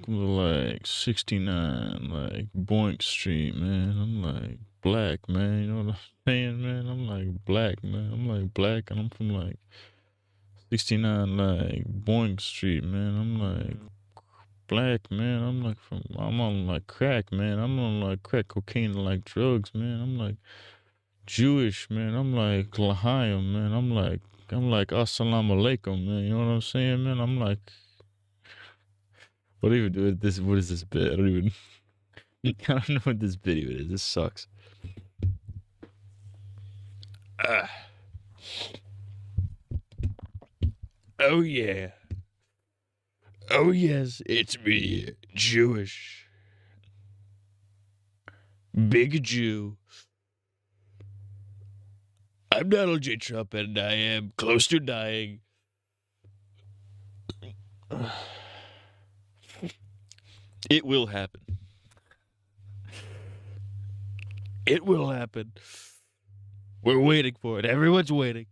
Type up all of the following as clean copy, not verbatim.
welcome to like 69, like Boink Street, man. I'm like black, man. You know what I'm saying, man? I'm like black, man. I'm like black, and I'm from like 69, like Boink Street, man. I'm like black, man. I'm on like crack, man. I'm on like crack cocaine and like drugs, man. I'm like Jewish, man. I'm like L'chaim, man. I'm like asalamalakun, man. You know what I'm saying, man? I'm like, what do you do with this? What is this bit? I don't even. I don't know what this video is. This sucks. Oh yeah. Oh yes, it's me, Jewish. Big Jew. I'm Donald J. Trump, and I am close to dying. It will happen. It will happen. We're waiting for it. Everyone's waiting.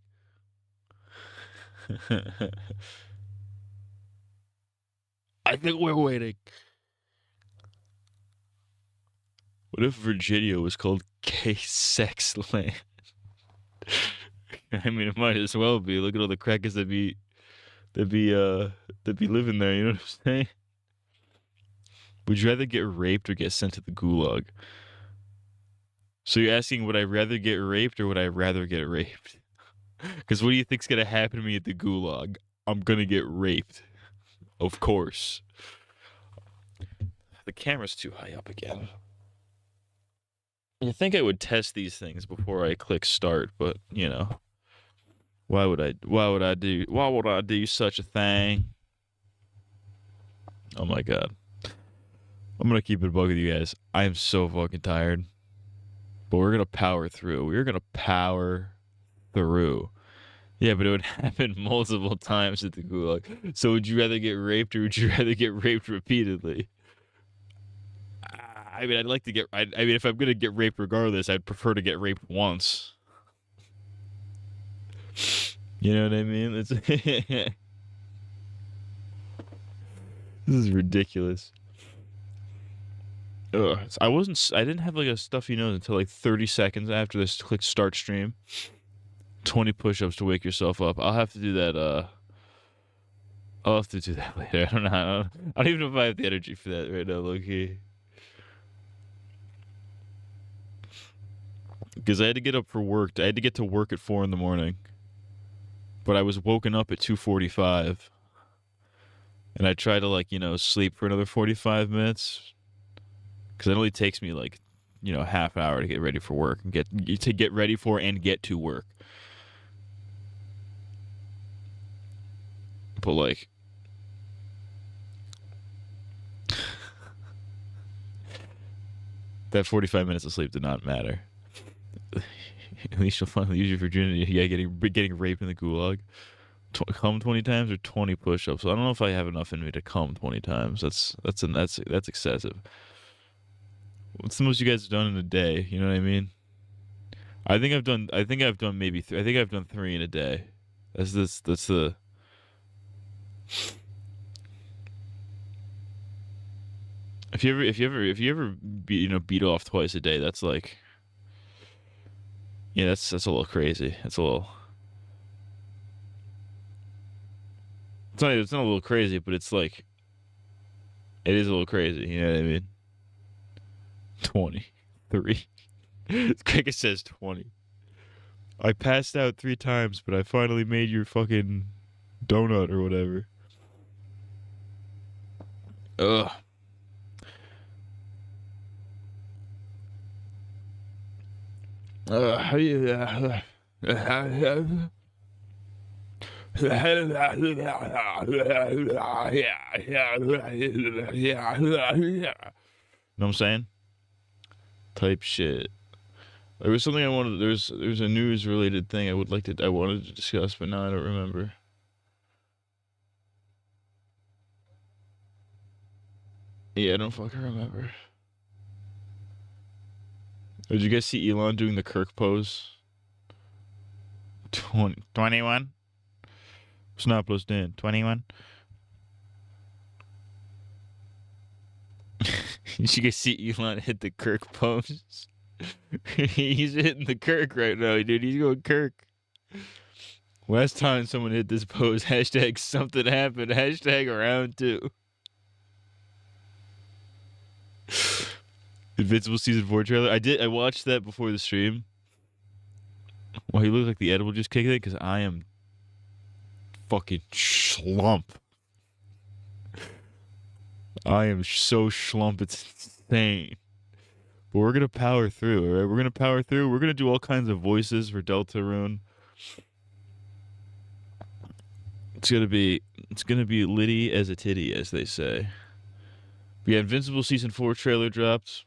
I think we're waiting. What if Virginia was called gay sex land? I mean, it might as well be. Look at all the crackers that be living there. You know what I'm saying? Would you rather get raped or get sent to the gulag? So you're asking, would I rather get raped or would I rather get raped? Because what do you think's gonna happen to me at the gulag? I'm gonna get raped, of course. The camera's too high up again. You think I would test these things before I click start, but you know, why would I do such a thing? Oh my god. I'm gonna keep it a bug with you guys. I am so fucking tired. But we're gonna power through. We're gonna power through. Yeah, but it would happen multiple times at the gulag. So would you rather get raped or would you rather get raped repeatedly? I mean, I'd like to get. I mean, if I'm gonna get raped regardless, I'd prefer to get raped once. You know what I mean? It's this is ridiculous. Ugh. I didn't have like a stuffy nose until like 30 seconds after this click start stream. 20 push-ups to wake yourself up. I'll have to do that. I'll have to do that later. I don't know. I don't even know if I have the energy for that right now, low-key. Because I had to get up for work. I had to get to work at 4 in the morning. But I was woken up at 2:45. And I tried to, like, you know, sleep for another 45 minutes. Because it only takes me, like, you know, a half hour to get ready for work. And get ready for and get to work. But, like... that 45 minutes of sleep did not matter. At least you'll finally use your virginity. Yeah, getting raped in the gulag. Come 20 times or 20 push-ups. I don't know if I have enough in me to come 20 times. That's excessive. What's the most you guys have done in a day? You know what I mean? I think I've done maybe. I think I've done 3 in a day. That's the. If you ever beat off twice a day, that's like. Yeah, that's a little crazy. It's not a little crazy, but it's like, it is a little crazy. You know what I mean? 23. Cracka says 20. I passed out 3 times, but I finally made your fucking donut or whatever. Ugh. How do you... Know what I'm saying? Type shit. There was something I wanted. There's a news related thing I wanted to discuss, but now I don't remember. Yeah, I don't fucking remember. Did you guys see Elon doing the Kirk pose? 21? Snap plus Dan. 21? You guys see Elon hit the Kirk pose? He's hitting the Kirk right now, dude. He's going Kirk. Last time someone hit this pose, hashtag something happened, hashtag around two. Invincible Season 4 trailer. I watched that before the stream. Well, he looked like the edible just kicked it because I am fucking schlump. I am so schlump, it's insane. But we're gonna power through, alright? We're gonna power through. We're gonna do all kinds of voices for Deltarune. It's gonna be litty as a titty, as they say. But yeah, Invincible Season 4 trailer dropped.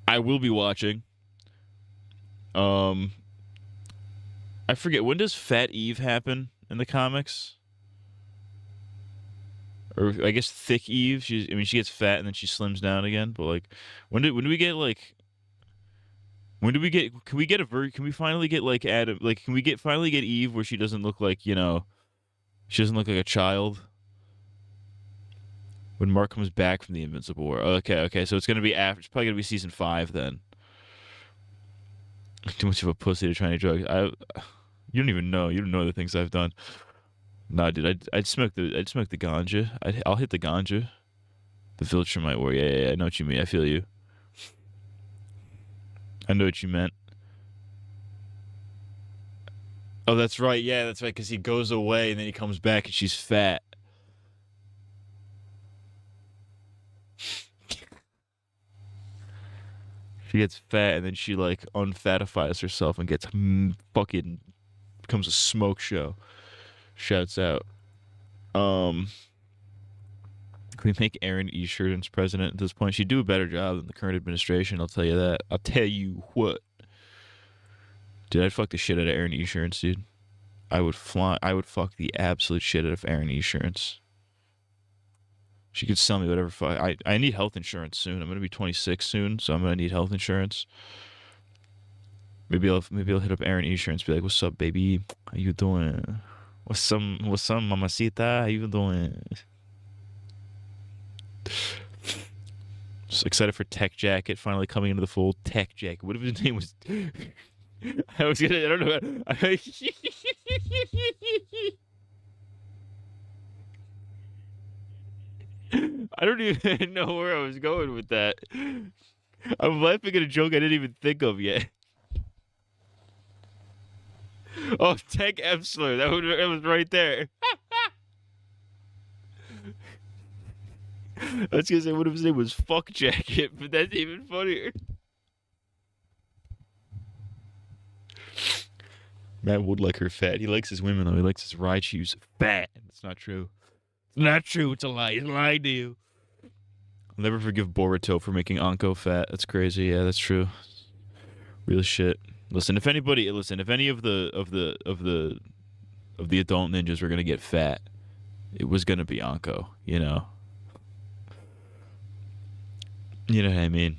I will be watching. I forget, when does Fat Eve happen in the comics? Or I guess Thick Eve. She gets fat and then she slims down again. But like, when do we get like? When do we get? Can we finally get like Adam? Like, can we finally get Eve where she doesn't look like, she doesn't look like a child? When Mark comes back from the Invincible War. Okay. So it's gonna be after. It's probably gonna be season 5 then. Too much of a pussy to try and drug. You don't even know. You don't know the things I've done. Nah, dude. I'd smoke the ganja. I'll hit the ganja. The Viltrum might work. Yeah. I know what you mean. I feel you. I know what you meant. Oh, that's right. Yeah, that's right. Because he goes away and then he comes back and she's fat. She gets fat and then she like unfatifies herself and gets fucking becomes a smoke show. Shouts out. Can we make Aaron Esurance president at this point? She'd do a better job than the current administration, I'll tell you that. I'll tell you what. Dude, I'd fuck the shit out of Aaron Esurance, dude. I would fuck the absolute shit out of Aaron Esurance. She could sell me whatever. I need health insurance soon. I'm gonna be 26 soon, so I'm gonna need health insurance. Maybe I'll hit up Aaron Esurance, be like, "What's up, baby? How you doing? What's up, mamacita? How you doing?" Just excited for Tech Jacket finally coming into the fold. Tech Jacket. What if his name was? I don't know. I don't even know where I was going with that. I'm laughing at a joke I didn't even think of yet. Oh, Tech Epsler. That was right there. I was gonna say, what if his name was Fuck Jacket, but that's even funnier. Matt would like her fat. He likes his women, though. He likes his Raichu's fat. It's not true. It's not true. It's a lie. It's a lie to you. I'll never forgive Boruto for making Anko fat. That's crazy. Yeah, that's true. Real shit. Listen, if any of the adult ninjas were gonna get fat, it was gonna be Anko. You know. You know what I mean?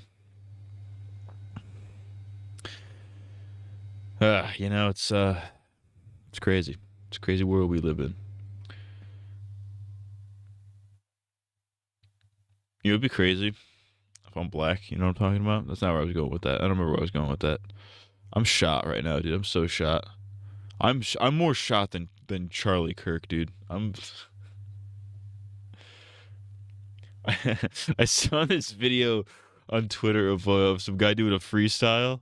It's crazy. It's a crazy world we live in. It would be crazy if I'm black. You know what I'm talking about? That's not where I was going with that. I don't remember where I was going with that. I'm shot right now, dude. I'm so shot. I'm more shot than Charlie Kirk, dude. I saw this video on Twitter of some guy doing a freestyle.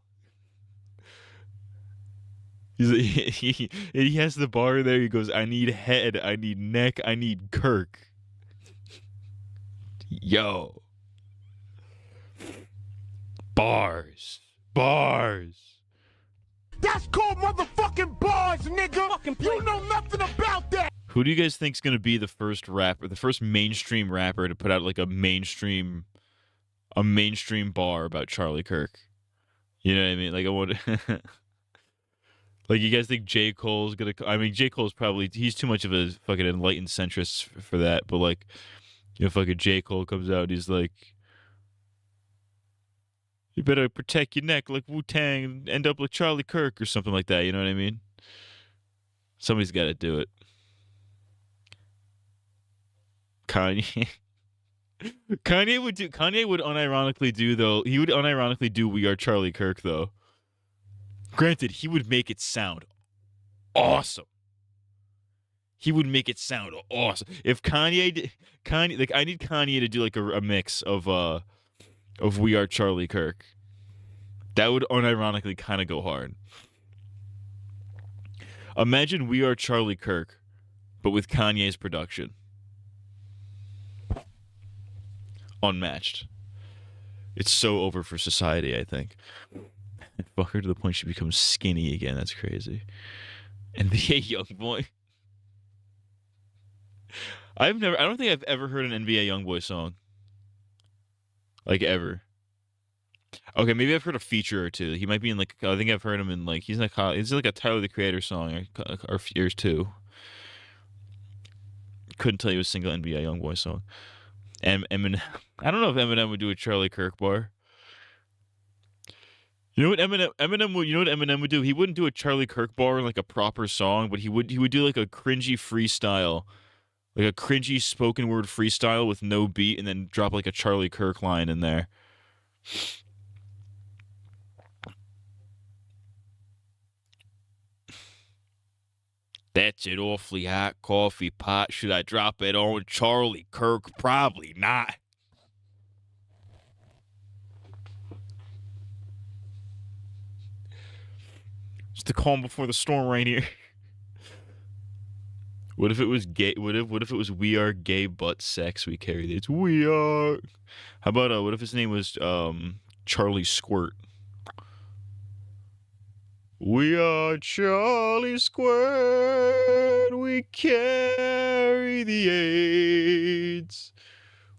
He has the bar there. He goes, "I need head, I need neck, I need Kirk." Yo. Bars. That's called motherfucking bars, nigga. You know nothing about that. Who do you guys think's gonna be the first mainstream rapper to put out like a mainstream bar about Charlie Kirk? You know what I mean? Like I want. Like, you guys think J. Cole's gonna? I mean, J. Cole's he's too much of a fucking enlightened centrist for that. But like, fucking J. Cole comes out, and he's like, "You better protect your neck like Wu-Tang and end up like Charlie Kirk," or something like that. You know what I mean? Somebody's got to do it. Kanye. Kanye would unironically do though. He would unironically do "We Are Charlie Kirk" though. Granted, he would make it sound awesome. He would make it sound awesome. If Kanye, like I need Kanye to do like a mix of "We Are Charlie Kirk." That would unironically kind of go hard. Imagine "We Are Charlie Kirk," but with Kanye's production. Unmatched. It's so over for society, I think. Fuck her to the point she becomes skinny again. That's crazy. NBA Youngboy. I don't think I've ever heard an NBA Youngboy song. Like ever. Okay, maybe I've heard a feature or two. He might be in like, I think I've heard him in like, he's like a Tyler the Creator song or years too. Couldn't tell you a single NBA Youngboy song. And Eminem, I don't know if Eminem would do a Charlie Kirk bar. You know what Eminem would do? He wouldn't do a Charlie Kirk bar in like a proper song, but he would do like a cringy freestyle, like a cringy spoken word freestyle with no beat, and then drop like a Charlie Kirk line in there. That's it, awfully hot coffee pot. Should I drop it on Charlie Kirk? Probably not. Just the calm before the storm right here. What if it was gay? What if it was "We Are Gay Butt Sex"? We carried it. We are. How about what if his name was Charlie Squirt? We are Charlie Squirt. We carry the AIDS.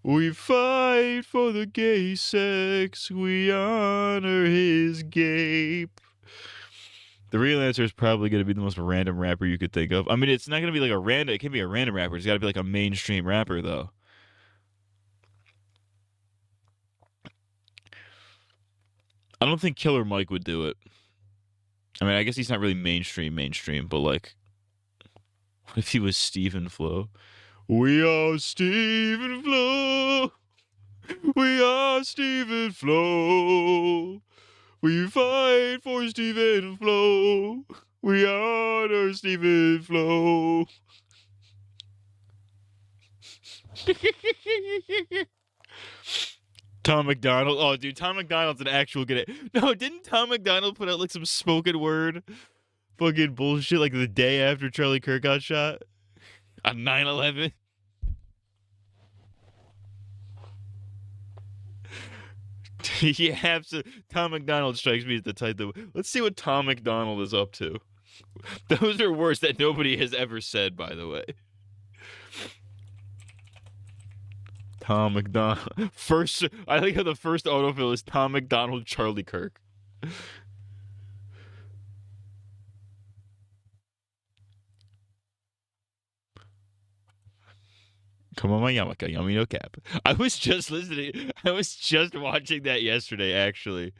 We fight for the gay sex. We honor his gape. The real answer is probably going to be the most random rapper you could think of. I mean, it's not going to be like a random. It can be a random rapper. It's got to be like a mainstream rapper, though. I don't think Killer Mike would do it. I mean, I guess he's not really mainstream, but like, what if he was Stephen Flo? We are Stephen Flo. We are Stephen Flo. We fight for Stephen Flo. We honor Stephen Flo. Tom McDonald. Oh, dude, Tom McDonald's an actual good. No, didn't Tom McDonald put out like some spoken word fucking bullshit like the day after Charlie Kirk got shot on 9/11? Yeah, Tom McDonald strikes me as the type that. Let's see what Tom McDonald is up to. Those are words that nobody has ever said, by the way. Tom McDonald. First, I like how the first autofill is Tom McDonald, Charlie Kirk. Come on, my Yamaka, yummy no cap. I was just watching that yesterday, actually.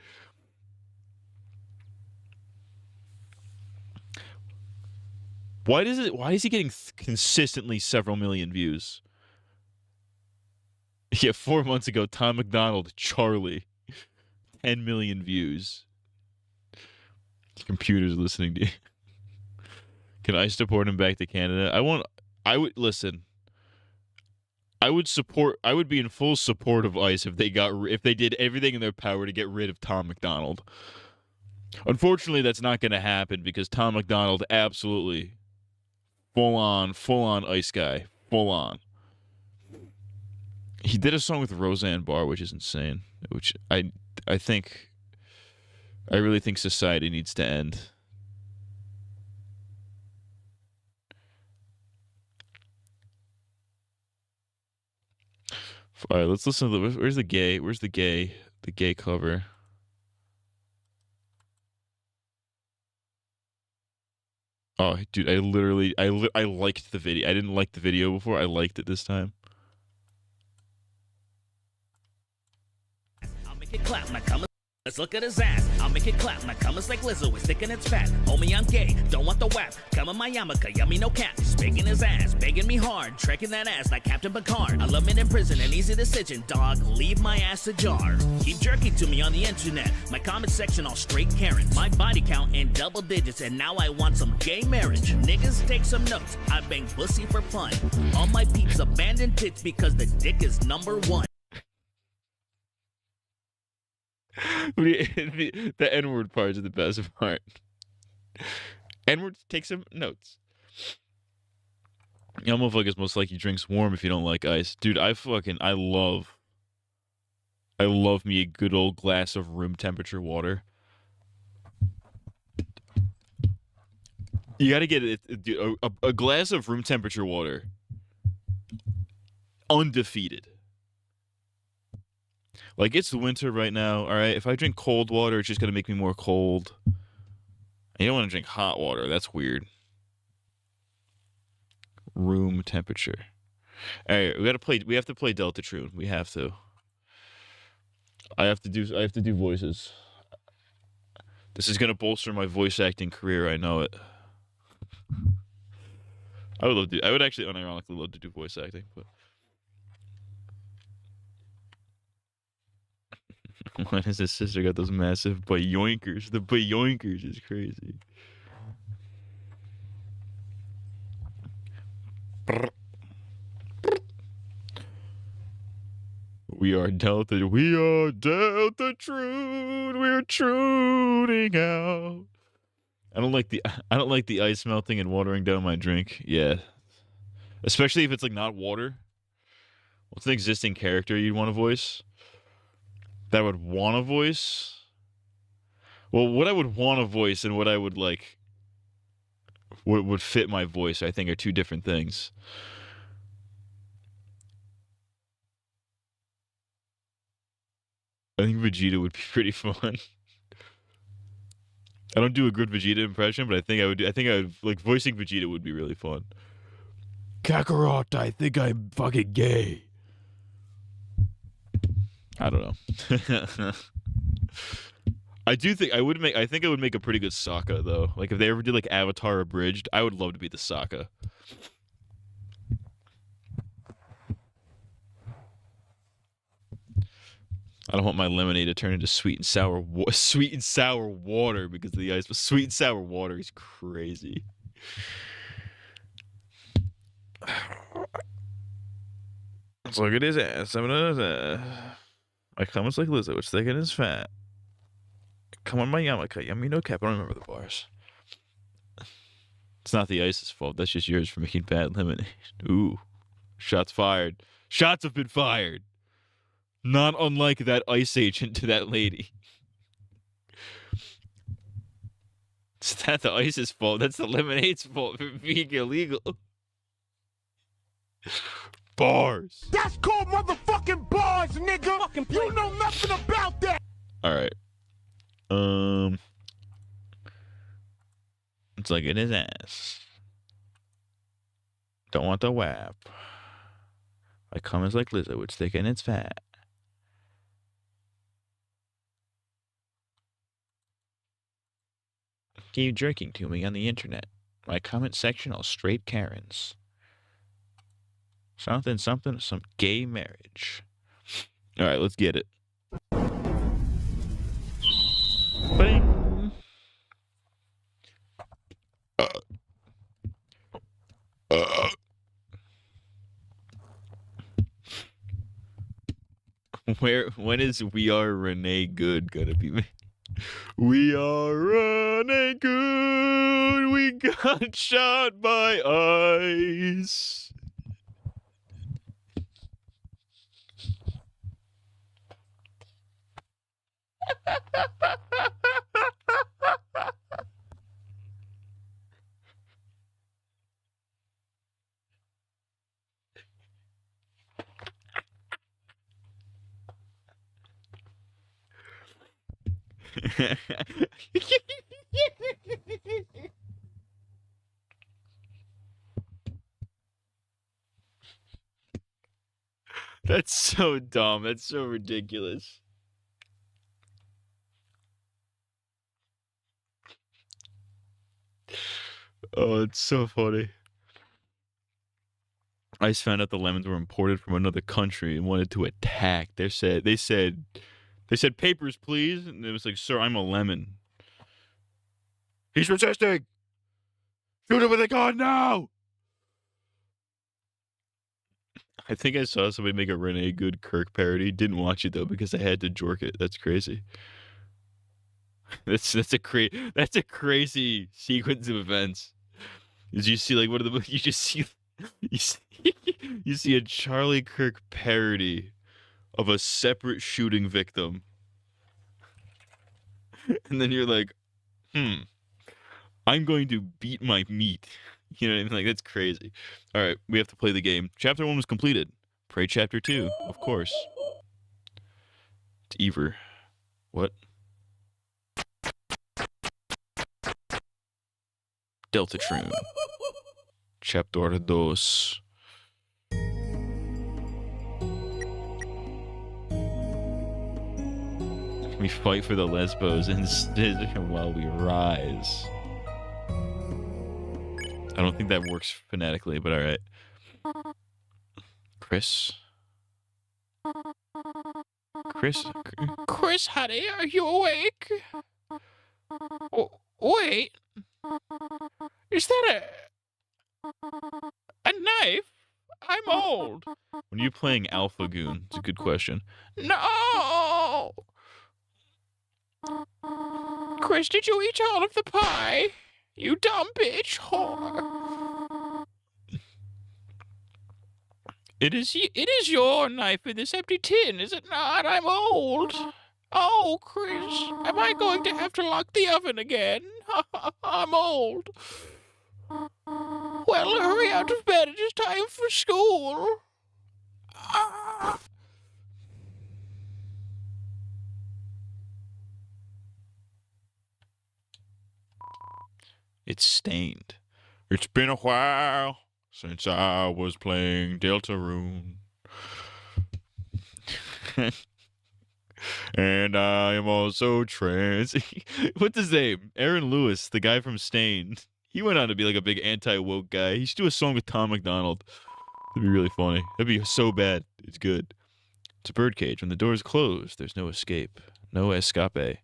Why is he getting consistently several million views? Yeah, 4 months ago, Tom McDonald, Charlie, 10 million views. The computer's listening to you. Can I support him back to Canada? I would listen. I would be in full support of ICE if they did everything in their power to get rid of Tom McDonald. Unfortunately, that's not going to happen because Tom McDonald absolutely full on ICE guy, full on. He did a song with Roseanne Barr, which is insane. Which I really think society needs to end. All right, let's listen to where's the gay cover. Oh, dude, I liked the video. I didn't like the video before. I liked it this time. I'll make it clap, my Let's look at his ass, I'll make it clap. My cum is like Lizzo, it's thick and it's fat. Homie, I'm gay, don't want the whap. Come in my yarmulke, yummy no cap. Spanking his ass, begging me hard. Trekking that ass like Captain Picard. I love it in prison, an easy decision, dog. Leave my ass ajar. Keep jerking to me on the internet. My comment section all straight Karen. My body count in double digits, and now I want some gay marriage. Niggas take some notes, I bang pussy for fun. All my peeps abandon tits because the dick is number one. The N-word part is the best part. N-word, take some notes. Y'all motherfuckers most likely drinks warm if you don't like ice. Dude, I love me a good old glass of room temperature water. You gotta get a glass of room temperature water. Undefeated. Like, it's the winter right now, alright? If I drink cold water, it's just gonna make me more cold. And you don't want to drink hot water. That's weird. Room temperature. Alright, we have to play Deltarune. We have to. I have to do voices. This is gonna bolster my voice acting career, I know it. I would actually unironically love to do voice acting, but why does his sister got those massive bayoinkers? The bayoinkers is crazy. We are Deltarune. We are Deltarune. We're truning out. I don't like the ice melting and watering down my drink. Yeah. Especially if it's like not water. What's an existing character you'd want to voice? That I would want to voice? Well, what I would want to voice and what I would like, what would fit my voice, I think, are two different things. I think Vegeta would be pretty fun. I don't do a good Vegeta impression, but I think I would like voicing Vegeta would be really fun. Kakarot, I think I'm fucking gay. I don't know. I think I would make a pretty good Sokka though. Like if they ever did like Avatar abridged, I would love to be the Sokka. I don't want my lemonade to turn into sweet and sour water because of the ice. But sweet and sour water is crazy. Let's look at his ass. My comments like Lizzo, it's thick and it's fat. Come on, my yarmulke, yummy no cap. I don't remember the bars. It's not the ice's fault. That's just yours for making bad lemonade. Ooh, shots fired. Shots have been fired. Not unlike that ice agent to that lady. It's not the ice's fault. That's the lemonade's fault for being illegal. Bars. That's called motherfucking bars, nigga. You know nothing about that. All right. It's like in his ass. Don't want the whap. My cum is like Lizzo. It's thick and it's fat. Keep jerking to me on the internet. My comment section all straight Karens. Something, some gay marriage. All right, let's get it. Bing. When is We Are Renee Good gonna be made? We are running good. We got shot by ice. That's so dumb. That's so ridiculous. Oh, it's so funny. I just found out the lemons were imported from another country and wanted to attack. They said, papers, please. And it was like, sir, I'm a lemon. He's resisting. Shoot him with a gun now. I think I saw somebody make a Renee Good Kirk parody. Didn't watch it though because I had to jork it. That's crazy. That's a crazy sequence of events. Is you see like one of the you just see you see a Charlie Kirk parody of a separate shooting victim, and then you're like, I'm going to beat my meat. You know what I mean? Like, that's crazy. All right, we have to play the game. Chapter 1 was completed. Pray Chapter 2, of course. It's Ever. What? Deltarune. Chapter 2. We fight for the Lesbos instead while we rise. I don't think that works phonetically, but alright. Chris, honey, are you awake? Oh, wait. Is that a knife? I'm old. When are you playing Alpha Goon? It's a good question. No! Chris, did you eat all of the pie? You dumb bitch whore. It is your knife in this empty tin, is it not? I'm old. Oh, Chris, am I going to have to lock the oven again? I'm old. Well, hurry out of bed. It is time for school. It's stained. It's been a while since I was playing Deltarune. And I am also trans. What's his name? Aaron Lewis, the guy from Stained. He went on to be like a big anti-woke guy. He should do a song with Tom McDonald. That'd be really funny. That'd be so bad. It's good. It's a birdcage. When the door is closed, there's no escape. No escape.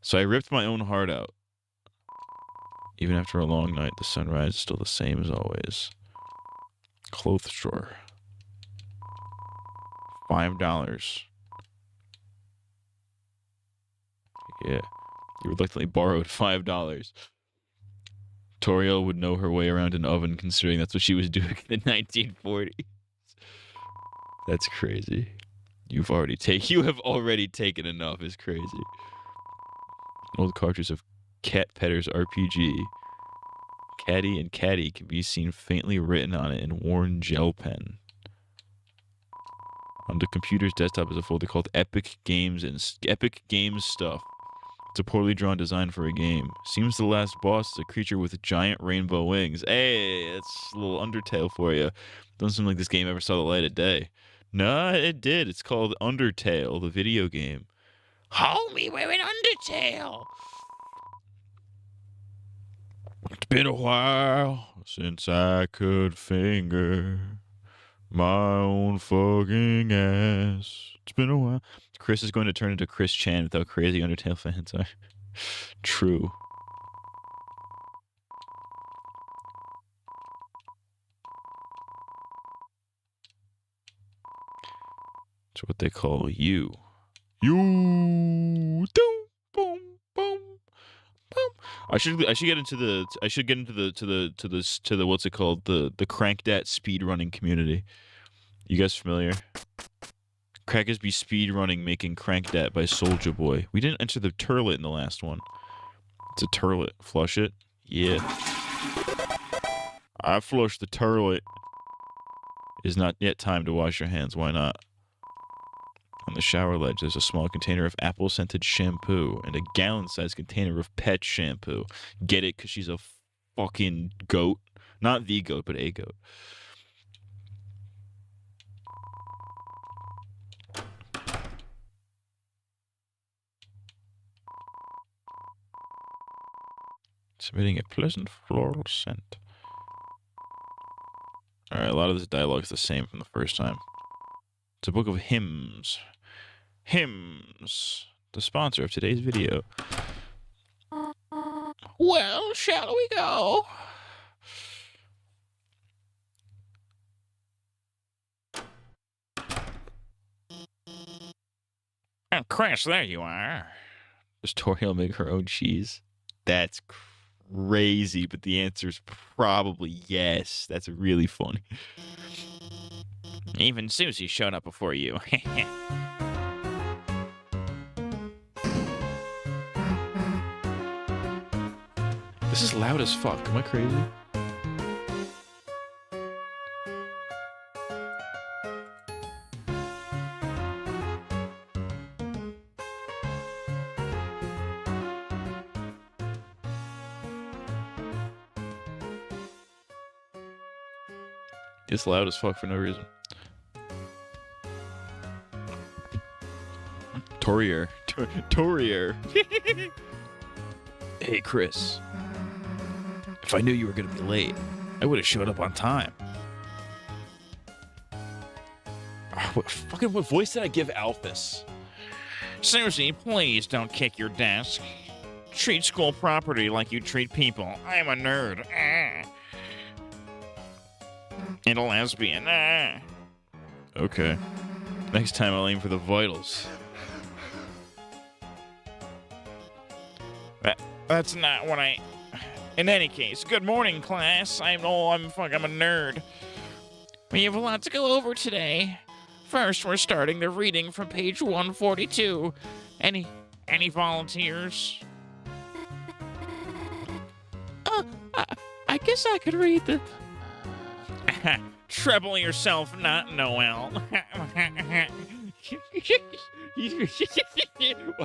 So I ripped my own heart out. Even after a long night, the sunrise is still the same as always. Clothes drawer. $5. Yeah. You reluctantly borrowed $5. Toriel would know her way around an oven, considering that's what she was doing in the 1940s. That's crazy. You have already taken enough. Is crazy. Old cartridge of Cat Petter's RPG. Caddy and Caddy can be seen faintly written on it in worn gel pen. On the computer's desktop is a folder called Epic Games Stuff. It's a poorly drawn design for a game. Seems the last boss is a creature with giant rainbow wings. Hey, that's a little Undertale for you. Doesn't seem like this game ever saw the light of day. No, it did. It's called Undertale, the video game. Homie, we're in Undertale. It's been a while since I could finger my own fucking ass. It's been a while. Chris is going to turn into Chris Chan without crazy Undertale fans are. True. It's what they call you. You. Boom, boom, boom, boom. I should get into the what's it called, the Crankdat speedrunning community. You guys familiar? Cracka's be speedrunning making Crankdat by Soulja Boy. We didn't enter the turlet in the last one. It's a turlet. Flush it? Yeah. I flushed the turlet. It is not yet time to wash your hands. Why not? On the shower ledge, there's a small container of apple-scented shampoo and a gallon-sized container of pet shampoo. Get it? Because she's a fucking goat. Not the goat, but a goat. emitting a pleasant floral scent. Alright, a lot of this dialogue is the same from the first time. It's a book of hymns. Hymns. The sponsor of today's video. Well, shall we go? Oh, Chris, there you are. Does Toriel make her own cheese? That's crazy, but the answer is probably yes. That's really funny. Even Susie showed up before you. This is loud as fuck. Am I crazy? It's loud as fuck for no reason. Torier. Torier. Hey, Chris. If I knew you were gonna be late, I would have showed up on time. What voice did I give Alphys? Susie, please don't kick your desk. Treat school property like you treat people. I'm a nerd. And a lesbian. Okay. Next time I'll aim for the vitals. That's not what I... In any case, good morning, class. I'm a nerd. We have a lot to go over today. First, we're starting the reading from page 142. Any volunteers? I guess I could read the... Trouble yourself not, Noel. Why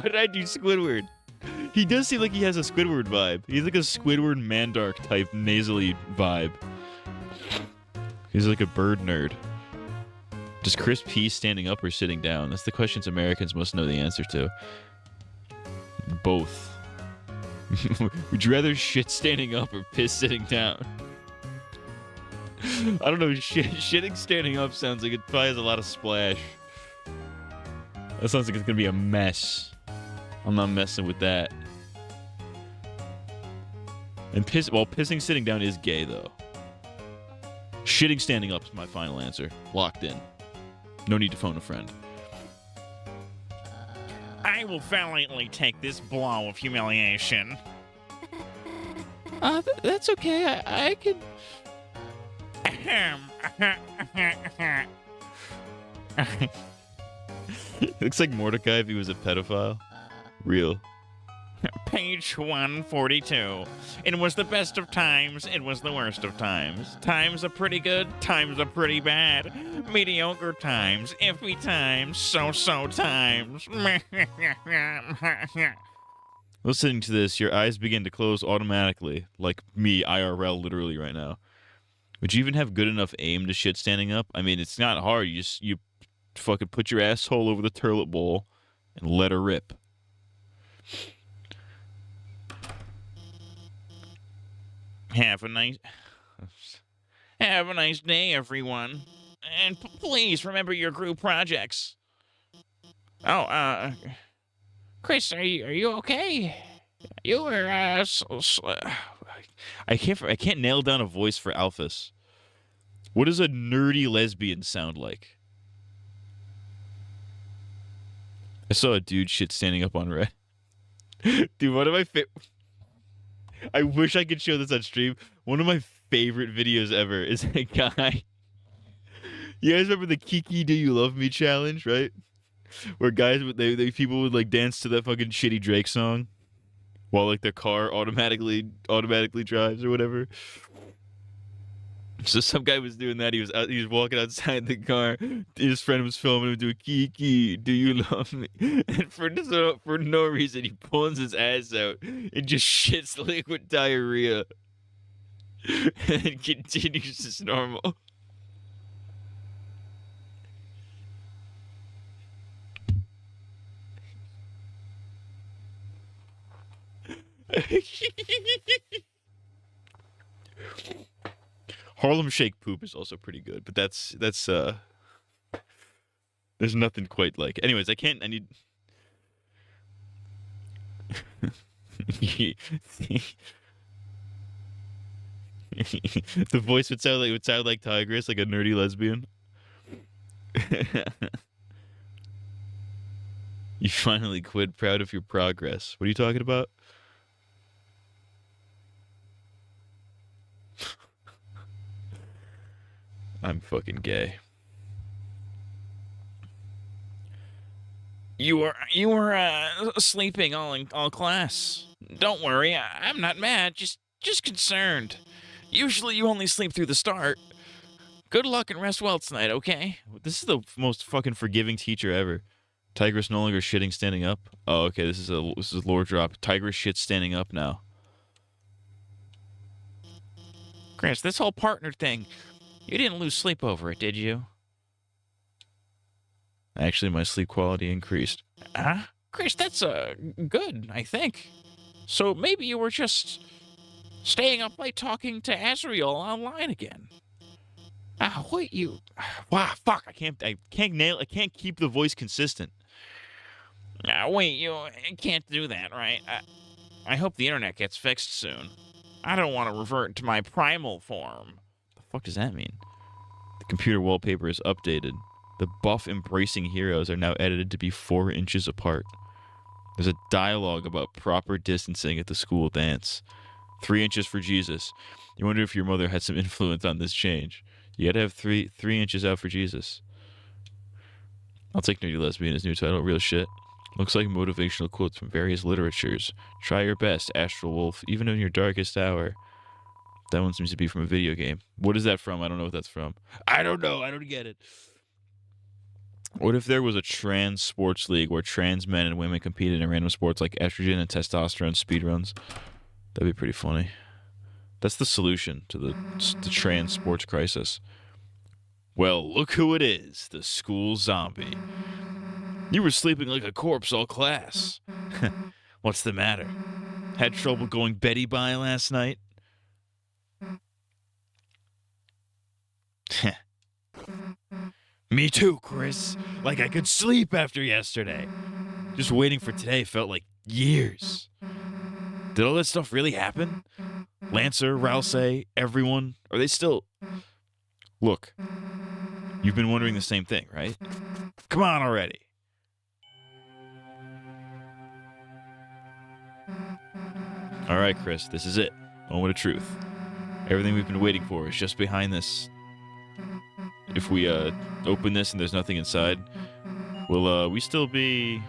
did I do Squidward? He does seem like he has a Squidward vibe. He's like a Squidward Mandark type nasally vibe. He's like a bird nerd. Does Chris pee standing up or sitting down? That's the questions Americans must know the answer to. Both. Would you rather shit standing up or piss sitting down? I don't know, shitting standing up sounds like it probably has a lot of splash. That sounds like it's gonna be a mess. I'm not messing with that. And pissing sitting down is gay, though. Shitting standing up is my final answer. Locked in. No need to phone a friend. I will valiantly take this blow of humiliation. That's okay. I can... Looks like Mordecai if he was a pedophile. Real. Page 142. It was the best of times, it was the worst of times. Times are pretty good, times are pretty bad. Mediocre times, iffy times, so-so times. Listening to this, your eyes begin to close automatically, like me, IRL, literally right now. Would you even have good enough aim to shit standing up? I mean, it's not hard. You fucking put your asshole over the toilet bowl and let her rip. Have a nice day, everyone. And please remember your group projects. Oh, Chris, are you okay? You were I can't nail down a voice for Alphys. What does a nerdy lesbian sound like? I saw a dude shit standing up on Red. Dude, one of my I wish I could show this on stream. One of my favorite videos ever is a guy. You guys remember the Kiki Do You Love Me challenge, right? Where guys people would like dance to that fucking shitty Drake song while like their car automatically drives or whatever. So some guy was doing that. He was walking outside the car. His friend was filming him doing Kiki, do you love me? And for no reason, he pulls his ass out and just shits liquid diarrhea and continues as normal. Harlem Shake poop is also pretty good, but that's there's nothing quite like. Anyways, I need the voice would sound like Tigress, like a nerdy lesbian. You finally quit, proud of your progress. What are you talking about? I'm fucking gay. You were sleeping all class. Don't worry, I'm not mad, just concerned. Usually you only sleep through the start. Good luck and rest well tonight, okay? This is the most fucking forgiving teacher ever. Tigress no longer shitting standing up. Oh, okay, this is a lore drop. Tigress shit standing up now. Chris, this whole partner thing, you didn't lose sleep over it, did you? Actually, my sleep quality increased. Huh? Chris, that's good, I think. So maybe you were just staying up late talking to Azrael online again. Wait, you... Wow, fuck! I can't keep the voice consistent. Wait, you can't do that, right? I hope the internet gets fixed soon. I don't want to revert to my primal form. The fuck does that mean? The computer wallpaper is updated. The buff-embracing heroes are now edited to be 4 inches apart. There's a dialogue about proper distancing at the school dance. 3 inches for Jesus. You wonder if your mother had some influence on this change. You gotta have three inches out for Jesus. I'll take Nerdy Lesbian as new title. Real shit. Looks like motivational quotes from various literatures. Try your best, Astral Wolf, even in your darkest hour. That one seems to be from a video game. What is that from? I don't know what that's from. I don't know. I don't get it. What if there was a trans sports league where trans men and women competed in random sports like estrogen and testosterone speedruns? That'd be pretty funny. That's the solution to the trans sports crisis. Well, look who it is, the school zombie. You were sleeping like a corpse all class. What's the matter? Had trouble going Betty by last night? Me too, Chris. Like I could sleep after yesterday. Just waiting for today felt like years. Did all that stuff really happen? Lancer, Rousey, everyone? Are they still... Look, you've been wondering the same thing, right? Come on already. All right, Chris, this is it. Moment of truth. Everything we've been waiting for is just behind this. If we open this and there's nothing inside, will we still be...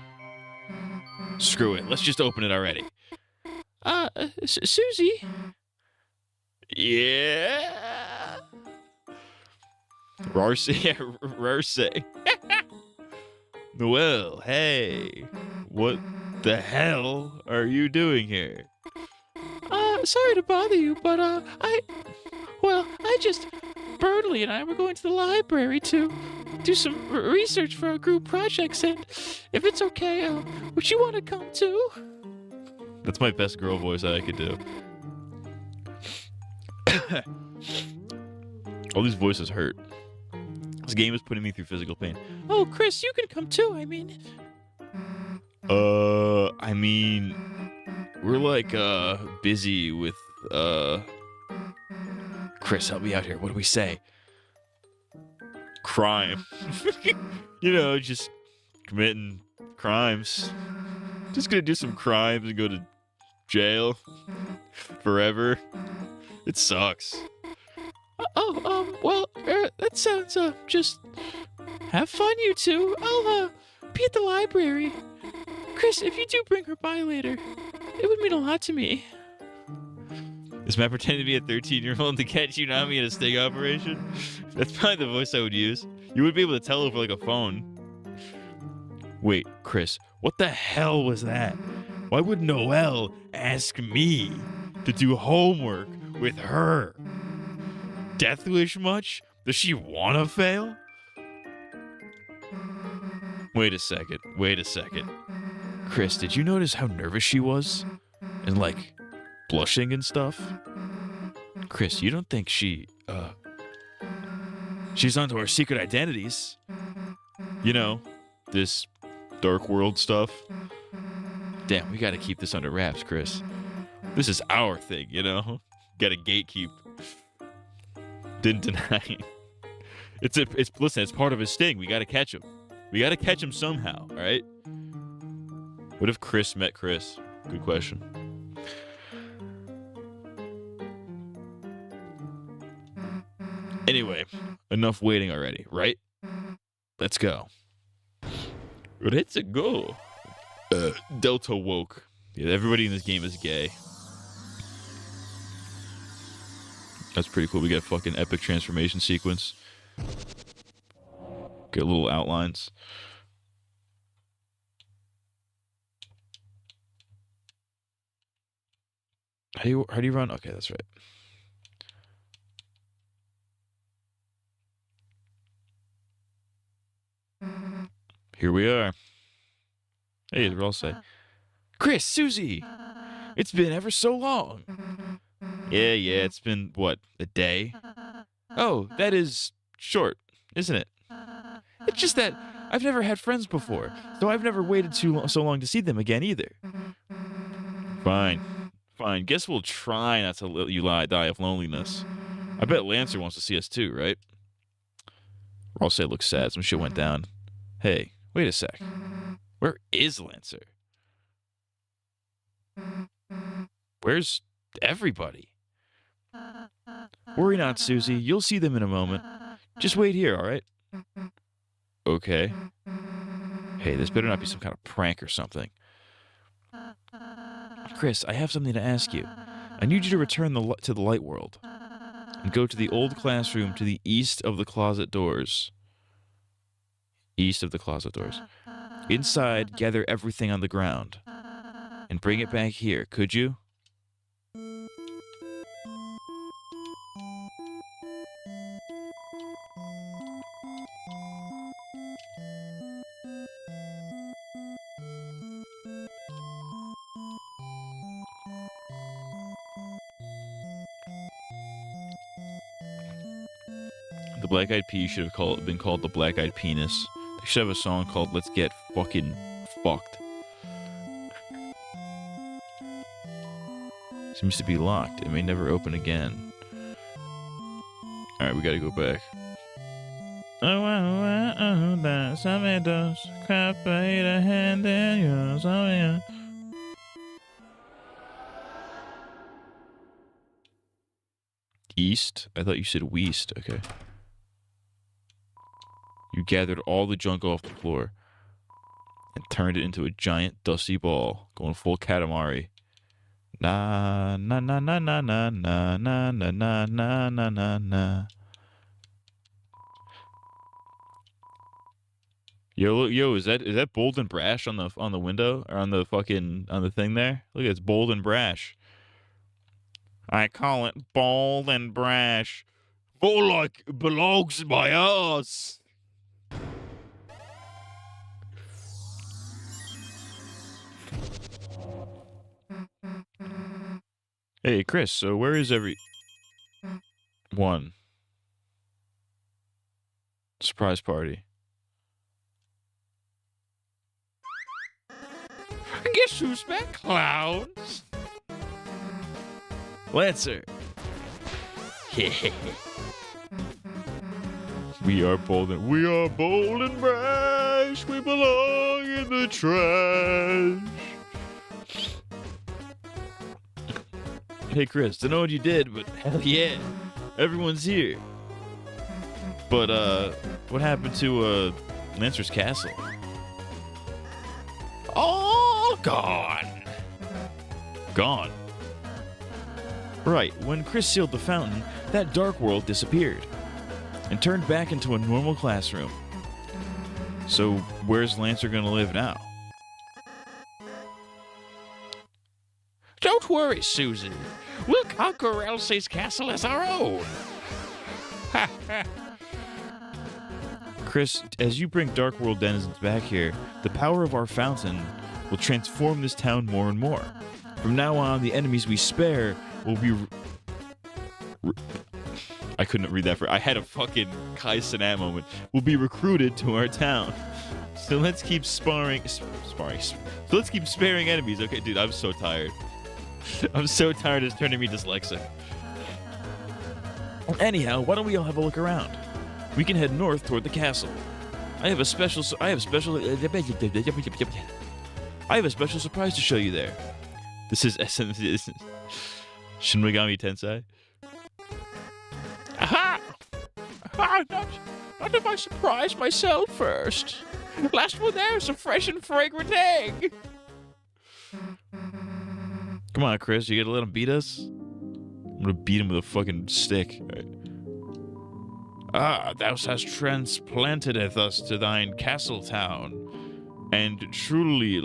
Screw it. Let's just open it already. Susie? Yeah. Rousey. Well, hey. What the hell are you doing here? Sorry to bother you, but, Birdley and I were going to the library to do some research for our group projects, and if it's okay, would you want to come too? That's my best girl voice that I could do. All these voices hurt. This game is putting me through physical pain. Oh, Chris, you can come too, We're like, busy with, Chris, help me out here. What do we say? Crime. Just committing crimes. Just gonna do some crimes and go to jail forever. It sucks. That sounds, just have fun, you two. I'll, be at the library. Chris, if you do bring her by later, it would mean a lot to me. Is Matt pretending to be a 13-year-old to catch Unami in a sting operation? That's probably the voice I would use. You would be able to tell over like a phone. Wait, Chris, what the hell was that? Why would Noelle ask me to do homework with her? Death wish much? Does she want to fail? Wait a second. Chris, did you notice how nervous she was? And like, blushing and stuff? Chris, you don't think she, She's onto our secret identities. You know, this dark world stuff. Damn, we gotta keep this under wraps, Chris. This is our thing, you know? Gotta gatekeep. Didn't deny. Listen, it's part of his sting. We gotta catch him. We gotta catch him somehow, alright? What if Chris met Chris? Good question. Anyway, enough waiting already, right? Let's go. Let's go. Delta woke. Yeah, everybody in this game is gay. That's pretty cool. We got a fucking epic transformation sequence. Get little outlines. How do you run? Okay, that's right. Here we are. Hey, we're all say, Chris, Susie, it's been ever so long. Yeah, it's been, what, a day? Oh, that is short, isn't it? It's just that I've never had friends before, so I've never waited so long to see them again either. Fine. Guess we'll try not to let you die of loneliness. I bet Lancer wants to see us too, right? I'll say it looks sad. Some shit went down. Hey, wait a sec. Where is Lancer? Where's everybody? Worry not, Susie. You'll see them in a moment. Just wait here, all right? Okay. Hey, this better not be some kind of prank or something. Chris, I have something to ask you. I need you to return to the light world and go to the old classroom to the east of the closet doors. East of the closet doors. Inside, gather everything on the ground and bring it back here, could you? The Black Eyed Peas should have been called the Black Eyed Penis. They should have a song called Let's Get Fucking Fucked. Seems to be locked. It may never open again. Alright, we gotta go back. East? I thought you said west. Okay. You gathered all the junk off the floor and turned it into a giant dusty ball, going full Katamari. Na na na na na na na na na na na na na na. Yo, is that bold and brash on the window or on the thing there? Look, it's bold and brash. I call it bold and brash. More like it belongs in my ass. Hey, Chris, so where is one? Surprise party. Guess who's back, clowns? Lancer. We are bold and brash. We belong in the trash. Hey, Chris, don't know what you did, but hell yeah, everyone's here. But, what happened to, Lancer's castle? All gone. Gone. Right, when Chris sealed the fountain, that dark world disappeared and turned back into a normal classroom. So, where's Lancer gonna live now? Don't worry, Susan. We'll conquer Elsie's castle as our own. Chris, as you bring Dark World denizens back here, the power of our fountain will transform this town more and more. From now on, the enemies we spare will be I couldn't read that for. I had a fucking Kai Cenat moment. Will be recruited to our town. So let's keep sparring. So let's keep sparing enemies. Okay, dude, I'm so tired. I'm so tired it's turning me dyslexic. Anyhow, why don't we all have a look around? We can head north toward the castle. I have a special surprise to show you there. This is Shin Megami Tensei. Aha! Not if I surprise myself first. Last one there's a fresh and fragrant egg. Come on, Chris, you gotta let him beat us? I'm gonna beat him with a fucking stick. Thou hast transplantedeth us to thine castle town. And truly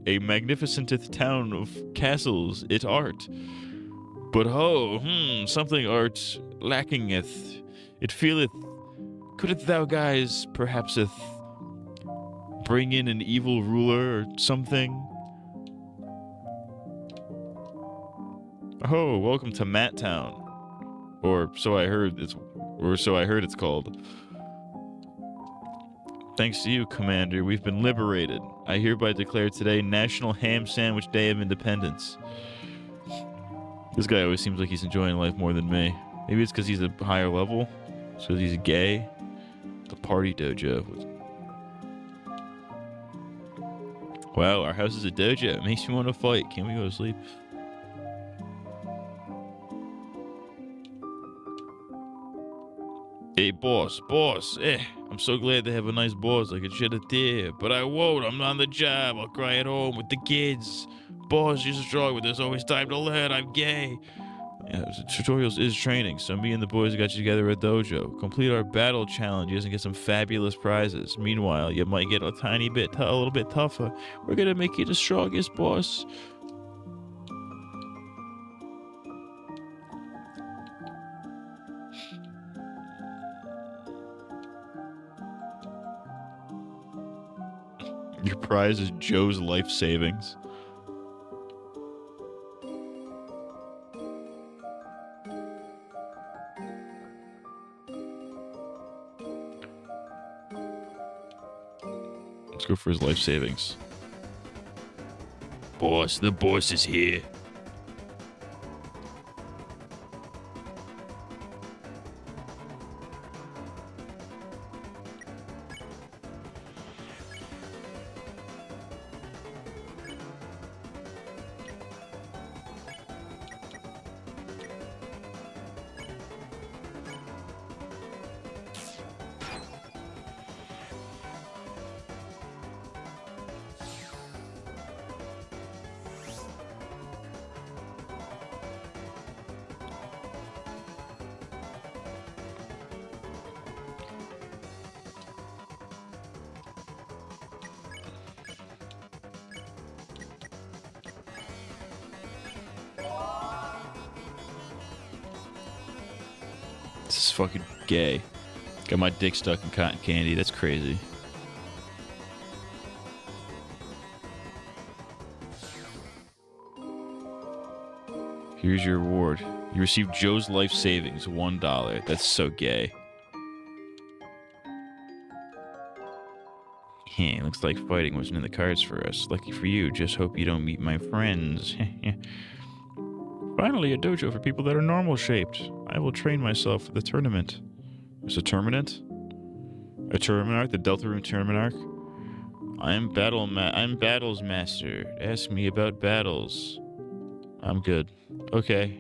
a magnificenteth town of castles it art. But something art lackingeth. It feeleth. Couldst thou guys perhapseth bring in an evil ruler or something? Oh, welcome to Matt Town. Or so I heard it's called. Thanks to you, Commander, we've been liberated. I hereby declare today National Ham Sandwich Day of Independence. This guy always seems like he's enjoying life more than me. Maybe it's because he's a higher level. It's because he's gay. The party dojo. Wow, our house is a dojo. It makes me want to fight. Can't we go to sleep? Hey, boss. I'm so glad to have a nice boss. I could shed a tear, but I won't. I'm on the job. I'll cry at home with the kids. Boss, you're strong, but there's always time to learn. I'm gay. Yeah, tutorials is training, so me and the boys got you together at dojo. Complete our battle challenges and get some fabulous prizes. Meanwhile, you might get a little bit tougher. We're gonna make you the strongest, boss. Your prize is Joe's life savings. Let's go for his life savings. Boss, the boss is here. This is fucking gay. Got my dick stuck in cotton candy. That's crazy. Here's your reward. You received Joe's life savings, $1. That's so gay. Looks like fighting wasn't in the cards for us. Lucky for you. Just hope you don't meet my friends. Finally, a dojo for people that are normal-shaped. I will train myself for the tournament. There's a tournament? A tournament arc? The Deltarune tournament arc? I'm battles master. Ask me about battles. I'm good. Okay.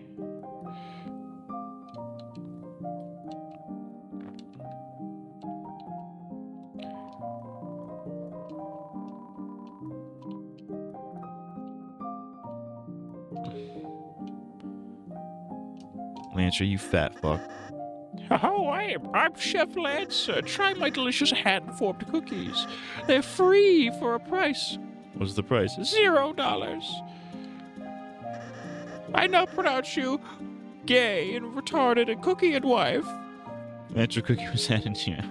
Lancer, you fat fuck. Oh, I'm Chef Lancer. Try my delicious hand-formed cookies. They're free for a price. What's the price? $0. I now pronounce you gay and retarded and cookie and wife. Lancer cookie was handed to you.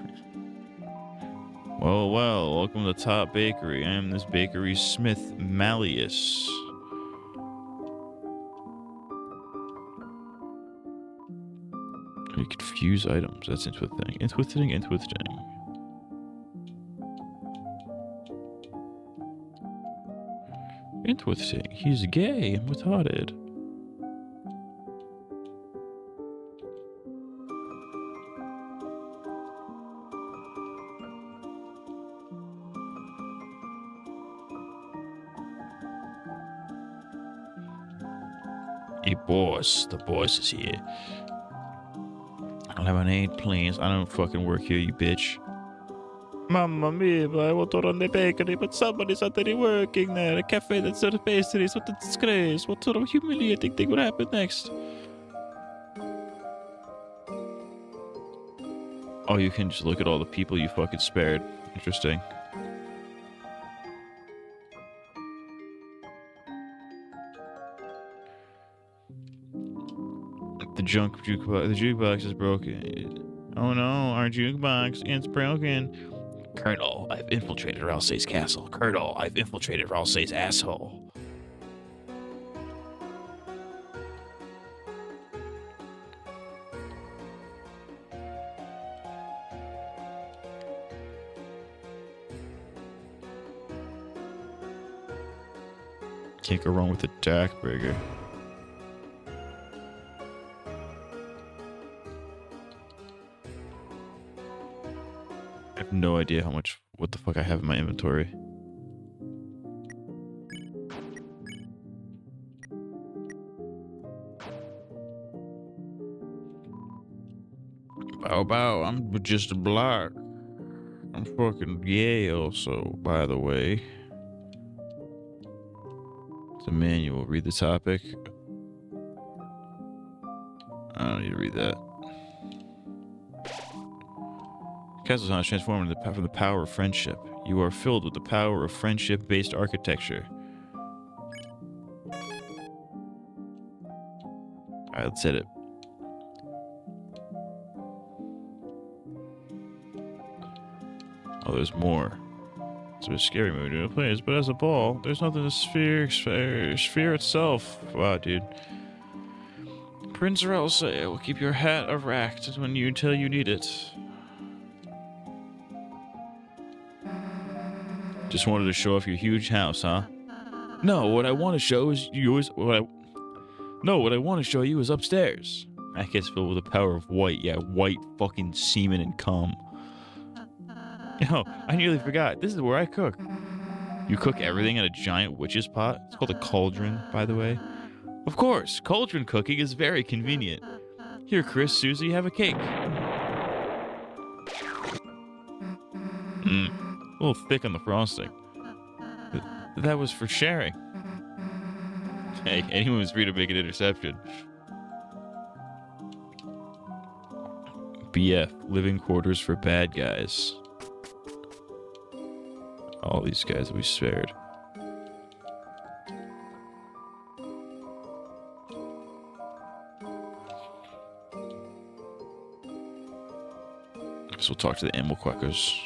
Well, welcome to Top Bakery. I am this bakery's smith, Malleus. You could fuse items. That's interesting. Interesting. Interesting. He's gay and retarded. Hey, boss. The boss is here. Lemonade, please. I don't fucking work here, you bitch. Mamma mia, I want to run the bakery, but somebody's already working there. A cafe that serves pastries. What a disgrace. What sort of humiliating thing would happen next? Oh, you can just look at all the people you fucking spared. Interesting. The jukebox is broken. Oh no, our jukebox is broken. Colonel, I've infiltrated Ralsei's castle. Colonel, I've infiltrated Ralsei's asshole. Can't go wrong with the Dak burger. I have no idea what the fuck I have in my inventory. Bow, I'm just a block. I'm fucking gay also, by the way. It's a manual. Read the topic. I don't need to read that. Castle's not transformed from the power of friendship. You are filled with the power of friendship-based architecture. Alright, let's hit it. Oh, there's more. It's a bit scary moving to a place, but as a ball, there's nothing to sphere itself. Wow, dude. Prince Ralsei will keep your hat erect until you need it. Just wanted to show off your huge house, huh? No, what I want to show is what I want to show you is upstairs. That gets filled with the power of white. Yeah, white fucking semen and cum. Yo, I nearly forgot. This is where I cook. You cook everything in a giant witch's pot? It's called a cauldron, by the way. Of course, cauldron cooking is very convenient. Here, Chris, Susie, have a cake. A little thick on the frosting. That was for sharing. Hey, anyone who's free to make an interception. BF, living quarters for bad guys. All these guys will be spared. Guess we'll talk to the animal quackers.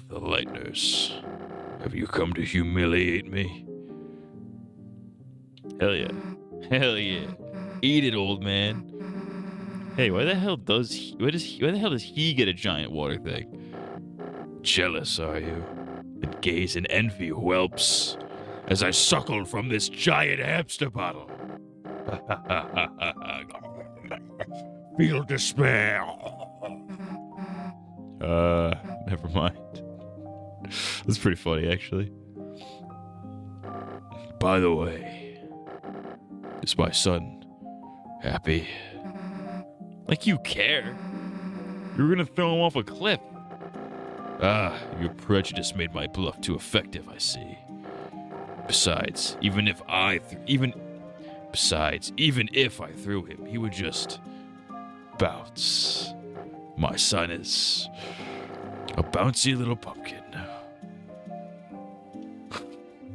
The Lightners. Have you come to humiliate me? Hell yeah. Hell yeah. Eat it, old man. Hey, why the hell does he get a giant water thing? Jealous, are you? And gaze in envy, whelps, as I suckle from this giant hamster bottle. Feel despair. Never mind. That's pretty funny, actually. By the way, is my son happy? Like you care? You were gonna throw him off a cliff. Ah, your prejudice made my bluff too effective, I see. Besides, even if I threw him, he would just bounce. My son is a bouncy little pumpkin.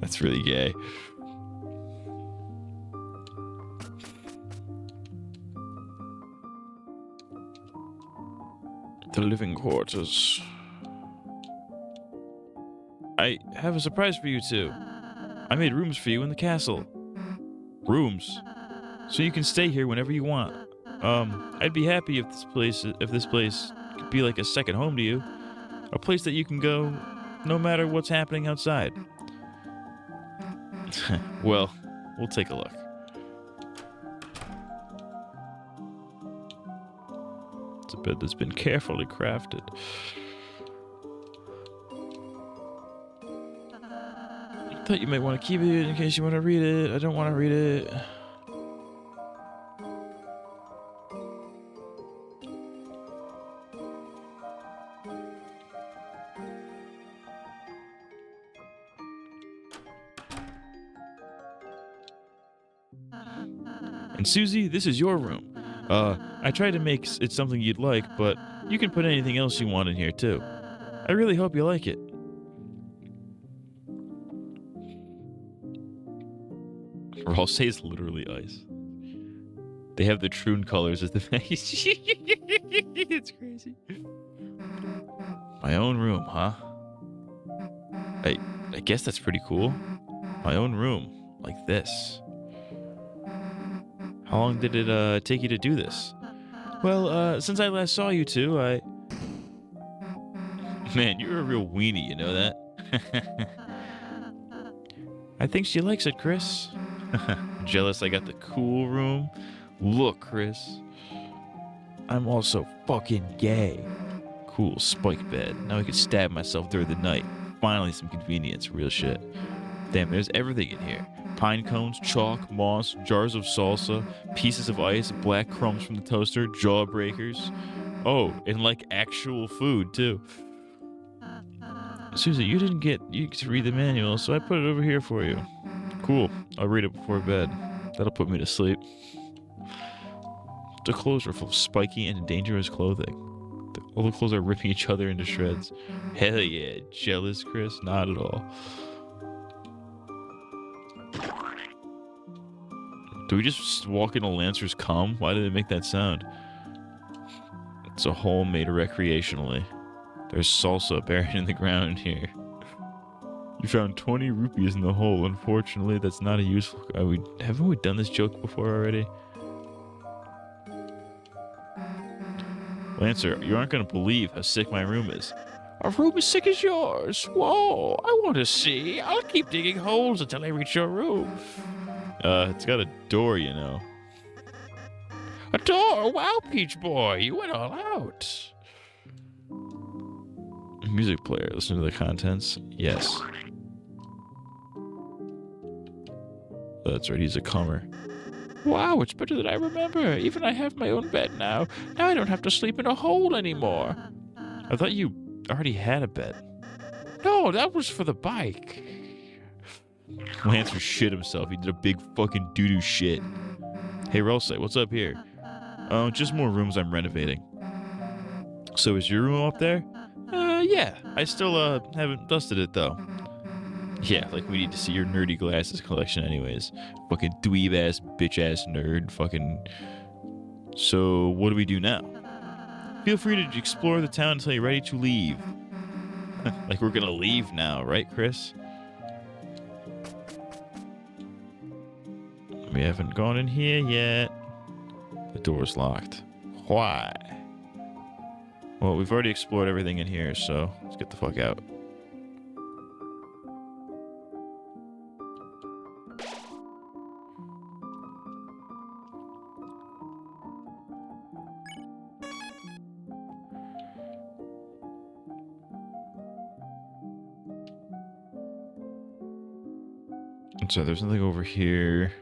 That's really gay. The living quarters. I have a surprise for you two. I made rooms for you in the castle. Rooms? So you can stay here whenever you want. I'd be happy if this place could be like a second home to you. A place that you can go no matter what's happening outside. Well, we'll take a look. It's a bed that's been carefully crafted. I thought you might want to keep it in case you want to read it. I don't want to read it. And Susie, this is your room. I tried to make it something you'd like, but you can put anything else you want in here too. I really hope you like it. Ralsei is literally ice. They have the Trune colors as the face. It's crazy. My own room, huh? I guess that's pretty cool. My own room, like this. How long did it take you to do this? Well, since I last saw you two, Man, you're a real weenie, you know that? I think she likes it, Chris. Jealous I got the cool room? Look, Chris. I'm also fucking gay. Cool spike bed. Now I can stab myself during the night. Finally some convenience, real shit. Damn, there's everything in here. Pine cones, chalk, moss, jars of salsa, pieces of ice, black crumbs from the toaster, jawbreakers. Oh, and like actual food too. Susie, you get to read the manual, so I put it over here for you. Cool. I'll read it before bed. That'll put me to sleep. The clothes are full of spiky and dangerous clothing. All the clothes are ripping each other into shreds. Hell yeah, jealous, Chris? Not at all. Do we just walk into Lancer's cum? Why did it make that sound? It's a hole made recreationally. There's salsa buried in the ground here. You found 20 rupees in the hole. Unfortunately, that's not a useful... Haven't we done this joke before already? Lancer, you aren't going to believe how sick my room is. A room as sick as yours? Whoa, I want to see. I'll keep digging holes until I reach your room. It's got a door, you know. A door? Wow, Peach Boy, you went all out. Music player, listen to the contents. Yes. That's right, he's a comer. Wow, it's better than I remember. Even I have my own bed now. Now I don't have to sleep in a hole anymore. I thought you already had a bed. No, that was for the bike. Lancer shit himself. He did a big fucking doo-doo shit. Hey, Ralsei, what's up here? Oh, just more rooms I'm renovating. So is your room up there? Yeah. I still, haven't dusted it, though. Yeah, like we need to see your nerdy glasses collection anyways. Fucking dweeb-ass, bitch-ass nerd. Fucking... So, what do we do now? Feel free to explore the town until you're ready to leave. Like we're gonna leave now, right, Chris? We haven't gone in here yet. The door's locked. Why? Well, we've already explored everything in here, so let's get the fuck out. So there's nothing over here.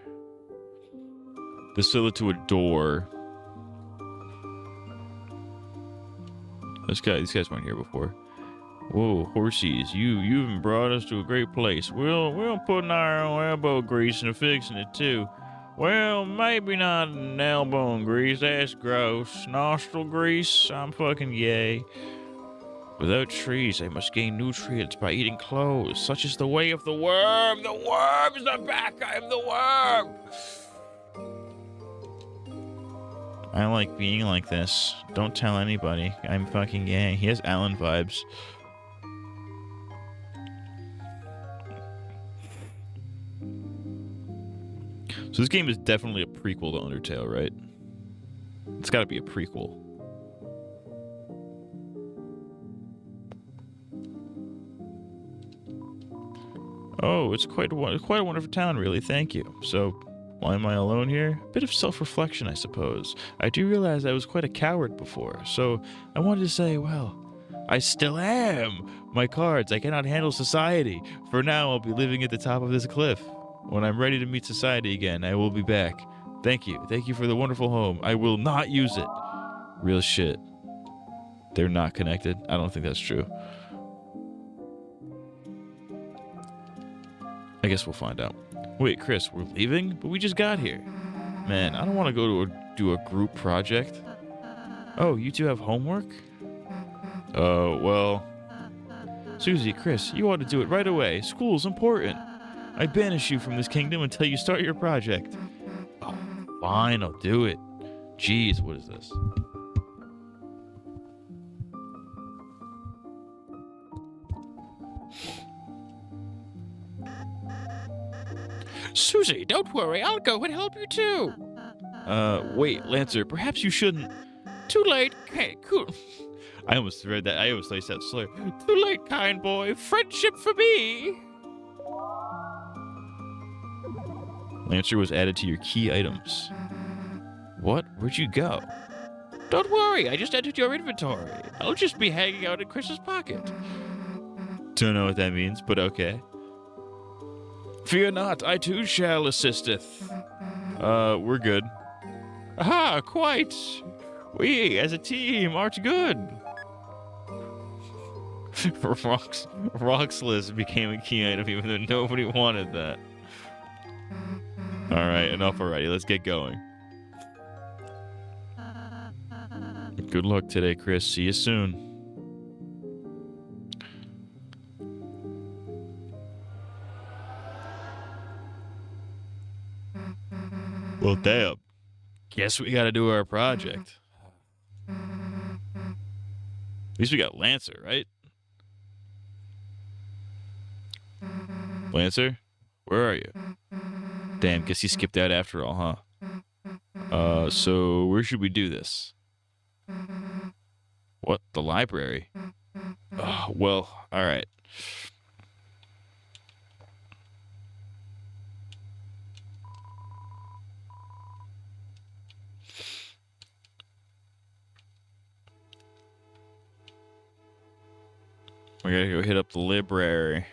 This led to a door. These guys weren't here before. Whoa, horsies, you even brought us to a great place. We'll put our own elbow grease into fixing it too. Well, maybe not an elbow grease, that's gross. Nostril grease, I'm fucking gay. Without trees, I must gain nutrients by eating clothes. Such is the way of the worm. The worm is back. I am the worm. I like being like this. Don't tell anybody. I'm fucking gay. He has Alan vibes. So this game is definitely a prequel to Undertale, right? It's got to be a prequel. Oh, it's quite a wonderful town, really. Thank you. So, why am I alone here? A bit of self-reflection, I suppose. I do realize I was quite a coward before, so I wanted to say, well, I still am. My cards, I cannot handle society. For now, I'll be living at the top of this cliff. When I'm ready to meet society again, I will be back. Thank you. Thank you for the wonderful home. I will not use it. Real shit. They're not connected. I don't think that's true. I guess we'll find out. Wait, Chris, we're leaving? But we just got here. Man, I don't want to go to do a group project. Oh, you two have homework? Well... Susie, Chris, you ought to do it right away. School's important. I banish you from this kingdom until you start your project. Oh, fine, I'll do it. Jeez, what is this? Susie, don't worry. I'll go and help you too. Wait, Lancer, perhaps you shouldn't... Too late. Okay, cool. I almost read that. I almost sliced that slur. Too late, kind boy. Friendship for me. Lancer was added to your key items. What? Where'd you go? Don't worry. I just entered your inventory. I'll just be hanging out in Chris's pocket. Don't know what that means, but okay. Fear not. I too shall assisteth. We're good. Aha, quite. We, as a team, art good. Roxless became a key item even though nobody wanted that. Alright, enough already. Let's get going. Good luck today, Chris. See you soon. Well, damn. Guess we gotta do our project. At least we got Lancer, right? Lancer? Where are you? Damn, guess he skipped out after all, huh? So where should we do this? What? The library? Oh, well, alright. We gotta go hit up the library.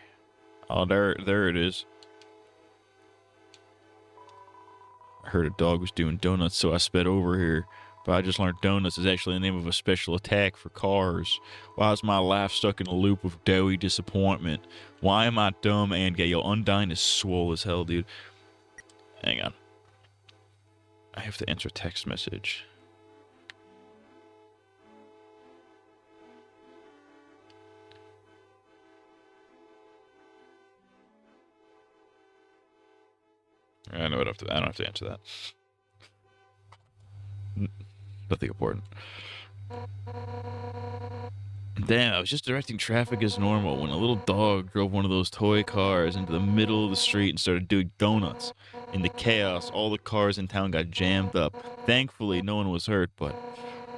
Oh, there it is. I heard a dog was doing donuts, so I sped over here. But I just learned donuts is actually the name of a special attack for cars. Why is my life stuck in a loop of doughy disappointment? Why am I dumb and gay? Yo, Undyne is swole as hell, dude. Hang on. I have to answer a text message. I don't have to answer that. Nothing important. Damn, I was just directing traffic as normal when a little dog drove one of those toy cars into the middle of the street and started doing donuts. In the chaos, all the cars in town got jammed up. Thankfully, no one was hurt, but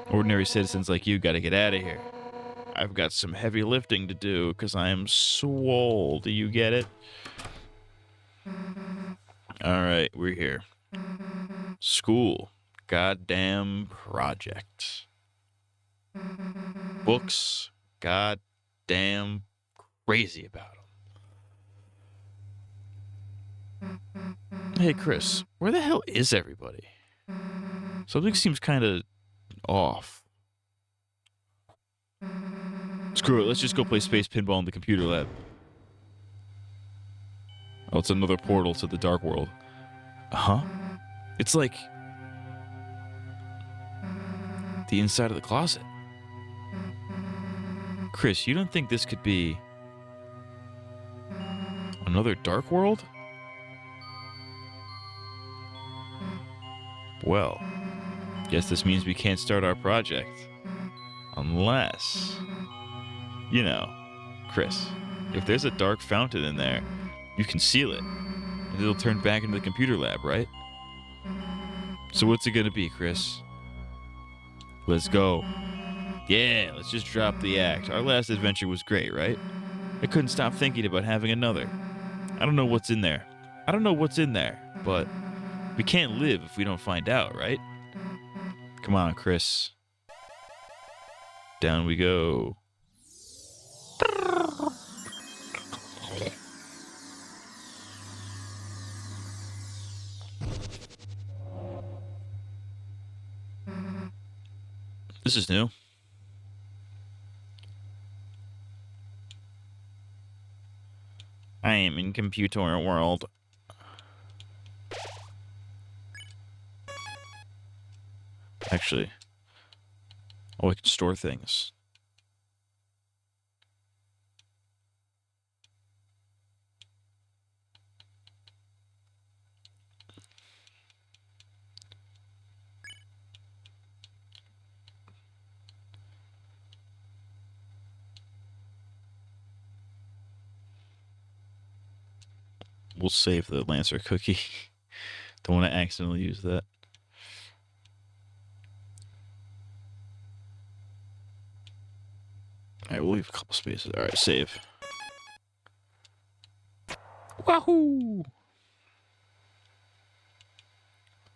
ordinary citizens like you gotta get out of here. I've got some heavy lifting to do because I am swole. Do you get it? Alright, we're here. School. Goddamn project. Books. Goddamn crazy about them. Hey, Chris, where the hell is everybody? Something seems kind of off. Screw it, let's just go play space pinball in the computer lab. Oh, it's another portal to the dark world. Huh? It's like the inside of the closet. Chris, you don't think this could be another dark world? Well, guess this means we can't start our project. Unless, you know, Chris, if there's a dark fountain in there, you can seal it, and it'll turn back into the computer lab, right? So what's it gonna be, Chris? Let's go. Yeah, let's just drop the act. Our last adventure was great, right? I couldn't stop thinking about having another. I don't know what's in there. But we can't live if we don't find out, right? Come on, Chris. Down we go. This is new. I am in computer world. Actually, oh, I can store things. We'll save the Lancer cookie. Don't want to accidentally use that. Alright, we'll leave a couple spaces. Alright, save. Wahoo! What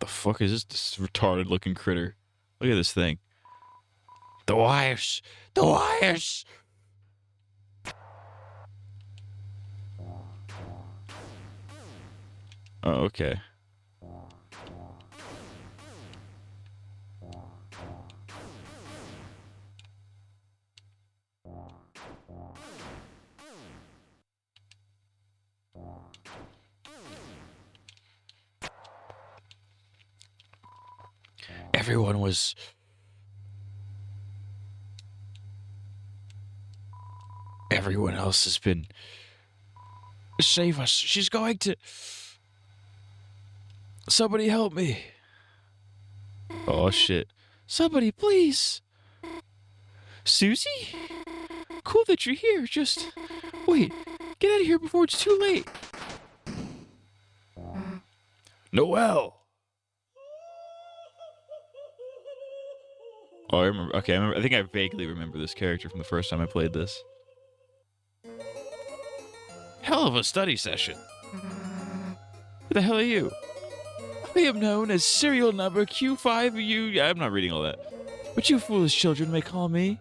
the fuck is this retarded looking critter? Look at this thing. The wires! The wires! Oh, okay. Everyone else has been... Save us. She's going to... Somebody help me. Oh, shit. Somebody, please. Susie? Cool that you're here. Just... Wait. Get out of here before it's too late. Noelle. Oh, I remember. Okay, I think I vaguely remember this character from the first time I played this. Hell of a study session. Who the hell are you? I am known as serial number Q5U. Yeah, I'm not reading all that. But you foolish children may call me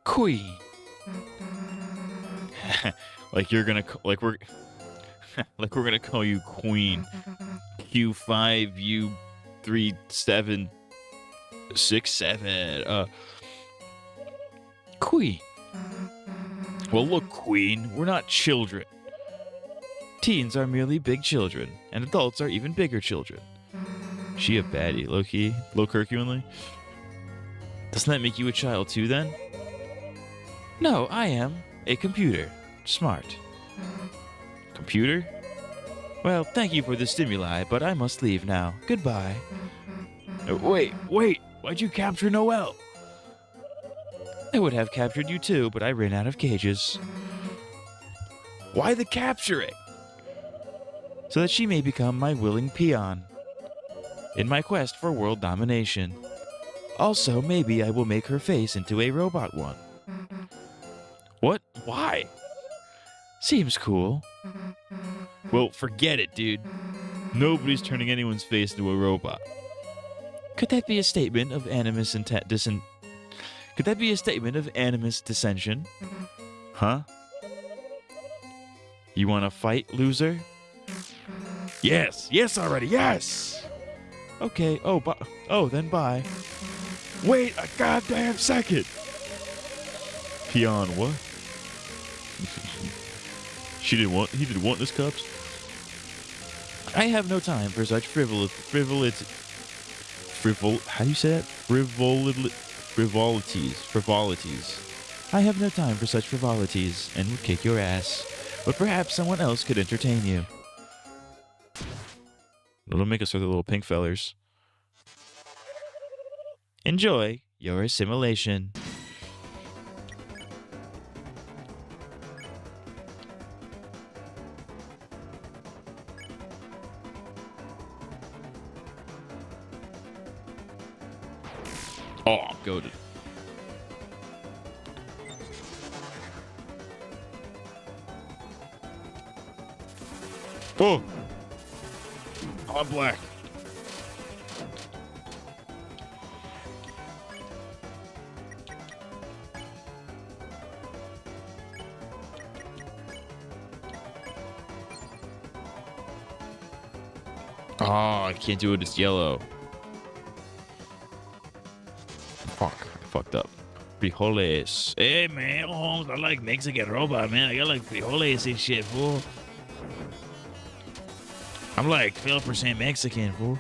Queen. Like you're gonna like we're gonna call you Queen. Q5U3767. Queen. Well, look, Queen, we're not children. Teens are merely big children, and adults are even bigger children. She a baddie, low-key, low-curcularly. Doesn't that make you a child too, then? No, I am a computer. Smart. Computer? Well, thank you for the stimuli, but I must leave now. Goodbye. Wait. Why'd you capture Noelle? I would have captured you too, but I ran out of cages. Why the capturing? So that she may become my willing peon in my quest for world domination. Also, maybe I will make her face into a robot one. What? Why? Seems cool. Well, forget it, dude. Nobody's turning anyone's face into a robot. Could that be a statement of animus Could that be a statement of animus dissension? Huh? You want to fight, loser? Yes already, yes! Okay, then bye. Wait a goddamn second! Peon, what? He didn't want this, cups? I have no time for such how do you say that? Frivolities. I have no time for such frivolities and would kick your ass. But perhaps someone else could entertain you. It'll make us the little pink fellers. Enjoy your assimilation. Oh, I'm goated. Oh! I'm black. Oh, I can't do it. It's yellow. Fuck. I fucked up. Frijoles. Hey, man, Holmes, I like Mexican robot, man. I got like frijoles and shit, fool. I'm like 12% Mexican, fool.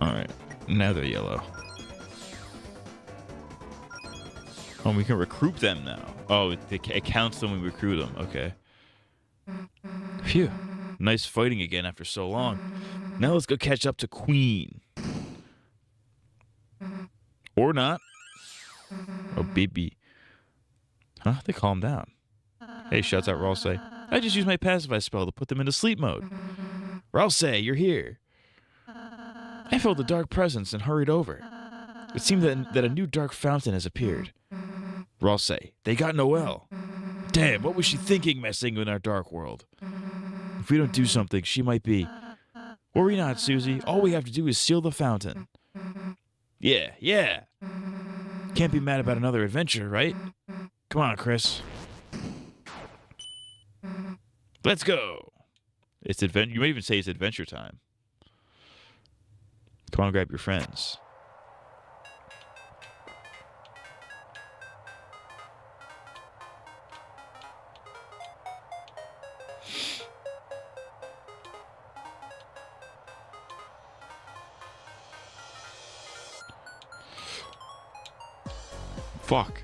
Alright. Now they're yellow. Oh, we can recruit them now. Oh, it counts them when we recruit them. Okay. Phew. Nice fighting again after so long. Now let's go catch up to Queen. Or not. Oh, baby. Huh? They calm down. Hey, shouts out Ralsei. I just used my pacify spell to put them into sleep mode. Ralsei, you're here. I felt a dark presence and hurried over. It seemed that a new dark fountain has appeared. Ralsei, they got Noelle. Damn, what was she thinking messing in our dark world? If we don't do something, she might be... Worry not, Susie. All we have to do is seal the fountain. Yeah. Can't be mad about another adventure, right? Come on, Chris. Let's go. It's adventure. You might even say it's adventure time. Come on, grab your friends. Fuck.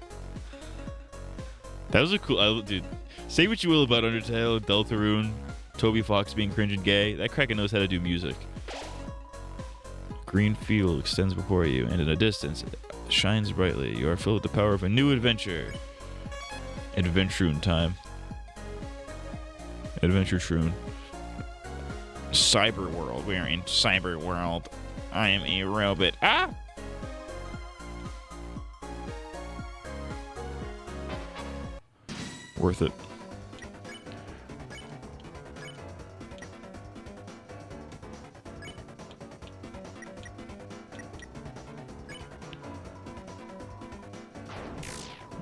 That was a cool... dude, say what you will about Undertale, Deltarune, Toby Fox being cringe and gay. That Cracka knows how to do music. Green field extends before you, and in the distance, it shines brightly. You are filled with the power of a new adventure. Adventurune time. Adventure-trune. Cyber world. We are in cyber world. I am a robot. Ah! Worth it.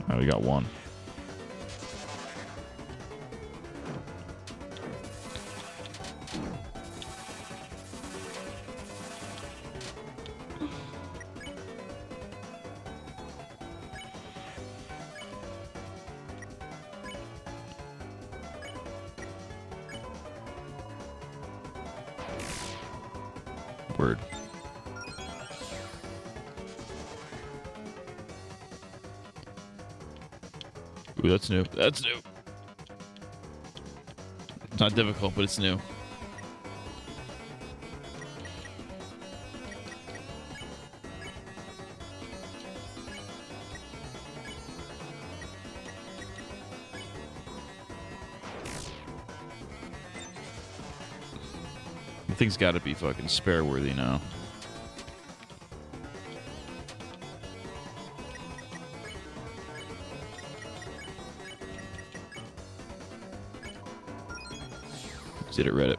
Oh, we got one. Word. Ooh, that's new. That's new. It's not difficult, but it's new. The thing's got to be fucking spare worthy now. Did it Reddit?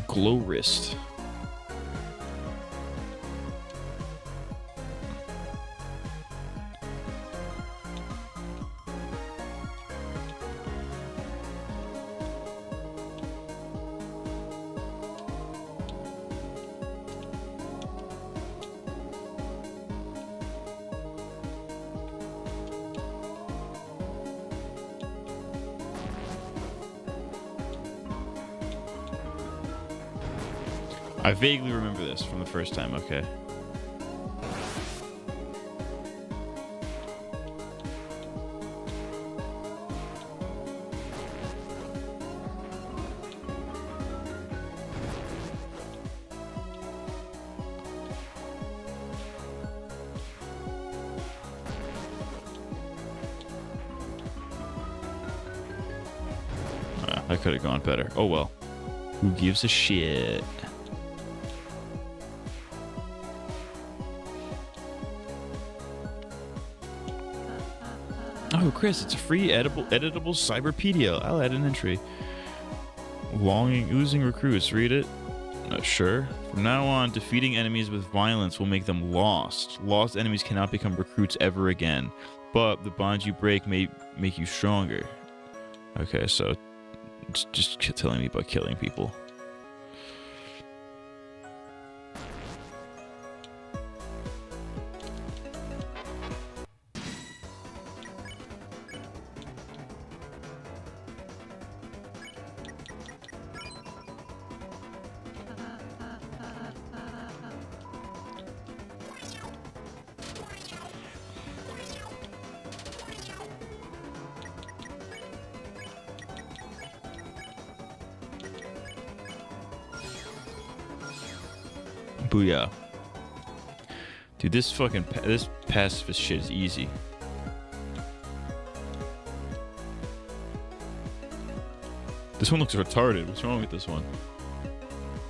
Glow wrist. I vaguely remember this from the first time, okay. I could have gone better. Oh well. Who gives a shit? Oh, Chris, it's a free editable cyberpedia. I'll add an entry. Oozing recruits. Read it. Sure. From now on, defeating enemies with violence will make them lost. Lost enemies cannot become recruits ever again. But the bonds you break may make you stronger. Okay, so it's just telling me about killing people. Booyah. Dude, this fucking this pacifist shit is easy. This one looks retarded. What's wrong with this one?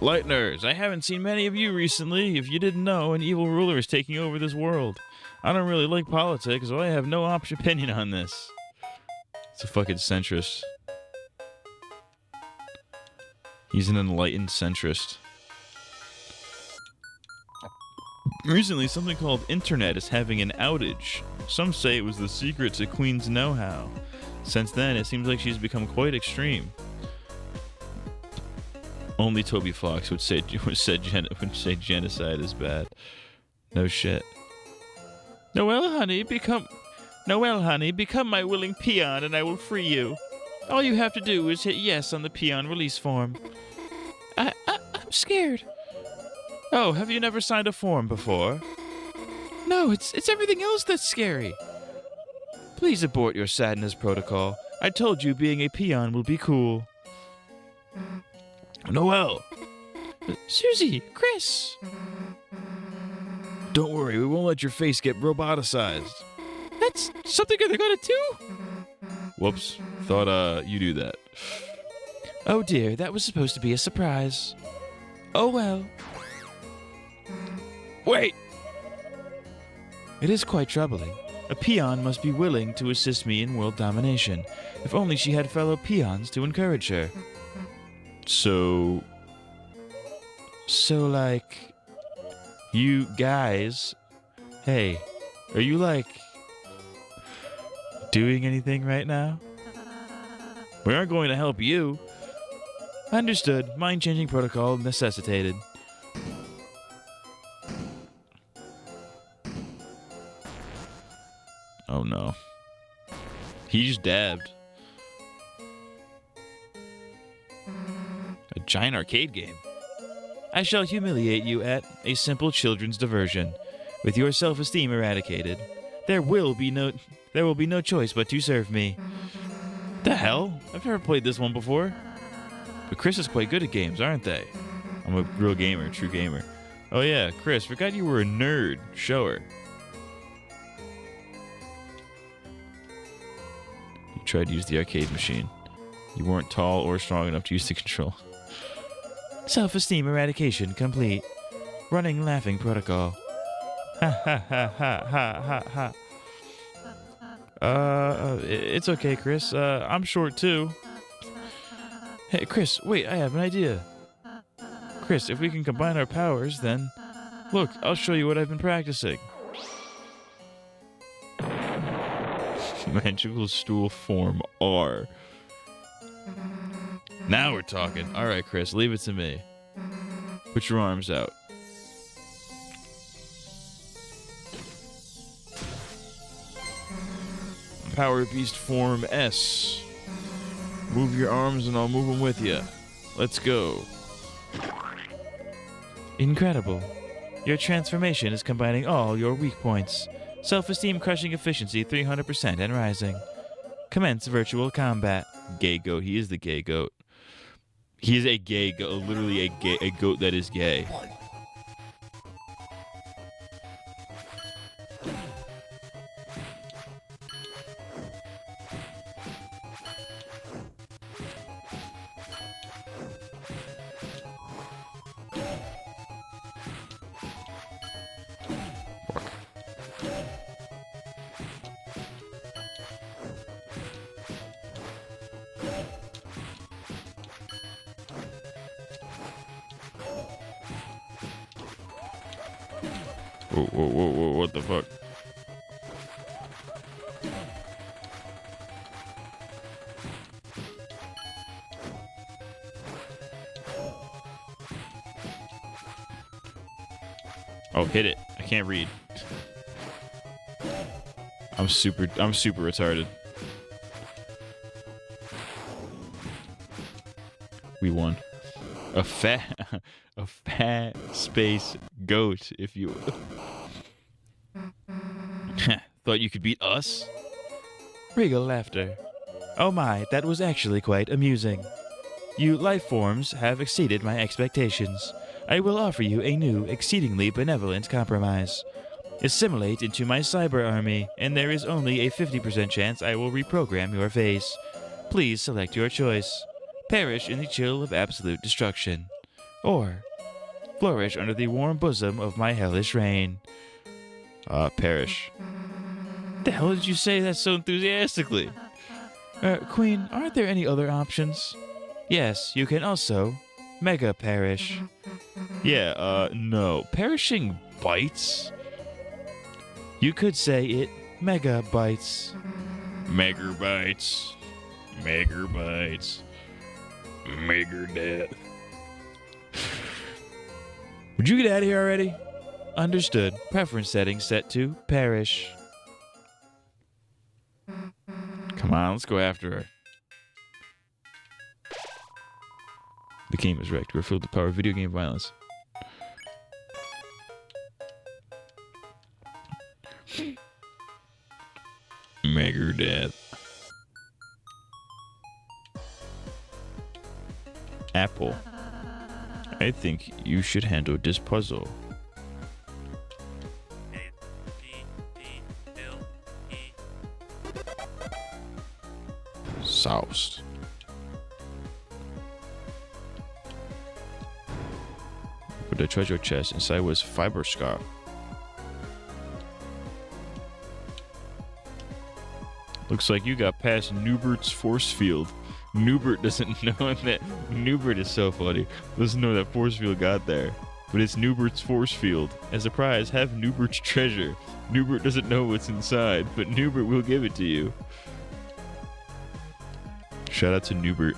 Lightners, I haven't seen many of you recently. If you didn't know, an evil ruler is taking over this world. I don't really like politics, so I have no opinion on this. It's a fucking centrist. He's an enlightened centrist. Recently, something called Internet is having an outage. Some say it was the secret to Queen's know-how. Since then, it seems like she's become quite extreme. Only Toby Fox would say genocide is bad. No shit. Noelle, honey, become my willing peon and I will free you. All you have to do is hit yes on the peon release form. I'm scared. Oh, have you never signed a form before? No, it's everything else that's scary. Please abort your sadness protocol. I told you being a peon will be cool. Noelle! Susie! Chris! Don't worry, we won't let your face get roboticized. That's something they're gonna do? Whoops. Thought, you do that. Oh dear, that was supposed to be a surprise. Oh well. Wait! It is quite troubling. A peon must be willing to assist me in world domination. If only she had fellow peons to encourage her. So, like, you guys, hey, are you, like, doing anything right now? We aren't going to help you. Understood. Mind-changing protocol necessitated. Oh no. He just dabbed. A giant arcade game. I shall humiliate you at a simple children's diversion. With your self-esteem eradicated, there will be no choice but to serve me. The hell? I've never played this one before. But Chris is quite good at games, aren't they? I'm a real gamer, true gamer. Oh yeah, Chris, forgot you were a nerd. Show her. You tried to use the arcade machine. You weren't tall or strong enough to use the control. Self-esteem eradication complete. Running laughing protocol. Ha ha ha ha ha ha ha. It's okay, Chris. I'm short too. Hey, Chris, wait, I have an idea. Chris, if we can combine our powers, then... Look, I'll show you what I've been practicing. Magical stool form R. Now we're talking. Alright, Chris, leave it to me. Put your arms out. Power Beast form S. Move your arms and I'll move them with you. Let's go. Incredible. Your transformation is combining all your weak points. Self-esteem crushing efficiency 300% and rising. Commence virtual combat. Gay goat. He is the gay goat. He is a gay goat. Literally a goat that is gay. Whoa, whoa, whoa, whoa, what the fuck? Oh, hit it. I can't read. I'm super retarded. We won. A fat space goat, if you thought you could beat us? Regal laughter. Oh my, that was actually quite amusing. You life forms have exceeded my expectations. I will offer you a new, exceedingly benevolent compromise. Assimilate into my cyber army, and there is only a 50% chance I will reprogram your face. Please select your choice. Perish in the chill of absolute destruction. Or flourish under the warm bosom of my hellish reign. Perish. The hell did you say that so enthusiastically? Queen, aren't there any other options? Yes, you can also mega perish. Yeah, no. Perishing bites? You could say it mega bites. Megabytes. Megabytes. Mega death. Would you get out of here already? Understood. Preference settings set to perish. Come on, let's go after her. The game is wrecked. We're filled with the power of video game violence. Mega death. Apple. I think you should handle this puzzle. Soused. Put the treasure chest inside was fiber scarf. Looks like you got past Newbert's force field. Newbert doesn't know that. Newbert is so funny. Doesn't know that force field got there. But it's Newbert's force field. As a prize, have Newbert's treasure. Newbert doesn't know what's inside, but Newbert will give it to you. Shout out to Newbert.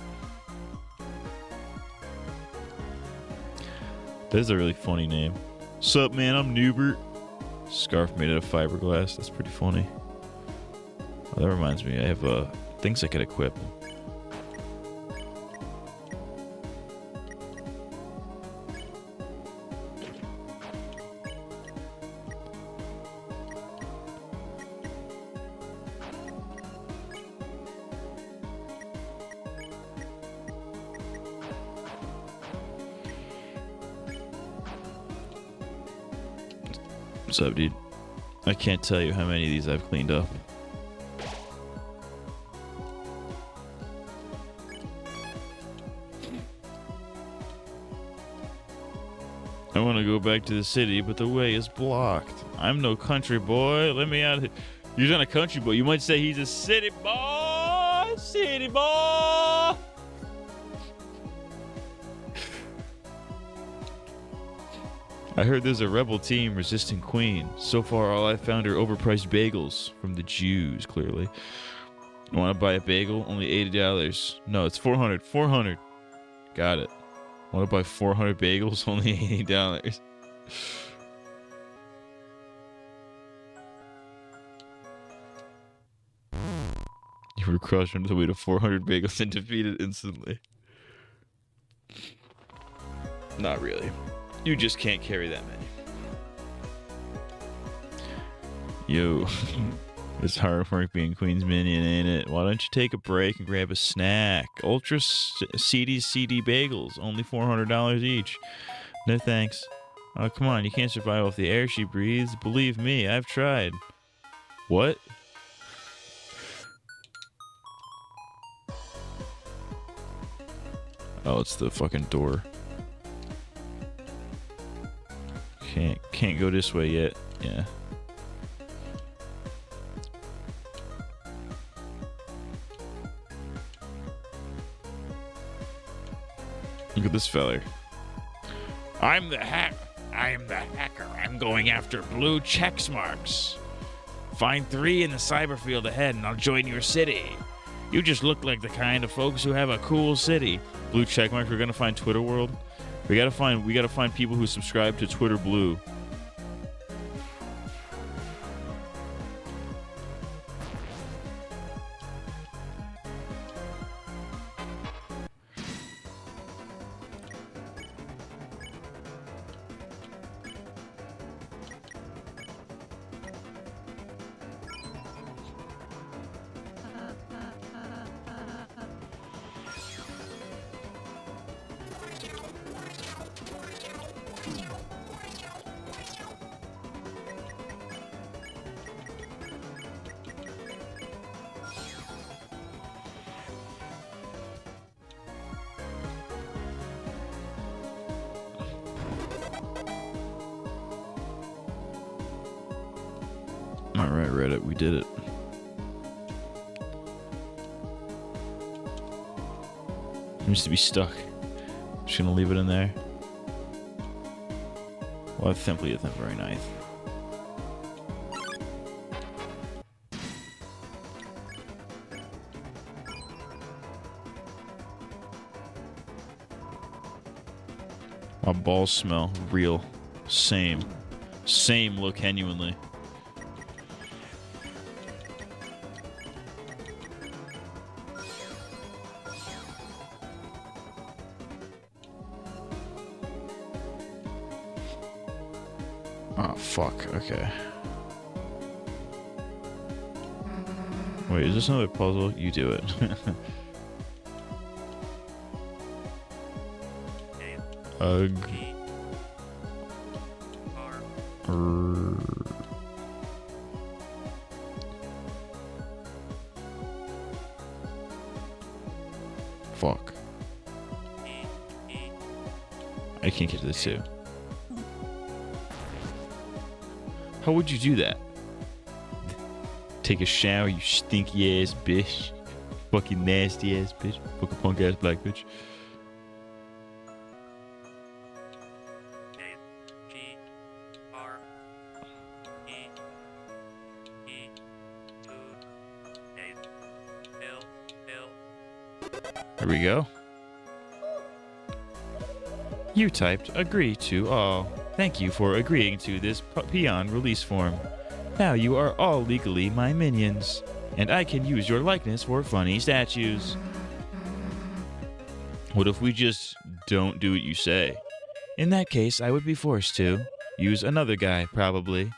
That is a really funny name. Sup, man? I'm Newbert. Scarf made out of fiberglass. That's pretty funny. Oh, that reminds me. I have things I could equip. What's up, dude? I can't tell you how many of these I've cleaned up. I want to go back to the city, but the way is blocked. I'm no country boy. Let me out of here. You're not a country boy. You might say he's a city boy. City boy. I heard there's a rebel team resisting Queen. So far, all I found are overpriced bagels from the Jews, clearly. You want to buy a bagel? Only $80. No, it's $400. $400. Got it. Want to buy 400 bagels? Only $80. You were crushed under the weight of 400 bagels and defeated instantly. Not really. You just can't carry that many. Yo, it's hard work being Queen's minion, ain't it? Why don't you take a break and grab a snack? Ultra seedy bagels, only $400 each. No thanks. Oh, come on, you can't survive off the air she breathes. Believe me, I've tried. What? Oh, it's the fucking door. Can't go this way yet. Yeah. Look at this feller. I'm the hack. I am the hacker. I'm going after blue check marks. Find 3 in the cyber field ahead and I'll join your city. You just look like the kind of folks who have a cool city. Blue check marks. We're gonna find Twitter World. We gotta find people who subscribe to Twitter Blue. Alright, Reddit, we did it. Seems to be stuck. Just gonna leave it in there. Well, simply isn't very nice. My balls smell real. Same look genuinely. Oh, fuck. Okay. Wait, is this another puzzle? You do it. Ugh. Fuck. I can't get to this too. How would you do that? Take a shower, you stinky ass bitch. Fucking nasty ass bitch. Fucking punk ass black bitch. There we go. You typed agree to all. Thank you for agreeing to this peon release form. Now you are all legally my minions, and I can use your likeness for funny statues. What if we just don't do what you say? In that case, I would be forced to use another guy, probably.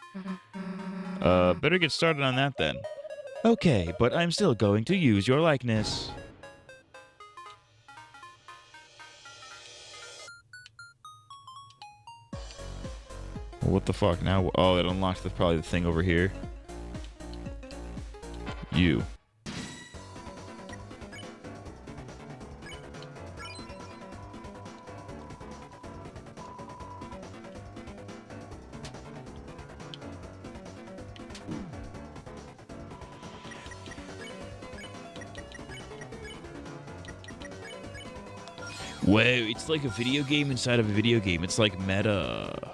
Better get started on that then. Okay, but I'm still going to use your likeness. What the fuck now? Oh, it unlocked probably the thing over here. You. Whoa, it's like a video game inside of a video game. It's like meta.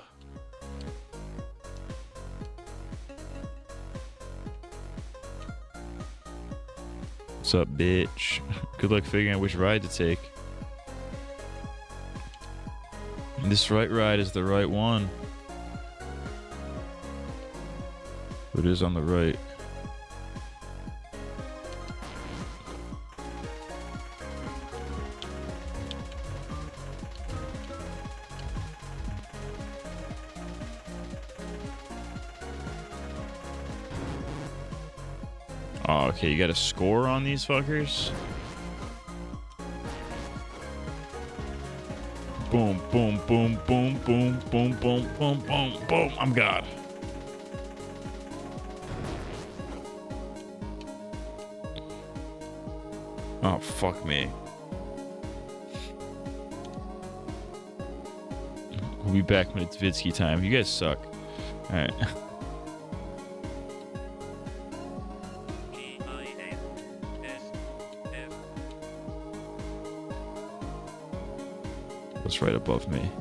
What's up, bitch? Good luck figuring out which ride to take. This right ride is the right one. It is on the right. Oh, okay, you got a score on these fuckers? Boom, boom, boom, boom, boom, boom, boom, boom, boom, boom. I'm God. Oh, fuck me. We'll be back when it's Vidsky time. You guys suck. Alright. That's right above me.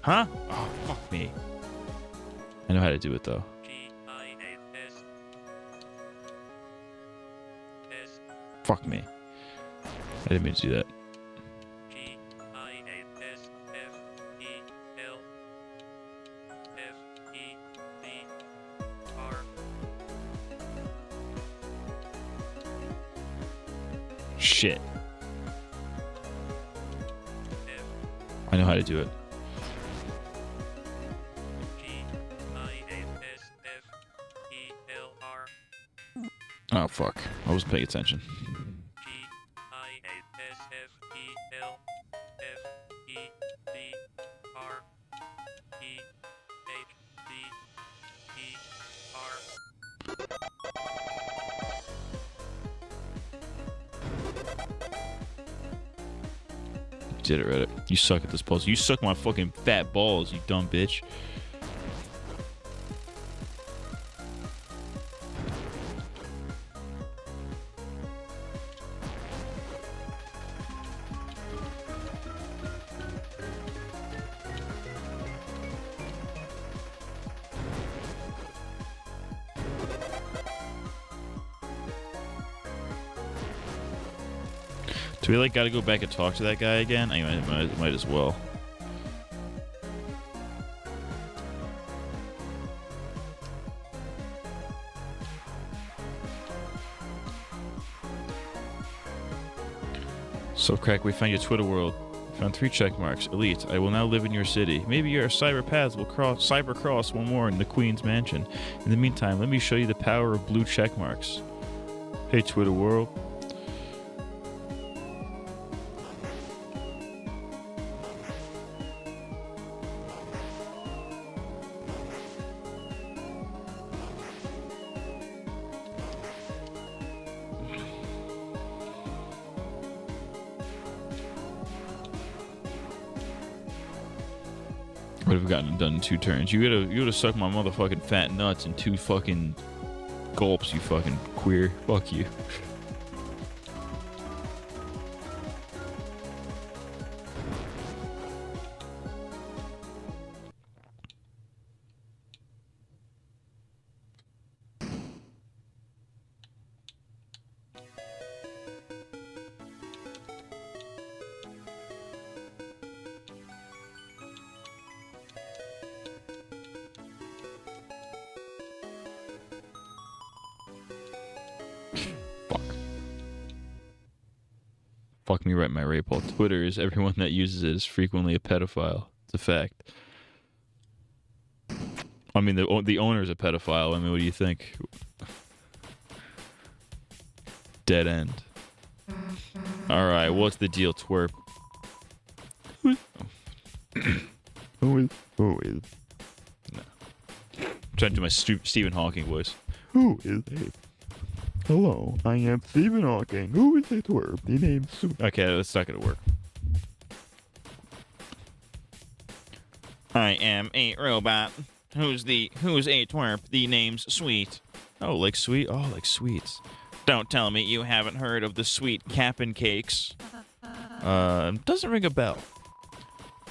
Huh? Oh, fuck me. I know how to do it, though. Fuck me. I didn't mean to do that. Shit. I know how to do it. Oh, fuck. I wasn't paying attention. Did it, Reddit. You suck at this puzzle. You suck my fucking fat balls, you dumb bitch. Do we, like, gotta go back and talk to that guy again? I might as well. So, Crack, we found your Twitter world. Found 3 check marks. Elite, I will now live in your city. Maybe your cyber paths will cyber cross one more in the Queen's mansion. In the meantime, let me show you the power of blue check marks. Hey, Twitter world. What have we gotten done in 2 turns? You gotta suck my motherfucking fat nuts in 2 fucking gulps, you fucking queer. Fuck you. Fuck me right, my rape hole. Twitter is everyone that uses it is frequently a pedophile. It's a fact. I mean, the owner's a pedophile. I mean, what do you think? Dead end. Alright, what's the deal, twerp? Who is? No. I'm trying to do my Stephen Hawking voice. Who is it? Hello, I am Stephen Hawking. Who is a twerp? The name's Sue. Okay, that's not gonna work. I am a robot. Who's a twerp? The name's Sweet. Oh, like sweet? Oh, like sweets. Don't tell me you haven't heard of the sweet Cap'n Cakes. Doesn't ring a bell.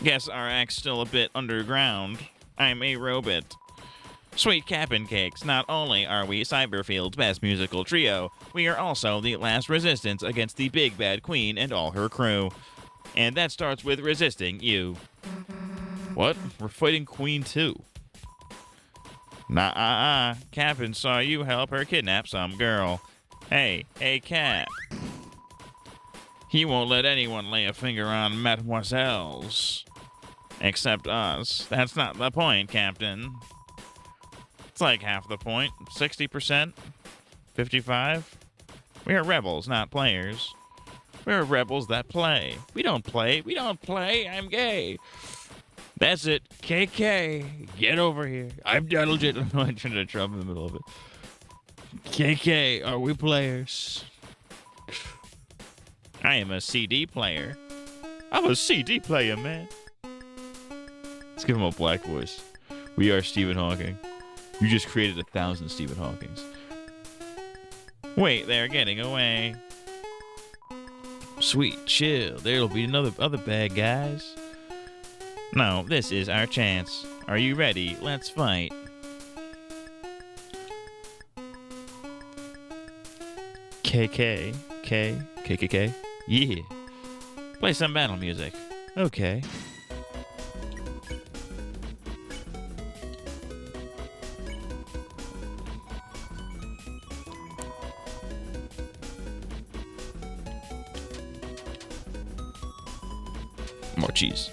Guess our act's still a bit underground. I'm a robot. Sweet Cap'n Cakes, not only are we Cyberfield's best musical trio, we are also the last resistance against the big bad queen and all her crew. And that starts with resisting you. What? We're fighting Queen too. Nah, Cap'n saw you help her kidnap some girl. Hey, Cap. He won't let anyone lay a finger on mademoiselles. Except us. That's not the point, Captain. It's like half the point. 60%? 55? We are rebels, not players. We're rebels that play. We don't play. I'm gay. That's it. KK, get over here. I'm Donald J. I'm trying to Trump in the middle of it. KK, are we players? I am a CD player. I'm a CD player, man. Let's give him a black voice. We are Stephen Hawking. You just created 1,000 Stephen Hawkings. Wait, they're getting away. Sweet, chill. There'll be other bad guys. No, this is our chance. Are you ready? Let's fight. KKK. Yeah. Play some battle music. Okay. More cheese.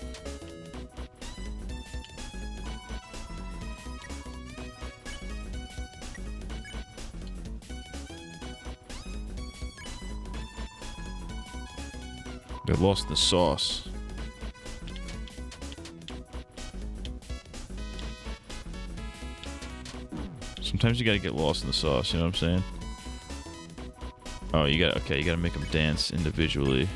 They lost the sauce. Sometimes you gotta get lost in the sauce, you know what I'm saying? Oh, you gotta make them dance individually.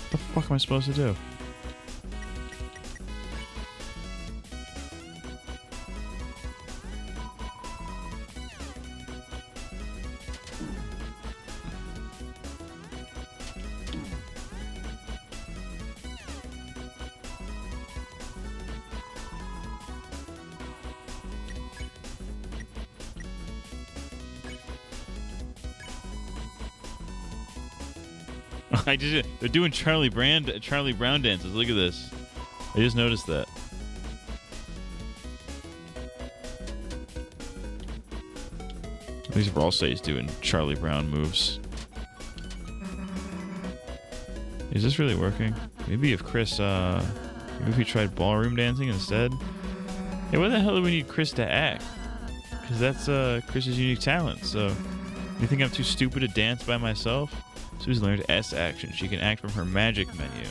What the fuck am I supposed to do? They're doing Charlie Brown dances. Look at this. I just noticed that. These Ralsei's doing Charlie Brown moves. Is this really working? Maybe if Chris, maybe if we tried ballroom dancing instead? Hey, why the hell do we need Chris to act? Because that's Chris's unique talent, so... You think I'm too stupid to dance by myself? Susie learned S action. She can act from her magic menu.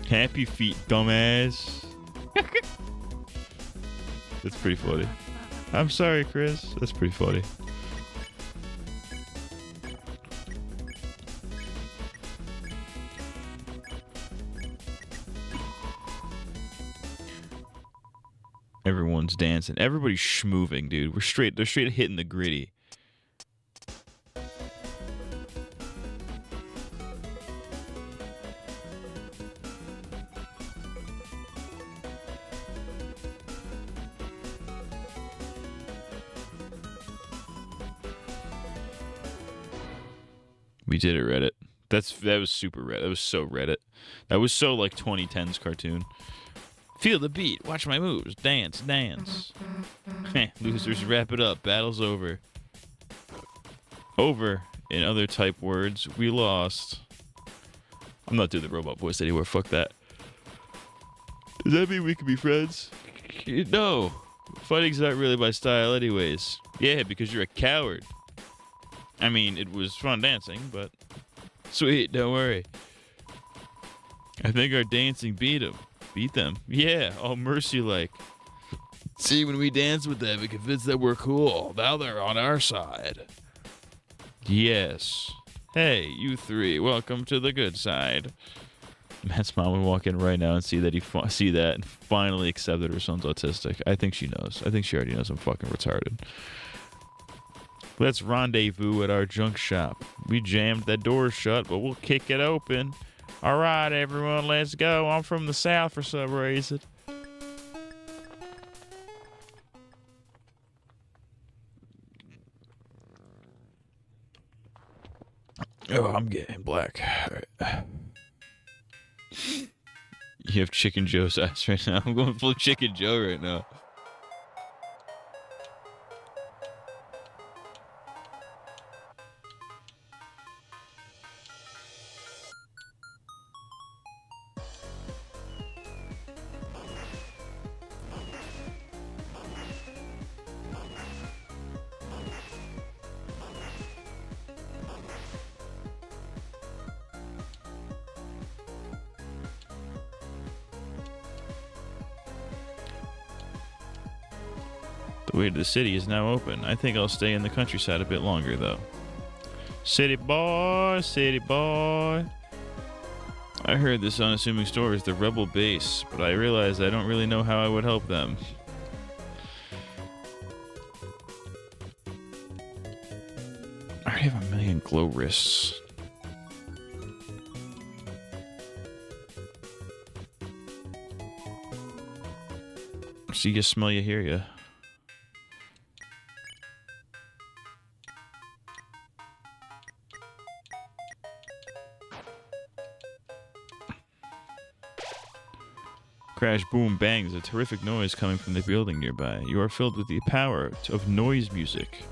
Happy feet, dumbass. That's pretty funny. I'm sorry, Chris. That's pretty funny. Everyone's dancing. Everybody's schmooving, dude. They're straight hitting the gritty. We did it, Reddit. That was super Reddit. That was so Reddit. That was so like 2010s cartoon. Feel the beat. Watch my moves. Dance, dance. Losers, wrap it up. Battle's over. Over. In other type words, we lost. I'm not doing the robot voice anymore. Fuck that. Does that mean we can be friends? No. Fighting's not really my style anyways. Yeah, because you're a coward. I mean, it was fun dancing, but... Sweet, don't worry. I think our dancing beat them. Yeah, all mercy-like. See, when we dance with them, it convinced that we're cool. Now they're on our side. Yes. Hey, you three, welcome to the good side. Matt's mom would walk in right now and see that and finally accept that her son's autistic. I think she knows. I think she already knows I'm fucking retarded. Let's rendezvous at our junk shop. We jammed that door shut, but we'll kick it open. All right, everyone, let's go. I'm from the South for some reason. Oh, I'm getting black. All right. You have Chicken Joe's ass right now. I'm going full Chicken Joe right now. The way to the city is now open. I think I'll stay in the countryside a bit longer, though. City boy, city boy. I heard this unassuming store is the rebel base, but I realized I don't really know how I would help them. I already have 1,000,000 glow wrists. See you, smell you, hear you. Crash, boom, bang. There's a terrific noise coming from the building nearby. You are filled with the power of noise music.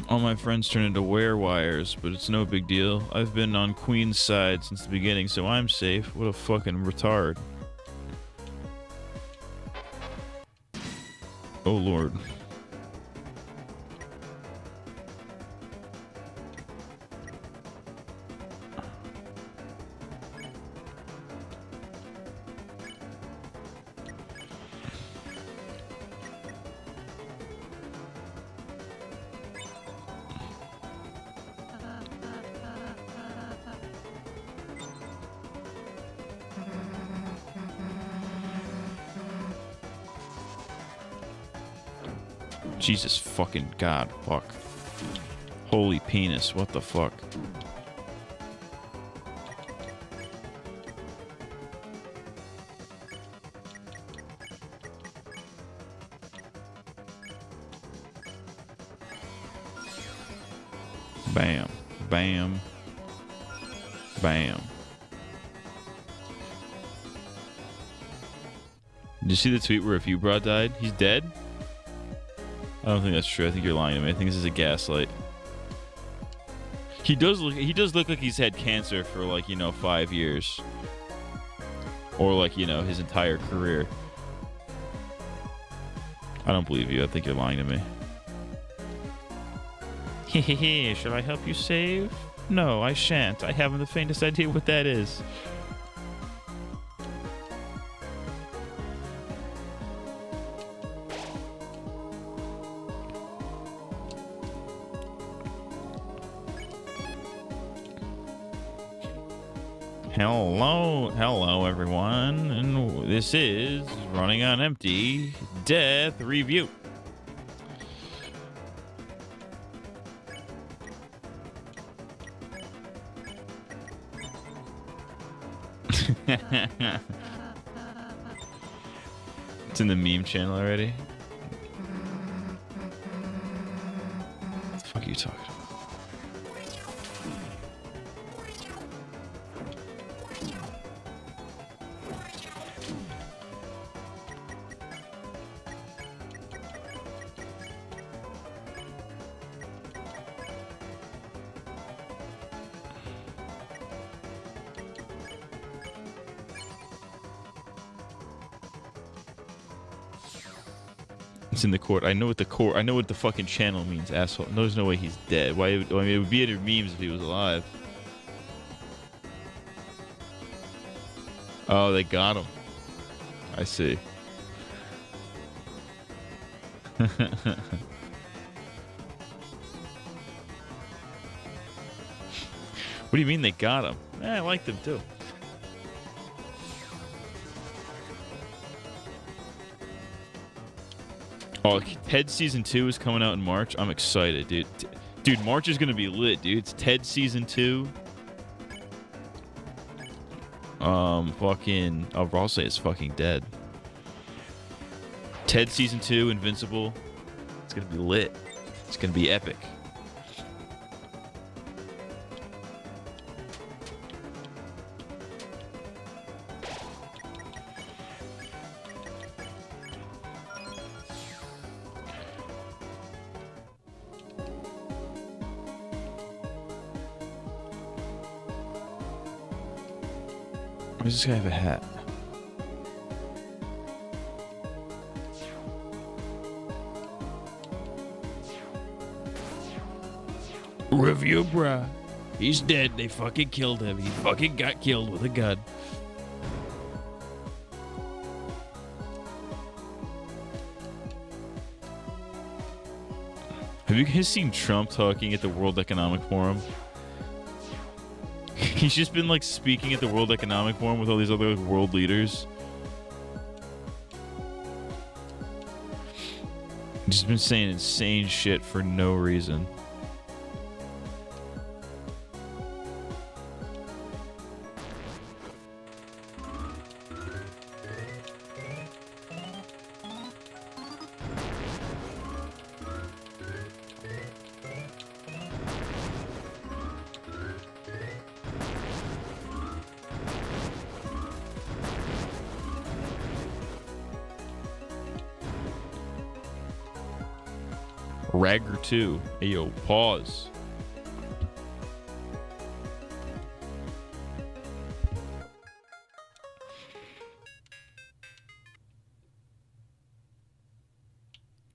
All my friends turn into werewires, but it's no big deal. I've been on Queen's side since the beginning, so I'm safe. What a fucking retard. Oh, Lord. Jesus fucking God, fuck. Holy penis, what the fuck? Bam, bam, bam. Did you see the tweet where a few bra died? He's dead? I don't think that's true. I think you're lying to me. I think this is a gaslight. He does look like he's had cancer for, like, 5 years. Or, like, his entire career. I don't believe you. I think you're lying to me. Hehehe, should I help you save? No, I shan't. I haven't the faintest idea what that is. Hello everyone, and this is Running on Empty Death Review. It's in the meme channel already. What the fuck are you talking about? It's in the court. I know what the fucking channel means, asshole. There's no way he's dead. Why? I mean, it would be in memes if he was alive. Oh, they got him. I see. What do you mean they got him? I like them too. Oh, Ted Season 2 is coming out in March. I'm excited, dude. Dude, March is going to be lit, dude. It's Ted Season 2. I'll say it's fucking dead. Ted Season 2, Invincible. It's going to be lit. It's going to be epic. Why does this guy have a hat? Review, bruh. He's dead. They fucking killed him. He fucking got killed with a gun. Have you guys seen Trump talking at the World Economic Forum? He's just been like speaking at the World Economic Forum with all these other like, world leaders. Just been saying insane shit for no reason. Ragger 2. Hey, yo, pause.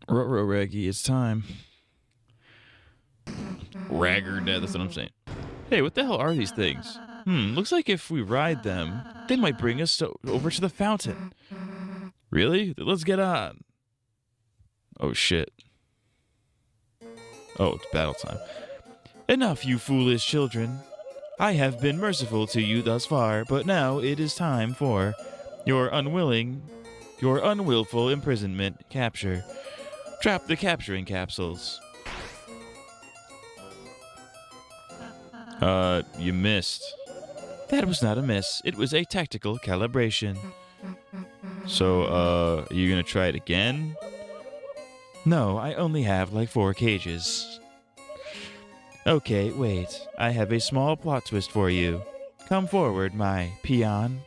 Ruh-roh, Raggy, it's time. Ragger dead, that's what I'm saying. Hey, what the hell are these things? Looks like if we ride them, they might bring us over to the fountain. Really? Let's get on. Oh, shit. Oh, it's battle time. Enough, you foolish children. I have been merciful to you thus far, but now it is time for your unwillful imprisonment, capture. Trap the capturing capsules. You missed. That was not a miss. It was a tactical calibration. So, are you gonna try it again? No, I only have like 4 cages. Okay, wait. I have a small plot twist for you. Come forward, my peon.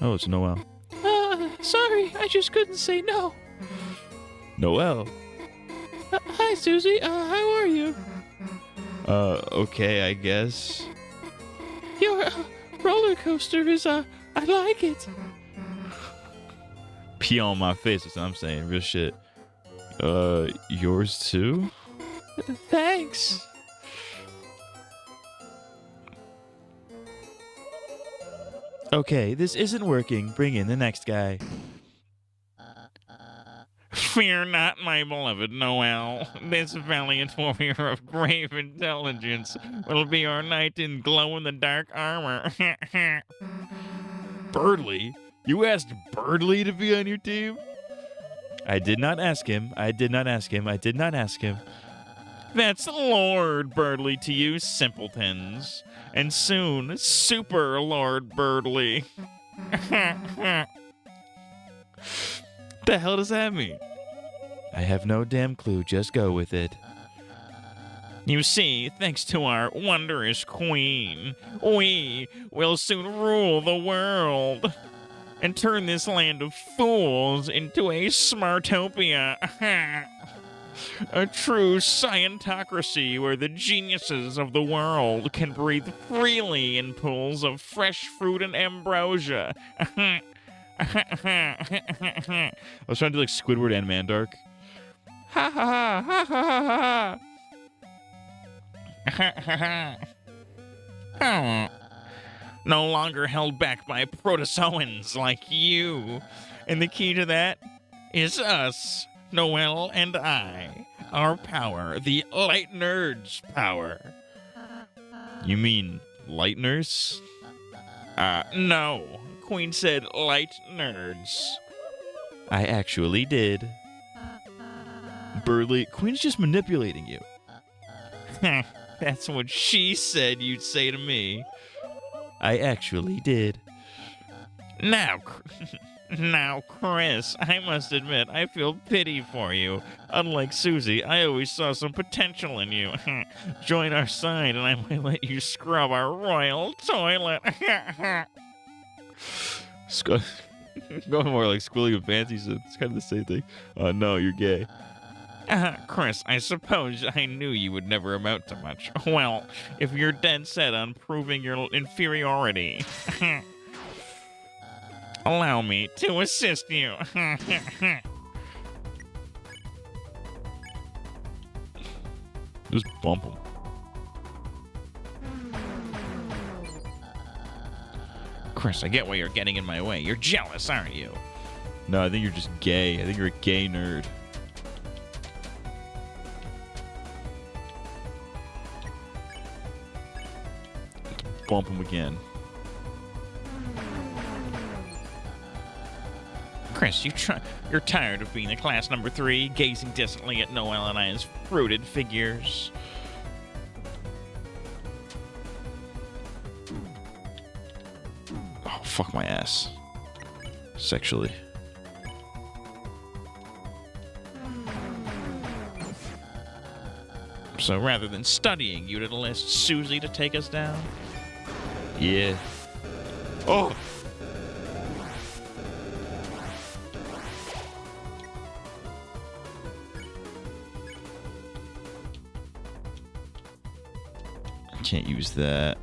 Oh, it's Noel. Sorry, I just couldn't say no. Noel. Hi, Susie. How are you? Okay, I guess. Your roller coaster is, I like it. Pee on my face, that's what I'm saying. Real shit. Yours too? Thanks. Okay, this isn't working. Bring in the next guy. Fear not, my beloved Noel. This valiant warrior of brave intelligence will be your knight in glow-in-the-dark armor. Birdly? You asked Birdly to be on your team? I did not ask him. I did not ask him. I did not ask him. That's Lord Birdly to you simpletons. And soon, Super Lord Birdly. The hell does that mean? I have no damn clue. Just go with it. You see, thanks to our wondrous queen, we will soon rule the world and turn this land of fools into a smartopia. A true scientocracy where the geniuses of the world can breathe freely in pools of fresh fruit and ambrosia. I was trying to do like Squidward and Mandark. Ha ha ha ha ha ha. No longer held back by protozoans like you. And the key to that is us, Noel and I. Our power, the Light Nerd's power. You mean Lightners? No. Queen said light nerds. I actually did. Birdly, Queen's just manipulating you. That's what she said you'd say to me. I actually did. Now, Chris, I must admit, I feel pity for you. Unlike Susie, I always saw some potential in you. Join our side and I might let you scrub our royal toilet. Going more like Squilly and Fancy, so it's kind of the same thing. No, you're gay. Chris, I suppose I knew you would never amount to much. Well, if you're dead set on proving your inferiority, allow me to assist you. Just bump him. Chris, I get why you're getting in my way. You're jealous, aren't you? No, I think you're just gay. I think you're a gay nerd. bump him again. Chris, you're tired of being the class number 3, gazing distantly at Noel and I's fruited figures. Oh, fuck my ass. Sexually. So rather than studying, you'd enlist Susie to take us down? Yeah. Oh! I can't use that.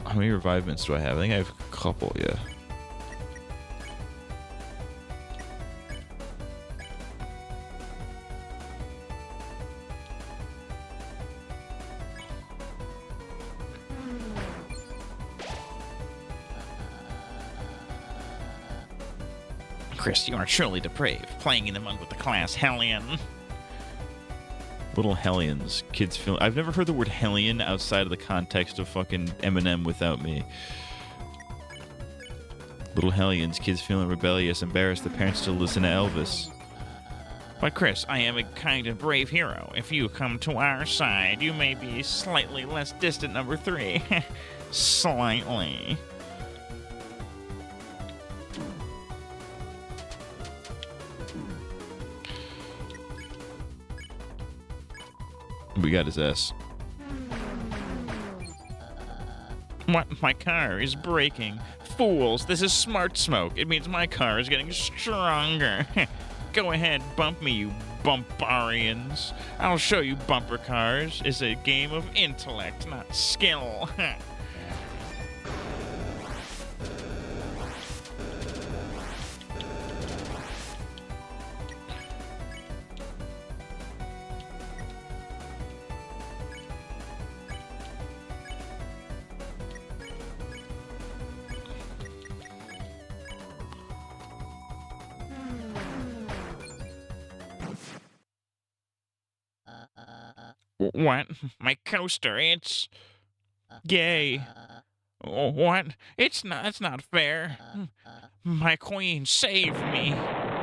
How many revivements do I have? I think I have a couple, yeah. Chris, you are truly depraved, playing in the mud with the class hellion. Little hellions. Kids feel... I've never heard the word hellion outside of the context of fucking Eminem Without Me. Little hellions. Kids feeling rebellious, embarrassed their parents still listen to Elvis. But Chris, I am a kind of brave hero. If you come to our side, you may be slightly less distant number 3. Slightly. We got his ass. What? My car is braking. Fools, this is smart smoke. It means my car is getting stronger. Go ahead, bump me, you bumparians. I'll show you bumper cars is a game of intellect, not skill. What? My coaster, it's gay. What? It's not fair. My queen, save me.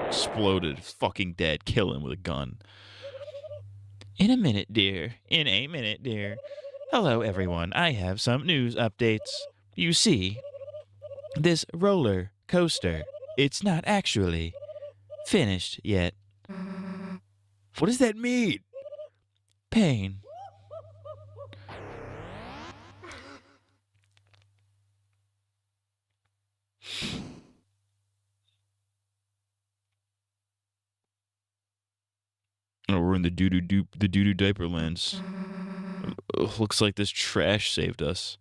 Exploded. Fucking dead. Kill him with a gun. In a minute, dear. In a minute, dear. Hello, everyone. I have some news updates. You see, this roller coaster, it's not actually finished yet. What does that mean? Pain. Oh, we're in the doo-doo diaper lands. Looks like this trash saved us.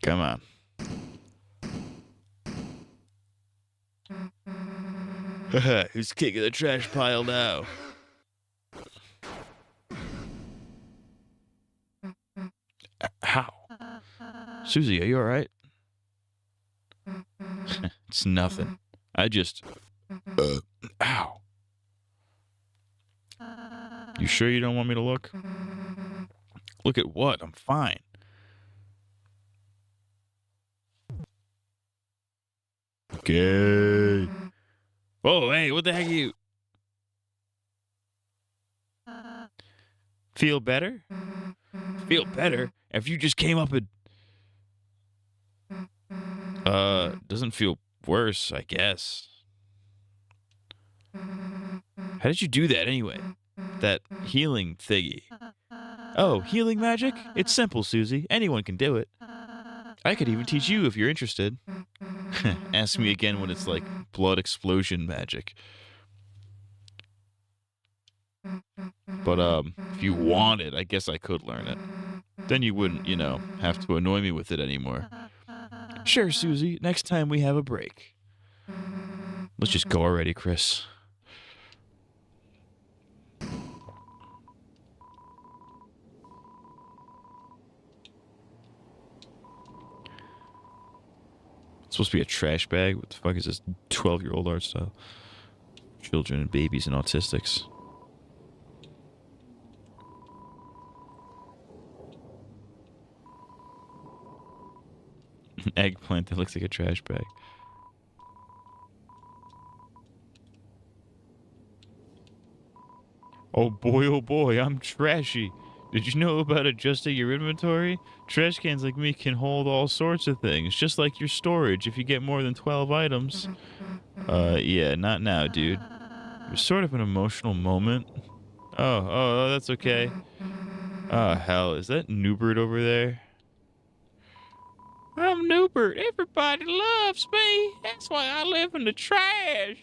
Come on. Who's kicking the trash pile now? How? Susie, are you alright? It's nothing. I just... Ow. You sure you don't want me to look? Look at what? I'm fine. Okay. Oh, hey, what the heck are you? Feel better? Feel better? If you just came up and... doesn't feel worse, I guess. How did you do that anyway? That healing thingy. Oh, healing magic? It's simple, Susie. Anyone can do it. I could even teach you if you're interested. Ask me again when it's like blood explosion magic. But, if you wanted, I guess I could learn it. Then you wouldn't, you know, have to annoy me with it anymore. Sure, Susie. Next time we have a break. Let's just go already, Chris. It's supposed to be a trash bag. What the fuck is this 12-year-old art style? children and babies and autistics. An eggplant that looks like a trash bag. Oh boy, I'm trashy. Did you know about adjusting your inventory? Trash cans like me can hold all sorts of things, just like your storage if you get more than 12 items. Yeah, not now, dude. It was sort of an emotional moment. Oh, that's okay. Oh, hell, is that Newbert over there? I'm Newbert. Everybody loves me. That's why I live in the trash.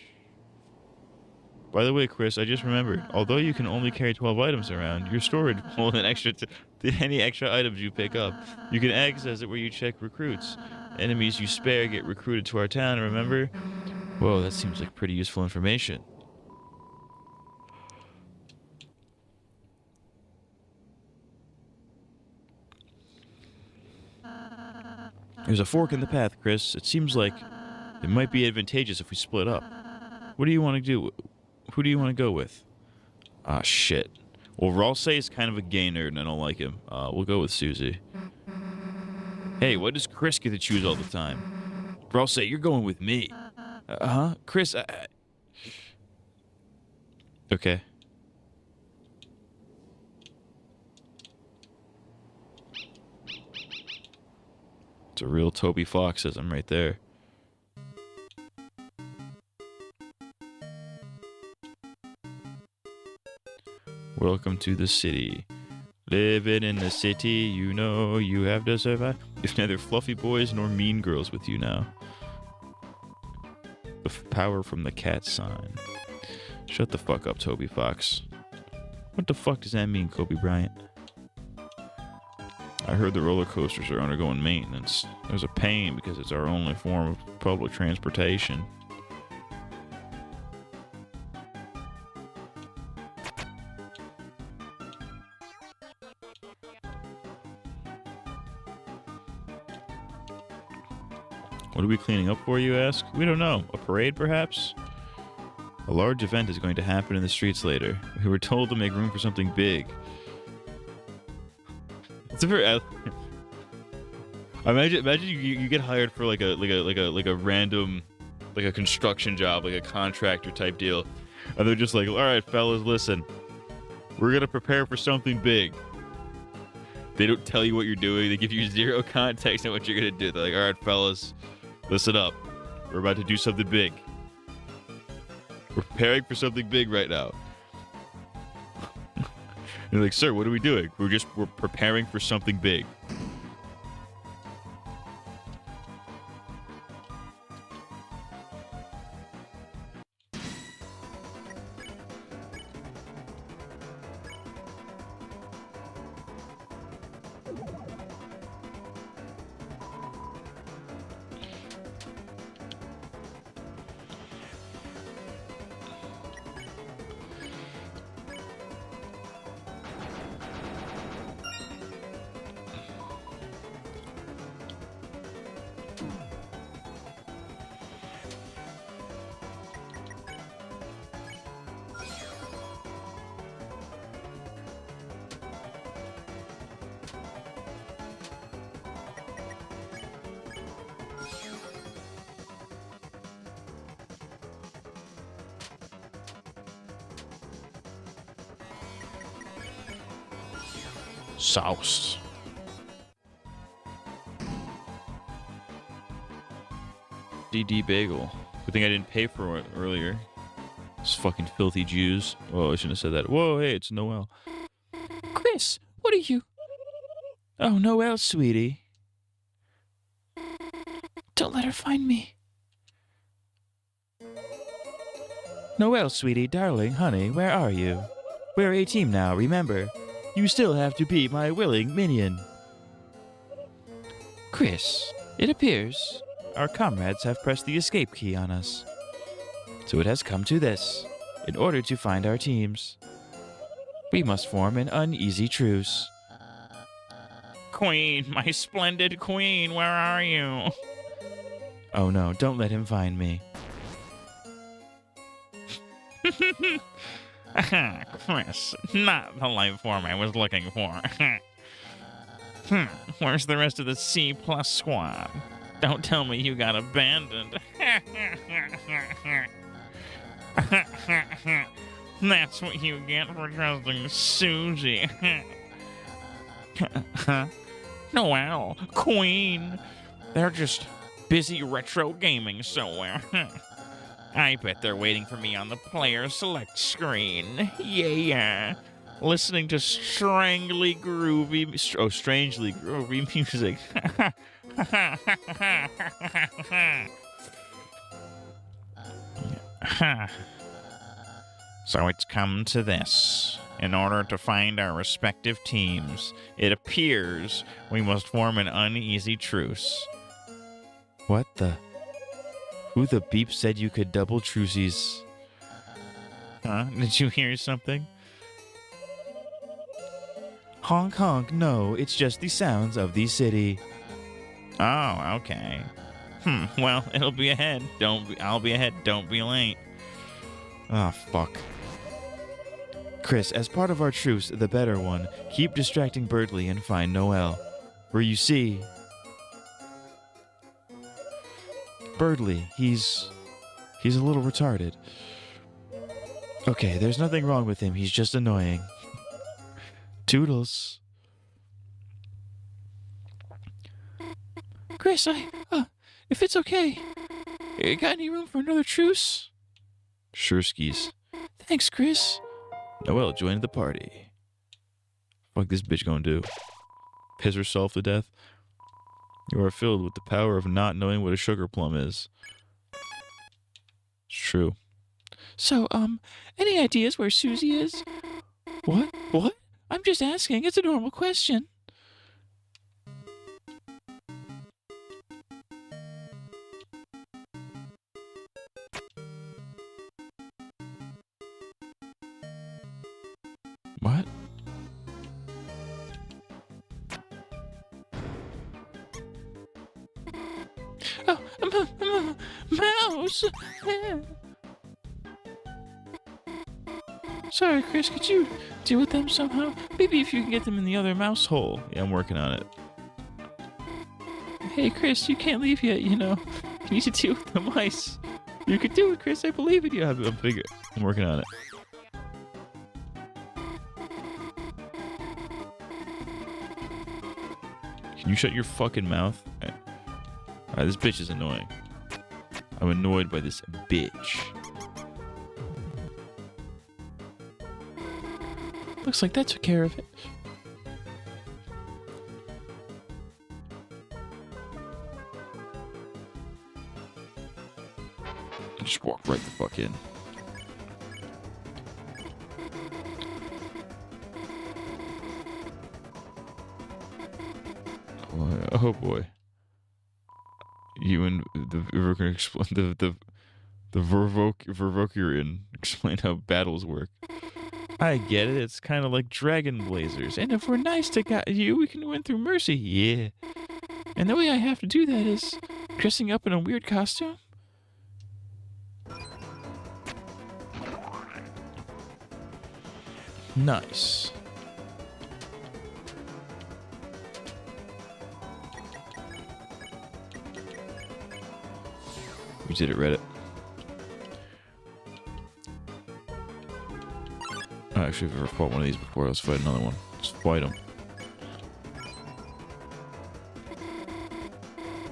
By the way, Chris, I just remembered, although you can only carry 12 items around, your storage will hold an extra any extra items you pick up. You can access it where you check recruits. Enemies you spare get recruited to our town, remember? Whoa, that seems like pretty useful information. There's a fork in the path, Chris. It seems like it might be advantageous if we split up. What do you want to do? Who do you want to go with? Ah, shit. Well, Ralsei is kind of a gay nerd, and I don't like him. We'll go with Susie. Hey, why does Chris get to choose all the time? Ralsei, you're going with me. Huh? Chris, Okay. It's a real Toby Foxism right there. Welcome to the city. Living in the city, you know you have to survive. If neither fluffy boys nor mean girls with you now. The power from the cat sign. Shut the fuck up, Toby Fox. What the fuck does that mean, Kobe Bryant? I heard the roller coasters are undergoing maintenance. There's a pain because it's our only form of public transportation. What are we cleaning up for, you ask? We don't know. A parade, perhaps? A large event is going to happen in the streets later. We were told to make room for something big. It's a very... Imagine you get hired for like a random, like a construction job, like a contractor type deal, and they're just like, all right, fellas, listen, we're gonna prepare for something big. They don't tell you what you're doing. They give you zero context on what you're gonna do. They're like, all right, fellas, listen up. We're about to do something big. We're preparing for something big right now. And they're like, sir, what are we doing? We're preparing for something big. Sauce. DD bagel. Good thing I didn't pay for it earlier. Those fucking filthy Jews. Oh, I shouldn't have said that. Whoa, hey, it's Noelle. Chris, what are you? Oh, Noelle, sweetie. Don't let her find me. Noelle, sweetie, darling, honey, where are you? We're a team now, remember? You still have to be my willing minion. Chris, it appears our comrades have pressed the escape key on us. So it has come to this. In order to find our teams, we must form an uneasy truce. Queen, my splendid queen, where are you? Oh no, don't let him find me. Chris, not the life form I was looking for. Where's the rest of the C+ squad? Don't tell me you got abandoned. That's what you get for trusting Susie. Noelle, Queen. They're just busy retro gaming somewhere. I bet they're waiting for me on the player select screen. Yeah. Listening to strangely groovy music. So it's come to this. In order to find our respective teams, it appears we must form an uneasy truce. What the? Who the beep said you could double truces? Huh? Did you hear something? Honk honk, no, it's just the sounds of the city. Oh, okay. Well, it'll be ahead. I'll be ahead. Don't be late. Ah, fuck. Chris, as part of our truce, the better one, keep distracting Birdley and find Noelle. For you see, Birdley, he's a little retarded. Okay, there's nothing wrong with him. He's just annoying. Toodles. Chris, if it's okay, you got any room for another truce? Sure skis. Thanks, Chris. Noelle joined the party. Fuck this bitch gonna do? Piss herself to death? You are filled with the power of not knowing what a sugar plum is. It's true. So, any ideas where Susie is? What? What? I'm just asking. It's a normal question. What? Oh, mouse! Sorry, Chris, could you deal with them somehow? Maybe if you can get them in the other mouse hole. Yeah, I'm working on it. Hey, Chris, you can't leave yet, you know. You need to deal with the mice. You could do it, Chris. I believe in you. I'm working on it. Can you shut your fucking mouth? Alright, this bitch is annoying. I'm annoyed by this bitch. Looks like that took care of it. Just walk right the fuck in. Oh boy. You and the Vervokurian explain how battles work. I get it. It's kind of like dragon blazers. And if we're nice to you, we can win through mercy. Yeah. And the way I have to do that is dressing up in a weird costume. Nice. We did it, Reddit. Oh, actually, I've never fought one of these before. Let's fight another one. Just fight them.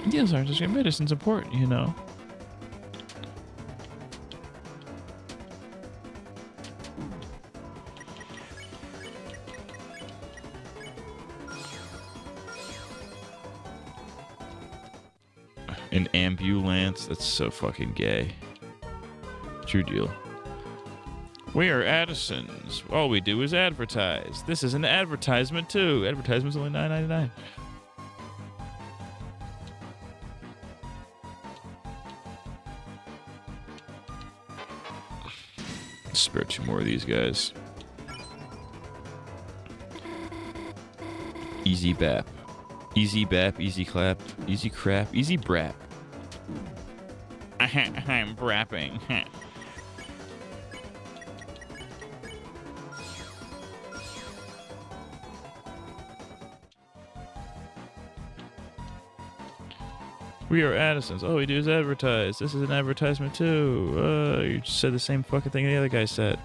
Deals aren't just your medicine's important, you know. An ambulance? That's so fucking gay. True deal. We are Addisons. All we do is advertise. This is an advertisement too. Advertisement's only $9.99. Spare two more of these guys. Easy bap. Easy bap, easy clap, easy crap, easy brap. I'm brapping. We are Addisons. All we do is advertise. This is an advertisement too. You just said the same fucking thing the other guy said.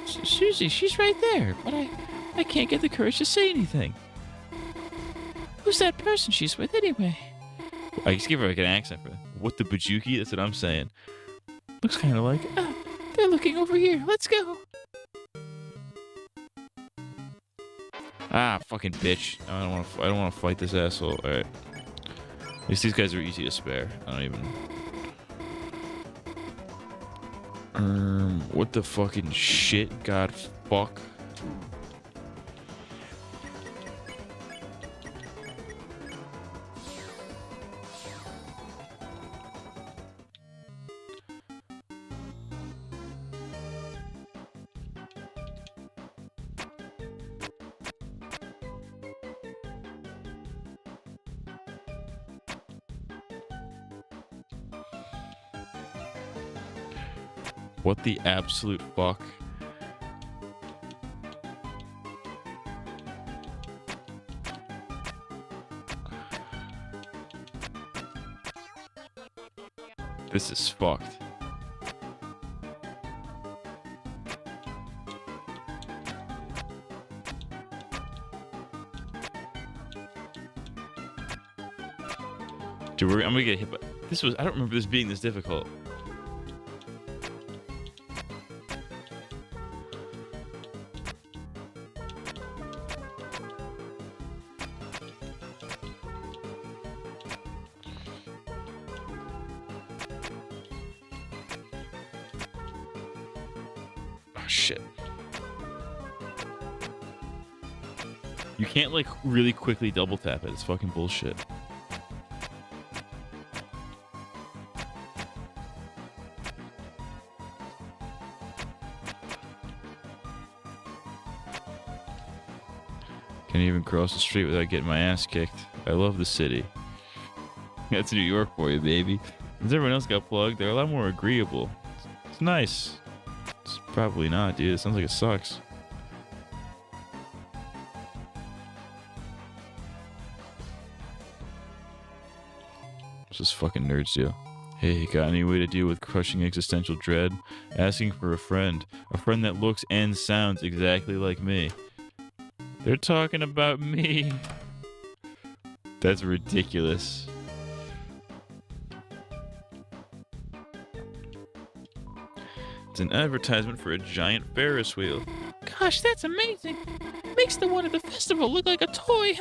Susie, she's right there, but I can't get the courage to say anything. Who's that person she's with anyway? I just give her like an accent for what the bajuki? That's what I'm saying. Looks kind of like, they're looking over here. Let's go. Ah, fucking bitch. I don't want to fight this asshole. All right. At least these guys are easy to spare. I don't even. What the fucking shit? God, fuck. What the absolute fuck? This is fucked. Dude, I'm gonna get hit by... This was... I don't remember this being this difficult. Shit. You can't like really quickly double tap it. It's fucking bullshit. Can't even cross the street without getting my ass kicked. I love the city. That's New York for you, baby. Since everyone else got plugged, they're a lot more agreeable. It's nice. Probably not, dude. It sounds like it sucks. What's this fucking nerds do? Hey, got any way to deal with crushing existential dread? Asking for a friend that looks and sounds exactly like me. They're talking about me. That's ridiculous. It's an advertisement for a giant Ferris wheel. Gosh, that's amazing. Makes the one at the festival look like a toy.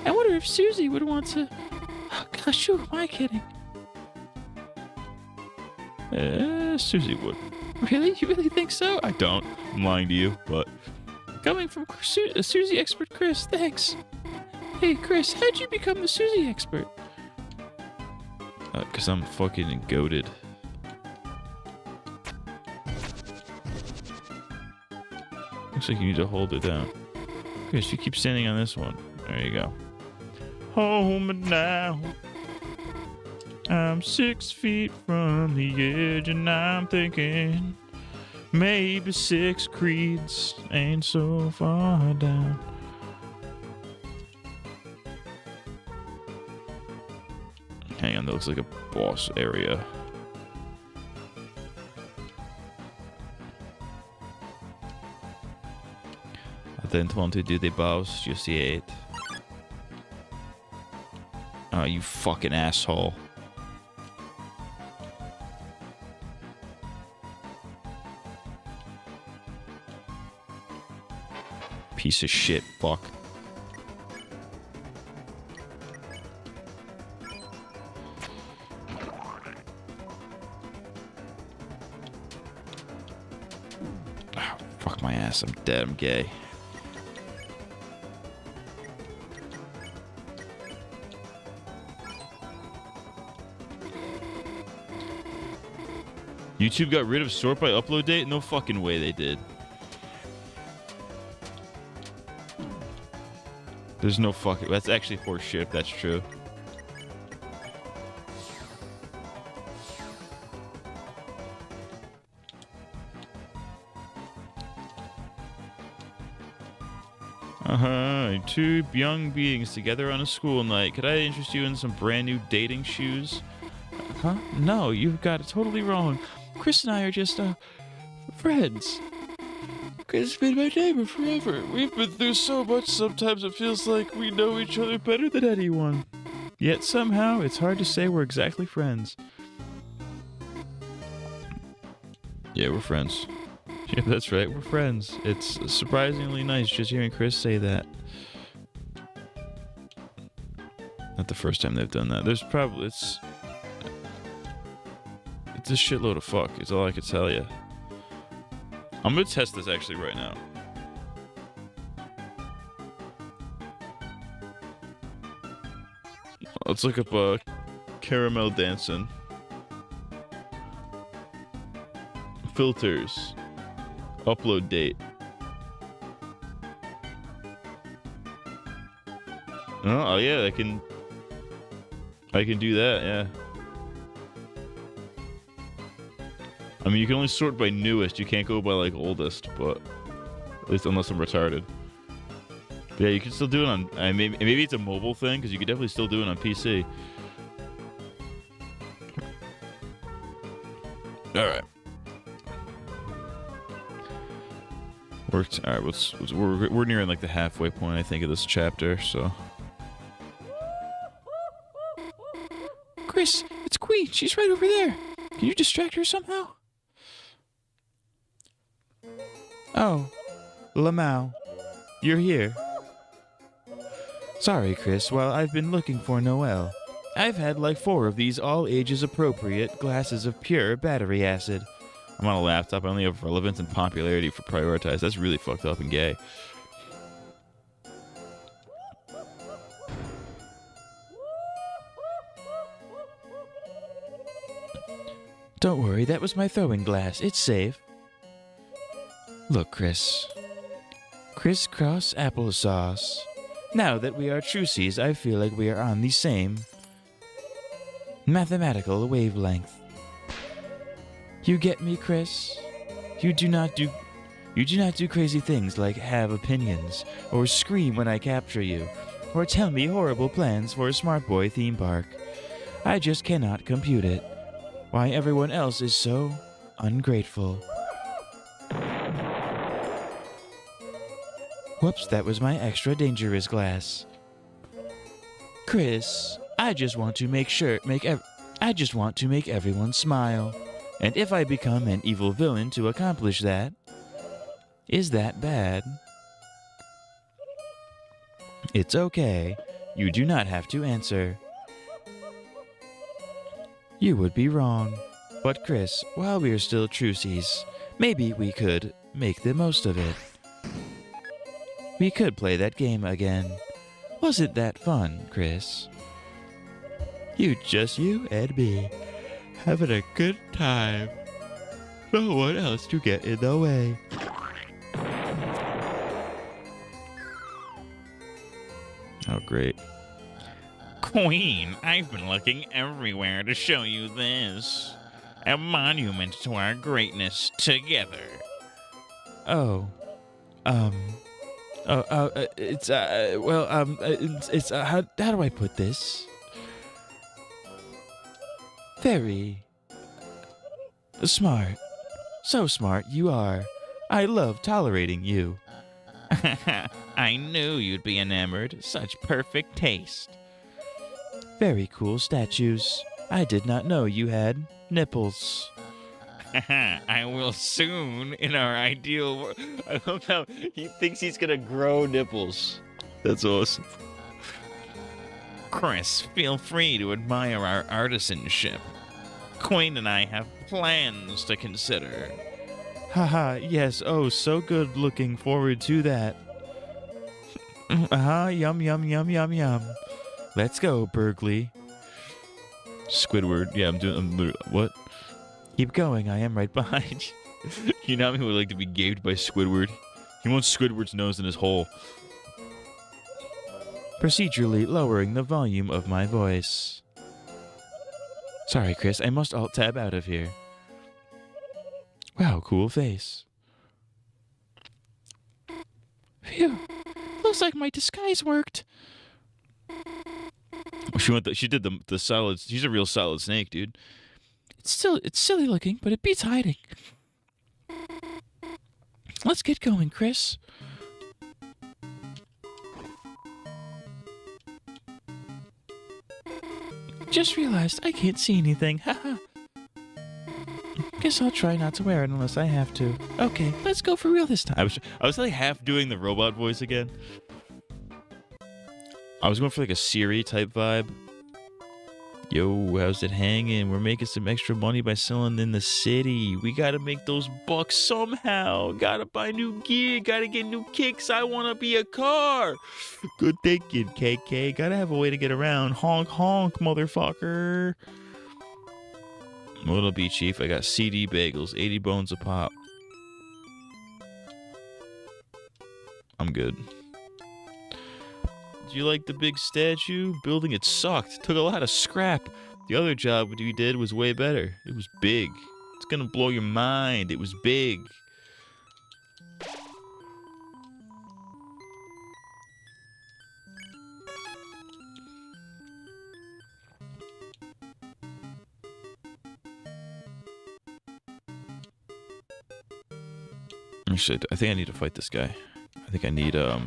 I wonder if Susie would want to... Oh gosh, who am I kidding? Susie would. Really? You really think so? I don't. I'm lying to you, but... Coming from Susie expert Chris, thanks. Hey Chris, how'd you become the Susie expert? Cause I'm fucking goated. Looks like you need to hold it down. Chris, you keep standing on this one. There you go. Hold me now. I'm 6 feet from the edge and I'm thinking maybe 6 creeds ain't so far down. Hang on, that looks like a boss area. I didn't want to do the boss just yet. Oh, you fucking asshole. Piece of shit, fuck. Oh, fuck my ass, I'm dead, I'm gay. YouTube got rid of sort by upload date? No fucking way they did. There's no fucking... That's actually horse shit if that's true. Two young beings together on a school night. Could I interest you in some brand new dating shoes? Huh? No, you've got it totally wrong. Chris and I are just, friends. Chris has been my neighbor forever. We've been through so much, sometimes it feels like we know each other better than anyone. Yet somehow, it's hard to say we're exactly friends. Yeah, we're friends. Yeah, that's right, we're friends. It's surprisingly nice just hearing Chris say that. Not the first time they've done that. There's probably, it's a shitload of fuck, is all I can tell you. I'm gonna test this actually right now. Let's look up caramel dancing. Filters. Upload date. Oh yeah, I can do that, yeah. I mean, you can only sort by newest. You can't go by, like, oldest, but... At least unless I'm retarded. But yeah, you can still do it on... maybe it's a mobile thing, because you could definitely still do it on PC. Alright. Alright, we're nearing, like, the halfway point, I think, of this chapter, so... Chris, it's Queen. She's right over there. Can you distract her somehow? Oh, Lamau, you're here. Sorry, Chris. Well, I've been looking for Noelle. I've had like 4 of these all-ages appropriate glasses of pure battery acid. I'm on a laptop. I only have relevance and popularity for prioritize. That's really fucked up and gay. Don't worry, that was my throwing glass. It's safe. Look, Chris. Crisscross applesauce. Now that we are trucies, I feel like we are on the same mathematical wavelength. You get me, Chris? You do not do crazy things like have opinions, or scream when I capture you, or tell me horrible plans for a Smart Boy theme park. I just cannot compute it. Why everyone else is so ungrateful. Whoops, that was my extra dangerous glass. Chris, I just want to make everyone smile. And if I become an evil villain to accomplish that, is that bad? It's okay. You do not have to answer. You would be wrong. But Chris, while we are still trucies, maybe we could make the most of it. We could play that game again. Wasn't that fun, Chris? You and me, having a good time. No one else to get in the way. Oh, great. Queen, I've been looking everywhere to show you this. A monument to our greatness together. It's how do I put this? Very smart. So smart you are. I love tolerating you. I knew you'd be enamored. Such perfect taste. Very cool statues. I did not know you had nipples. I will soon in our ideal world. I love how he thinks he's gonna grow nipples. That's awesome. Chris, feel free to admire our artisanship. Queen and I have plans to consider. Haha, yes, oh, so good, looking forward to that. Yum, yum, yum, yum, yum. Let's go, Berkeley. Squidward, yeah, what? Keep going, I am right behind you. You know how he would like to be gaped by Squidward? He wants Squidward's nose in his hole. Procedurally lowering the volume of my voice. Sorry, Chris, I must alt-tab out of here. Wow, cool face. Phew. Looks like my disguise worked. She did the solid. She's a real solid snake, dude. It's silly looking, but it beats hiding. Let's get going, Chris. Just realized I can't see anything. Haha. Guess I'll try not to wear it unless I have to. Okay, let's go for real this time. I was like half doing the robot voice again. I was going for like a Siri type vibe. Yo, how's it hanging? We're making some extra money by selling in the city. We gotta make those bucks somehow. Gotta buy new gear. Gotta get new kicks. I wanna be a car. Good thinking, KK. Gotta have a way to get around. Honk, honk, motherfucker. What'll be, Chief? I got CD bagels, 80 bones a pop. I'm good. Do you like the big statue? Building it sucked. Took a lot of scrap. The other job we did was way better. It was big. It's gonna blow your mind. It was big. Actually, I think I need to fight this guy. I think I need, I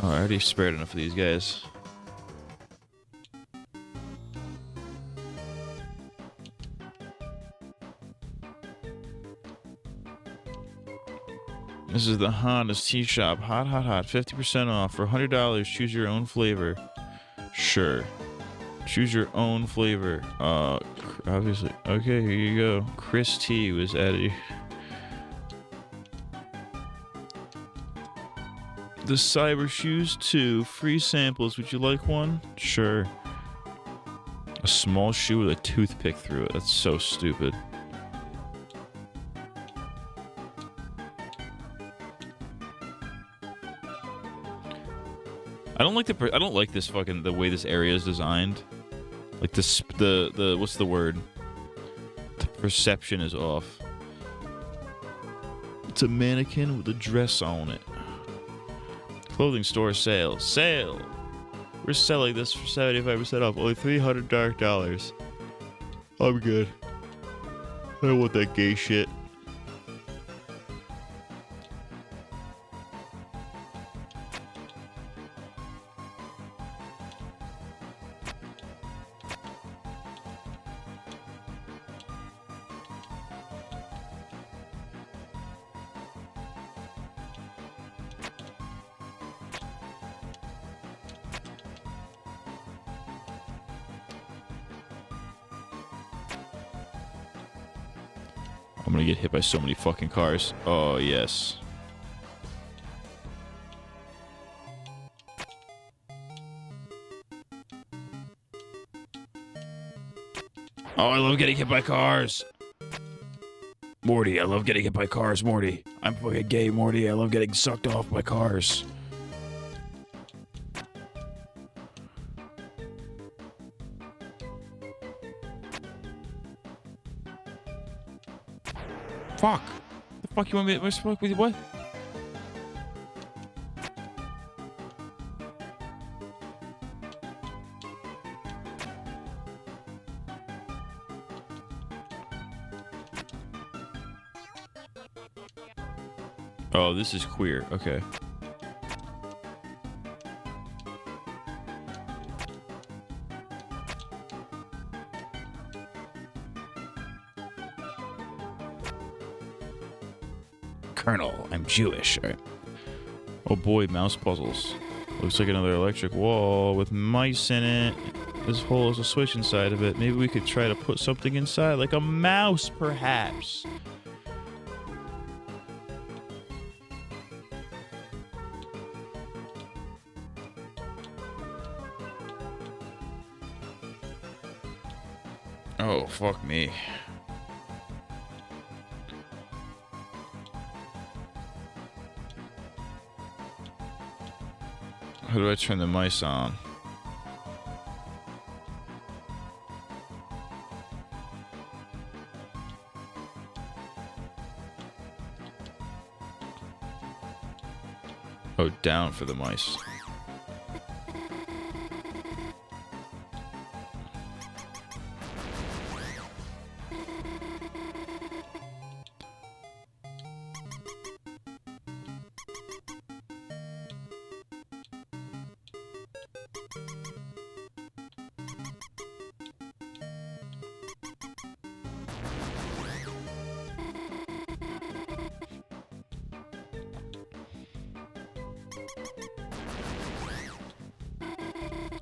already spared enough of these guys. This is the hottest tea shop. Hot, hot, hot. 50% off. For $100, choose your own flavor. Sure. Choose your own flavor. Obviously. Okay, here you go. Chris T was added. The Cyber Shoes 2. Free samples. Would you like one? Sure. A small shoe with a toothpick through it. That's so stupid. I don't like this fucking the way this area is designed. Like the what's the word? The perception is off. It's a mannequin with a dress on it. Clothing store sale. Sale! We're selling this for 75% off. Only $300 dark dollars. I'm good. I don't want that gay shit. I'm gonna get hit by so many fucking cars. Oh, yes. Oh, I love getting hit by cars. Morty, I love getting hit by cars, Morty. I'm fucking gay, Morty. I love getting sucked off by cars. Fuck. The fuck you want me to smoke with you? What? Oh, this is queer. Okay. Colonel, I'm Jewish. All right. Oh boy, mouse puzzles. Looks like another electric wall with mice in it. This hole is a switch inside of it. Maybe we could try to put something inside, like a mouse, perhaps. Oh, fuck me. How do I turn the mice on? Oh, down for the mice.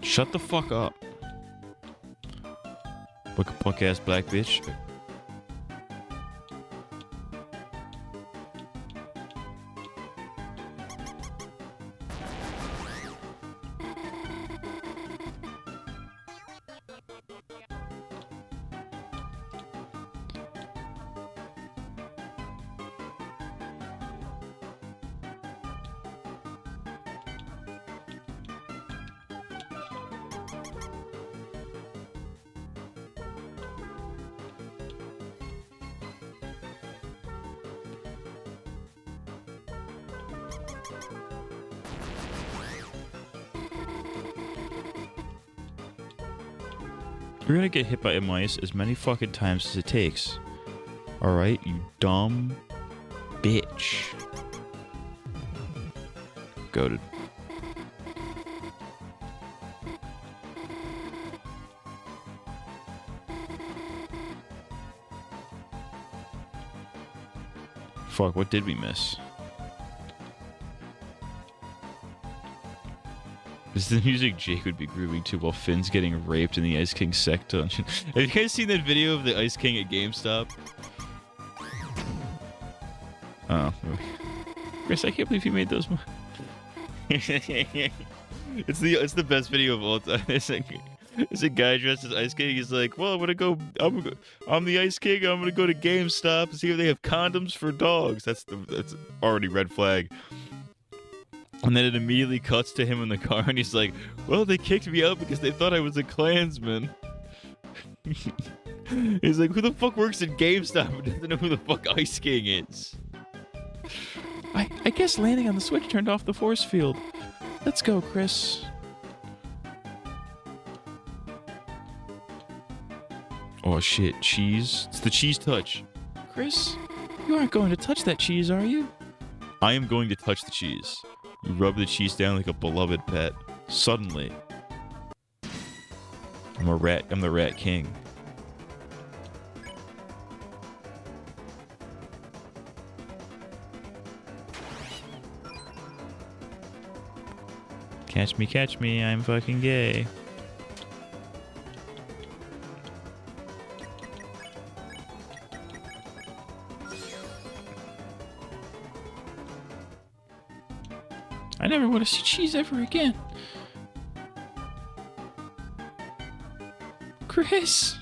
Shut the fuck up. Punk ass black bitch. You're gonna get hit by a mice as many fucking times as it takes. Alright, you dumb bitch. Goated. Fuck, what did we miss? This is the music Jake would be grooving to while Finn's getting raped in the Ice King Sec dungeon. Have you guys seen that video of the Ice King at GameStop? Oh. Chris, I can't believe you made those. It's the best video of all time. It's a guy dressed as Ice King. He's like, well, I'm the Ice King. I'm gonna go to GameStop and see if they have condoms for dogs. That's already red flag. And then it immediately cuts to him in the car, and he's like, well, they kicked me out because they thought I was a Klansman. He's like, who the fuck works at GameStop and doesn't know who the fuck Ice King is? I guess landing on the switch turned off the force field. Let's go, Chris. Oh shit, cheese. It's the cheese touch. Chris, you aren't going to touch that cheese, are you? I am going to touch the cheese. You rub the cheese down like a beloved pet. Suddenly, I'm the rat king. Catch me, I'm fucking gay. I never want to see cheese ever again. Chris!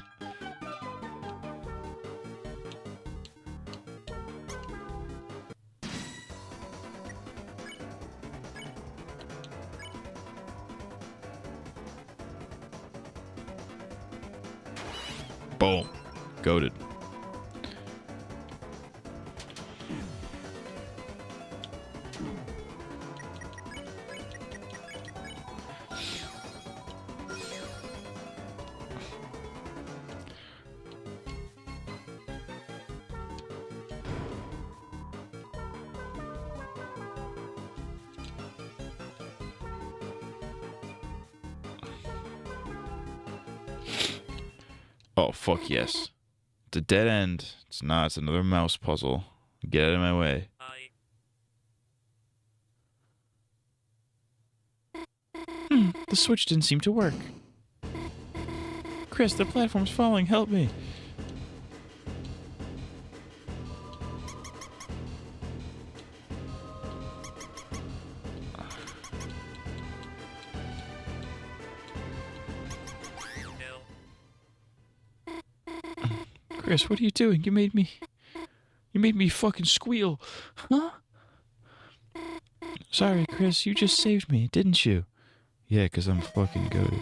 Boom. Goated. Oh, fuck yes. It's a dead end. It's not. It's another mouse puzzle. Get out of my way. The switch didn't seem to work. Chris, the platform's falling. Help me. Chris, what are you doing? You made me fucking squeal. Huh? Sorry, Chris, you just saved me, didn't you? Yeah, 'cause I'm fucking goated.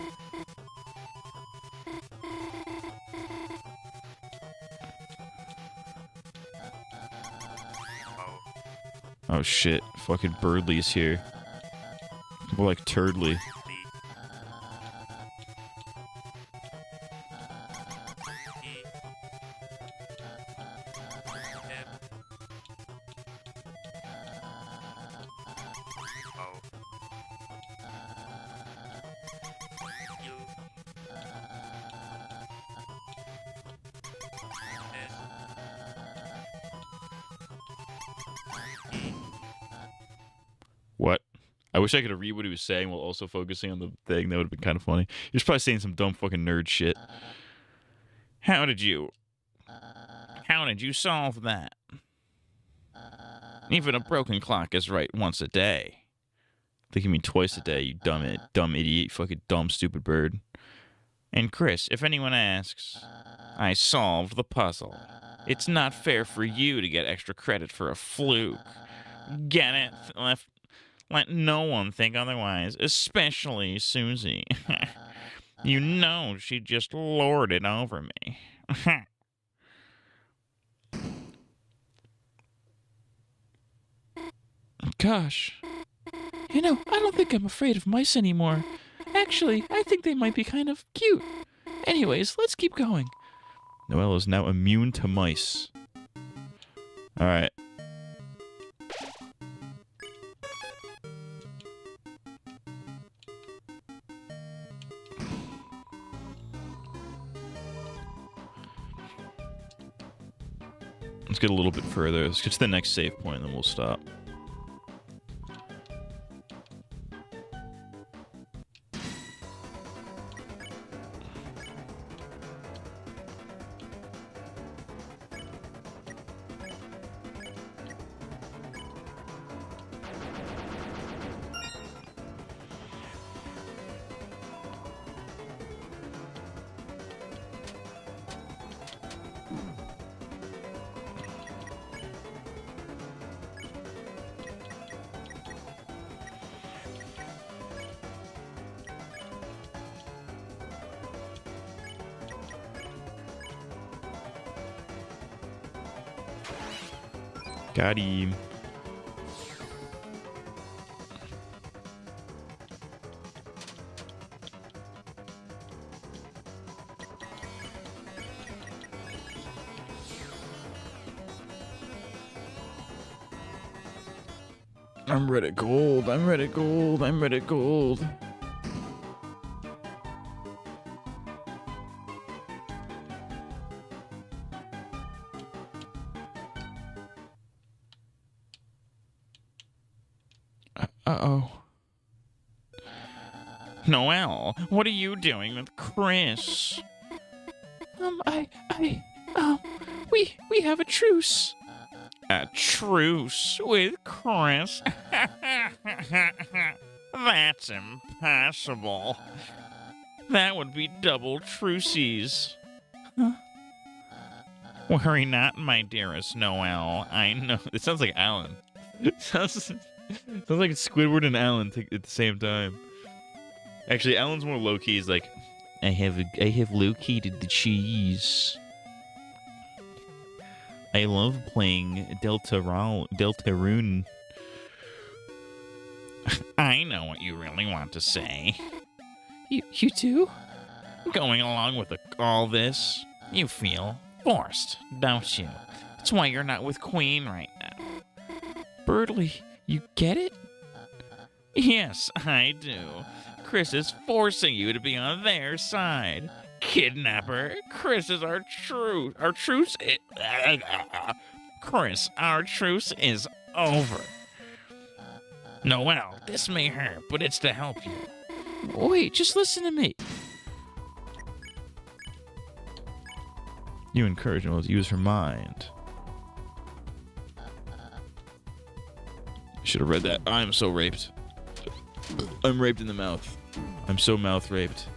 Oh shit, fucking Birdley's here. More like Turdley. What? I wish I could read what he was saying while also focusing on the thing. That would have been kind of funny. He was probably saying some dumb fucking nerd shit. How did you solve that? Even a broken clock is right once a day. I think you mean twice a day, you dumb idiot, fucking dumb stupid bird. And Chris, if anyone asks, I solved the puzzle. It's not fair for you to get extra credit for a fluke. Get it? Let no one think otherwise, especially Susie. You know she just lorded over me. Gosh. You know, I don't think I'm afraid of mice anymore. Actually, I think they might be kind of cute. Anyways, let's keep going. Noelle is now immune to mice. Alright. Let's get a little bit further. Let's get to the next save point, and then we'll stop. Got him. I'm red at gold. I'm red at gold. I'm red at gold. Uh-oh. Noelle, what are you doing with Chris? We have a truce. A truce with Chris? That's impossible. That would be double truces. Huh? Worry not, my dearest Noelle. I know. It sounds like Alan. Sounds like Squidward and Alan at the same time. Actually, Alan's more low key. He's like, I have located the cheese. I love playing Deltarune. I know what you really want to say. You do? Going along with all this, you feel forced, don't you? That's why you're not with Queen right now. Birdley, you get it? Yes, I do. Chris is forcing you to be on their side. Kidnapper, Chris is our truce. Chris, our truce is over. Noelle, this may hurt, but it's to help you. Wait, just listen to me. You encourage her to use her mind. Should have read that. I'm so raped. I'm raped in the mouth. I'm so mouth raped.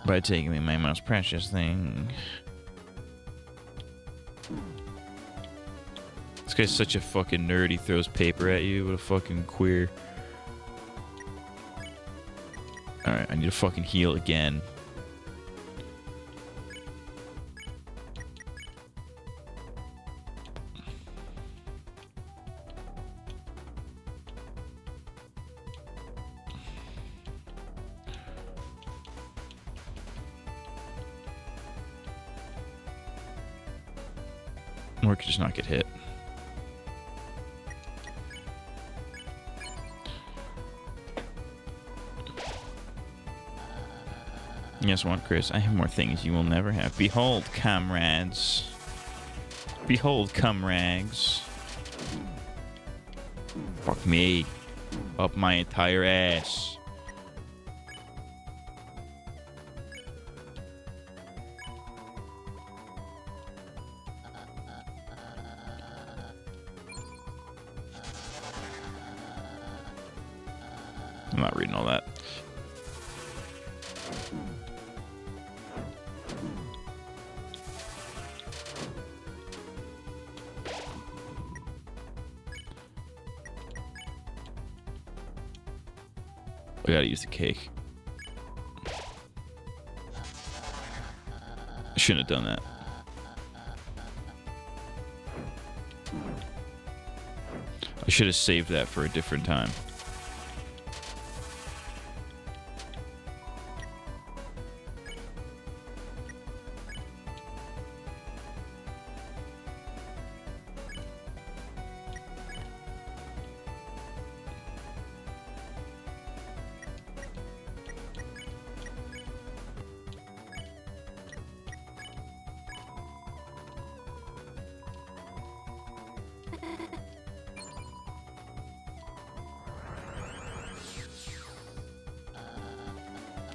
By taking me my most precious thing. This guy's such a fucking nerd, he throws paper at you. What a fucking queer. Alright, I need to fucking heal again. Or I could just not get hit. Guess what, Chris? I have more things you will never have. Behold, comrades. Behold, comrags. Fuck me. Up my entire ass. I'm not reading all that. I gotta use the cake. I shouldn't have done that. I should have saved that for a different time.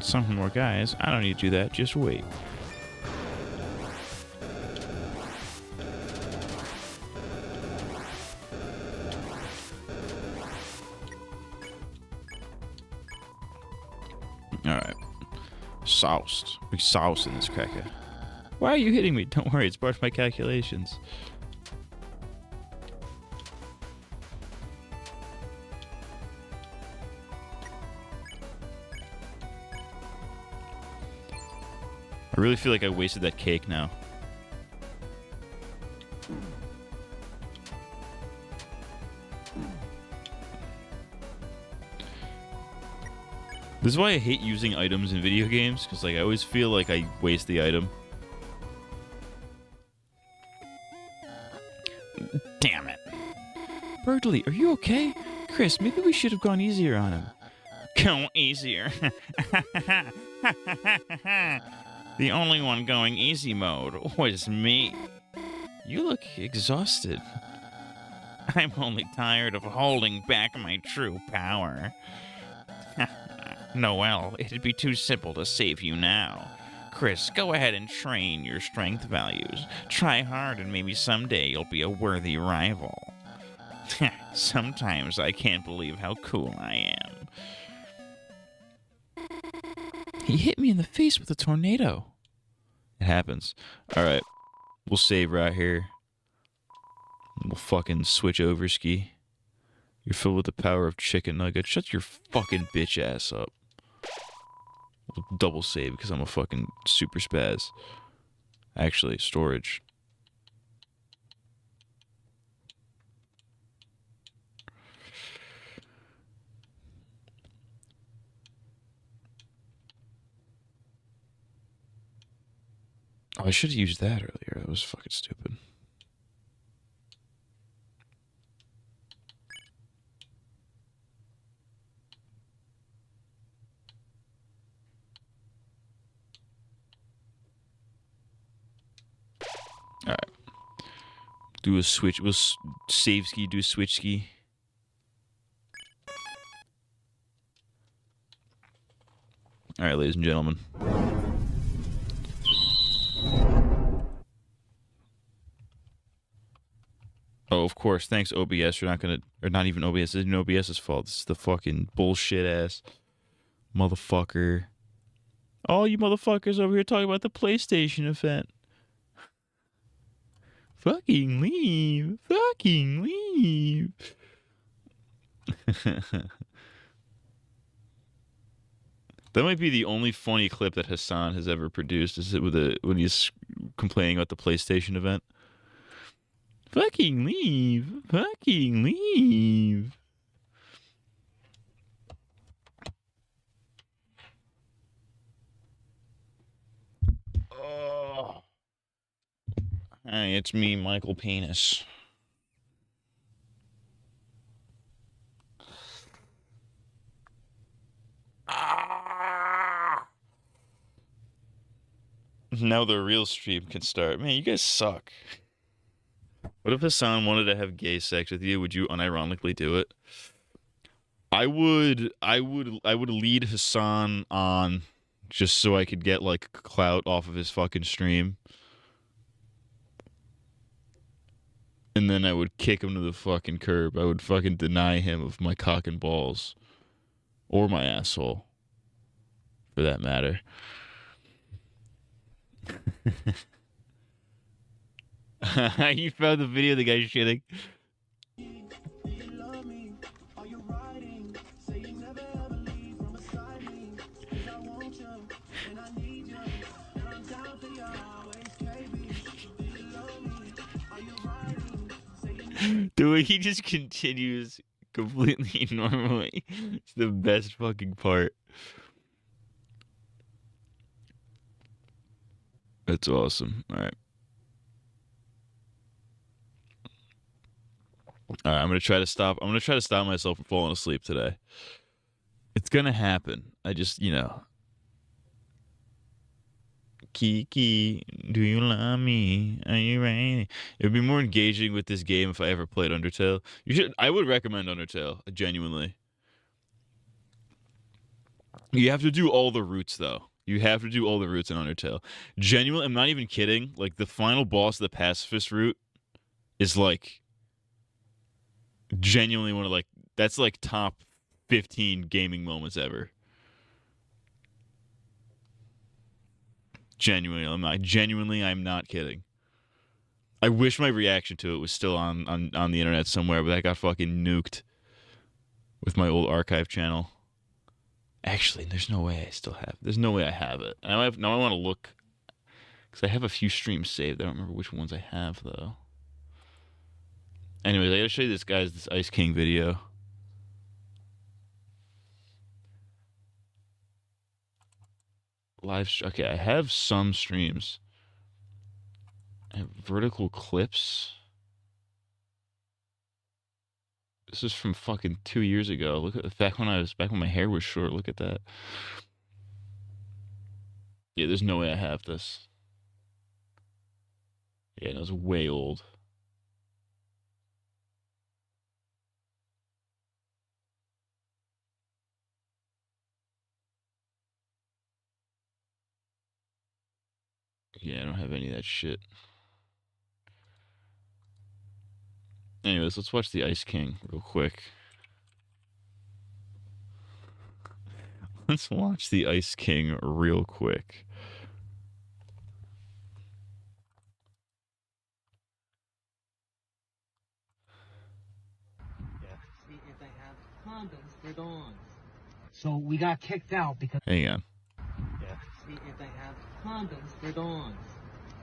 Some more guys. I don't need to do that. Just wait. Alright. Soused. We soused in this cracker. Why are you hitting me? Don't worry, it's part of my calculations. I really feel like I wasted that cake now. This is why I hate using items in video games, because like I always feel like I waste the item. Damn it. Bertley, are you okay? Chris, maybe we should have gone easier on him. Go easier. The only one going easy mode was me. You look exhausted. I'm only tired of holding back my true power. Noelle, it'd be too simple to save you now. Chris, go ahead and train your strength values. Try hard and maybe someday you'll be a worthy rival. Sometimes I can't believe how cool I am. He hit me in the face with a tornado. It happens. Alright. We'll save right here. We'll fucking switch over, ski. You're filled with the power of chicken nuggets. Shut your fucking bitch ass up. We'll double save because I'm a fucking super spaz. Actually, storage. I should have used that earlier. That was fucking stupid. All right. Do a switch. We'll save ski. Do a switch ski. All right, ladies and gentlemen. Oh, of course. Thanks, OBS. You're not gonna, or not even OBS. This isn't OBS's fault. This is the fucking bullshit ass motherfucker. All you motherfuckers over here talking about the PlayStation event. Fucking leave. Fucking leave. That might be the only funny clip that Hassan has ever produced. Is it when he's complaining about the PlayStation event? Fucking leave. Fucking leave. Oh. Hey, it's me, Michael Penis. Now the real stream can start. Man, you guys suck. What if Hassan wanted to have gay sex with you? Would you unironically do it? I would lead Hassan on just so I could get like clout off of his fucking stream. And then I would kick him to the fucking curb. I would fucking deny him of my cock and balls. Or my asshole. For that matter. You found the video of the guy shitting. Dude, he just continues completely normally. It's the best fucking part. That's awesome. All right. All right, I'm gonna try to stop myself from falling asleep today. It's gonna happen. I just, Kiki, do you love me? Are you ready? It would be more engaging with this game if I ever played Undertale. I would recommend Undertale, genuinely. You have to do all the routes, though. You have to do all the routes in Undertale. Genuinely, I'm not even kidding. Like, the final boss of the pacifist route is, like, genuinely one of, like, that's, like, top 15 gaming moments ever. Genuinely, I'm not kidding. I wish my reaction to it was still on the internet somewhere, but that got fucking nuked with my old archive channel. Actually, there's no way I have it. Now I want to look, because I have a few streams saved. I don't remember which ones I have, though. Anyways, I gotta show you this Ice King video. Okay, I have some streams. I have vertical clips. This is from fucking 2 years ago. Look at back when my hair was short. Look at that. Yeah, there's no way I have this. Yeah, that was way old. Yeah, I don't have any of that shit. Anyways, let's watch the Ice King real quick. Let's watch the Ice King real quick. See if they have condoms for dogs. So we got kicked out because. Hang on. See if they have condoms for dogs.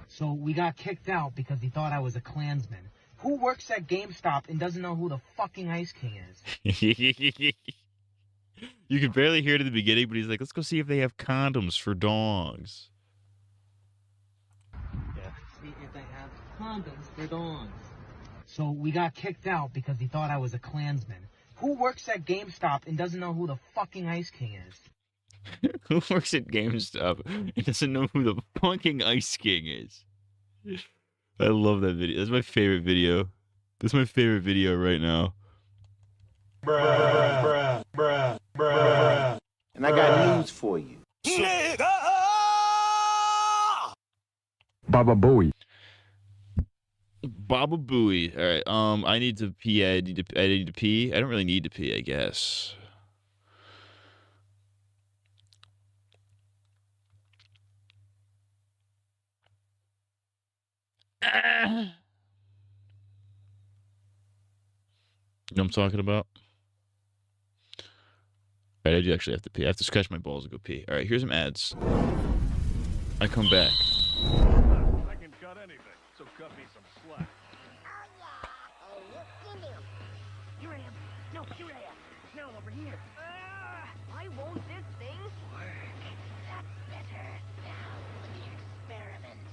So we got kicked out because he thought I was a Klansman. Who works at GameStop and doesn't know who the fucking Ice King is? You could barely hear it at the beginning, but he's like, let's go see if they have condoms for dogs. condoms for dawns. So we got kicked out because he thought I was a Klansman. Who works at GameStop and doesn't know who the fucking Ice King is? Who works at GameStop and doesn't know who the fucking Ice King is? I love that video. That's my favorite video. That's my favorite video right now. And I got news for you. Baba Booey. Baba Booey. All right. I need to pee. I need to pee. I don't really need to pee, I guess. You know what I'm talking about? All right, I do actually have to pee. I have to scratch my balls and go pee. All right, here's some ads. I come back. I can cut anything, so cut me some slack. Oh, look in there. Here I am. No, here I am. Now I'm over here. I won't this thing. Work. That's better. Now for the experiment.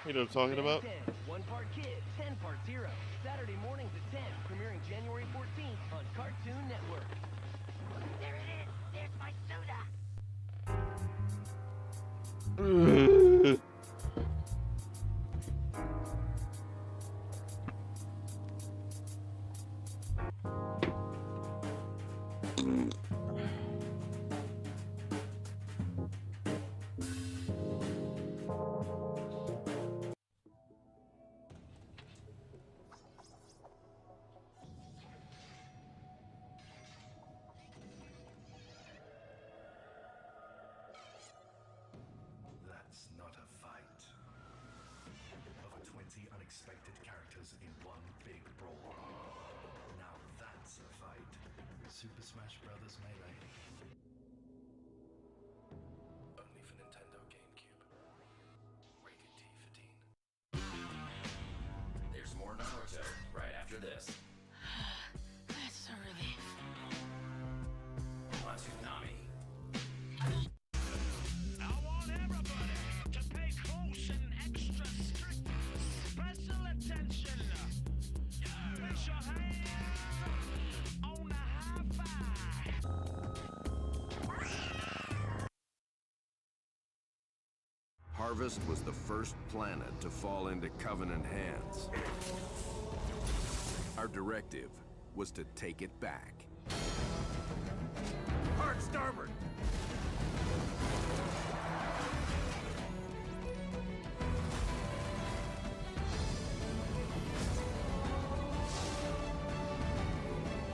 You know what I'm talking about? 10, 1 part kid, 10 part zero. Saturday mornings at 10, premiering January 14th on Cartoon Network. There it is. There's my soda. That's not a fight. Over 20 unexpected characters in one big brawl. Now that's a fight. Super Smash Bros. Melee. Only for Nintendo GameCube. Rated T for teen. There's more Naruto right after this. That's a relief. Tsunami. I want everybody to pay close and extra strict special attention. Place your hands on the high five. Harvest was the first planet to fall into Covenant hands. Our directive was to take it back. Hard starboard.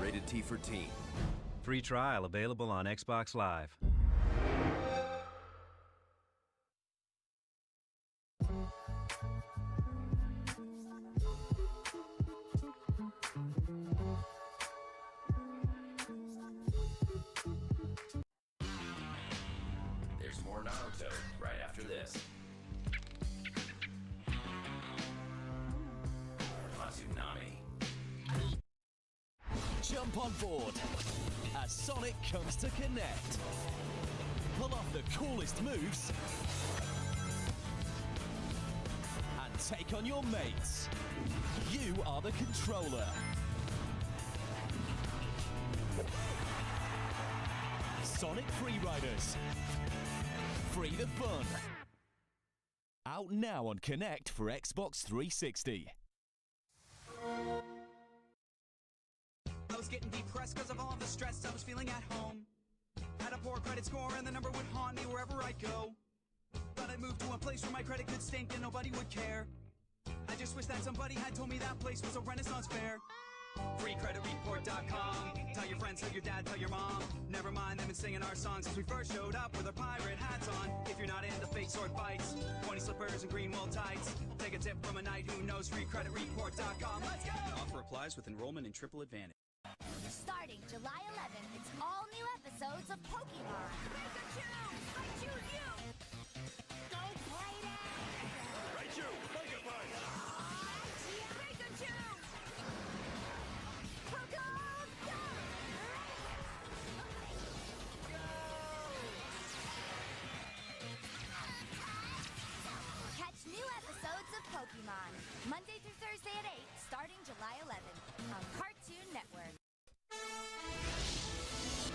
Rated T for teen. Free trial available on Xbox Live. There's more Naruto right after this. Tsunami. Jump on board as Sonic comes to connect. Pull off the coolest moves and take on your mates. You are the controller. Sonic Free Riders. Free the fun. Out now on Connect for Xbox 360. I was getting depressed because of all the stress I was feeling at home. Had a poor credit score and the number would haunt me wherever I go. Thought I'd move to a place where my credit could stink and nobody would care. I just wish that somebody had told me that place was a Renaissance fair. FreeCreditReport.com. Tell your friends, tell your dad, tell your mom. Never mind them and singing our songs since we first showed up with our pirate hats on. If you're not into fake sword fights, pointy slippers and green wool tights, take a tip from a knight who knows. FreeCreditReport.com. Let's go! Offer applies with enrollment and triple advantage. Starting July 11th, it's all new episodes of Pokemon. Pikachu! I choose you! Go play that! Raichu, Mega Punch. Pikachu! Pokemon! Go! Catch new episodes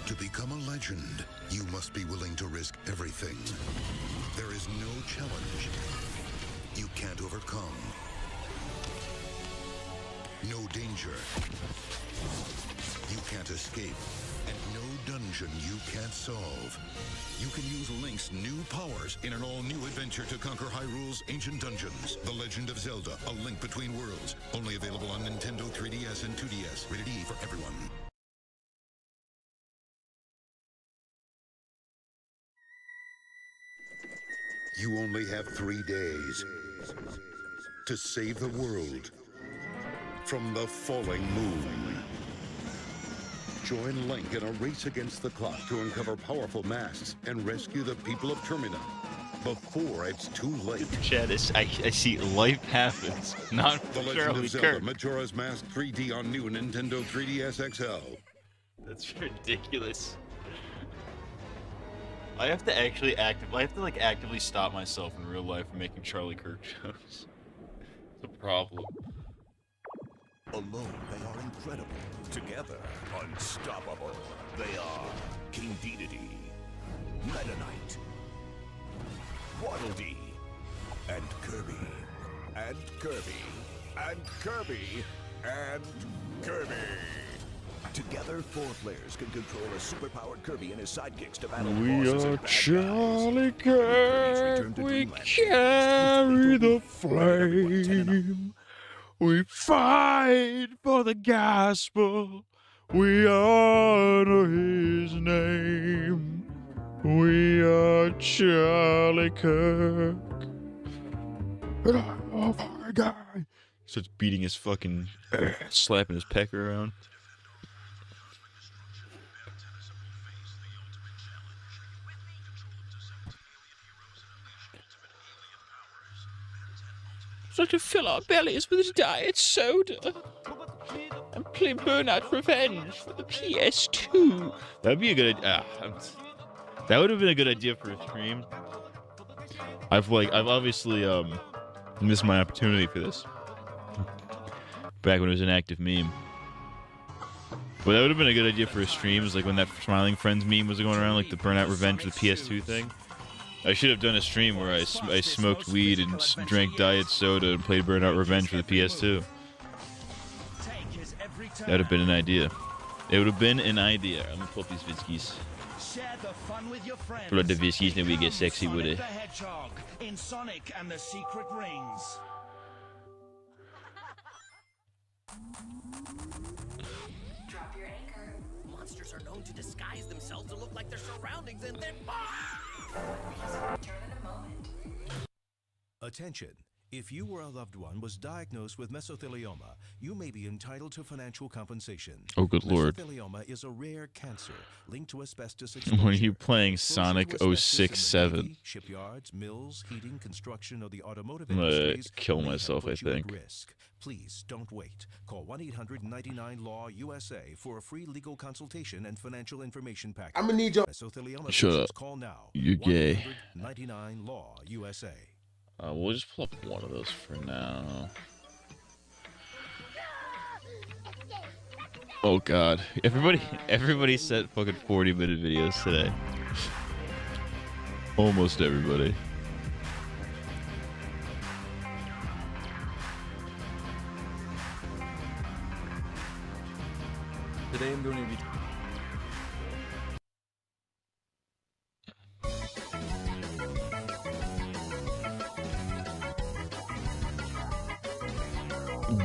To become a legend, you must be willing to risk everything. There is no challenge you can't overcome. No danger you can't escape. And no dungeon you can't solve. You can use Link's new powers in an all-new adventure to conquer Hyrule's ancient dungeons. The Legend of Zelda: A Link Between Worlds. Only available on Nintendo 3DS and 2DS. Rated E for everyone. You only have 3 days to save the world from the falling moon. Join Link in a race against the clock to uncover powerful masks and rescue the people of Termina before it's too late. Chad, I see life happens, not The Legend Charlie of Zelda: Kirk. Majora's Mask 3D on new Nintendo 3DS XL. That's ridiculous. I have to actually actively stop myself in real life from making Charlie Kirk jokes. It's a problem. Alone, they are incredible. Together, unstoppable. They are King Dedede, Meta Knight, Waddle Dee, and Kirby. And Kirby. And Kirby. And Kirby. Together, 4 players can control a superpowered Kirby and his sidekicks to battle We bosses are and bad Charlie guys. Kirk, we carry the flame. We fight for the gospel. We honor his name. We are Charlie Kirk. Oh my God. Starts beating his fucking slapping his pecker around. So to fill our bellies with diet soda and play Burnout Revenge for the PS2. That'd be a good idea. That would have been a good idea for a stream. I've obviously missed my opportunity for this back when it was an active meme. But that would have been a good idea for a stream. It was like when that Smiling Friends meme was going around, like the Burnout Revenge for the PS2 thing. I should have done a stream where I smoked weed and drank diet soda and played Burnout Revenge for the PS2. That would have been an idea. It would have been an idea. I'm gonna pull up these Vitskis. Share the fun with your friends. Pull out the Vitskis and we get sexy with it. The Hedgehog in Sonic and the Secret Rings. Drop your anchor. Monsters are known to disguise themselves to look like their surroundings and then Return in a moment. Attention. If you or a loved one was diagnosed with mesothelioma, you may be entitled to financial compensation. Oh, good lord. Mesothelioma is a rare cancer linked to asbestos When are you playing Sonic 067? Shipyards, mills, heating, construction, or the automotive I'm gonna industries kill may have myself, I put you at think. risk. Please don't wait. Call 1-800-99-LAW-USA for a free legal consultation and financial information package. I'm gonna need your Mesothelioma Shut patients, up. call now. You're gay. 1-800-99-LAW-USA. We'll just pull up one of those for now. Oh god. Everybody sent fucking 40-minute videos today. Almost everybody. Today I'm going to be...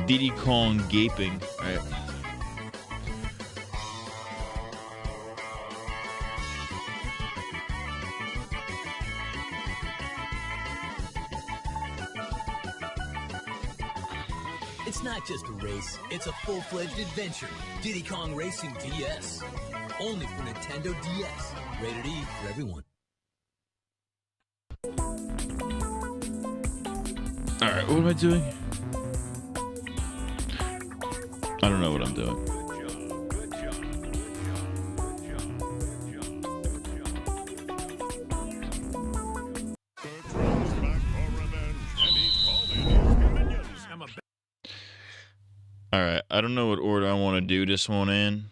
Diddy Kong gaping. Alright. It's not just a race, it's a full-fledged adventure. Diddy Kong Racing DS. Only for Nintendo DS. Rated E for everyone. Alright, what am I doing? I don't know what I'm doing. Alright, I don't know what order I want to do this one in.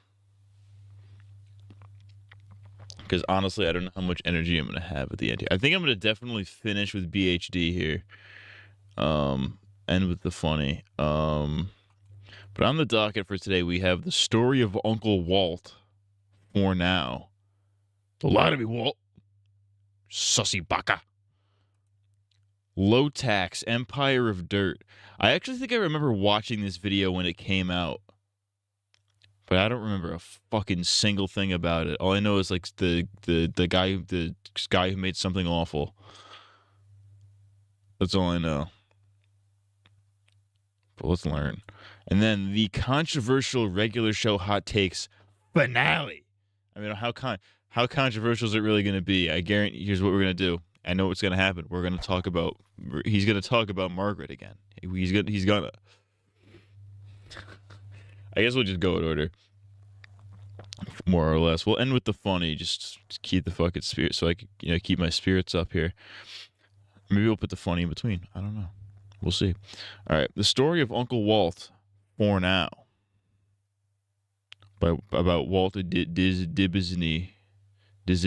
because honestly, I don't know how much energy I'm gonna have at the end here. I think I'm gonna definitely finish with BHD here, end with the funny. But on the docket for today, we have the story of Uncle Walt. For now, don't lie to me, Walt. Sussy baka. Low Tax, Empire of Dirt. I actually think I remember watching this video when it came out, but I don't remember a fucking single thing about it. All I know is like the guy who made Something Awful. That's all I know. But let's learn. And then the controversial regular show hot takes finale. I mean, how controversial is it really going to be? I guarantee. Here's what we're going to do. I know what's going to happen. We're going to talk about. He's going to talk about Margaret again. He's gonna. I guess we'll just go in order, more or less. We'll end with the funny. Just keep the fucking spirit, so I can keep my spirits up here. Maybe we'll put the funny in between. I don't know. We'll see. All right, the story of Uncle Walt. For now. About Walter Disney. Shouts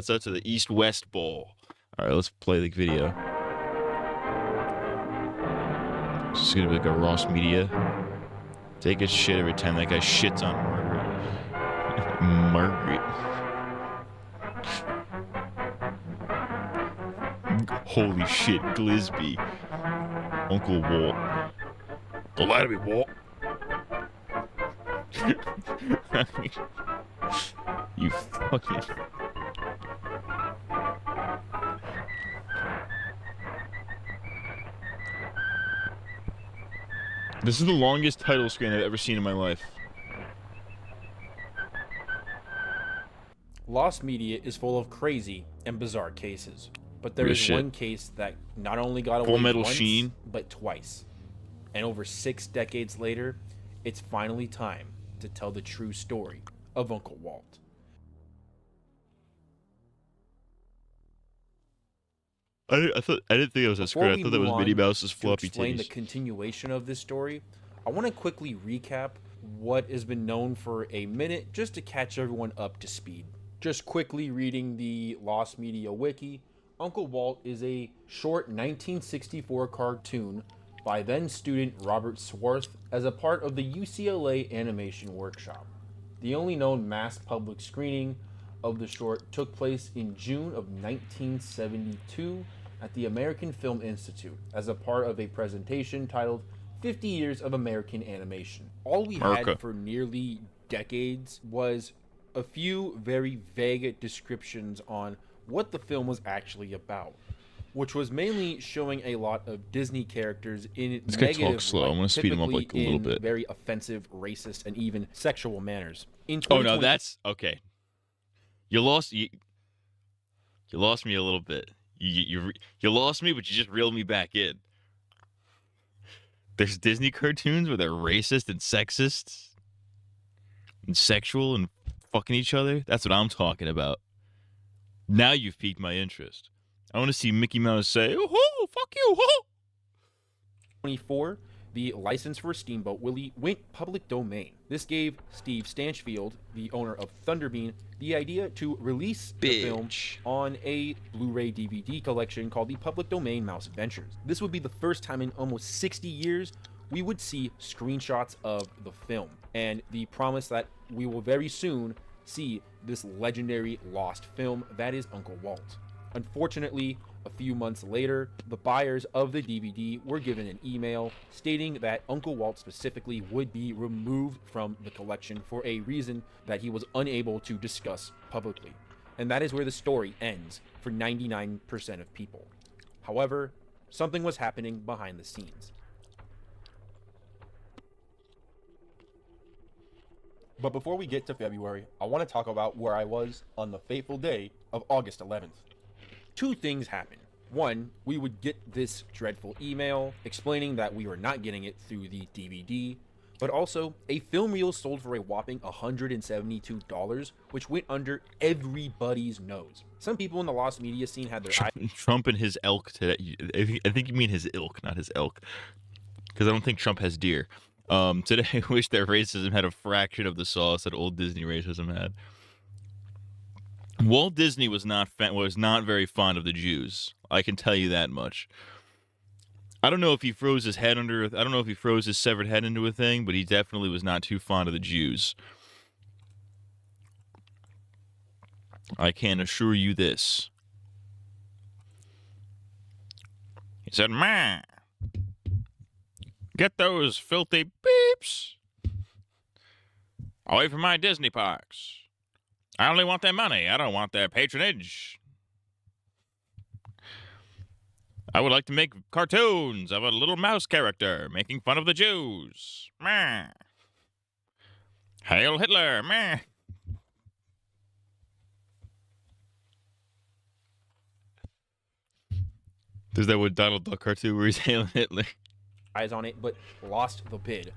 out to the East-West Bowl. All right, let's play the video. This is gonna be like a Ross Media. Take a shit every time that guy shits on Margaret. Holy shit, Glisby. Uncle Walt. Don't lie to me, Walt. You fucking... This is the longest title screen I've ever seen in my life. Lost Media is full of crazy and bizarre cases, but there is one case that not only got away once, but twice. And over 6 decades later, it's finally time to tell the true story of Uncle Walt. I didn't think it was a script. I thought that was Minnie Mouse's floppy titties. To explain the continuation of this story, I want to quickly recap what has been known for a minute, just to catch everyone up to speed. Just quickly reading the Lost Media Wiki, Uncle Walt is a short 1964 cartoon by then student Robert Swarth as a part of the UCLA Animation Workshop. The only known mass public screening of the short took place in June of 1972 at the American Film Institute as a part of a presentation titled 50 Years of American Animation. All we had for nearly decades was a few very vague descriptions on what the film was actually about, which was mainly showing a lot of Disney characters in this guy talks slow. I'm gonna speed him up like a little bit. Very offensive, racist, and even sexual manners. Oh no, that's okay. You lost me a little bit. You lost me, but you just reeled me back in. There's Disney cartoons where they're racist and sexist and sexual and fucking each other. That's what I'm talking about. Now you've piqued my interest. I want to see Mickey Mouse say, "Oh, fuck you!" Oh. 24. The license for Steamboat Willie went public domain. This gave Steve Stanchfield, the owner of Thunderbean, the idea to release the film on a Blu-ray DVD collection called the Public Domain Mouse Adventures. This would be the first time in almost 60 years we would see screenshots of the film, and the promise that we will very soon see this legendary lost film that is Uncle Walt. Unfortunately, a few months later, the buyers of the DVD were given an email stating that Uncle Walt specifically would be removed from the collection for a reason that he was unable to discuss publicly. And that is where the story ends for 99% of people. However, something was happening behind the scenes. But before we get to February, I want to talk about where I was on the fateful day of August 11th. 2 things happened. One, we would get this dreadful email explaining that we were not getting it through the DVD. but also a film reel sold for a whopping $172, which went under everybody's nose. Some people in the lost media scene had their eyes. Trump and his elk today. I think you mean his ilk, not his elk, because I don't think Trump has deer. Today, I wish that racism had a fraction of the sauce that old Disney racism had. Walt Disney was not very fond of the Jews. I can tell you that much. I don't know if he froze his head under. I don't know if he froze his severed head into a thing, but he definitely was not too fond of the Jews. I can assure you this. He said, "Man, get those filthy beeps away from my Disney parks. I only want their money. I don't want their patronage. I would like to make cartoons of a little mouse character making fun of the Jews. Meh. Hail Hitler. Meh." There's that one Donald Duck cartoon where he's hailing Hitler. Eyes on it, but lost the bid.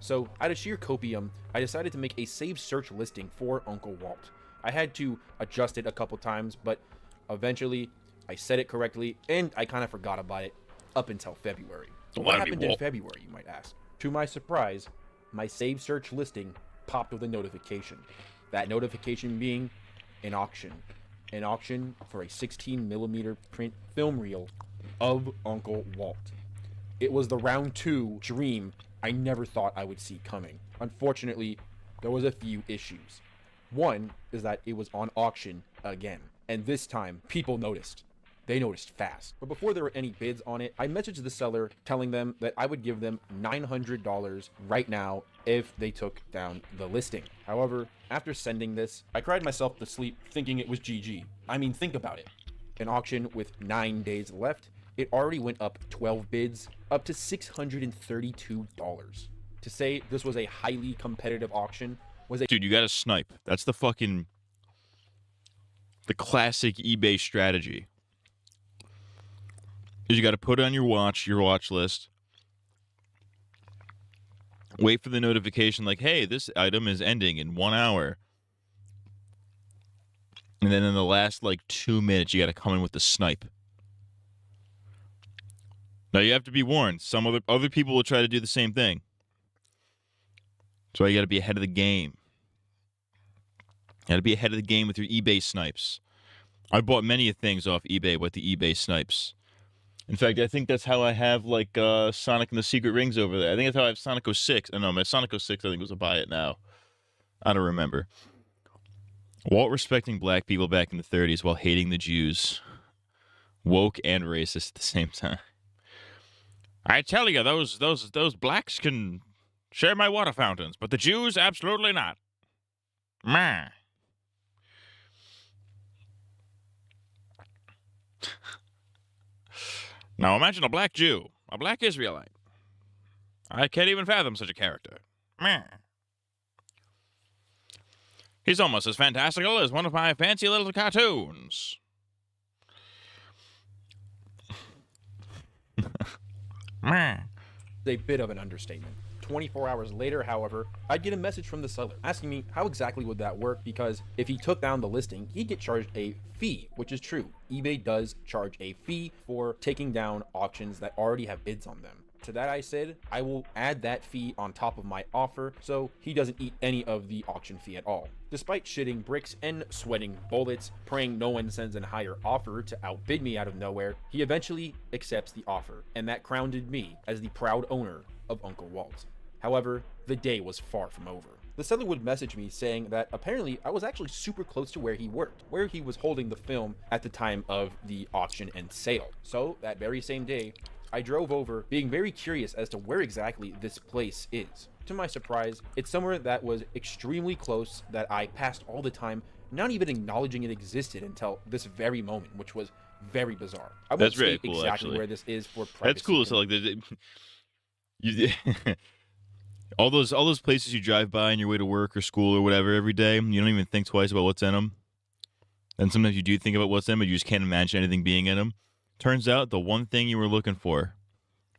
So, out of sheer copium, I decided to make a saved search listing for Uncle Walt. I had to adjust it a couple times, but eventually I said it correctly, and I kind of forgot about it up until February. What happened in February, you might ask? To my surprise, my saved search listing popped with a notification. That notification being an auction. An auction for a 16mm print film reel of Uncle Walt. It was the round 2 dream I never thought I would see coming. Unfortunately, there was a few issues. One is that it was on auction again, and this time people noticed. They noticed fast. But before there were any bids on it, I messaged the seller telling them that I would give them $900 right now if they took down the listing. However, after sending this, I cried myself to sleep thinking it was GG. I mean, think about it. An auction with 9 days left, it already went up 12 bids, up to $632. To say this was a highly competitive auction was a— Dude, you gotta snipe. That's the classic eBay strategy. Is you gotta put it on your watch list. Wait for the notification like, hey, this item is ending in 1 hour. And then in the last 2 minutes, you gotta come in with the snipe. Now you have to be warned. Some other people will try to do the same thing. So you gotta be ahead of the game. You gotta be ahead of the game with your eBay snipes. I bought many things off eBay with the eBay snipes. In fact, I think that's how I have Sonic and the Secret Rings over there. I think that's how I have Sonic 06. Oh, no, my Sonic 06 I think was a buy it now. I don't remember. Walt respecting black people back in the 30s while hating the Jews. Woke and racist at the same time. I tell you, those blacks can share my water fountains, but the Jews absolutely not. Meh. Now imagine a black Jew, a black Israelite. I can't even fathom such a character. Meh. He's almost as fantastical as one of my fancy little cartoons. Meh. A bit of an understatement. 24 hours later, however, I'd get a message from the seller asking me how exactly would that work, because if he took down the listing, he'd get charged a fee, which is true. eBay does charge a fee for taking down auctions that already have bids on them. To that I said, I will add that fee on top of my offer so he doesn't eat any of the auction fee at all. Despite shitting bricks and sweating bullets, praying no one sends a higher offer to outbid me out of nowhere, he eventually accepts the offer, and that crowned me as the proud owner of Uncle Walt. However, the day was far from over. The seller would message me saying that apparently I was actually super close to where he worked, where he was holding the film at the time of the auction and sale. So that very same day, I drove over, being very curious as to where exactly this place is. To my surprise, it's somewhere that was extremely close that I passed all the time, not even acknowledging it existed until this very moment, which was very bizarre. I won't say cool, exactly actually. Where this is for privacy. That's cool. So all those places you drive by on your way to work or school or whatever every day, you don't even think twice about what's in them. And sometimes you do think about what's in them, but you just can't imagine anything being in them. Turns out the one thing you were looking for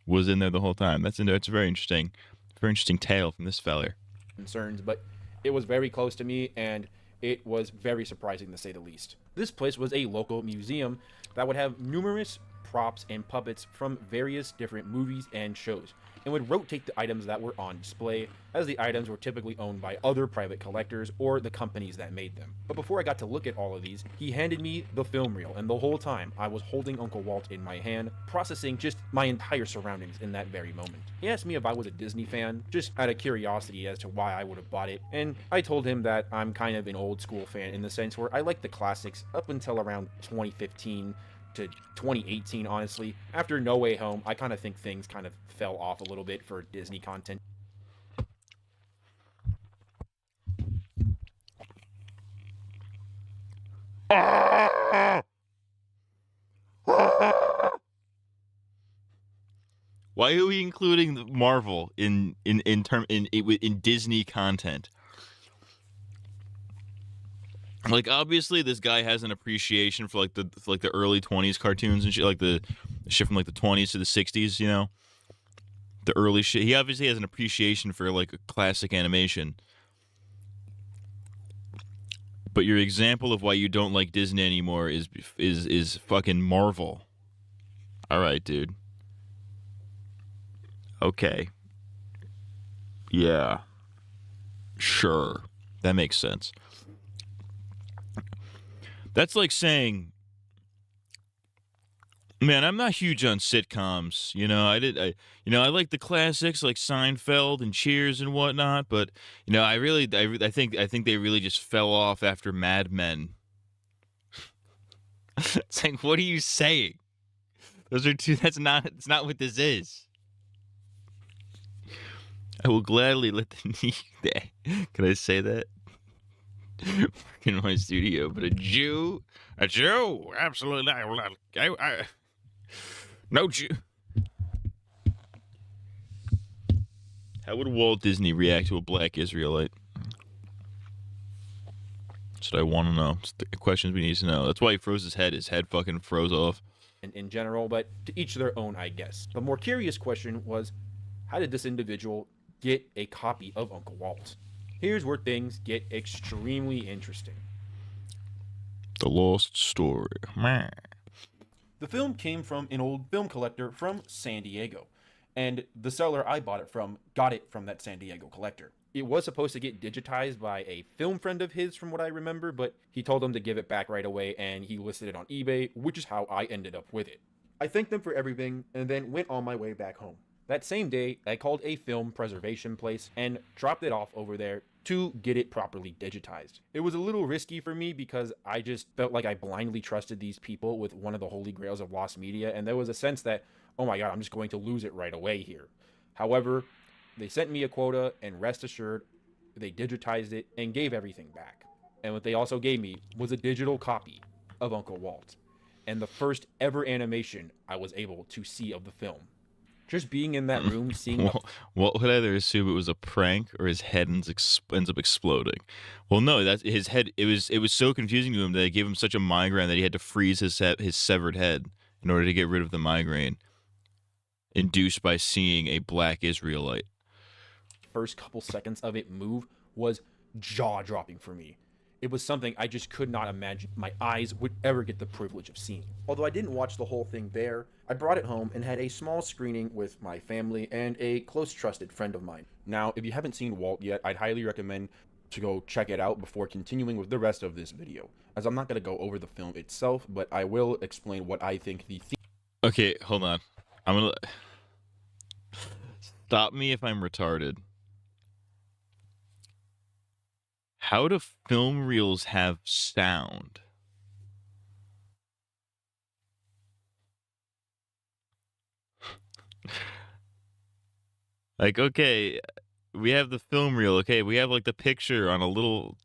was in there the whole time. That's very interesting. Very interesting tale from this feller. Concerns, but it was very close to me, and it was very surprising to say the least. This place was a local museum that would have numerous props and puppets from various different movies and shows, and would rotate the items that were on display, as the items were typically owned by other private collectors or the companies that made them. But before I got to look at all of these, he handed me the film reel, and the whole time I was holding Uncle Walt in my hand, processing just my entire surroundings in that very moment. He asked me if I was a Disney fan, just out of curiosity as to why I would have bought it, and I told him that I'm kind of an old school fan in the sense where I like the classics up until around 2015 to 2018, honestly. After No Way Home, I kind of think things kind of fell off a little bit for Disney content. Why are we including the Marvel in Disney content? Like, obviously, this guy has an appreciation for like the early 20s cartoons and shit, like the shit from like the 20s to the 60s, you know, the early shit. He obviously has an appreciation for like classic animation. But your example of why you don't like Disney anymore is fucking Marvel. All right, dude. Okay. Yeah. Sure. That makes sense. That's like saying, man, I'm not huge on sitcoms. You know, I like the classics like Seinfeld and Cheers and whatnot, but you know, I think they really just fell off after Mad Men. It's like, what are you saying? Those are two. It's not what this is. I will gladly let the knee. Can I say that? In my studio, but a Jew, absolutely not. No Jew. How would Walt Disney react to a black Israelite? That's what I want to know. It's the questions we need to know. That's why he froze his head. His head fucking froze off. In general, but to each their own, I guess. The more curious question was, how did this individual get a copy of Uncle Walt? Here's where things get extremely interesting. The lost story. Meh. The film came from an old film collector from San Diego, and the seller I bought it from got it from that San Diego collector. It was supposed to get digitized by a film friend of his, from what I remember, but he told him to give it back right away, and he listed it on eBay, which is how I ended up with it. I thanked them for everything, and then went on my way back home. That same day, I called a film preservation place and dropped it off over there to get it properly digitized. It was a little risky for me because I just felt like I blindly trusted these people with one of the holy grails of lost media, and there was a sense that, oh my god, I'm just going to lose it right away here. However, they sent me a quota, and rest assured, they digitized it and gave everything back. And what they also gave me was a digital copy of Uncle Walt, and the first ever animation I was able to see of the film. Just being in that room, seeing... What would either assume it was a prank or his head ends up exploding? Well, no, that's his head. It was so confusing to him that it gave him such a migraine that he had to freeze his severed head in order to get rid of the migraine induced by seeing a black Israelite. First couple seconds of it move was jaw-dropping for me. It was something I just could not imagine my eyes would ever get the privilege of seeing. Although I didn't watch the whole thing there, I brought it home and had a small screening with my family and a close trusted friend of mine. Now, if you haven't seen Walt yet, I'd highly recommend to go check it out before continuing with the rest of this video, as I'm not going to go over the film itself, but I will explain what I think the theme... Okay, hold on. I'm going to... Stop me if I'm retarded. How do film reels have sound? Like, okay, we have the film reel. Okay, we have like the picture on a little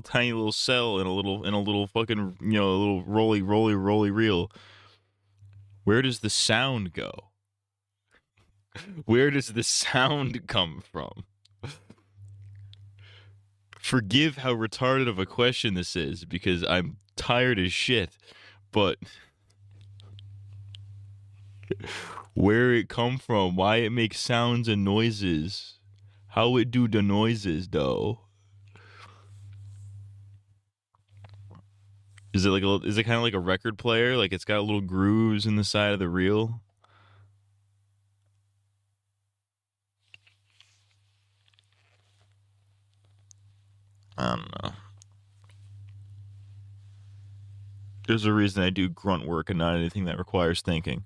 tiny little cell in a little fucking, you know, a little rolly reel. Where does the sound go? Where does the sound come from? Forgive how retarded of a question this is, because I'm tired as shit, but Where it come from, why it makes sounds and noises, how it do the noises though. Is it is it kind of like a record player? Like it's got little grooves in the side of the reel? I don't know. There's a reason I do grunt work and not anything that requires thinking.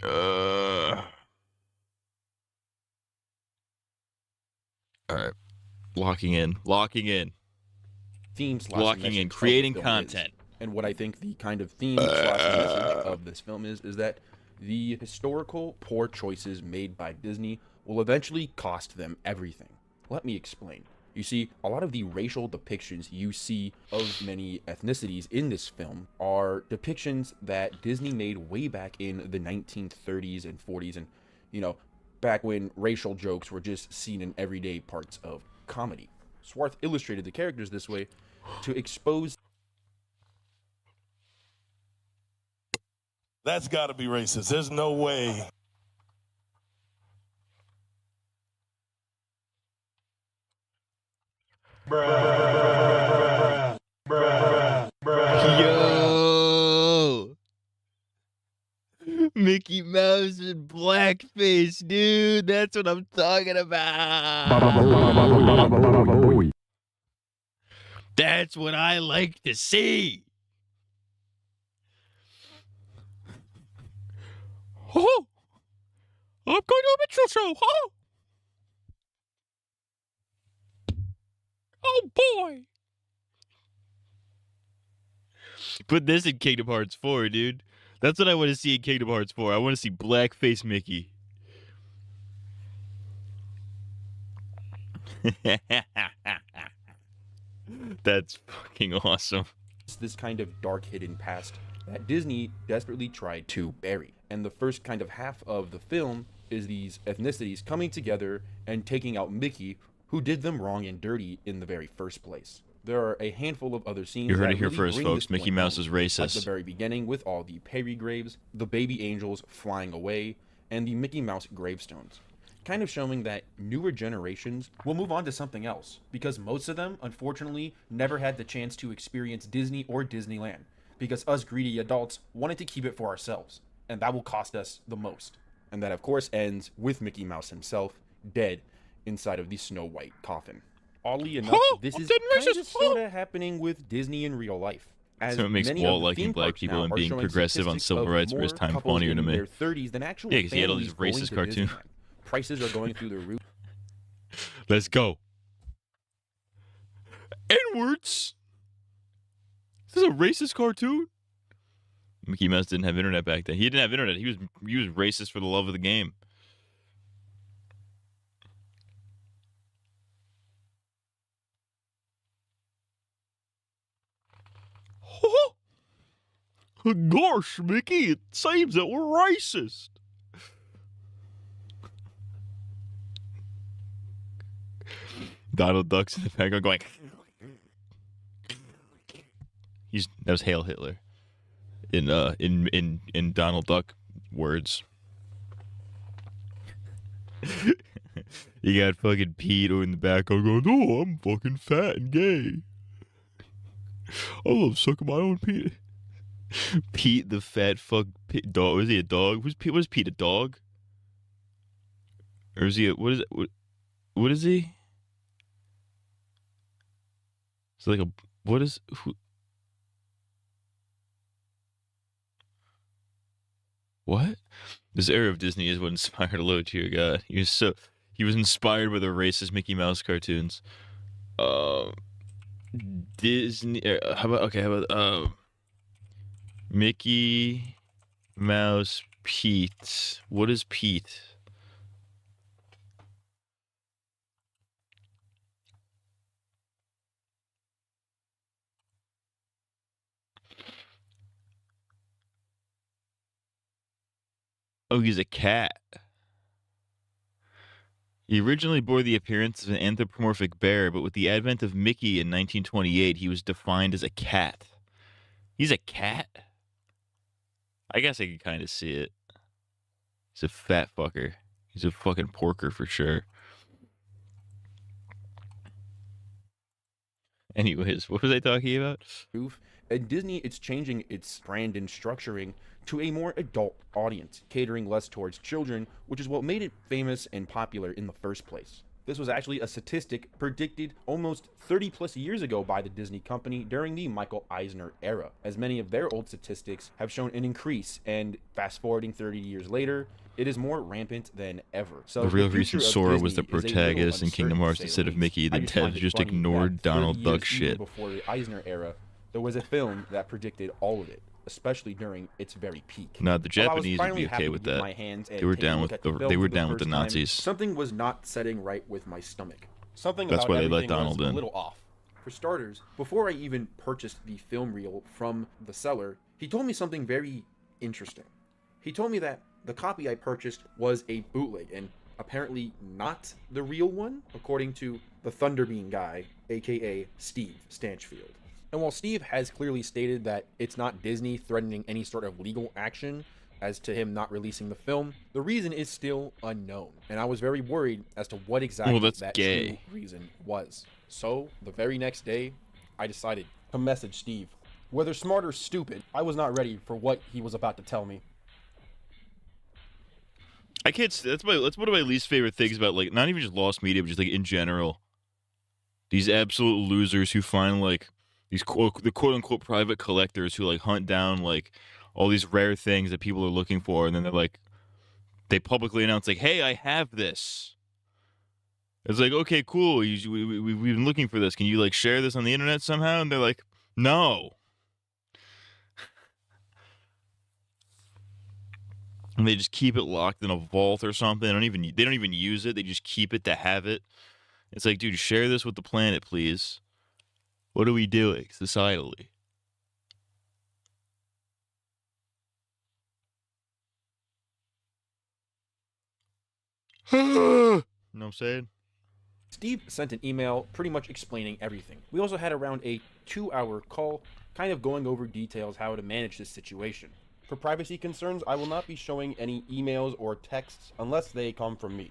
All right. Locking in. Themes locking in, creating content. And what I think the kind of theme / message of this film is that the historical poor choices made by Disney will eventually cost them everything. Let me explain. You see, a lot of the racial depictions you see of many ethnicities in this film are depictions that Disney made way back in the 1930s and 40s, and, you know, back when racial jokes were just seen in everyday parts of comedy. Swarth illustrated the characters this way to expose. That's got to be racist. There's no way. Yo! Mickey Mouse in blackface, dude. That's what I'm talking about. That's what I like to see. Oh, I'm going to a Mitchell show. Oh. Oh boy. Put this in Kingdom Hearts 4, dude. That's what I want to see in Kingdom Hearts 4. I want to see blackface Mickey. That's fucking awesome. This kind of dark hidden past that Disney desperately tried to bury. And the first kind of half of the film is these ethnicities coming together and taking out Mickey, who did them wrong and dirty in the very first place. There are a handful of other scenes. You heard that it here really first, bring folks. this Mickey point Mouse home. is racist. At the very beginning, with all the Perry graves, the baby angels flying away, and the Mickey Mouse gravestones. Kind of showing that newer generations will move on to something else, because most of them, unfortunately, never had the chance to experience Disney or Disneyland, because us greedy adults wanted to keep it for ourselves, and that will cost us the most. And that, of course, ends with Mickey Mouse himself, dead inside of the Snow White coffin. Oddly enough, this is kind of sort of happening with Disney in real life. As So it makes many of Walt the liking theme black parks people now and are being showing progressive on statistics civil of rights for more his time couples funnier to in me. their 30s than actual Yeah, because he had all families these going racist to cartoons. Disneyland. Prices are going through the roof. Let's go. N-words? Is this a racist cartoon? Mickey Mouse didn't have internet back then. He didn't have internet. He was racist for the love of the game. Gosh, Mickey, it seems that we're racist. Donald Duck's in the background going. That was Hail Hitler. In Donald Duck words. You got fucking Pete in the background going, "Oh, I'm fucking fat and gay. I love sucking my own Pete." Pete the fat fuck dog. Was he a dog? Was Pete a dog? Or is he what is it? What is he? It's like a what is who? What? This era of Disney is what inspired Low Tier God. He was inspired by the racist Mickey Mouse cartoons. Disney. How about Mickey Mouse Pete. What is Pete? Oh, he's a cat. He originally bore the appearance of an anthropomorphic bear, but with the advent of Mickey in 1928, he was defined as a cat. He's a cat? I guess I can kind of see it. He's a fat fucker. He's a fucking porker for sure. Anyways, what was I talking about? And Disney, it's changing its brand and structuring to a more adult audience, catering less towards children, which is what made it famous and popular in the first place. This was actually a statistic predicted almost 30 plus years ago by the Disney company during the Michael Eisner era, as many of their old statistics have shown an increase, and fast forwarding 30 years later, it is more rampant than ever. So the real future reason of Sora was Disney the is a little protagonist in Kingdom uncertain, to Hearts say the instead of least. Mickey. The I find devs it just funny ignored that 30 Donald Duck years even shit. before the Eisner era, there was a film that predicted all of it, especially during its very peak. No, the While I was Japanese would finally be happy okay to with get that. my hands and They were take a down look with at the the film they were for the down with the first time, Nazis. something was not setting right with my stomach. Something That's about why they let everything was Donald in. a little off. For starters, before I even purchased the film reel from the seller, he told me something very interesting. He told me that the copy I purchased was a bootleg and apparently not the real one, according to the Thunderbean guy, aka Steve Stanchfield. And while Steve has clearly stated that it's not Disney threatening any sort of legal action as to him not releasing the film, the reason is still unknown. And I was very worried as to what exactly that's that gay. true reason was. So, the very next day, I decided to message Steve. Whether smart or stupid, I was not ready for what he was about to tell me. I can't. That's one of my least favorite things about, like, not even just lost media, but just like in general. These absolute losers who find like the quote unquote private collectors who like hunt down like all these rare things that people are looking for, and then they're like, they publicly announce like, "Hey, I have this." It's like, okay, cool. We've been looking for this. Can you like share this on the internet somehow? And they're like, no. And they just keep it locked in a vault or something. They don't even use it. They just keep it to have it. It's like, dude, share this with the planet, please. What are we doing societally? You know what I'm saying? Steve sent an email pretty much explaining everything. We also had around a 2-hour call, kind of going over details how to manage this situation. For privacy concerns, I will not be showing any emails or texts unless they come from me.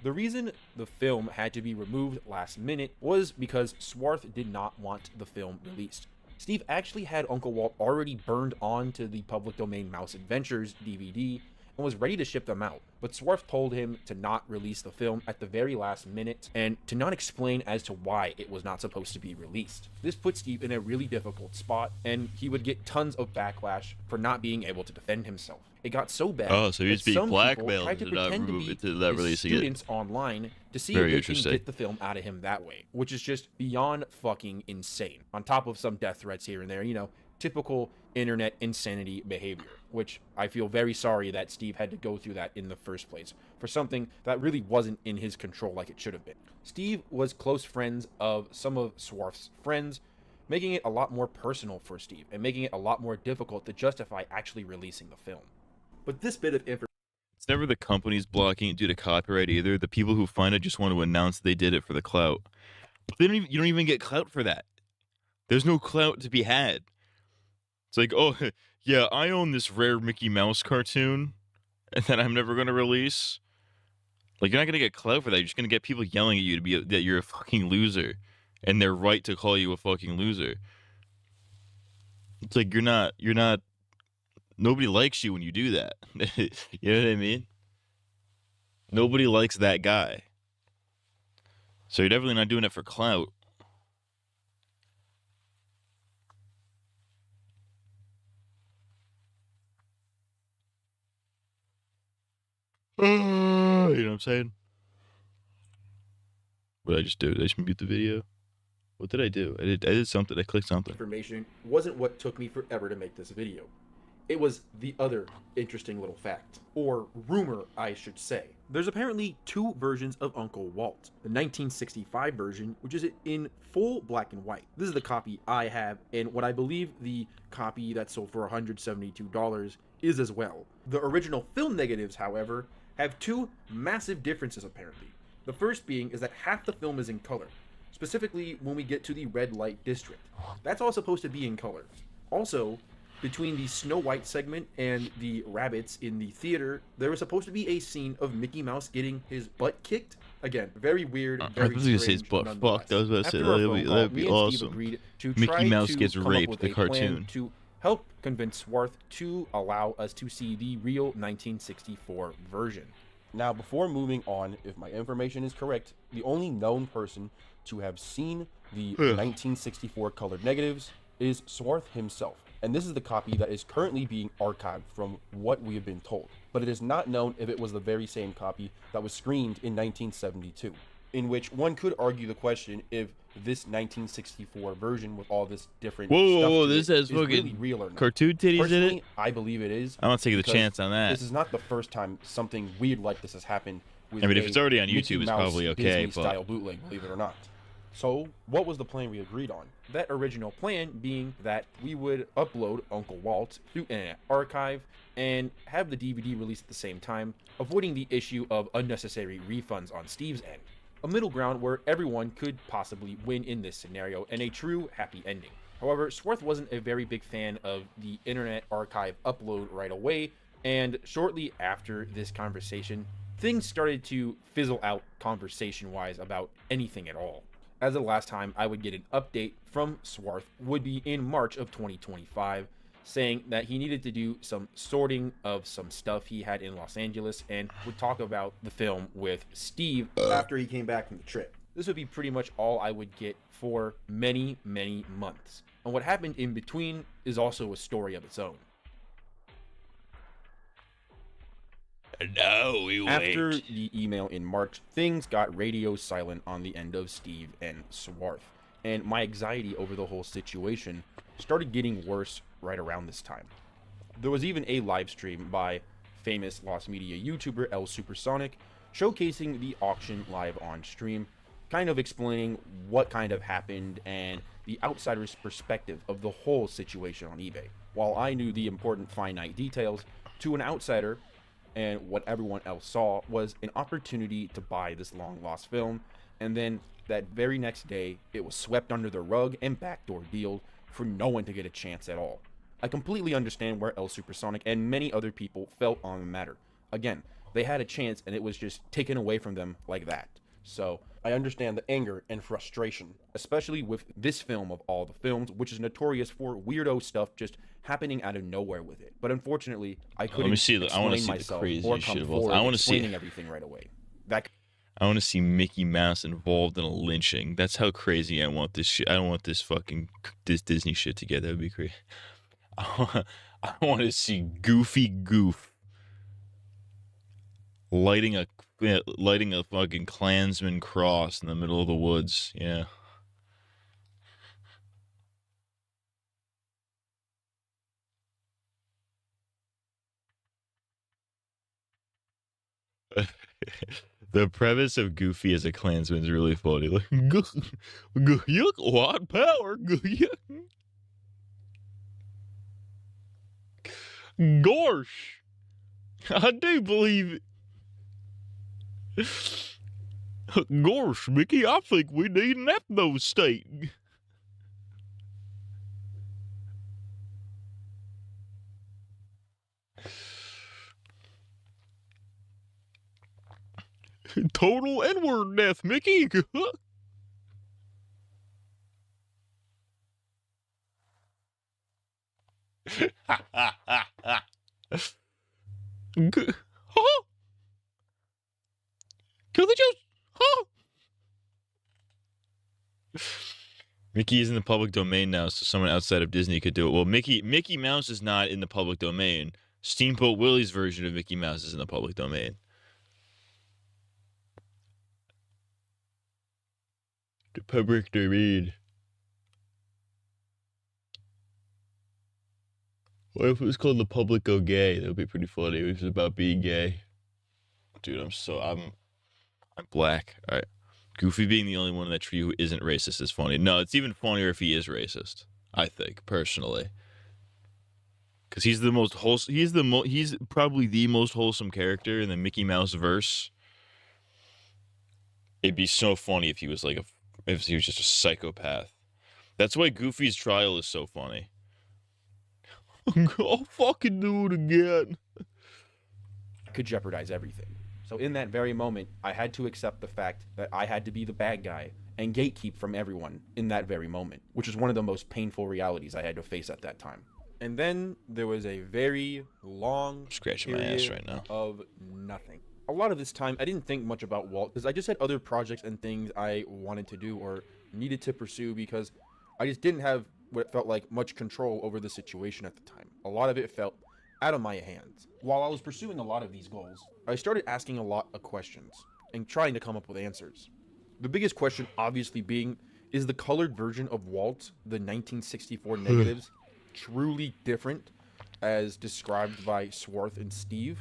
The reason the film had to be removed last minute was because Swarth did not want the film released. Steve actually had Uncle Walt already burned onto the public domain Mouse Adventures DVD and was ready to ship them out, but Swarth told him to not release the film at the very last minute and to not explain as to why it was not supposed to be released. This put Steve in a really difficult spot, and he would get tons of backlash for not being able to defend himself. It got so bad Oh, so he was that being some people blackmailed tried to to not pretend to remove be it, to not his releasing it. students online to see Very if they interesting. can get the film out of him that way, which is just beyond fucking insane. On top of some death threats here and there, you know, typical internet insanity behavior, which I feel very sorry that Steve had to go through that in the first place for something that really wasn't in his control like it should have been. Steve was close friends of some of Swarth's friends, making it a lot more personal for Steve and making it a lot more difficult to justify actually releasing the film. But this bit of information, It's never the companies blocking it due to copyright either. The people who find it just want to announce they did it for the clout. But you don't even get clout for that. There's no clout to be had. It's like, oh, yeah, I own this rare Mickey Mouse cartoon that I'm never going to release. Like, you're not going to get clout for that. You're just going to get people yelling at you that you're a fucking loser. And they're right to call you a fucking loser. It's like, you're not, nobody likes you when you do that. You know what I mean? Nobody likes that guy. So you're definitely not doing it for clout. You know what I'm saying? What did I just do? Did I just mute the video? What did I do? I did something. I clicked something. information wasn't what took me forever to make this video. It was the other interesting little fact, or rumor, I should say. There's apparently two versions of Uncle Walt. The 1965 version, which is in full black and white. This is the copy I have, and what I believe the copy that sold for $172 is as well. The original film negatives, however, have two massive differences apparently. The first being is that half the film is in color, specifically when we get to the red light district. That's all supposed to be in color. Also, Between the Snow White segment and the rabbits in the theater, there was supposed to be a scene of Mickey Mouse getting his butt kicked. Again, very weird, I very was gonna say his strange. butt fucked. I was about to say After our phone that'd call, be me and Steve awesome. agreed to Mickey try Mouse to gets come up raped, with the a plan cartoon. to help convince Swarth to allow us to see the real 1964 version. Now, before moving on, if my information is correct, the only known person to have seen the 1964 colored negatives is Swarth himself. And this is the copy that is currently being archived from what we have been told. But it is not known if it was the very same copy that was screened in 1972. In which one could argue the question if this 1964 version with all this different stuff to this it has is really fucking real or not. cartoon titties in Personally, it? I believe it is. I'm not taking the because chance on that. This is not the first time something weird like this has happened with I mean, if a it's already on Mickey YouTube, it's Mouse probably okay, Disney but- style bootleg, believe it or not. So, what was the plan we agreed on? That original plan being that we would upload Uncle Walt through Internet Archive and have the DVD released at the same time, avoiding the issue of unnecessary refunds on Steve's end. A middle ground where everyone could possibly win in this scenario and a true happy ending. However, Swarth wasn't a very big fan of the Internet Archive upload right away, and shortly after this conversation, things started to fizzle out conversation-wise about anything at all. As the last time I would get an update from Swarth would be in March of 2025, saying that he needed to do some sorting of some stuff he had in Los Angeles and would talk about the film with Steve after he came back from the trip. This would be pretty much all I would get for many, many months. And what happened in between is also a story of its own. No, we After wait. the email in March, things got radio silent on the end of Steve and Swarth, and my anxiety over the whole situation started getting worse right around this time. There was even a live stream by famous Lost Media YouTuber El Supersonic showcasing the auction live on stream, kind of explaining what kind of happened and the outsider's perspective of the whole situation on eBay. While I knew the important finite details, to an outsider, and what everyone else saw was an opportunity to buy this long lost film, and then that very next day it was swept under the rug and backdoor dealed for no one to get a chance at all. I completely understand where El Supersonic and many other people felt on the matter. Again, they had a chance and it was just taken away from them like that. So I understand the anger and frustration, especially with this film of all the films, which is notorious for weirdo stuff just happening out of nowhere with it. But unfortunately, I couldn't Let me see. I want to explain see the myself or craziest come shit of all. forward I want to see. explaining everything right away. That I want to see Mickey Mouse involved in a lynching. That's how crazy I want this shit. I don't want this fucking this Disney shit to get. That would be crazy. I want to see Goofy Goof lighting a fucking Klansman cross in the middle of the woods. Yeah. The premise of Goofy as a Klansman is really funny. Like, yuck, what power? Gosh, I do believe it. Gosh, Mickey, I think we need an ethno state. Total N-word death, Mickey. Huh? Can they just, huh? Mickey is in the public domain now, so someone outside of Disney could do it. Well, Mickey Mouse is not in the public domain. Steamboat Willie's version of Mickey Mouse is in the public domain. The public domain. What if it was called The Public Go Gay? That would be pretty funny. It was about being gay. Dude, I'm black. All right. Goofy being the only one in that tree who isn't racist is funny. No, it's even funnier if he is racist, I think, personally. Because he's the most wholesome. He's probably the most wholesome character in the Mickey Mouse verse. It'd be so funny if he was if he was just a psychopath. That's why Goofy's trial is so funny. I'll fucking do it again. Could jeopardize everything. So in that very moment, I had to accept the fact that I had to be the bad guy and gatekeep from everyone in that very moment, which is one of the most painful realities I had to face at that time. And then there was a very long Scratching my ass right now. of nothing. A lot of this time, I didn't think much about Walt because I just had other projects and things I wanted to do or needed to pursue because I just didn't have what felt like much control over the situation at the time. A lot of it felt out of my hands. While I was pursuing a lot of these goals, I started asking a lot of questions and trying to come up with answers. The biggest question obviously being, is the colored version of Walt, the 1964 negatives, truly different as described by Swarth and Steve?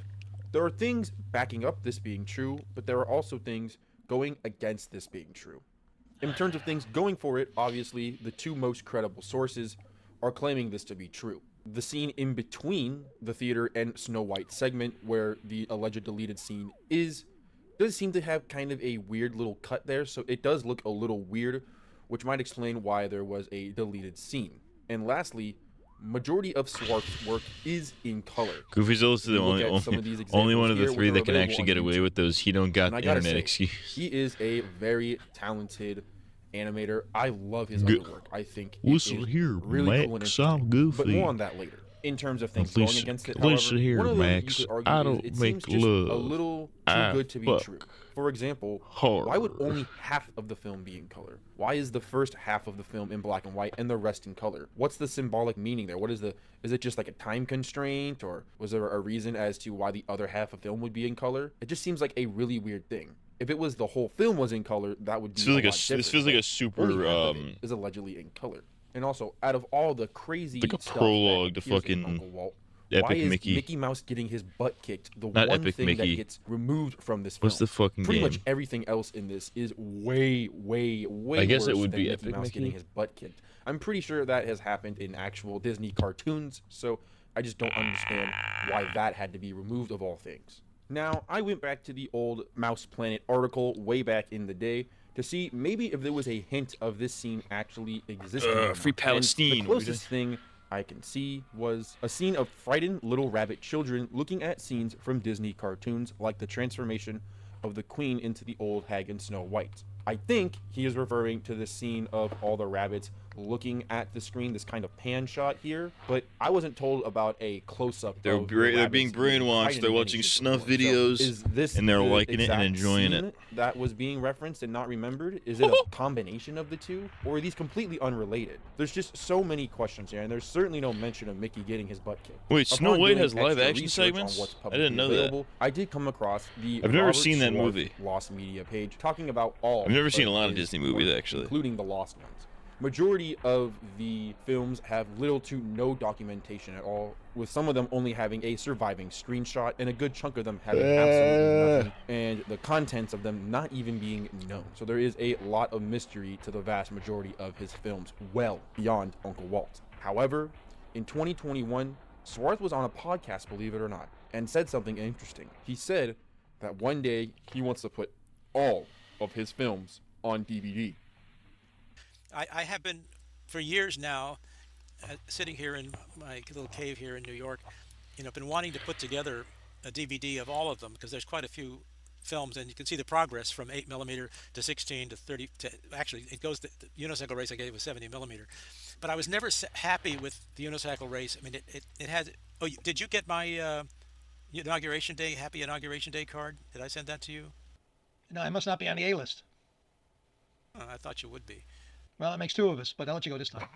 There are things backing up this being true, but there are also things going against this being true. In terms of things going for it, obviously, the two most credible sources are claiming this to be true. The scene in between the theater and Snow White segment, where the alleged deleted scene is, does seem to have kind of a weird little cut there, so it does look a little weird, which might explain why there was a deleted scene. And lastly, majority of Swarth's work is in color. Goofyzilla is the only one of the three that can actually get away with those he don't got the internet excuse. He is a very talented animator. I love his other work. I think it Listen is here, really Max, cool and interesting. I'm goofy. But more on that later. In terms of things going against it, Listen however, here, one of them Max, you could argue I is don't it make seems just love. a little too I good to be fuck true. For example, hard. why would only half of the film be in color? Why is the first half of the film in black and white and the rest in color? What's the symbolic meaning there? Is it just like a time constraint, or was there a reason as to why the other half of the film would be in color? It just seems like a really weird thing. If it was the whole film was in color, that would be This feels like a super is allegedly in color. And also, out of all the crazy like a stuff prologue that to appears in fucking Uncle Walt, Epic why is Mickey. Mouse getting his butt kicked the Not one Epic thing Mickey. that gets removed from this film? What's the fucking Pretty game? much everything else in this is way I guess worse it would than be Mickey Epic Mouse Mickey. getting his butt kicked. I'm pretty sure that has happened in actual Disney cartoons, so I just don't understand why that had to be removed of all things. Now, I went back to the old Mouse Planet article way back in the day to see maybe if there was a hint of this scene actually existing. or not. Free And Palestine. the closest thing I can see was a scene of frightened little rabbit children looking at scenes from Disney cartoons, like the transformation of the Queen into the old hag in Snow White. I think he is referring to the scene of all the rabbits looking at the screen, this kind of pan shot here, but I wasn't told about a close-up. They're being brainwashed. They're watching snuff videos, Is this and they're the liking it and exact enjoying scene it. that was being referenced and not remembered? Is it a combination of the two, or are these completely unrelated? There's just so many questions here, and there's certainly no mention of Mickey getting his butt kicked. Wait, Snow Upon White doing has extra live-action research on segments? what's I publicly didn't know that. available, I did come across the I've never Robert seen that Swarth movie. Lost Media page talking about all. I've never seen a of lot of his Disney movies, work, actually. including the lost ones. Majority of the films have little to no documentation at all, with some of them only having a surviving screenshot and a good chunk of them having absolutely nothing, and the contents of them not even being known. So there is a lot of mystery to the vast majority of his films, well beyond Uncle Walt. However, in 2021, Swarth was on a podcast, believe it or not, and said something interesting. He said that one day he wants to put all of his films on DVD. I have been for years now sitting here in my little cave here in New York, been wanting to put together a DVD of all of them because there's quite a few films, and you can see the progress from 8mm to 16 to 30 to actually it goes the unicycle race I gave was 70mm, but I was never happy with the unicycle race. I mean it had. Oh, did you get my inauguration day happy inauguration day card? Did I send that to you? No, I must not be on the A list. Oh, I thought you would be. Well, that makes two of us, but I'll let you go this time.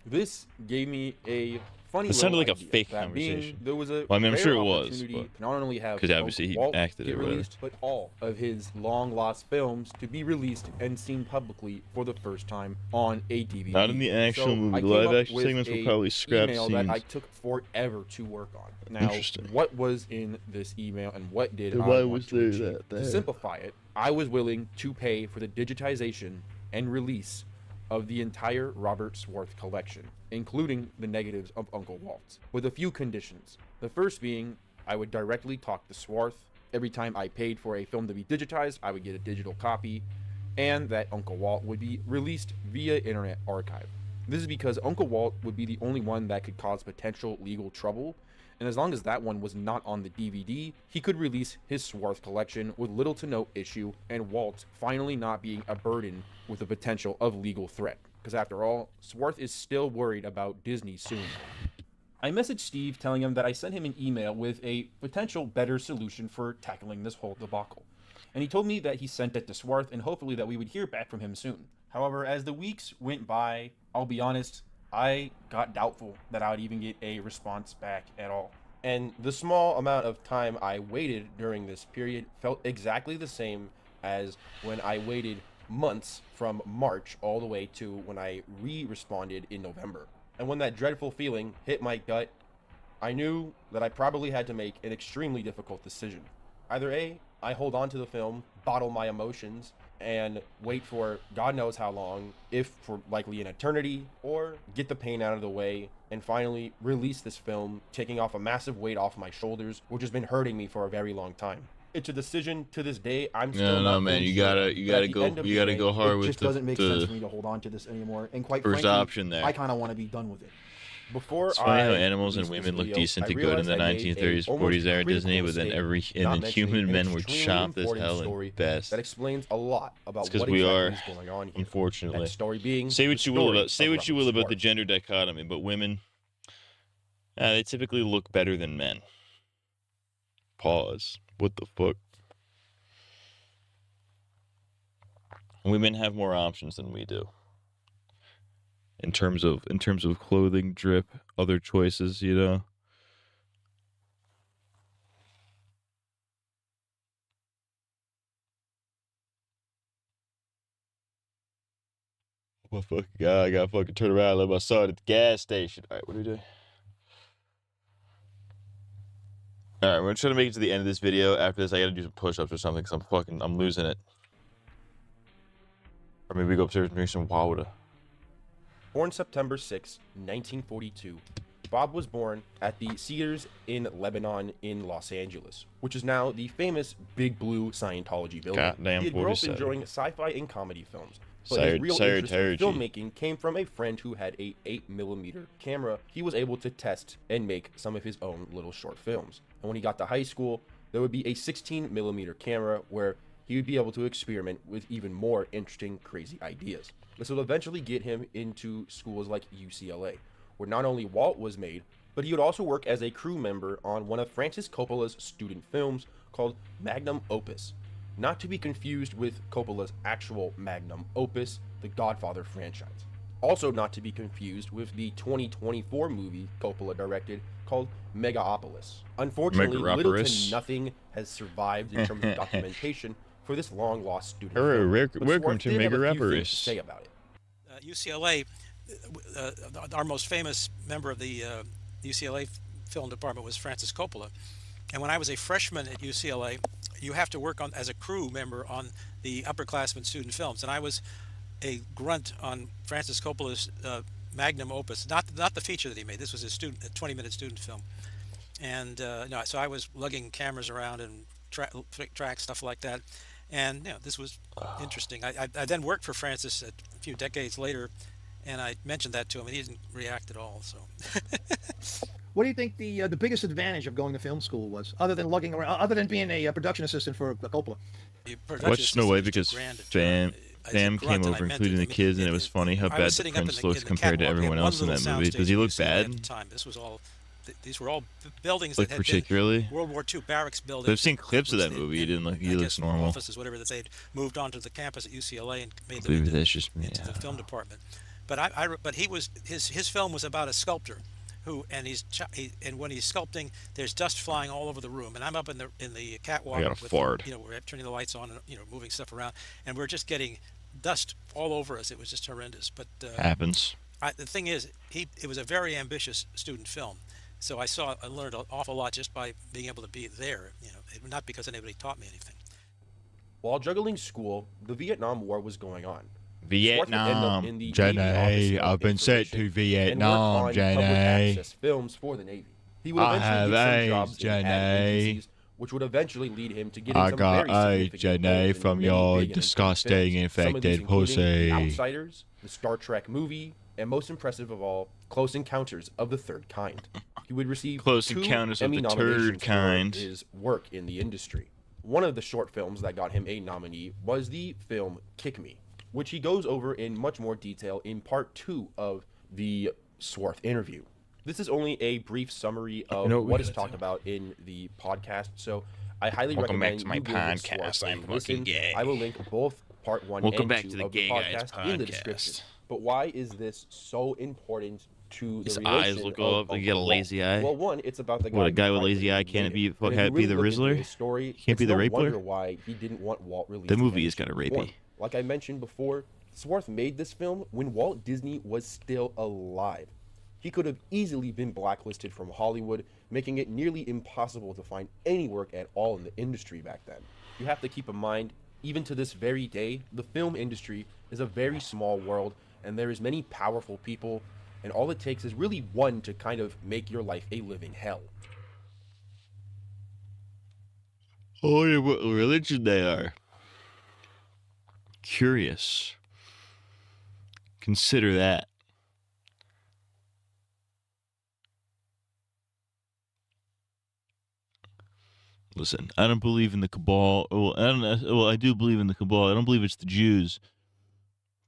This gave me a funny. It sounded like a idea, fake that being conversation. There was a Well, I mean, I'm rare sure it was, opportunity but- to not only have 'cause obviously Uncle he Walt acted it get or whatever. released, but all of his long lost films to be released and seen publicly for the first time on a DVD. Not in the actual So movie. I The came live up action with segments were a probably scrapped email that I scenes. took forever to work on. Now, Interesting. what was in this email and what did Then I why want was to there achieve? that there? To simplify it, I was willing to pay for the digitization and release of the entire Robert Swarth collection, including the negatives of Uncle Walt, with a few conditions. The first being, I would directly talk to Swarth. Every time I paid for a film to be digitized, I would get a digital copy, and that Uncle Walt would be released via Internet Archive. This is because Uncle Walt would be the only one that could cause potential legal trouble, and as long as that one was not on the DVD, he could release his Swarth collection with little to no issue, and Walt finally not being a burden with the potential of legal threat. Because after all, Swarth is still worried about Disney soon. I messaged Steve telling him that I sent him an email with a potential better solution for tackling this whole debacle. And he told me that he sent it to Swarth and hopefully that we would hear back from him soon. However, as the weeks went by, I'll be honest, I got doubtful that I would even get a response back at all. And the small amount of time I waited during this period felt exactly the same as when I waited months from March all the way to when I responded in November. And when that dreadful feeling hit my gut, I knew that I probably had to make an extremely difficult decision. Either A, I hold on to the film, bottle my emotions, and wait for God knows how long, if for likely an eternity, or get the pain out of the way and finally release this film, taking off a massive weight off my shoulders, which has been hurting me for a very long time. It's a decision to this day. I'm still not man. You fully sure, gotta but at the end of the go day, hard it with just doesn't make sense for me to hold on to this anymore. And quite first frankly, option there. I kind of want to be done with it. Before It's funny how I animals and released women this look video, decent I to good in the realized I made 1930s, a 40s era almost Disney, but critical then mistake, and not then human mentioning men an were extremely chopped as important hell story and best. that explains a lot about It's 'cause what we exactly are, is going on here. unfortunately. That story being say what the you will story about of Robert the gender dichotomy, but women, they typically look better than men. Pause. What the fuck? Women have more options than we do. In terms of clothing, drip, other choices, you know. Oh my fucking god, I gotta fucking turn around and let my son at the gas station. Alright, what do we do? Alright, we're gonna try to make it to the end of this video. After this, I gotta do some push-ups or something, because I'm losing it. Or maybe we go upstairs and drink some water. Born September 6, 1942, Bob was born at the Cedars in Lebanon in Los Angeles, which is now the famous Big Blue Scientology building. Goddamn He had grown up 47. enjoying sci-fi and comedy films, but his real interest in filmmaking came from a friend who had a 8mm camera he was able to test and make some of his own little short films. And when he got to high school, there would be a 16mm camera where he would be able to experiment with even more interesting, crazy ideas. This would eventually get him into schools like UCLA, where not only Walt was made, but he would also work as a crew member on one of Francis Coppola's student films called Magnum Opus, not to be confused with Coppola's actual magnum opus, the Godfather franchise. Also not to be confused with the 2024 movie Coppola directed called Megaopolis. Unfortunately, little to nothing has survived in terms of documentation for this long-lost student film. But Swarth did have a few things to say about it. UCLA, our most famous member of the UCLA film department was Francis Coppola. And when I was a freshman at UCLA, you have to work on as a crew member on the upperclassmen student films. And I was a grunt on Francis Coppola's magnum opus, not the feature that he made. This was a 20-minute student film. And no, so I was lugging cameras around and track stuff like that. And you know, this was interesting. I then worked for Francis a few decades later, and I mentioned that to him, and he didn't react at all. So, what do you think the biggest advantage of going to film school was, other than lugging around, other than being a production assistant for Coppola? Watched Snow White because Fam came over, including the kids, and it was funny how bad the prince looks compared to everyone else in that movie. Does he look bad? This was all. These were all buildings like that had particularly been World War II barracks buildings. I've seen clips of that movie. He didn't look. He looks normal. Offices, whatever, that they'd moved onto the campus at UCLA and made them Maybe into, that's just me. into the film department. But but he was his film was about a sculptor who and when he's sculpting, there's dust flying all over the room, and I'm up in the catwalk. I got a fart. You know, we're turning the lights on, and moving stuff around, and we're just getting dust all over us. It was just horrendous. But happens. The thing is, it was a very ambitious student film. So I learned an awful lot just by being able to be there, not because anybody taught me anything. While juggling school, the Vietnam War was going on. Vietnam, Jenny, I've been sent to Vietnam, Jenny. Films for the Navy. He would eventually get some jobs in ad agencies, which would eventually lead him to getting some very significant Jenny, roles in from many your big and disgusting important films. Some of these infected pussy. including Outsiders, the Star Trek movie, and most impressive of all, Close Encounters of the Third Kind. He would receive Close 2 Encounters of Emmy the nominations Turd Kind. for his work in the industry. One of the short films that got him a nominee was the film Kick Me, which he goes over in much more detail in part 2 of the Swarth interview. This is only a brief summary of what is talked about in the podcast, so I highly Welcome back recommend to my you give podcast. Swarth a I'm fucking listen. gay. I will link both part 1 Welcome and back 2 to the of Gay the Guys podcast in the podcast. description. But why is this so important to the His relation eyes look of up, like you Uncle got a Walt? lazy eye. Well, one, it's about the guy What, a who guy with tried to lazy eye create can't be it. And if you be the really look into Rizzler? his story, Can't be it's the no Rapler? wonder why he didn't want Walt released The in movie any is kinda shape or form. rapey. Like I mentioned before, Swarth made this film when Walt Disney was still alive. He could have easily been blacklisted from Hollywood, making it nearly impossible to find any work at all in the industry back then. You have to keep in mind, even to this very day, the film industry is a very small world, and there is many powerful people, and all it takes is really one to kind of make your life a living hell. I wonder what religion they are. Curious. Consider that. Listen, I don't believe in the cabal. I do believe in the cabal. I don't believe it's the Jews.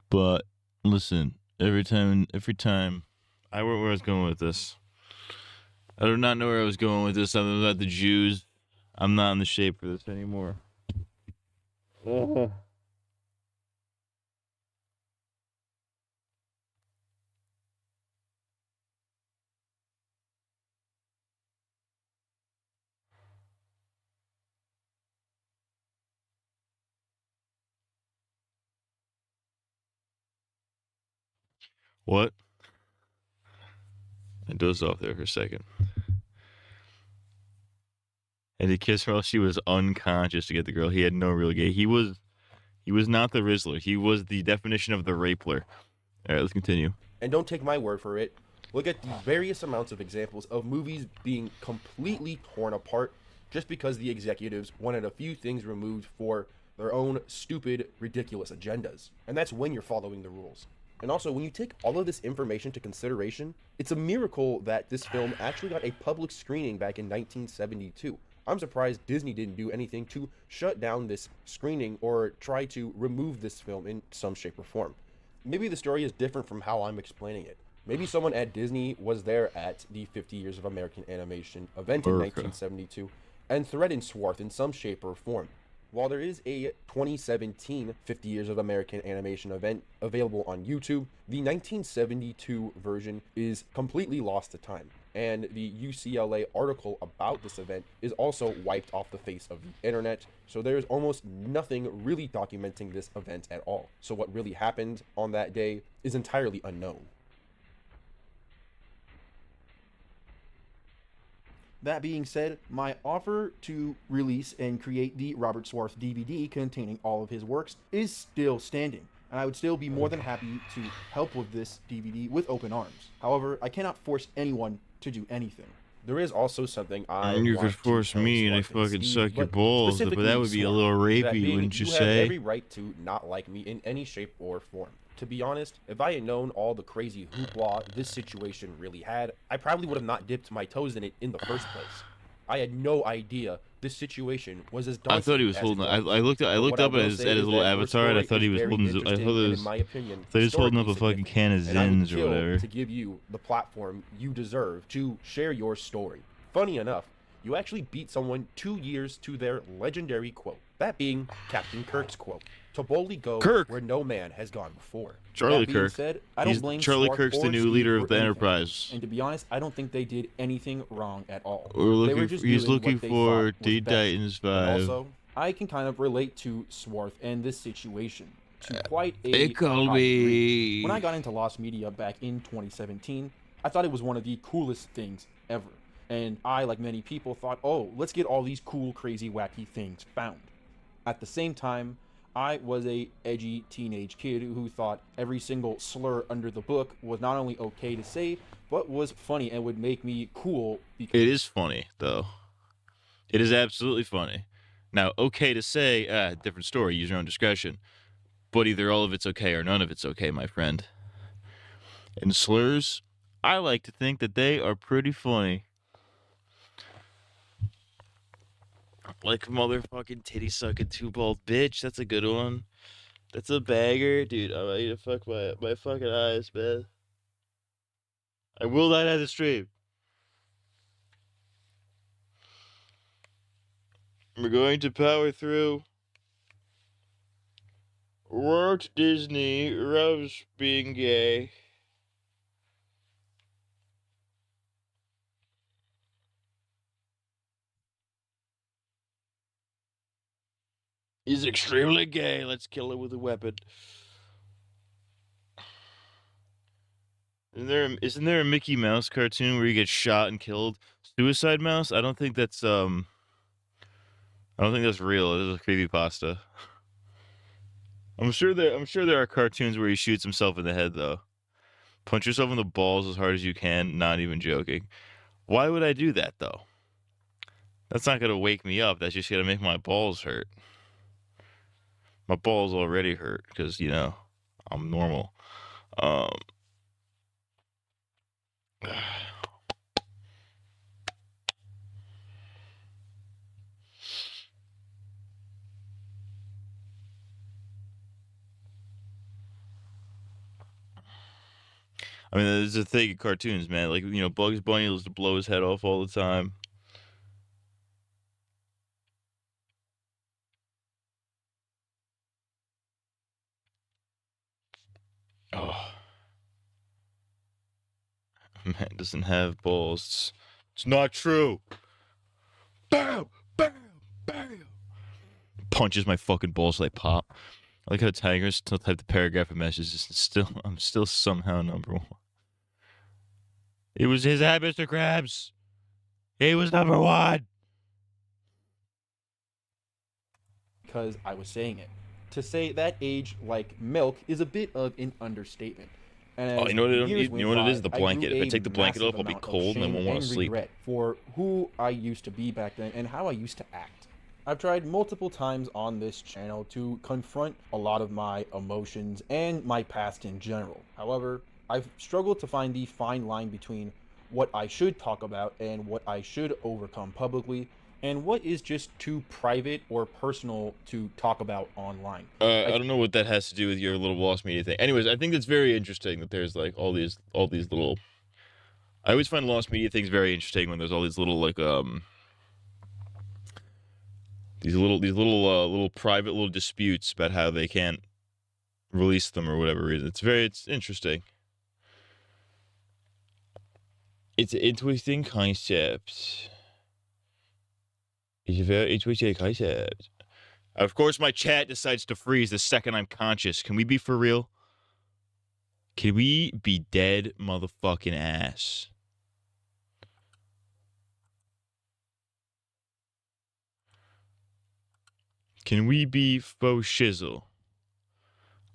But listen, every time, where I was going with this. I do not know where I was going with this. Other than the Jews, I'm not in the shape for this anymore. What? I dozed off there for a second. And to kiss her while she was unconscious to get the girl. He had no real gay. He was not the Rizzler. He was the definition of the Rapler. All right, let's continue. And don't take my word for it. Look at the various amounts of examples of movies being completely torn apart just because the executives wanted a few things removed for their own stupid, ridiculous agendas. And that's when you're following the rules. And also, when you take all of this information into consideration, it's a miracle that this film actually got a public screening back in 1972. I'm surprised Disney didn't do anything to shut down this screening or try to remove this film in some shape or form. Maybe the story is different from how I'm explaining it. Maybe someone at Disney was there at the 50 Years of American Animation event in 1972 and threatened Swarth in some shape or form. While there is a 2017 50 Years of American Animation event available on YouTube, the 1972 version is completely lost to time. And the UCLA article about this event is also wiped off the face of the internet, so there's almost nothing really documenting this event at all. So what really happened on that day is entirely unknown. That being said, my offer to release and create the Robert Swarth DVD containing all of his works is still standing, and I would still be more than happy to help with this DVD with open arms. However, I cannot force anyone to do anything. There is also something You could force me and I fucking suck your balls, but that would be a little rapey, wouldn't you have say? every right to not like me in any shape or form. To be honest, if I had known all the crazy hoopla this situation really had, I probably would have not dipped my toes in it in the first place. I had no idea this situation was as daunting. I thought he was as holding. it I was. looked But up what I at will his say is little that your avatar, and I story thought he is was very holding. I interesting thought and, in my opinion, he was holding up a historically fucking can of significant. And I would Zins or kill whatever. to give you the platform you deserve to share your story. Funny enough, you actually beat someone 2 years to their legendary quote. That being Captain Kirk's quote, to boldly go where no man has gone before. Charlie That being Kirk. said, I don't blame Charlie Swarth Kirk's or the new Steve leader for of the anything. Enterprise. And to be honest, I don't think they did anything wrong at all. We're They looking. were just He's doing looking what they for thought was D best. Titans And 5. also, I can kind of relate to Swarth and this situation to quite a They call high me- degree. When I got into Lost Media back in 2017, I thought it was one of the coolest things ever. And I, like many people, thought, oh, let's get all these cool, crazy, wacky things found. At the same time, I was a edgy teenage kid who thought every single slur under the book was not only okay to say, but was funny and would make me cool. It is funny though. It is absolutely funny. Now, okay to say, different story. Use your own discretion. But either all of it's okay or none of it's okay, my friend. And slurs, I like to think that they are pretty funny. Like motherfucking titty sucking two bald bitch. That's a good one. That's a bagger, dude. I'm ready to fuck my fucking eyes, man. I will not have the stream. We're going to power through. Walt Disney loves being gay. He's extremely gay. Let's kill him with a weapon. Isn't there a Mickey Mouse cartoon where he gets shot and killed? Suicide Mouse? I don't think that's real. It is a creepypasta. I'm sure there are cartoons where he shoots himself in the head though. Punch yourself in the balls as hard as you can, not even joking. Why would I do that though? That's not gonna wake me up. That's just gonna make my balls hurt. My balls already hurt because, I'm normal. I mean, there's a thing in cartoons, man. Like, Bugs Bunny used to blow his head off all the time. Oh. Man doesn't have balls. It's not true. Bam! Bam! Bam! Punches my fucking balls so they pop. I like how Tiger still typed the paragraph of messages. I'm still somehow number one. It was his ad, Mr. Krabs. He was number one. Because I was saying it. To say that age like milk is a bit of an understatement. And you know what it is? The blanket. If I take the blanket off, I'll be cold and I won't want to sleep. Regret for who I used to be back then and how I used to act. I've tried multiple times on this channel to confront a lot of my emotions and my past in general. However, I've struggled to find the fine line between what I should talk about and what I should overcome publicly, and what is just too private or personal to talk about online. I don't know what that has to do with your little Lost Media thing. Anyways, I think it's very interesting that there's like all these little. I always find Lost Media things very interesting when there's all these little like these little private little disputes about how they can't release them or whatever reason. It's interesting. It's an interesting concept. It's a very interesting concept. Of course, my chat decides to freeze the second I'm conscious. Can we be for real? Can we be dead motherfucking ass? Can we be faux shizzle?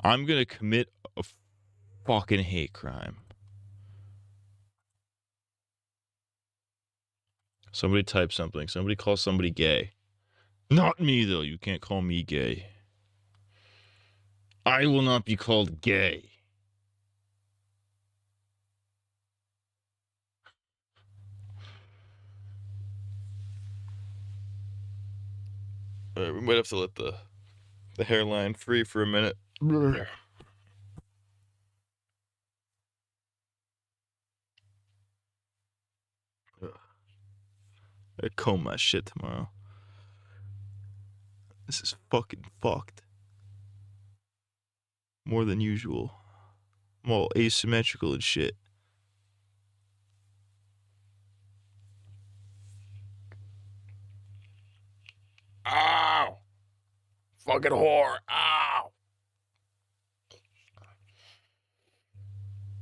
I'm gonna commit a fucking hate crime. Somebody type something. Somebody call somebody gay. Not me, though. You can't call me gay. I will not be called gay. Alright, we might have to let the hairline free for a minute. I comb my shit tomorrow. This is fucking fucked. More than usual. I'm all asymmetrical and shit. Ow! Fucking whore. Ow!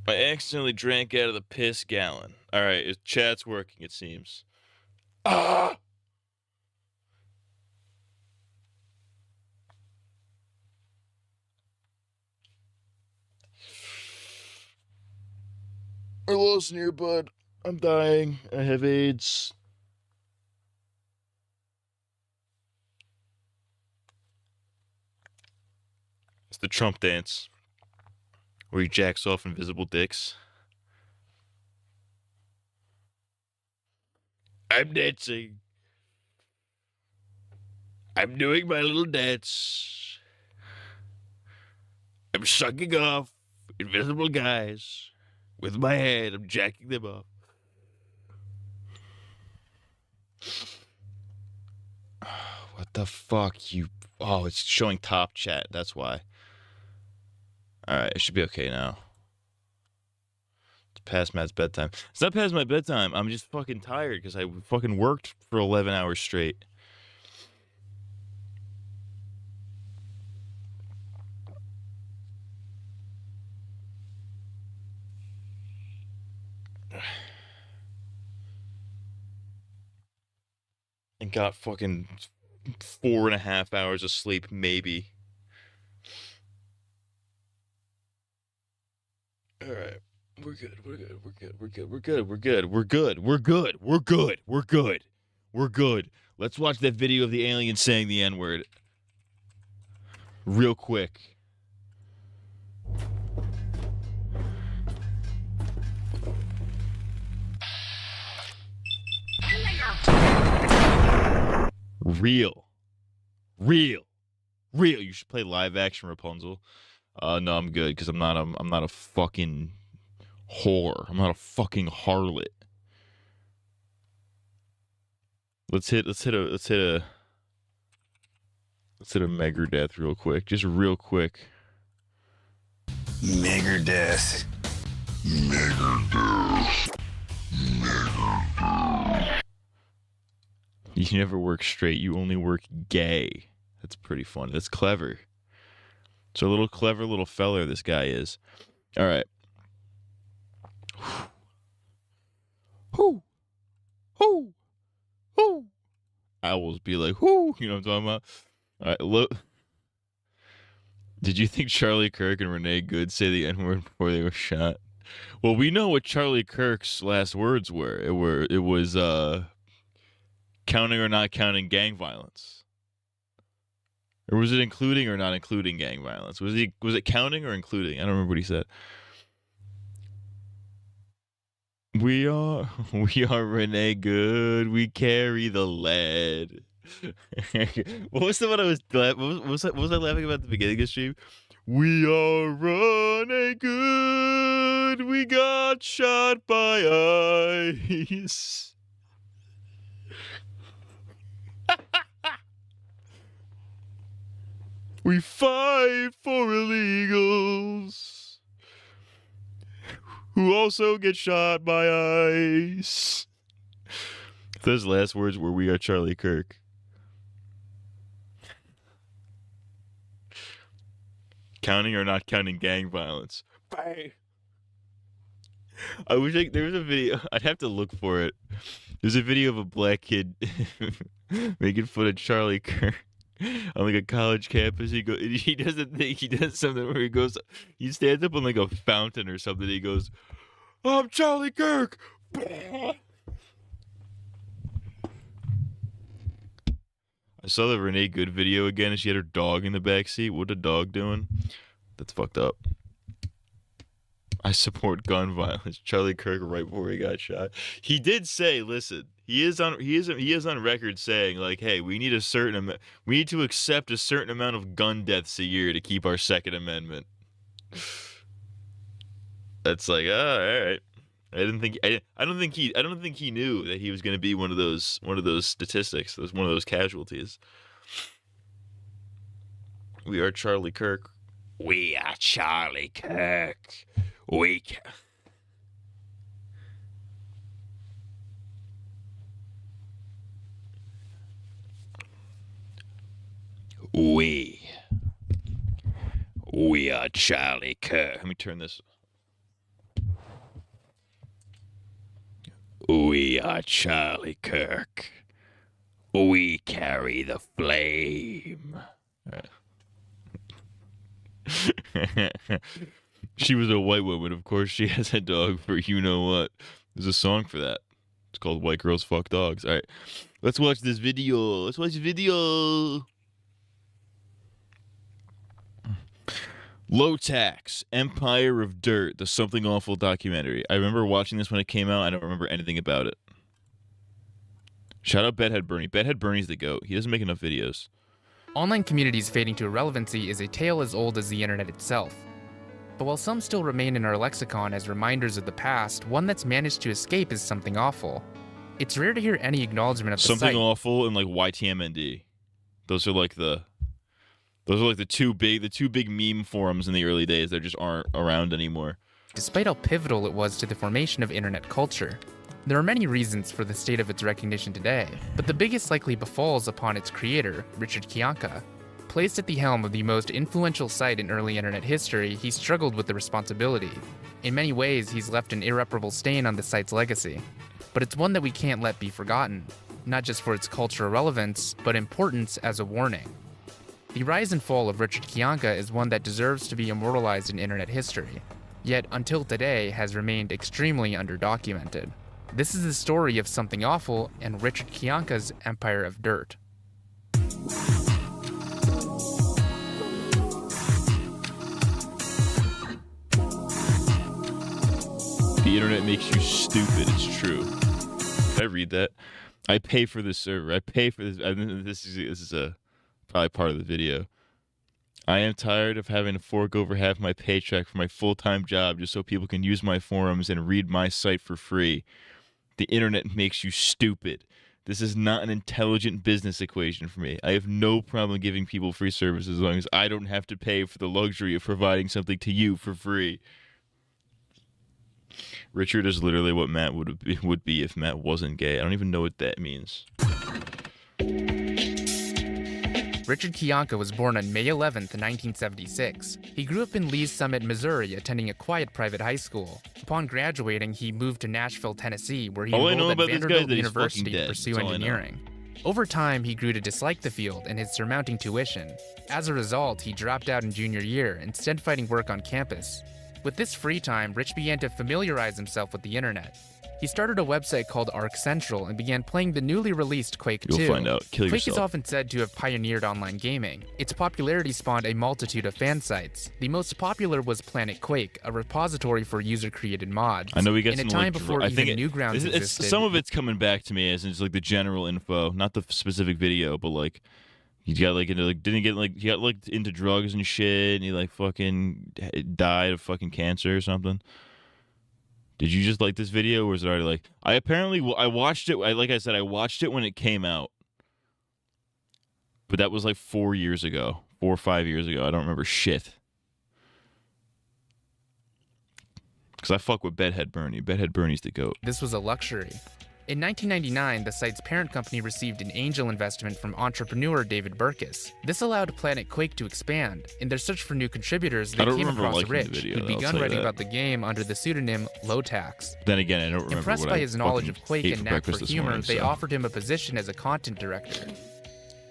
I accidentally drank out of the piss gallon. Alright, chat's working, it seems. Ah! I lost an earbud. I'm dying. I have AIDS. the Trump dance, where he jacks off invisible dicks. I'm dancing. I'm doing my little dance. I'm sucking off invisible guys. With my hand, I'm jacking them off. What the fuck, you... Oh, it's showing top chat. That's why. Alright, it should be okay now. It's past Matt's bedtime. It's not past my bedtime. I'm just fucking tired because I fucking worked for 11 hours straight. And got fucking 4.5 hours of sleep, maybe. Alright. We're good. We're good. We're good. We're good. We're good. We're good. We're good. We're good. We're good. We're good. We're good. Let's watch that video of the alien saying the N-word. Real quick. Real. You should play live action Rapunzel. No, I'm good because I'm not a fucking whore. I'm not a fucking harlot. Let's hit a Megadeath real quick. Just real quick. Megadeath. You never work straight. You only work gay. That's pretty funny. That's clever. So a little clever little feller this guy is. All right. Whoo. Whoo. Whoo. Owls be like, whoo. You know what I'm talking about? All right. Look. Did you think Charlie Kirk and Renee Good say the N-word before they were shot? Well, we know what Charlie Kirk's last words were. It was counting or not counting gang violence. Or was it including or not including gang violence? Was it counting or including? I don't remember what he said. We are Renee Good. We carry the lead. What was the one I was glad? What was I laughing about at the beginning of the stream? We are Renee Good. We got shot by ice. We fight for illegals who also get shot by ice. Those last words were, we are Charlie Kirk. Counting or not counting gang violence. Bang. I wish there was a video. I'd have to look for it. There's a video of a black kid making fun of Charlie Kirk on like a college campus. He does something where he stands up on like a fountain or something. He goes, "I'm Charlie Kirk." I saw the Renee Good video again, and she had her dog in the backseat. What the dog doing? That's fucked up. I support gun violence. Charlie Kirk right before he got shot. He did say, listen, he is on record saying like, hey, we need to accept a certain amount of gun deaths a year to keep our Second Amendment. That's like, all right. I don't think he knew that he was going to be one of those statistics, one of those casualties. We are Charlie Kirk. We are Charlie Kirk. We are Charlie Kirk. Let me turn this. We are Charlie Kirk. We carry the flame. She was a white woman. Of course, she has a dog for you know what. There's a song for that. It's called White Girls Fuck Dogs. All right. Let's watch this video. Low Tax, Empire of Dirt, the Something Awful documentary. I remember watching this when it came out. I don't remember anything about it. Shout out Bedhead Bernie. Bedhead Bernie's the GOAT. He doesn't make enough videos. Online communities fading to irrelevancy is a tale as old as the internet itself. But while some still remain in our lexicon as reminders of the past, one that's managed to escape is Something Awful. It's rare to hear any acknowledgement of the Something site. Awful and like YTMND. Those are like the two big meme forums in the early days that just aren't around anymore. Despite how pivotal it was to the formation of internet culture. There are many reasons for the state of its recognition today, but the biggest likely befalls upon its creator, Richard Kiyanka. Placed at the helm of the most influential site in early internet history, he struggled with the responsibility. In many ways, he's left an irreparable stain on the site's legacy. But it's one that we can't let be forgotten, not just for its cultural relevance, but importance as a warning. The rise and fall of Richard Kiyanka is one that deserves to be immortalized in internet history, yet until today has remained extremely underdocumented. This is the story of Something Awful and Richard Kiyanka's Empire of Dirt. The internet makes you stupid. It's true. Did I read that? I pay for this server. I pay for this. This is probably part of the video. I am tired of having to fork over half my paycheck for my full-time job just so people can use my forums and read my site for free. The internet makes you stupid. This is not an intelligent business equation for me. I have no problem giving people free services as long as I don't have to pay for the luxury of providing something to you for free. Richard is literally what Matt would be if Matt wasn't gay. I don't even know what that means. Richard Kiyanka was born on May 11th, 1976. He grew up in Lee's Summit, Missouri, attending a quiet private high school. Upon graduating, he moved to Nashville, Tennessee, where he enrolled at Vanderbilt University to pursue engineering. Over time, he grew to dislike the field and his surmounting tuition. As a result, he dropped out in junior year, instead finding work on campus. With this free time, Rich began to familiarize himself with the internet. He started a website called Arc Central and began playing the newly released Quake 2. You'll find out. Kill Quake yourself. is often said to have pioneered online gaming. Its popularity spawned a multitude of fan sites. The most popular was Planet Quake, a repository for user-created mods. I know we get in some a time like, before I even think Newgrounds existed. Some of it's coming back to me as in just like the general info, not the specific video, but like he got like into like he got like into drugs and shit, and he like fucking died of fucking cancer or something. Did you just like this video, or was it already like... I watched it... like I said, I watched it when it came out. But that was like 4 years ago. 4 or 5 years ago. I don't remember shit. Because I fuck with Bedhead Bernie. Bedhead Bernie's the GOAT. This was a luxury. In 1999, the site's parent company received an angel investment from entrepreneur David Burkus. This allowed Planet Quake to expand. In their search for new contributors, they came across Rich, who'd begun writing about the game under the pseudonym Low Tax. Then again, I don't remember Impressed what by I his knowledge of Quake ate and for knack for breakfast this humor, morning, they so. offered him a position as a content director.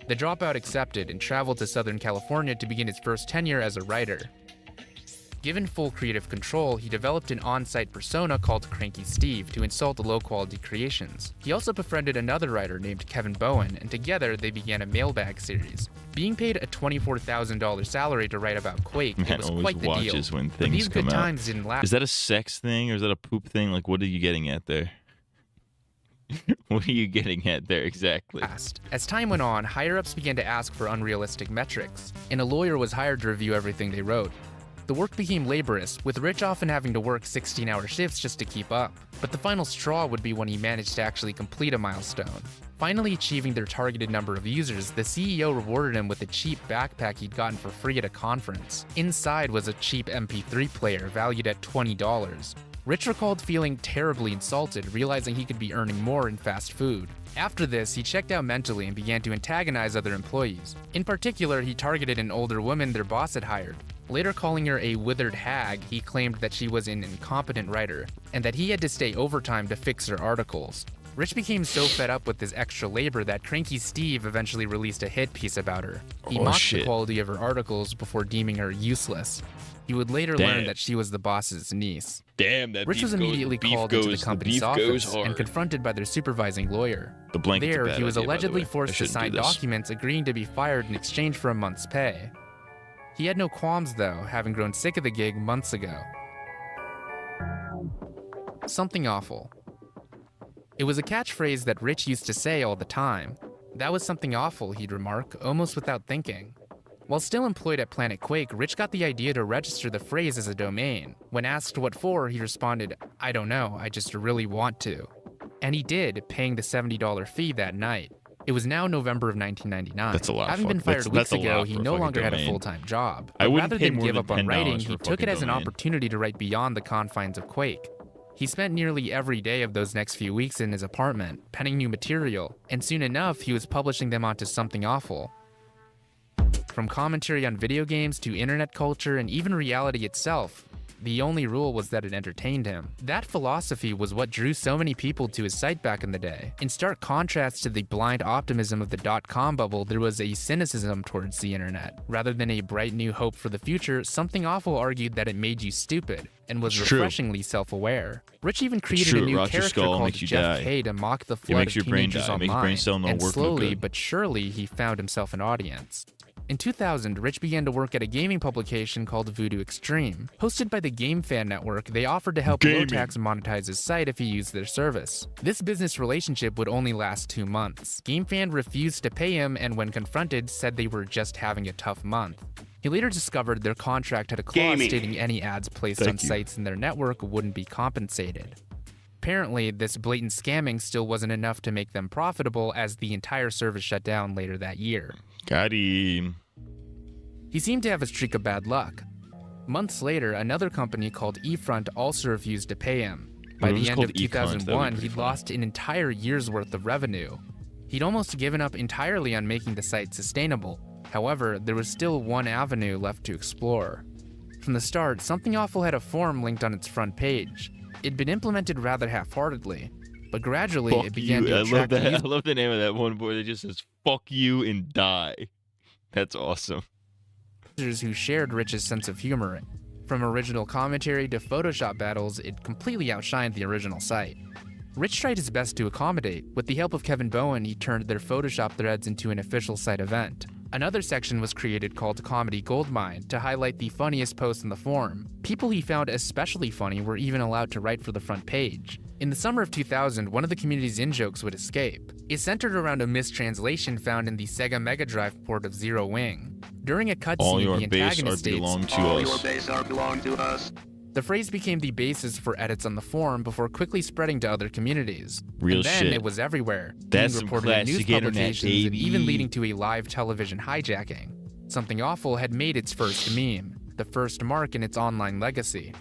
The dropout accepted and traveled to Southern California to begin his first tenure as a writer. Given full creative control, he developed an on-site persona called Cranky Steve to insult the low-quality creations. He also befriended another writer named Kevin Bowen, and together they began a mailbag series. Being paid a $24,000 salary to write about Quake, it was quite the deal. When But things these come good out. times didn't last. Is that a sex thing or is that a poop thing? Like, what are you getting at there? What are you getting at there exactly? As time went on, higher-ups began to ask for unrealistic metrics, and a lawyer was hired to review everything they wrote. The work became laborious, with Rich often having to work 16-hour shifts just to keep up. But the final straw would be when he managed to actually complete a milestone. Finally achieving their targeted number of users, the CEO rewarded him with a cheap backpack he'd gotten for free at a conference. Inside was a cheap MP3 player valued at $20. Rich recalled feeling terribly insulted, realizing he could be earning more in fast food. After this, he checked out mentally and began to antagonize other employees. In particular, he targeted an older woman their boss had hired. Later calling her a withered hag, he claimed that she was an incompetent writer, and that he had to stay overtime to fix her articles. Rich became so fed up with this extra labor that Cranky Steve eventually released a hit piece about her. He mocked the quality of her articles before deeming her useless. He would later learn that she was the boss's niece. Damn, that Rich was immediately called into the company's office and confronted by their supervising lawyer. The blanket's a There, bad he was idea, by the allegedly way. forced I to shouldn't sign do this. documents agreeing to be fired in exchange for a month's pay. He had no qualms though, having grown sick of the gig months ago. Something awful. It was a catchphrase that Rich used to say all the time. That was something awful, he'd remark, almost without thinking. While still employed at Planet Quake, Rich got the idea to register the phrase as a domain. When asked what for, he responded, "I don't know, I just really want to." And he did, paying the $70 fee that night. It was now November of 1999. That's a lot. Having been fired weeks ago, he no longer had a full-time job. But rather than give up on writing, he took it as an opportunity to write beyond the confines of Quake. He spent nearly every day of those next few weeks in his apartment, penning new material, and soon enough, he was publishing them onto Something Awful. From commentary on video games to internet culture and even reality itself, the only rule was that it entertained him. That philosophy was what drew so many people to his site back in the day. In stark contrast to the blind optimism of the dot-com bubble, there was a cynicism towards the internet. Rather than a bright new hope for the future, Something Awful argued that it made you stupid, and was refreshingly self-aware. Rich even created a new character called Jeff K to mock the flood of teenagers online, and slowly but surely he found himself an audience. In 2000, Rich began to work at a gaming publication called Voodoo Extreme. Hosted by the Game Fan Network, they offered to help Lotax monetize his site if he used their service. This business relationship would only last 2 months. GameFan refused to pay him and when confronted, said they were just having a tough month. He later discovered their contract had a clause stating any ads placed on sites in their network wouldn't be compensated. Apparently, this blatant scamming still wasn't enough to make them profitable as the entire service shut down later that year. Got him. He seemed to have a streak of bad luck. Months later, another company called eFront also refused to pay him. By the end of 2001, he'd lost an entire year's worth of revenue. He'd almost given up entirely on making the site sustainable. However, there was still one avenue left to explore. From the start, Something Awful had a forum linked on its front page. It'd been implemented rather half-heartedly, but gradually it began to attract I love the name of that one board that just says, "Fuck you and die." That's awesome. Users who shared Rich's sense of humor. From original commentary to Photoshop battles, it completely outshined the original site. Rich tried his best to accommodate. With the help of Kevin Bowen, he turned their Photoshop threads into an official site event. Another section was created called Comedy Goldmine to highlight the funniest posts in the forum. People he found especially funny were even allowed to write for the front page. In the summer of 2000, one of the community's in-jokes would escape. It centered around a mistranslation found in the Sega Mega Drive port of Zero Wing. During a cutscene, the antagonist states, "All your base are belong to us." The phrase became the basis for edits on the forum before quickly spreading to other communities. And then it was everywhere, That's being reported in news publications and even leading to a live television hijacking. Something Awful had made its first meme, the first mark in its online legacy.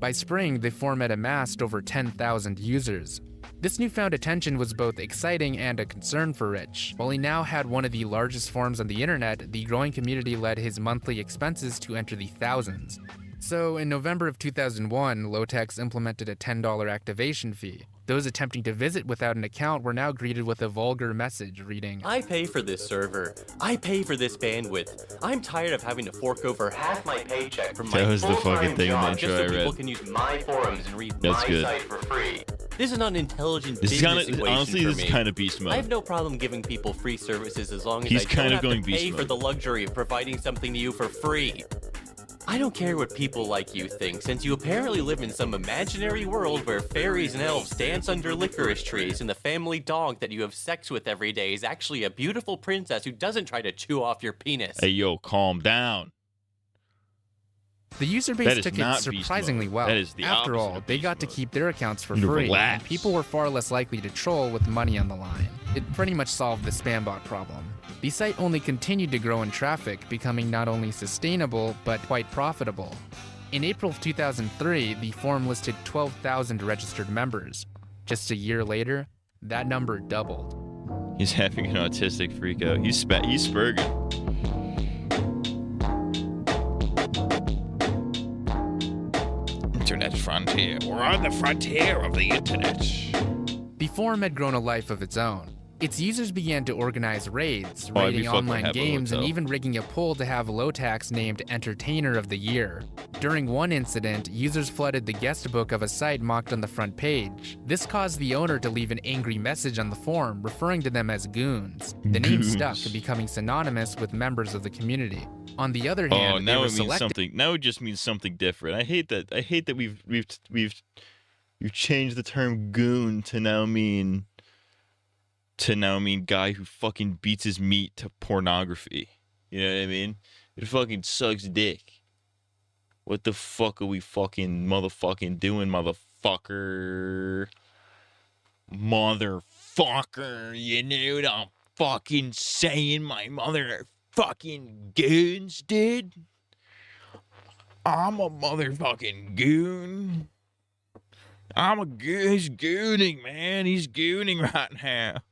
By spring, the forum had amassed over 10,000 users. This newfound attention was both exciting and a concern for Rich. While he now had one of the largest forums on the internet, the growing community led his monthly expenses to enter the thousands. So, in November of 2001, Lotax implemented a $10 activation fee. Those attempting to visit without an account were now greeted with a vulgar message reading, "I pay for this server. I pay for this bandwidth. I'm tired of having to fork over half my paycheck from my full-time job just so people can use my forums and read my site for free. This is not an intelligent business equation honestly, for this me. is kind of beast mode. I have no problem giving people free services as long as He's I kind don't of have going to beast pay for mode. the luxury of providing something to you for free. I don't care what people like you think, since you apparently live in some imaginary world where fairies and elves dance under licorice trees and the family dog that you have sex with every day is actually a beautiful princess who doesn't try to chew off your penis." Hey, yo, calm down. The user base took it surprisingly well. After all, they got to keep their accounts for free, and people were far less likely to troll with money on the line. It pretty much solved the spam bot problem. The site only continued to grow in traffic, becoming not only sustainable, but quite profitable. In April of 2003, the forum listed 12,000 registered members. Just a year later, that number doubled. He's having an autistic freak out. He's spurging. Internet frontier. We're on the frontier of the internet. The forum had grown a life of its own. Its users began to organize raids, raiding online games, and even rigging a poll to have Lotax named Entertainer of the Year. During one incident, users flooded the guest book of a site mocked on the front page. This caused the owner to leave an angry message on the forum referring to them as goons. The name stuck, becoming synonymous with members of the community. On the other hand, now they it were means something. Now it just means something different. I hate that we've changed the term goon to now mean guy who fucking beats his meat to pornography. You know what I mean? It fucking sucks dick. What the fuck are we fucking motherfucking doing, motherfucker? Motherfucker, you know what I'm fucking saying, my motherfucking goons, dude? I'm a motherfucking goon. I'm a goon. He's gooning, man. He's gooning right now.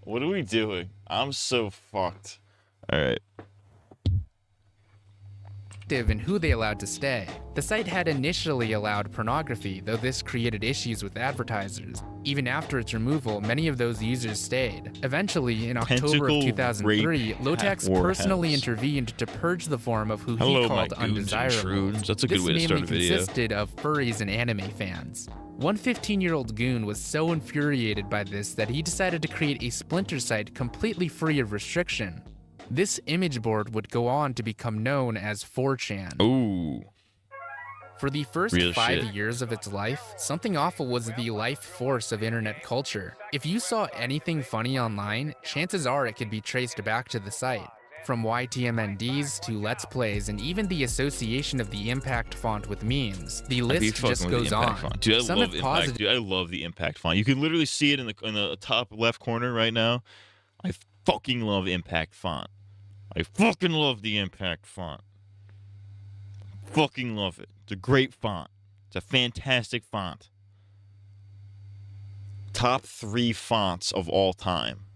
What are we doing? I'm so fucked. All right. In who they allowed to stay. The site had initially allowed pornography, though this created issues with advertisers. Even after its removal, many of those users stayed. Eventually, in October of 2003, Lotax personally intervened to purge the forum of who he called undesirables. That's a good way to start a video. This mainly consisted of furries and anime fans. One 15-year-old goon was so infuriated by this that he decided to create a splinter site completely free of restriction. This image board would go on to become known as 4chan. Ooh. For the first Real 5 shit. years of its life, Something Awful was the life force of internet culture. If you saw anything funny online, chances are it could be traced back to the site. From YTMNDs to Let's Plays and even the association of the impact font with memes, the list just goes on. Dude, I Some love have impact. Dude, I love the impact font. You can literally see it in the top left corner right now. I fucking love impact font. I fucking love the impact font. Fucking love it. It's a great font. It's a fantastic font. Top 3 fonts of all time.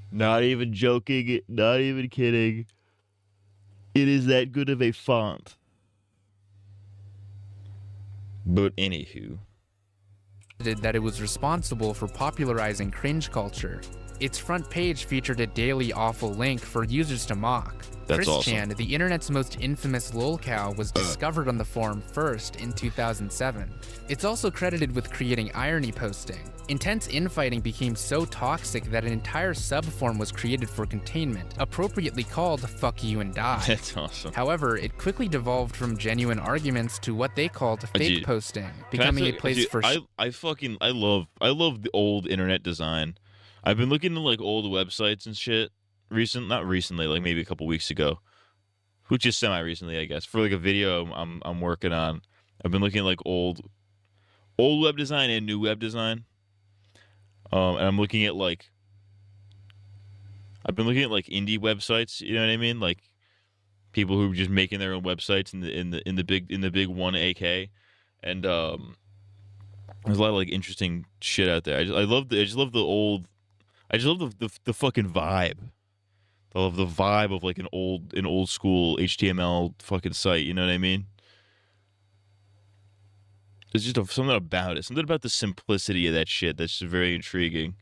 Not even joking, not even kidding. It is that good of a font. But anywho. That it was responsible for popularizing cringe culture. Its front page featured a daily awful link for users to mock. That's Chris-chan, the internet's most infamous lolcow, was discovered on the forum first in 2007. It's also credited with creating irony posting. Intense infighting became so toxic that an entire subform was created for containment, appropriately called Fuck You and Die. That's awesome. However, it quickly devolved from genuine arguments to what they called fake posting, becoming a place for I love the old internet design. I've been looking at like old websites and shit not recently, like maybe a couple weeks ago, which is semi-recently, I guess, for like a video I'm working on. I've been looking at like old web design and new web design, and I've been looking at like indie websites. You know what I mean? Like people who are just making their own websites in the big 1AK, and there's a lot of like interesting shit out there. I just love the fucking vibe. I love the vibe of like an old school HTML fucking site. You know what I mean? There's just something about it. Something about the simplicity of that shit that's just very intriguing.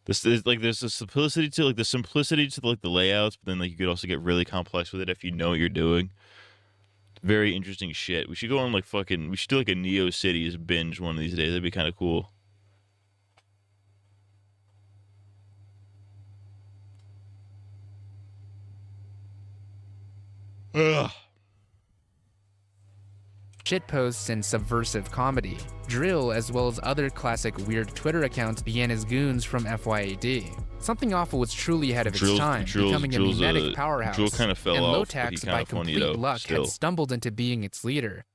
There's the simplicity to the layouts, but then like you could also get really complex with it if you know what you're doing. Very interesting shit. We should go on we should do like a Neo Cities binge one of these days. That'd be kind of cool. Ugh. Shitposts and subversive comedy. Drill, as well as other classic weird Twitter accounts, began as goons from FYAD. Something Awful was truly ahead of its time, becoming a memetic powerhouse, Drill kind of fell and off, Lotax, by complete luck, had stumbled into being its leader.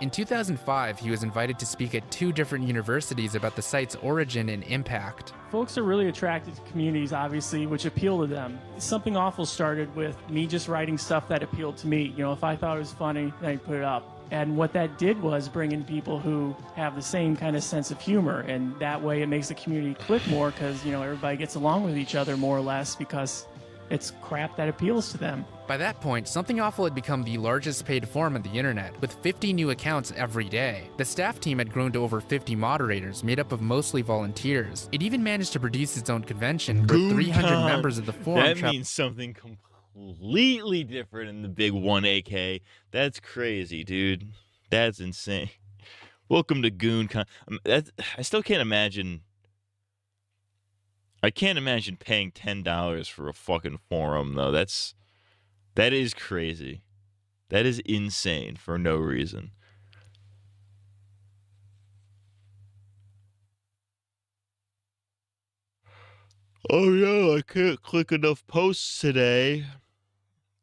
In 2005, he was invited to speak at 2 different universities about the site's origin and impact. Folks are really attracted to communities, obviously, which appeal to them. Something Awful started with me just writing stuff that appealed to me. You know, if I thought it was funny, then I'd put it up. And what that did was bring in people who have the same kind of sense of humor, and that way it makes the community click more because, you know, everybody gets along with each other more or less because it's crap that appeals to them. By that point, Something Awful had become the largest paid forum on the internet, with 50 new accounts every day. The staff team had grown to over 50 moderators, made up of mostly volunteers. It even managed to produce its own convention, where 300 GoonCon. members of the forum That means something completely different in the big 1AK. That's crazy, dude. That's insane. Welcome to GoonCon. I still can't imagine. I can't imagine paying $10 for a fucking forum, though. That is crazy. That is insane for no reason. Oh yeah, I can't click enough posts today.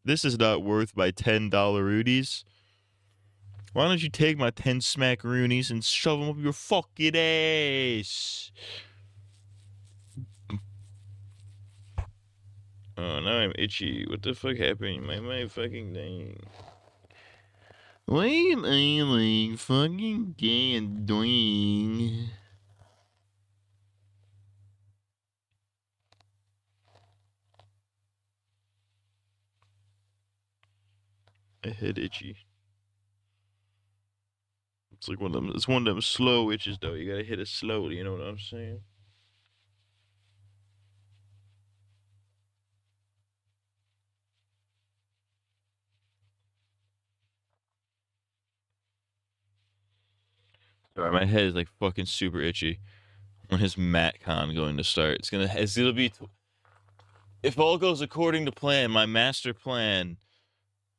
This is not worth my $10 roonies. Why don't you take my 10 smack roonies and shove them up your fucking ass? Oh, now I'm itchy. What the fuck happened? My fucking thing. Why am I like fucking gay and doing? My head itchy. It's like one of them. It's one of them slow itches though. You gotta hit it slowly. You know what I'm saying? Sorry, my head is like fucking super itchy. When is MatCon going to start? It's gonna be. If all goes according to plan, my master plan,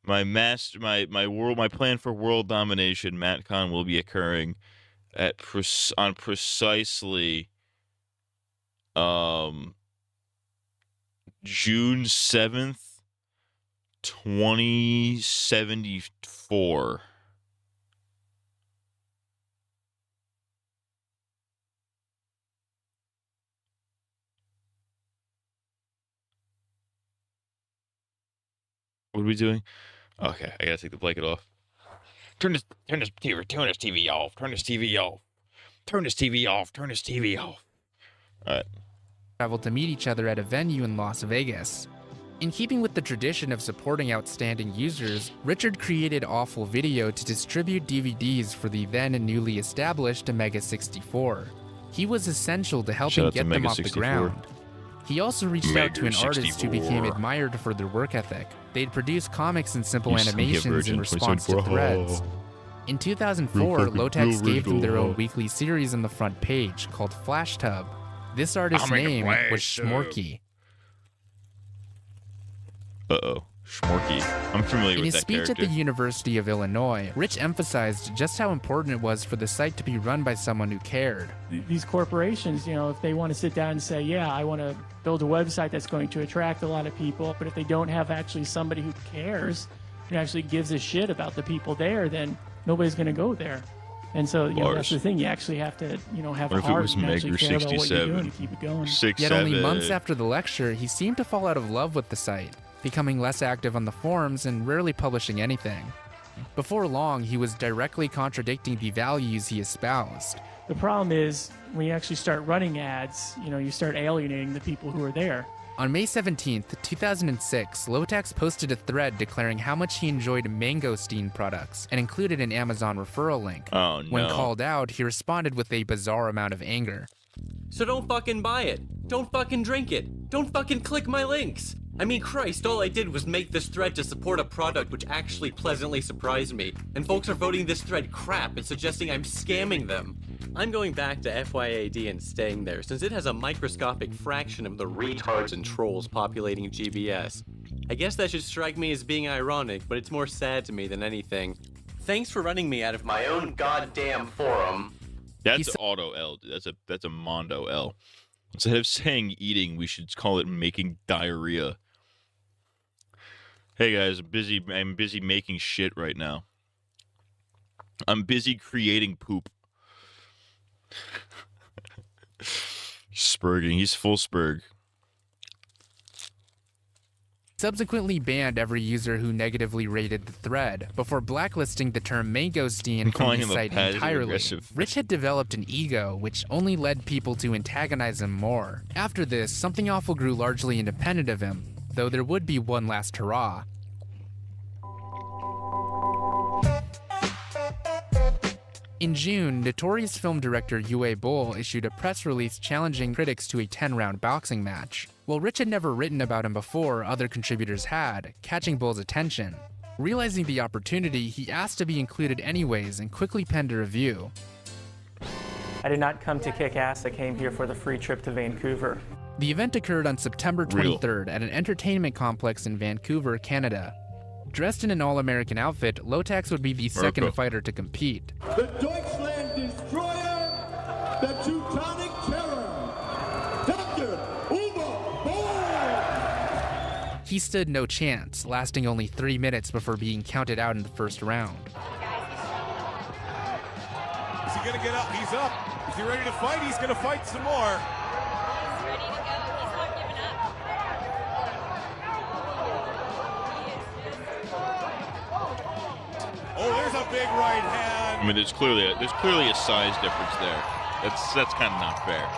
my plan for world domination, MatCon will be occurring at on precisely June 7th, 2074. What are we doing? Okay, I gotta take the blanket off. Turn this TV off. Turn this TV off. Turn this TV off. Turn this TV off. All right. traveled to meet each other at a venue in Las Vegas. In keeping with the tradition of supporting outstanding users, Richard created Awful Video to distribute DVDs for the then newly established Omega 64. He was essential to helping get them off the ground. He also reached out to an artist who became admired for their work ethic. They'd produce comics and simple animations in response to threads. In 2004, Lotex gave them their own weekly series on the front page called Flash Tub. This artist's name was Shmorky. Uh-oh. Shmorky. I'm familiar In with his that speech character. at the University of Illinois, Rich emphasized just how important it was for the site to be run by someone who cared. These corporations, you know, if they want to sit down and say, yeah, I want to build a website that's going to attract a lot of people, but if they don't have actually somebody who cares, who actually gives a shit about the people there, then nobody's going to go there. And so, you know, that's the thing. You actually have to, you know, have a heart and actually care about what you're doing to keep it going. Yet only months after the lecture, he seemed to fall out of love with the site, becoming less active on the forums and rarely publishing anything. Before long, he was directly contradicting the values he espoused. The problem is, when you actually start running ads, you know, you start alienating the people who are there. On May 17th, 2006, Lotex posted a thread declaring how much he enjoyed mangosteen products and included an Amazon referral link. Oh, no. When called out, he responded with a bizarre amount of anger. So don't fucking buy it. Don't fucking drink it. Don't fucking click my links. I mean, Christ, all I did was make this thread to support a product which actually pleasantly surprised me, and folks are voting this thread crap and suggesting I'm scamming them. I'm going back to FYAD and staying there, since it has a microscopic fraction of the retards and trolls populating GBS. I guess that should strike me as being ironic, but it's more sad to me than anything. Thanks for running me out of my own goddamn forum. That's auto L. That's a Mondo L. Instead of saying eating, we should call it making diarrhea. Hey guys, I'm busy making shit right now. I'm busy creating poop. Spurging. He's full spurg. Subsequently banned every user who negatively rated the thread, before blacklisting the term mangosteen from the site entirely. Rich had developed an ego, which only led people to antagonize him more. After this, Something Awful grew largely independent of him. though there would be one last hurrah. In June, notorious film director Uwe Boll issued a press release challenging critics to a 10-round boxing match. While Rich had never written about him before, other contributors had, catching Boll's attention. Realizing the opportunity, he asked to be included anyways and quickly penned a review. I did not come to kick ass, I came here for the free trip to Vancouver. The event occurred on September 23rd at an entertainment complex in Vancouver, Canada. Dressed in an all-American outfit, Lotax would be the second fighter to compete. The Deutschland Destroyer, the Teutonic Terror, Dr. Uwe Boll! He stood no chance, lasting only 3 minutes before being counted out in the first round. Is he going to get up? He's up. Is he ready to fight? He's going to fight some more. Oh, there's a big right hand. I mean, there's clearly a size difference there. That's kind of not fair.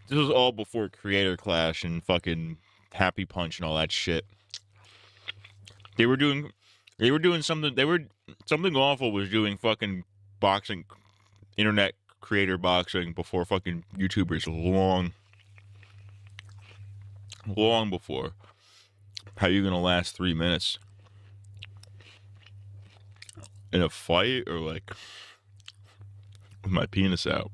This was all before Creator Clash and fucking Happy Punch and all that shit. Something awful was doing fucking boxing, internet creator boxing before fucking YouTubers long before. How are you gonna last 3 minutes in a fight or like with my penis out?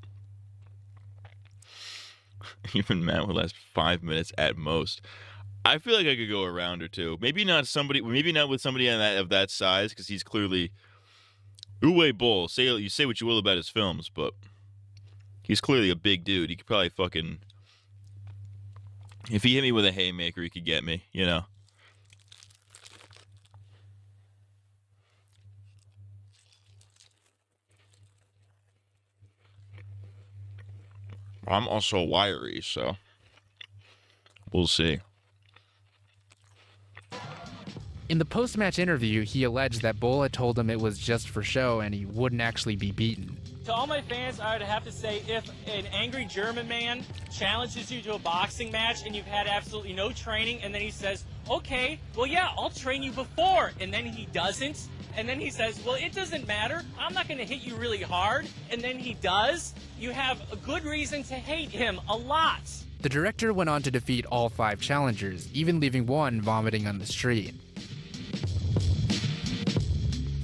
Even Matt would last 5 minutes at most. I feel like I could go a round or two. Maybe not with somebody of that size, because he's clearly Uwe Boll. You say what you will about his films, but he's clearly a big dude. He could probably fucking, if he hit me with a haymaker, he could get me, you know. I'm also wiry, so we'll see. In the post-match interview, he alleged that Boll had told him it was just for show and he wouldn't actually be beaten. To all my fans, I would have to say, if an angry German man challenges you to a boxing match and you've had absolutely no training, and then he says, okay, well, yeah, I'll train you before, and then he doesn't, and then he says, well, it doesn't matter, I'm not going to hit you really hard, and then he does, you have a good reason to hate him a lot. The director went on to defeat all 5 challengers, even leaving one vomiting on the street.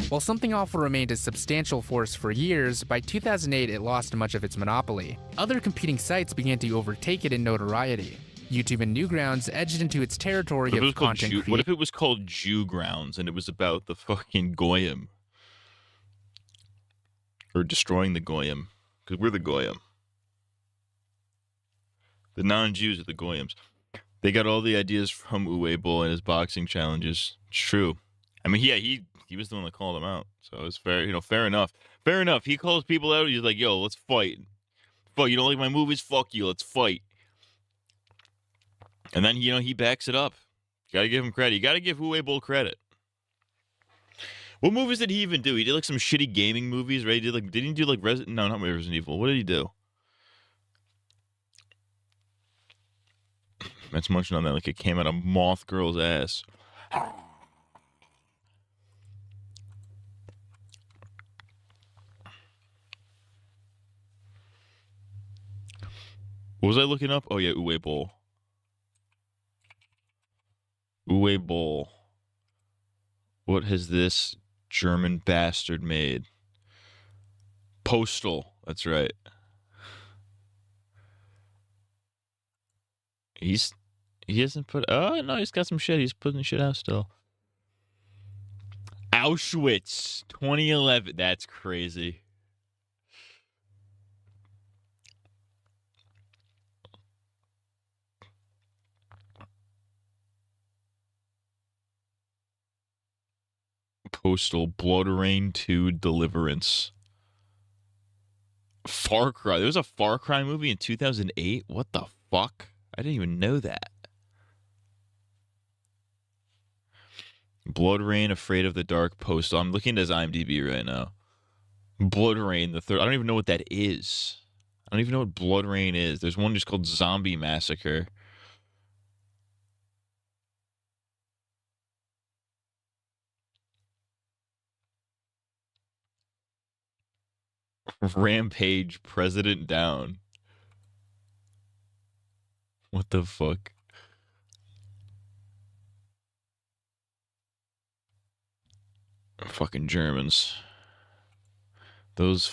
While Something Awful remained a substantial force for years, by 2008 it lost much of its monopoly. Other competing sites began to overtake it in notoriety. YouTube and Newgrounds edged into its territory of content creation. What if it was called Jewgrounds and it was about the fucking Goyim? Or destroying the Goyim. Because we're the Goyim. The non-Jews are the Goyims. They got all the ideas from Uwe Boll and his boxing challenges. It's true. I mean, yeah, he was the one that called him out. So it's fair, fair enough. Fair enough. He calls people out. He's like, yo, let's fight. Fuck, you don't like my movies? Fuck you. Let's fight. And then, he backs it up. You gotta give him credit. You gotta give Uwe Boll credit. What movies did he even do? He did like some shitty gaming movies, right? Didn't he do like not Resident Evil. What did he do? That's munching on that like it came out of Moth Girl's ass. What was I looking up? Oh yeah, Uwe Boll. Uwe Boll. What has this German bastard made? Postal. That's right. He hasn't put. Oh no, he's got some shit. He's putting shit out still. Auschwitz 2011. That's crazy. Postal, Blood Rain 2, Deliverance. Far Cry. There was a Far Cry movie in 2008? What the fuck? I didn't even know that. Blood Rain, Afraid of the Dark, Postal. I'm looking at his IMDb right now. Blood Rain, the third. I don't even know what that is. I don't even know what Blood Rain is. There's one just called Zombie Massacre. Rampage President Down. What the fuck? Fucking Germans. Those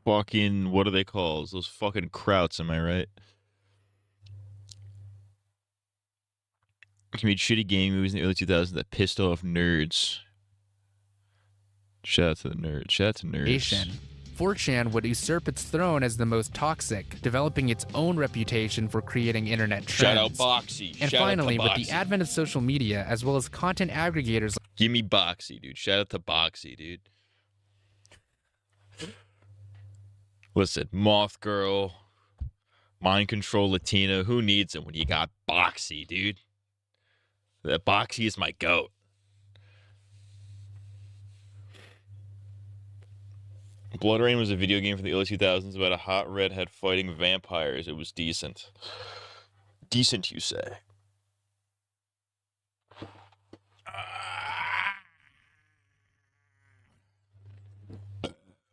fucking, what are they called? Those fucking krauts, am I right? He made shitty game movies in the early 2000s that pissed off nerds. Shout out to the nerds. Shout out to nerds. 4chan would usurp its throne as the most toxic, developing its own reputation for creating internet trends. Shout out Boxy. And Shout finally, out to with the Boxy. advent of social media, as well as content aggregators. Give me Boxy, dude. Shout out to Boxy, dude. Listen, Moth Girl, Mind Control Latina, who needs it when you got Boxy, dude? That Boxy is my goat. Blood Rain was a video game from the early 2000s about a hot redhead fighting vampires. It was decent. Decent, you say?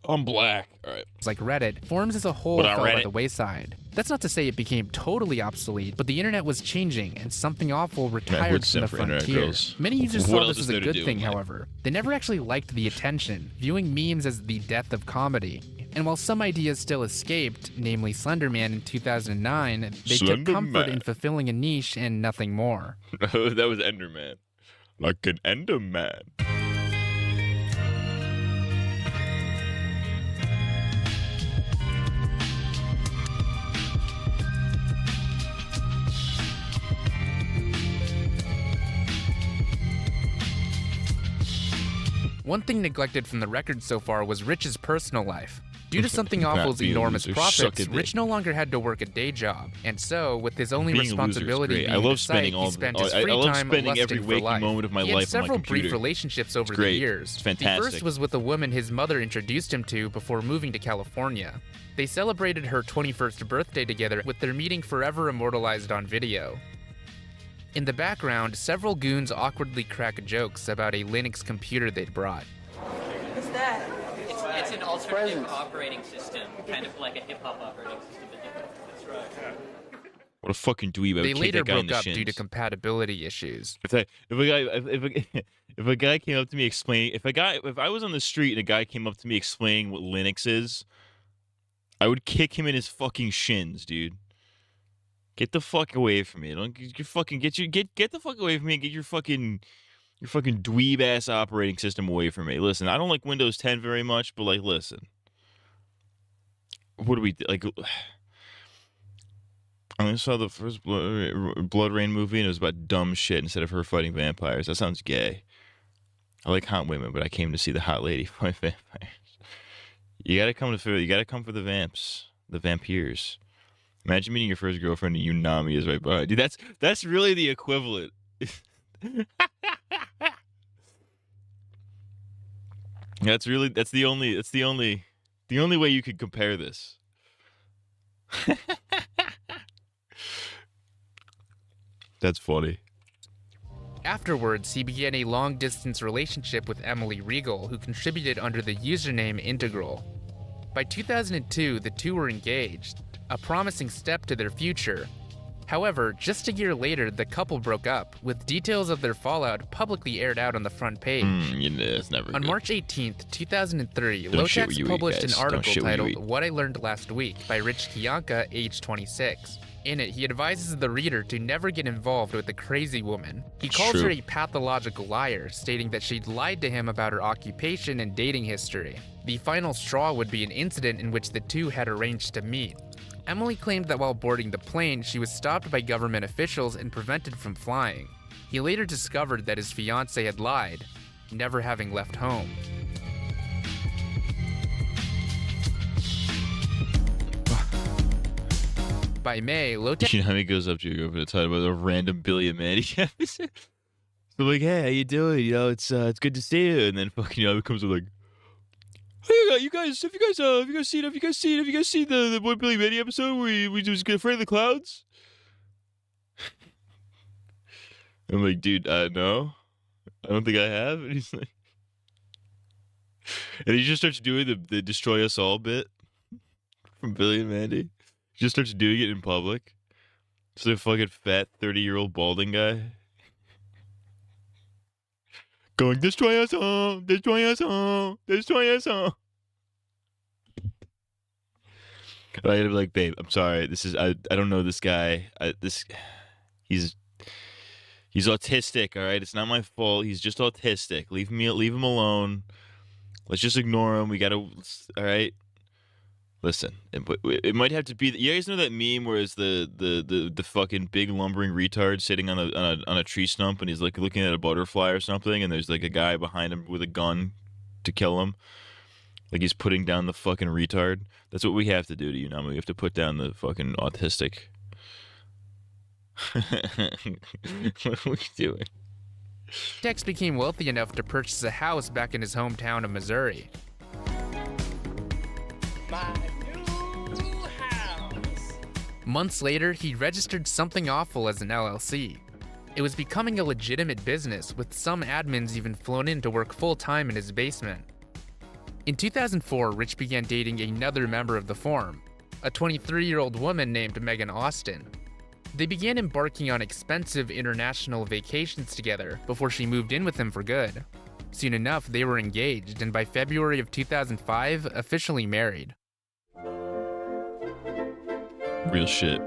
I'm black. All right. Like Reddit, forums as a whole But on fell by Reddit- the wayside. That's not to say it became totally obsolete, but the internet was changing, and something awful retired would from the simp for internet frontier. girls. Many users What saw else this is as a there to good do, thing, man? however. They never actually liked the attention, viewing memes as the death of comedy. And while some ideas still escaped, namely Slenderman in 2009, they took comfort Slenderman. in fulfilling a niche and nothing more. That was Enderman. Like an Enderman. One thing neglected from the record so far was Rich's personal life. Due to something Not awful's being a enormous loser, suck profits, a dick. Rich no longer had to work a day job, and so, with his only Being a loser is responsibility great. being I love the site, spending all he the- spent his I free love time spending lusting every for waking life. moment of my He had life on my several brief computer. relationships over It's great. the years. It's The fantastic. first was with a woman his mother introduced him to before moving to California. They celebrated her 21st birthday together, with their meeting forever immortalized on video. In the background, several goons awkwardly crack jokes about a Linux computer they'd brought. What's that? It's an alternative operating system, kind of like a hip-hop operating system. That's right. What a fucking dweeb. I would They kick later that guy in broke the up due to shins. compatibility issues. If a guy came up to me explaining, if I was on the street and a guy came up to me explaining what Linux is, I would kick him in his fucking shins, dude. Get the fuck away from me. Don't get the fuck away from me and get your fucking dweeb ass operating system away from me. Listen, I don't like Windows 10 very much, but like, listen. What do we like? I only saw the first Blood Rain movie and it was about dumb shit instead of her fighting vampires. That sounds gay. I like hot women, but I came to see the hot lady fight vampires. You gotta come for the vamps, the vampires. Imagine meeting your first girlfriend and Unami is right behind you. That's really the equivalent. That's the only way you could compare this. That's funny. Afterwards, he began a long-distance relationship with Emily Regal, who contributed under the username Integral. By 2002, the two were engaged, a promising step to their future. However, just a year later, the couple broke up, with details of their fallout publicly aired out on the front page. It's never On good. March 18th, 2003, Don't shit where Lotex you eat, published guys. an Don't article shit where you titled eat. What I Learned Last Week by Rich Kiyanka, age 26. In it, he advises the reader to never get involved with the crazy woman. He calls True. her a pathological liar, stating that she'd lied to him about her occupation and dating history. The final straw would be an incident in which the two had arranged to meet. Emily claimed that while boarding the plane, she was stopped by government officials and prevented from flying. He later discovered that his fiancée had lied, never having left home. By May, Lotex You know how he goes up to your girlfriend and talk about a random Billy and Mandy episode? So like, hey, how you doing? You know, it's good to see you. And then fucking, he comes with like, Hey, you guys, have you guys seen the One Billy Manny episode where we just get afraid of the clouds? I'm like, dude, no, I don't think I have. And he's like, and he just starts doing the destroy us all bit from Billy and Mandy. He just starts doing it in public. It's a fucking fat 30-year-old balding guy going, destroy us all, destroy us all, destroy us all. And I'd be like, babe, I'm sorry. This is I don't know this guy. He's autistic, all right? It's not my fault. He's just autistic. Leave him alone. Let's just ignore him. We gotta, all right? Listen, it might have to be. You guys know that meme where it's the fucking big lumbering retard sitting on a tree stump and he's like looking at a butterfly or something, and there's like a guy behind him with a gun to kill him. Like he's putting down the fucking retard. That's what we have to do to you, Nama. We have to put down the fucking autistic. What are we doing? Tex became wealthy enough to purchase a house back in his hometown of Missouri. Months later, he registered Something Awful as an LLC. It was becoming a legitimate business, with some admins even flown in to work full-time in his basement. In 2004, Rich began dating another member of the firm, a 23-year-old woman named Megan Austin. They began embarking on expensive international vacations together before she moved in with him for good. Soon enough, they were engaged, and by February of 2005, officially married. Real shit.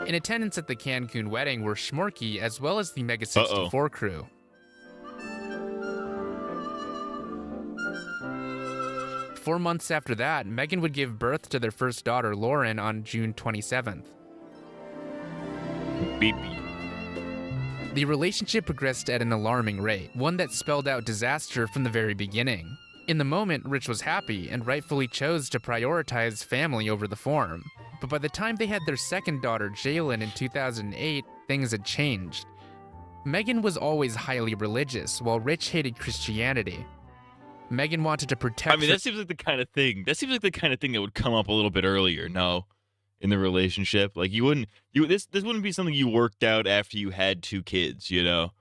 In attendance at the Cancun wedding were Schmorky as well as the Mega 64 crew. Four months after that, Megan would give birth to their first daughter, Lauren, on June 27th. Baby. The relationship progressed at an alarming rate, one that spelled out disaster from the very beginning. In the moment, Rich was happy and rightfully chose to prioritize family over the form. But by the time they had their second daughter, Jalen, in 2008, things had changed. Megan was always highly religious, while Rich hated Christianity. Megan wanted to protect. I mean, that seems like the kind of thing. That seems like the kind of thing that would come up a little bit earlier. No, in the relationship, like this wouldn't be something you worked out after you had two kids. You know,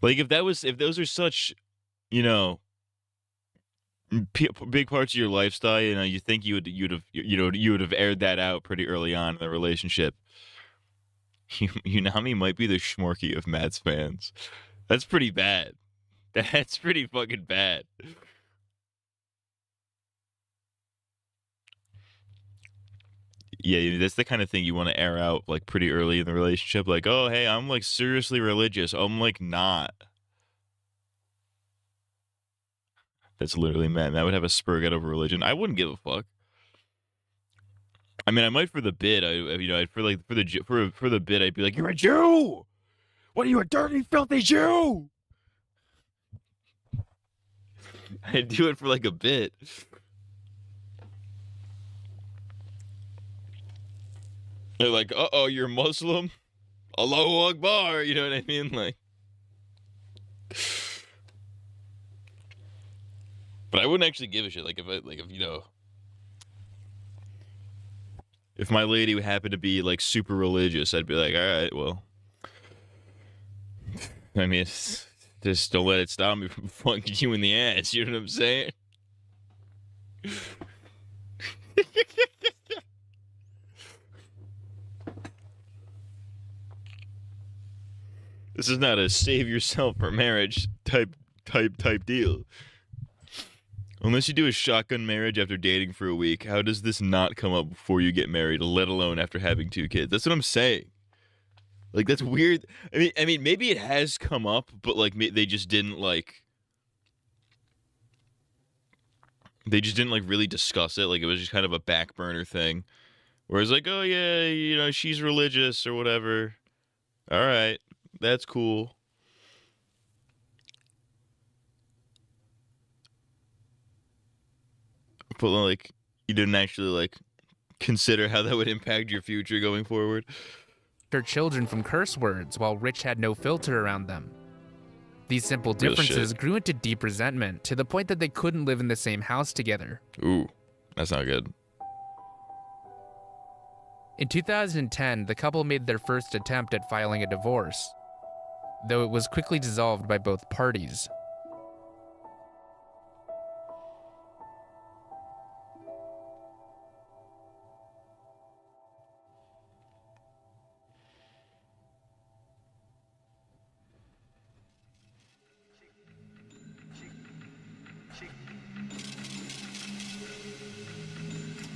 like if those are such, big parts of your lifestyle, you think you would have aired that out pretty early on in the relationship. Unami might be the Schmorky of Matt's fans. That's pretty bad. That's pretty fucking bad. Yeah, that's the kind of thing you want to air out like pretty early in the relationship. Like, oh, hey, I'm like seriously religious. I'm like not. That's literally Matt. Matt would have a spur out over religion. I wouldn't give a fuck. I mean, I might for the bit. For the bit, I'd be like, "You're a Jew. What are you, a dirty, filthy Jew?" I'd do it for like a bit. They're like, "Uh-oh, you're Muslim? Allahu Akbar." You know what I mean? Like. But I wouldn't actually give a shit. If my lady would happen to be like super religious, I'd be like, all right, well, I mean, just don't let it stop me from fucking you in the ass. You know what I'm saying? This is not a save yourself for marriage type deal. Unless you do a shotgun marriage after dating for a week, how does this not come up before you get married, let alone after having two kids? That's what I'm saying. Like, that's weird. I mean, maybe it has come up, but like they just didn't really discuss it. Like, it was just kind of a back burner thing. Whereas like, oh yeah, she's religious or whatever. All right, that's cool. But like, you didn't actually like consider how that would impact your future going forward. Her children from curse words, while Rich had no filter around them. These simple Real differences shit. grew into deep resentment to the point that they couldn't live in the same house together. Ooh, that's not good. In 2010, the couple made their first attempt at filing a divorce, though it was quickly dissolved by both parties.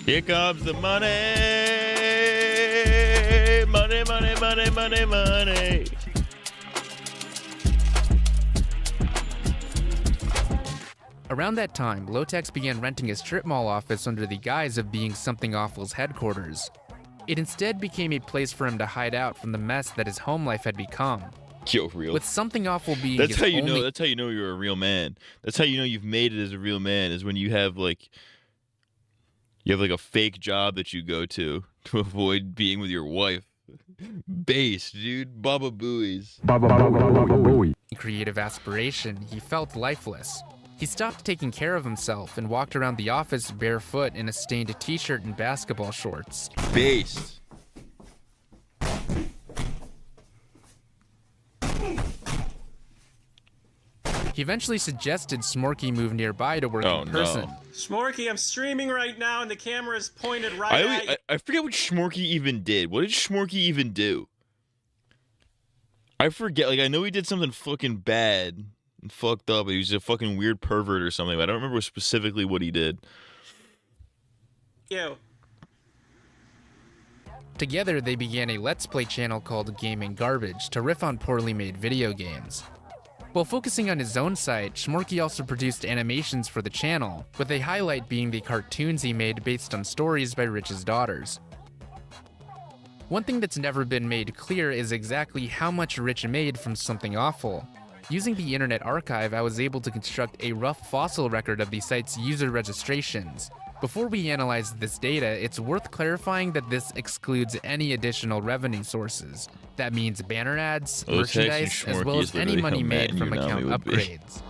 Here comes the money. Money, money, money, money, money. Around that time, Lotex began renting a strip mall office under the guise of being Something Awful's headquarters. It instead became a place for him to hide out from the mess that his home life had become. Yo, real. With Something Awful being That's his how you only... know. That's how you know you're a real man. That's how you know you've made it as a real man. Is when you have like a fake job that you go to avoid being with your wife. Base, dude. Baba Booey's. Creative aspiration, he felt lifeless. He stopped taking care of himself and walked around the office barefoot in a stained t-shirt and basketball shorts. Based. He eventually suggested Smorky move nearby to work in person. No. Smorky, I'm streaming right now and the camera is pointed right at you. I forget what Schmorky even did. What did Schmorky even do? I forget. Like, I know he did something fucking bad and fucked up. He was a fucking weird pervert or something. But I don't remember specifically what he did. You. Together, they began a Let's Play channel called Gaming Garbage to riff on poorly made video games. While focusing on his own site, Schmorky also produced animations for the channel, with a highlight being the cartoons he made based on stories by Rich's daughters. One thing that's never been made clear is exactly how much Rich made from Something Awful. Using the Internet Archive, I was able to construct a rough fossil record of the site's user registrations. Before we analyze this data, it's worth clarifying that this excludes any additional revenue sources. That means banner ads, merchandise, as well as any money made from account upgrades.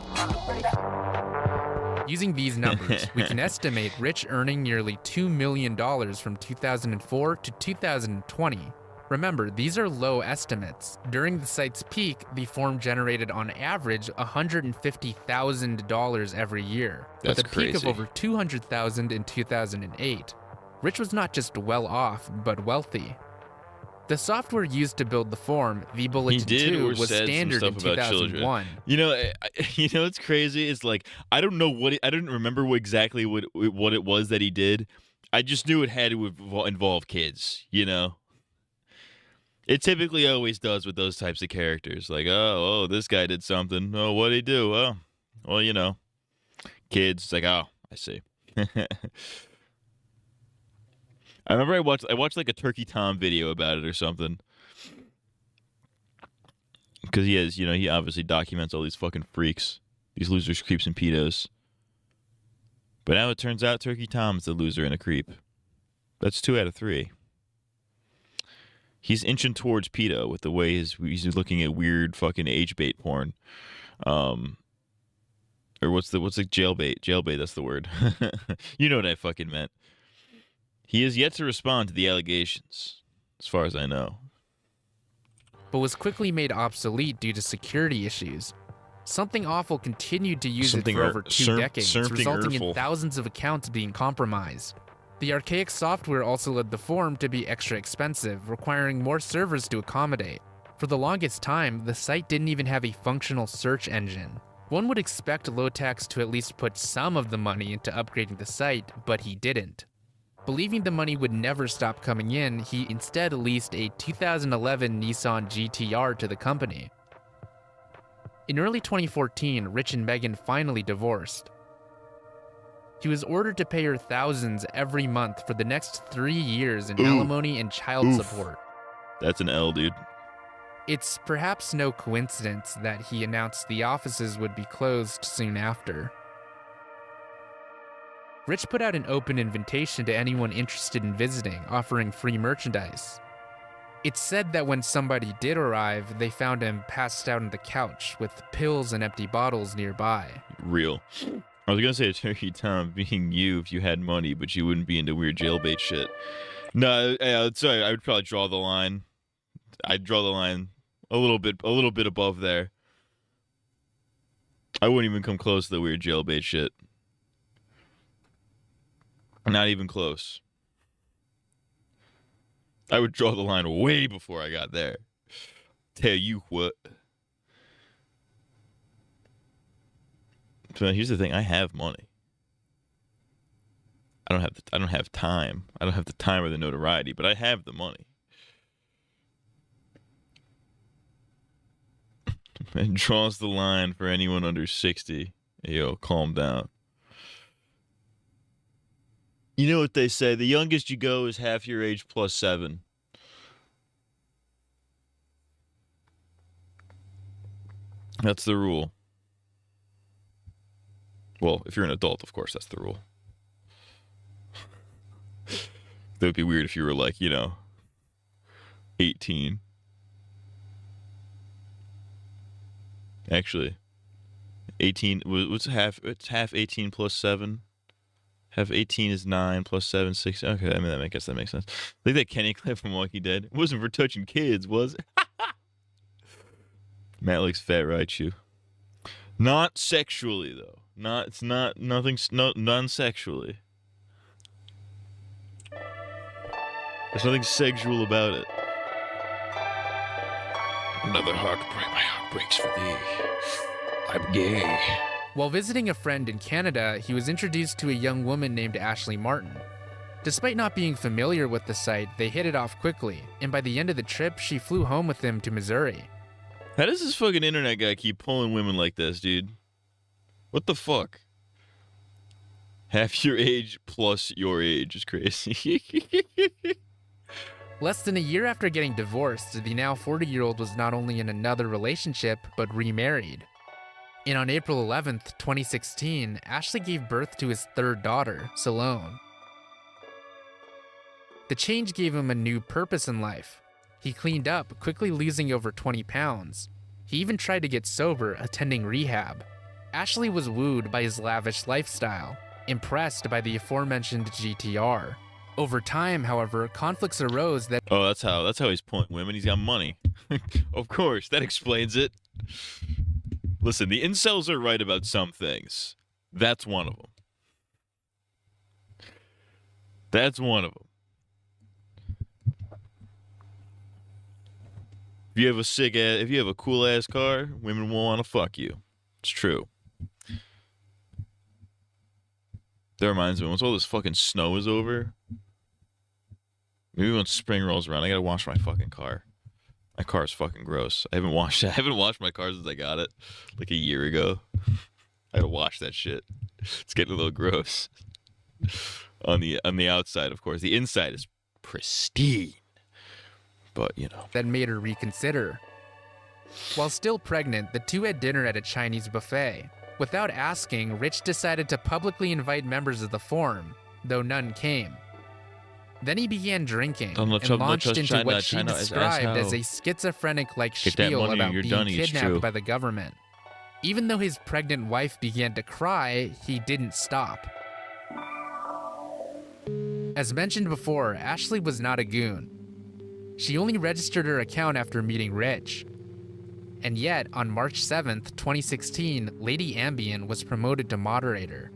Using these numbers, we can estimate Rich earning nearly $2 million from 2004 to 2020. Remember, these are low estimates. During the site's peak, the forum generated on average $150,000 every year, with a peak of over $200,000 in 2008. Rich was not just well off, but wealthy. The software used to build the forum, the Bulletin 2, was standard in 2001. You know, what's crazy is like I don't remember exactly what it was that he did. I just knew it had to involve kids. You know. It typically always does with those types of characters. Like, oh, this guy did something. Oh, what'd he do? Oh, well, you know, kids. It's like, oh, I see. I remember I watched like a Turkey Tom video about it or something. Because he obviously documents all these fucking freaks. These losers, creeps, and pedos. But now it turns out Turkey Tom's a loser and a creep. That's 2 out of 3. He's inching towards pedo with the way he's looking at weird fucking age bait porn. Or what's the jailbait? Jailbait, that's the word. You know what I fucking meant. He is yet to respond to the allegations, as far as I know. But was quickly made obsolete due to security issues. Something Awful continued to use it for over 2 decades, resulting in thousands of accounts being compromised. The archaic software also led the forum to be extra expensive, requiring more servers to accommodate. For the longest time, the site didn't even have a functional search engine. One would expect Lotex to at least put some of the money into upgrading the site, but he didn't. Believing the money would never stop coming in, he instead leased a 2011 Nissan GT-R to the company. In early 2014, Rich and Megan finally divorced. He was ordered to pay her thousands every month for the next 3 years in alimony and child support. That's an L, dude. It's perhaps no coincidence that he announced the offices would be closed soon after. Rich put out an open invitation to anyone interested in visiting, offering free merchandise. It's said that when somebody did arrive, they found him passed out on the couch with pills and empty bottles nearby. Real. I was gonna say Turkey Tom being you if you had money, but you wouldn't be into weird jailbait shit. No, sorry, I would probably draw the line. I'd draw the line a little bit above there. I wouldn't even come close to the weird jailbait shit. Not even close. I would draw the line way before I got there. Tell you what. So here's the thing: I have money. I don't have time. I don't have the time or the notoriety, but I have the money. And draws the line for anyone under 60. Yo, calm down. You know what they say, the youngest you go is half your age plus 7. That's the rule. Well, if you're an adult, of course, that's the rule. That would be weird if you were like, 18. Actually, 18, what's half? It's half 18 plus 7. Half 18 is 9 plus 7, 6. Okay, I mean, I guess that makes sense. I think that Kenny clip from Walking Dead. It wasn't for touching kids, was it? Matt likes fat right shoe. Not sexually, though. Non-sexually. There's nothing sexual about it. Another heartbreak. My heart breaks for thee. I'm gay. While visiting a friend in Canada, he was introduced to a young woman named Ashley Martin. Despite not being familiar with the site, they hit it off quickly, and by the end of the trip, she flew home with him to Missouri. How does this fucking internet guy keep pulling women like this, dude? What the fuck? Half your age plus your age is crazy. Less than a year after getting divorced, the now 40-year-old was not only in another relationship, but remarried. And on April 11th, 2016, Ashley gave birth to his third daughter, Salome. The change gave him a new purpose in life. He cleaned up, quickly losing over 20 pounds. He even tried to get sober, attending rehab. Ashley was wooed by his lavish lifestyle, impressed by the aforementioned GTR. Over time, however, conflicts arose that— Oh, that's how he's pulling women. He's got money. Of course, that explains it. Listen, the incels are right about some things. That's one of them. That's one of them. If you have a cool ass car, women will want to fuck you. It's true. That reminds me, once all this fucking snow is over, maybe once spring rolls around, I gotta wash my fucking car. My car is fucking gross. I haven't washed my car since I got it, like a year ago. I gotta wash that shit. It's getting a little gross. On the outside, of course. The inside is pristine. But, that made her reconsider. While still pregnant, the two had dinner at a Chinese buffet. Without asking, Rich decided to publicly invite members of the forum, though none came. Then he began drinking and launched into what she described as a schizophrenic-like spiel about being kidnapped by the government. Even though his pregnant wife began to cry, he didn't stop. As mentioned before, Ashley was not a goon. She only registered her account after meeting Rich. And yet, on March 7th, 2016, Lady Ambien was promoted to moderator.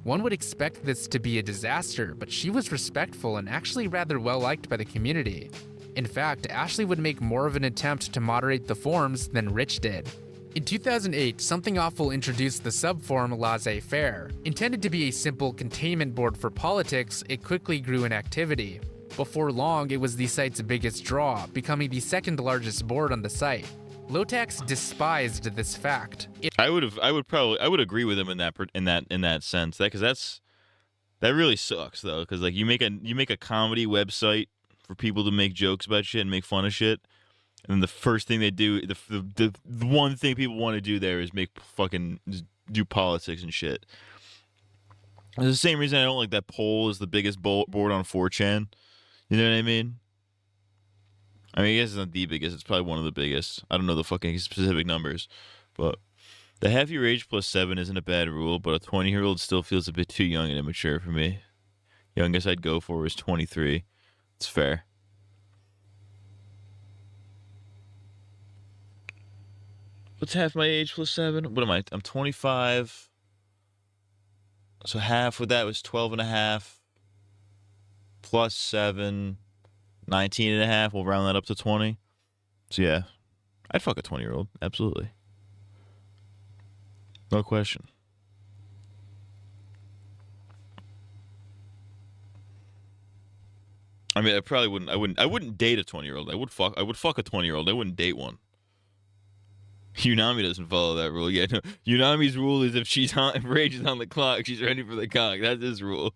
One would expect this to be a disaster, but she was respectful and actually rather well liked by the community. In fact, Ashley would make more of an attempt to moderate the forums than Rich did. In 2008, Something Awful introduced the subforum Laissez-Faire. Intended to be a simple containment board for politics, it quickly grew in activity. Before long, it was the site's biggest draw, becoming the second largest board on the site. Lotax despised this fact. I would agree with him in that sense. That really sucks though, because like you make a comedy website for people to make jokes about shit and make fun of shit, and then the first thing they do, the one thing people want to do there is do politics and shit. It's the same reason I don't like that Poll is the biggest board on 4chan. You know what I mean? I mean, I guess it's not the biggest. It's probably one of the biggest. I don't know the fucking specific numbers, but the half your age plus 7 isn't a bad rule. But a 20-year-old still feels a bit too young and immature for me. Youngest I'd go for is 23. It's fair. What's half my age plus 7? What am I? I'm 25. So half of that was 12 and a half. Plus 7. 19 and a half. We'll round that up to 20. So yeah. I'd fuck a 20-year-old. Absolutely. No question. I mean, I probably wouldn't. I wouldn't date a 20-year-old. I would fuck a 20-year-old. I wouldn't date one. Unami doesn't follow that rule. Yeah, no. Unami's rule is if if Rage is on the clock, she's ready for the cock. That's his rule.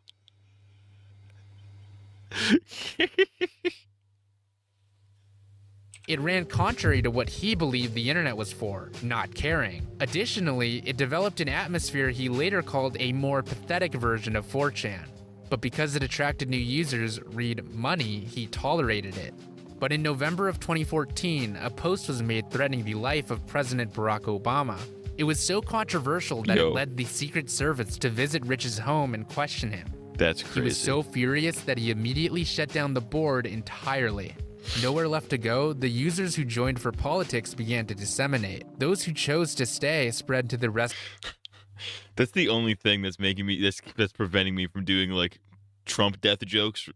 It ran contrary to what he believed the internet was for, not caring. Additionally, it developed an atmosphere he later called a more pathetic version of 4chan. But because it attracted new users, read money, he tolerated it. But in November of 2014, a post was made threatening the life of President Barack Obama. It was so controversial that it led the Secret Service to visit Rich's home and question him. That's crazy. He was so furious that he immediately shut down the board entirely. Nowhere left to go, the users who joined for politics began to disseminate. Those who chose to stay spread to the rest. That's the only thing that's making me that's preventing me from doing like Trump death jokes.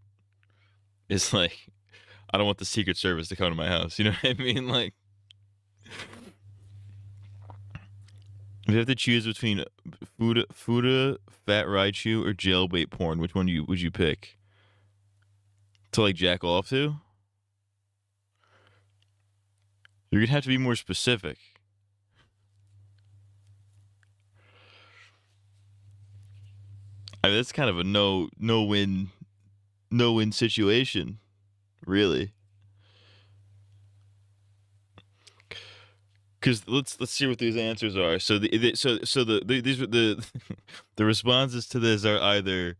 Is like, I don't want the Secret Service to come to my house. You know what I mean? Like, if you have to choose between Fuda, Fat Raichu, or jailbait porn, which one would you pick? To like jack off to? You're gonna have to be more specific. I mean, that's kind of a no win situation, really. Because let's see what these answers are. So these are the the responses to this are either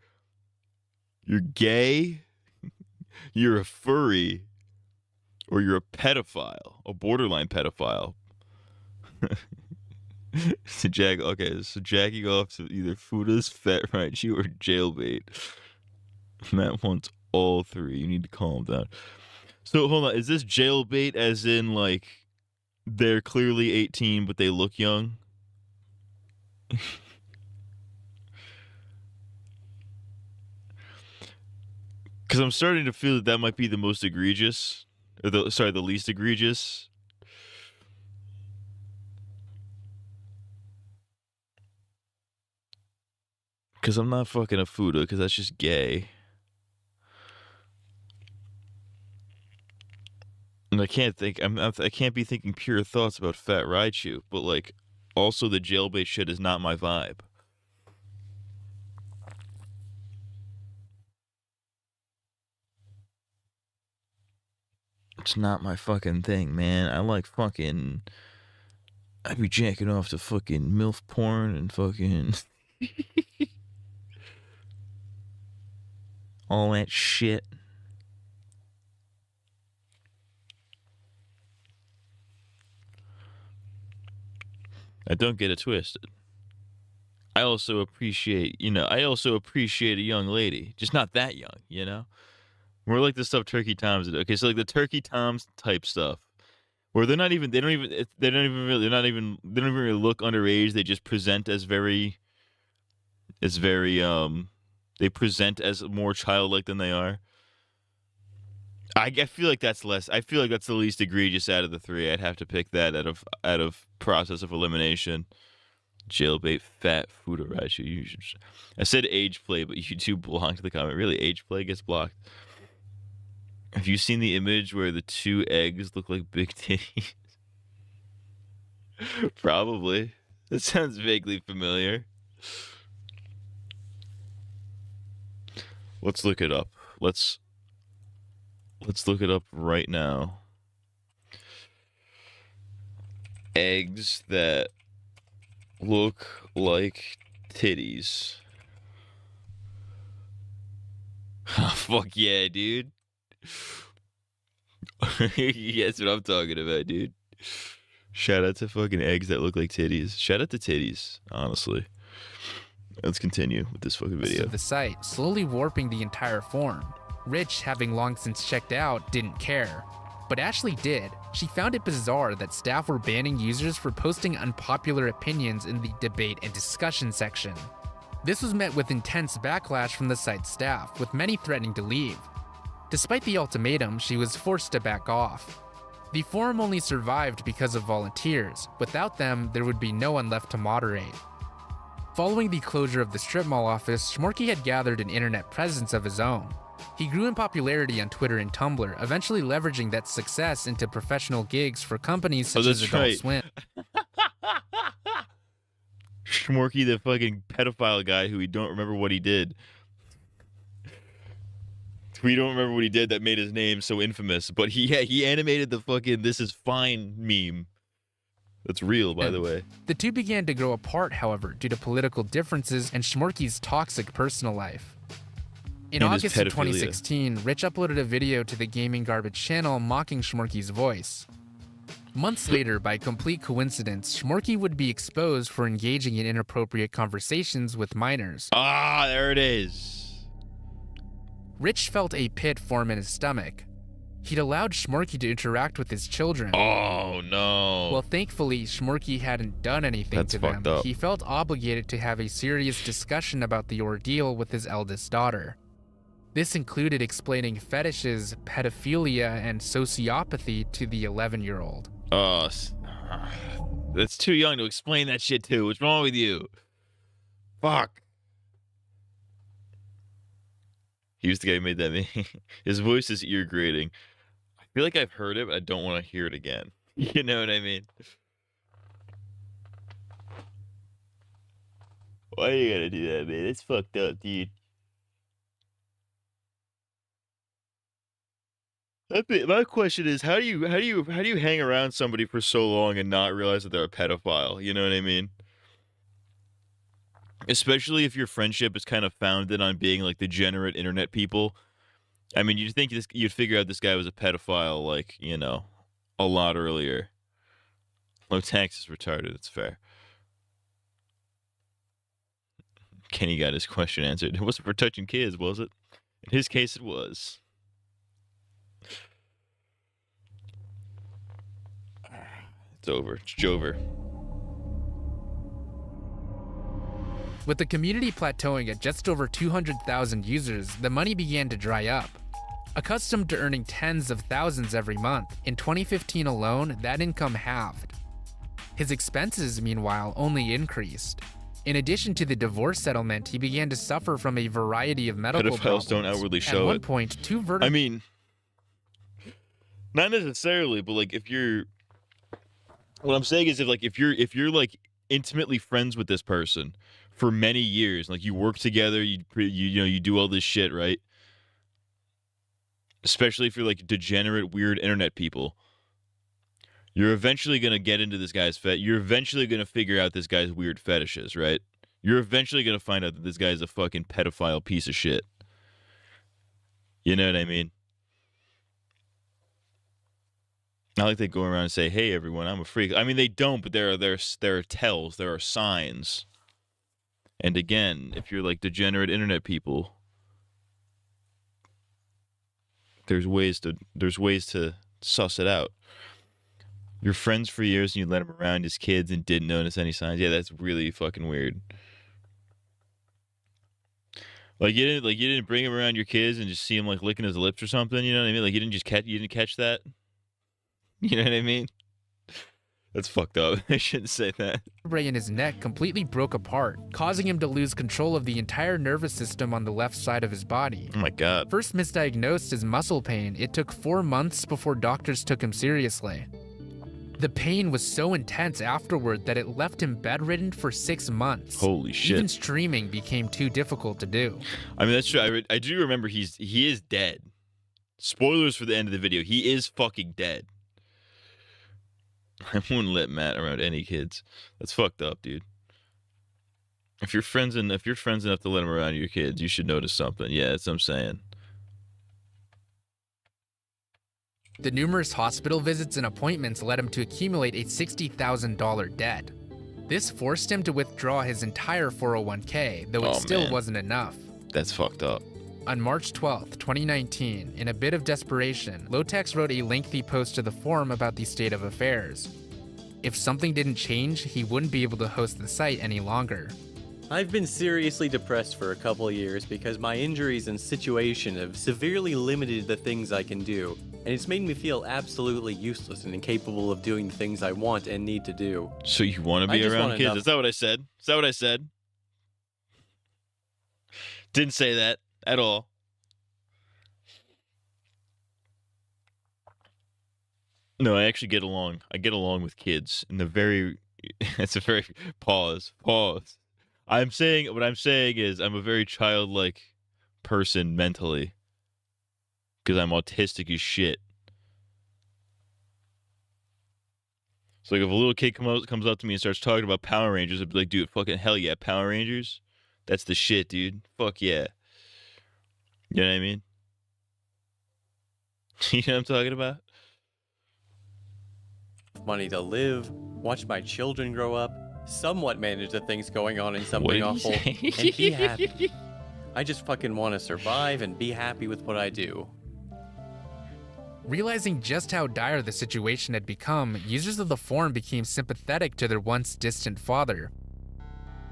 you're gay, you're a furry, or you're a pedophile, a borderline pedophile. So jacking off to either Fuda's, Fat Raichu, or jailbait. Matt wants all three. You need to calm down. So hold on, is this jailbait as in like they're clearly 18 but they look young? Because I'm starting to feel that might be the most egregious, or the least egregious. Because I'm not fucking a Fuda, because that's just gay. And I can't be thinking pure thoughts about Fat Raichu, but like, also the jailbait shit is not my vibe. It's not my fucking thing, man. I like fucking... I'd be jacking off to fucking MILF porn and fucking... all that shit. I don't get it twisted. I also appreciate a young lady. Just not that young, you know? More like the stuff Turkey Toms do. Okay, so like the Turkey Toms type stuff. Where they don't even really look underage. They just present as very they present as more childlike than they are. I feel like that's less. I feel like that's the least egregious out of the three. I'd have to pick that out of process of elimination. Jailbait, Fat Fuda Raichu. I said age play, but you two blocked the comment. Really, age play gets blocked. Have you seen the image where the two eggs look like big titties? Probably. That sounds vaguely familiar. Let's look it up. Let's look it up right now. Eggs that look like titties. Oh, fuck yeah, dude. Yeah, that's what I'm talking about, dude. Shout out to fucking eggs that look like titties. Shout out to titties, honestly. Let's continue with this fucking video. Of the site, slowly warping the entire forum. Rich, having long since checked out, didn't care. But Ashley did. She found it bizarre that staff were banning users for posting unpopular opinions in the debate and discussion section. This was met with intense backlash from the site's staff, with many threatening to leave. Despite the ultimatum, she was forced to back off. The forum only survived because of volunteers. Without them, there would be no one left to moderate. Following the closure of the strip mall office, Shmorky had gathered an internet presence of his own. He grew in popularity on Twitter and Tumblr, eventually leveraging that success into professional gigs for companies such as Adult Swim. Shmorky, the fucking pedophile guy who we don't remember what he did. We don't remember what he did that made his name so infamous, but he animated the fucking "this is fine" meme. That's real, by the way. The two began to grow apart, however, due to political differences and Shmorky's toxic personal life. In August of 2016, Rich uploaded a video to the Gaming Garbage channel mocking Shmorky's voice. Months later, by complete coincidence, Shmorky would be exposed for engaging in inappropriate conversations with minors. Ah, there it is. Rich felt a pit form in his stomach. He'd allowed Shmorky to interact with his children. Oh, no. Well, thankfully, Shmorky hadn't done anything to them. He felt obligated to have a serious discussion about the ordeal with his eldest daughter. This included explaining fetishes, pedophilia, and sociopathy to the 11-year-old. Oh, that's too young to explain that shit to. What's wrong with you? Fuck. He was the guy who made that meme. His voice is ear grating. I feel like I've heard it, but I don't want to hear it again. You know what I mean? Why you gotta do that, man? It's fucked up, dude. My question is, how do you hang around somebody for so long and not realize that they're a pedophile? You know what I mean? Especially if your friendship is kind of founded on being like degenerate internet people. I mean, you'd think you'd figure out this guy was a pedophile, like, you know, a lot earlier. Low tax is retarded. It's fair. Kenny got his question answered. It wasn't for touching kids, was it? In his case, it was. It's over. It's Jover. With the community plateauing at just over 200,000 users, the money began to dry up. Accustomed to earning tens of thousands every month, in 2015 alone, that income halved. His expenses, meanwhile, only increased. In addition to the divorce settlement, he began to suffer from a variety of medical problems. Pedophiles don't outwardly show it. At one point, two vertical... I mean, not necessarily, but like if you're... What I'm saying is if you're like intimately friends with this person for many years, like you work together, you know, you do all this shit, right? Especially if you're like degenerate, weird internet people, you're eventually gonna get into this guy's you're eventually gonna figure out this guy's weird fetishes, right? You're eventually gonna find out that this guy's a fucking pedophile piece of shit. You know what I mean? Not like they go around and say, "Hey, everyone, I'm a freak." I mean, they don't, but there are tells, there are signs. And again, if you're like degenerate internet people, there's ways to suss it out. You're friends for years and you let him around his kids and didn't notice any signs. Yeah, that's really fucking weird. Like you didn't bring him around your kids and just see him like licking his lips or something. You know what I mean? Like you didn't catch that. You know what I mean? That's fucked up. I shouldn't say that. Vertebrae in his neck completely broke apart, causing him to lose control of the entire nervous system on the left side of his body. Oh my god. First misdiagnosed as muscle pain, it took 4 months before doctors took him seriously. The pain was so intense afterward that it left him bedridden for 6 months. Holy shit. Even streaming became too difficult to do. I mean, that's true. I do remember he is dead. Spoilers for the end of the video. He is fucking dead. I wouldn't let Matt around any kids. That's fucked up, dude. If you're friends enough to let him around your kids, you should notice something. Yeah, that's what I'm saying. The numerous hospital visits and appointments led him to accumulate a $60,000 debt. This forced him to withdraw his entire 401k, though it still wasn't enough. That's fucked up. On March 12, 2019, in a bit of desperation, Lotex wrote a lengthy post to the forum about the state of affairs. If something didn't change, he wouldn't be able to host the site any longer. I've been seriously depressed for a couple years because my injuries and situation have severely limited the things I can do, and it's made me feel absolutely useless and incapable of doing the things I want and need to do. So you want to be around kids? Is that what I said? Is that what I said? Didn't say that at all. No, I actually get along. I get along with kids in the very. It's a very pause. What I'm saying is I'm a very childlike person mentally because I'm autistic as shit. So like if a little kid comes up to me and starts talking about Power Rangers, I'd be like, dude, fucking hell yeah, Power Rangers? That's the shit, dude. Fuck yeah. You know what I mean? You know what I'm talking about? Money to live, watch my children grow up, somewhat manage the things going on in something awful, and be happy. I just fucking want to survive and be happy with what I do. Realizing just how dire the situation had become, users of the forum became sympathetic to their once distant father.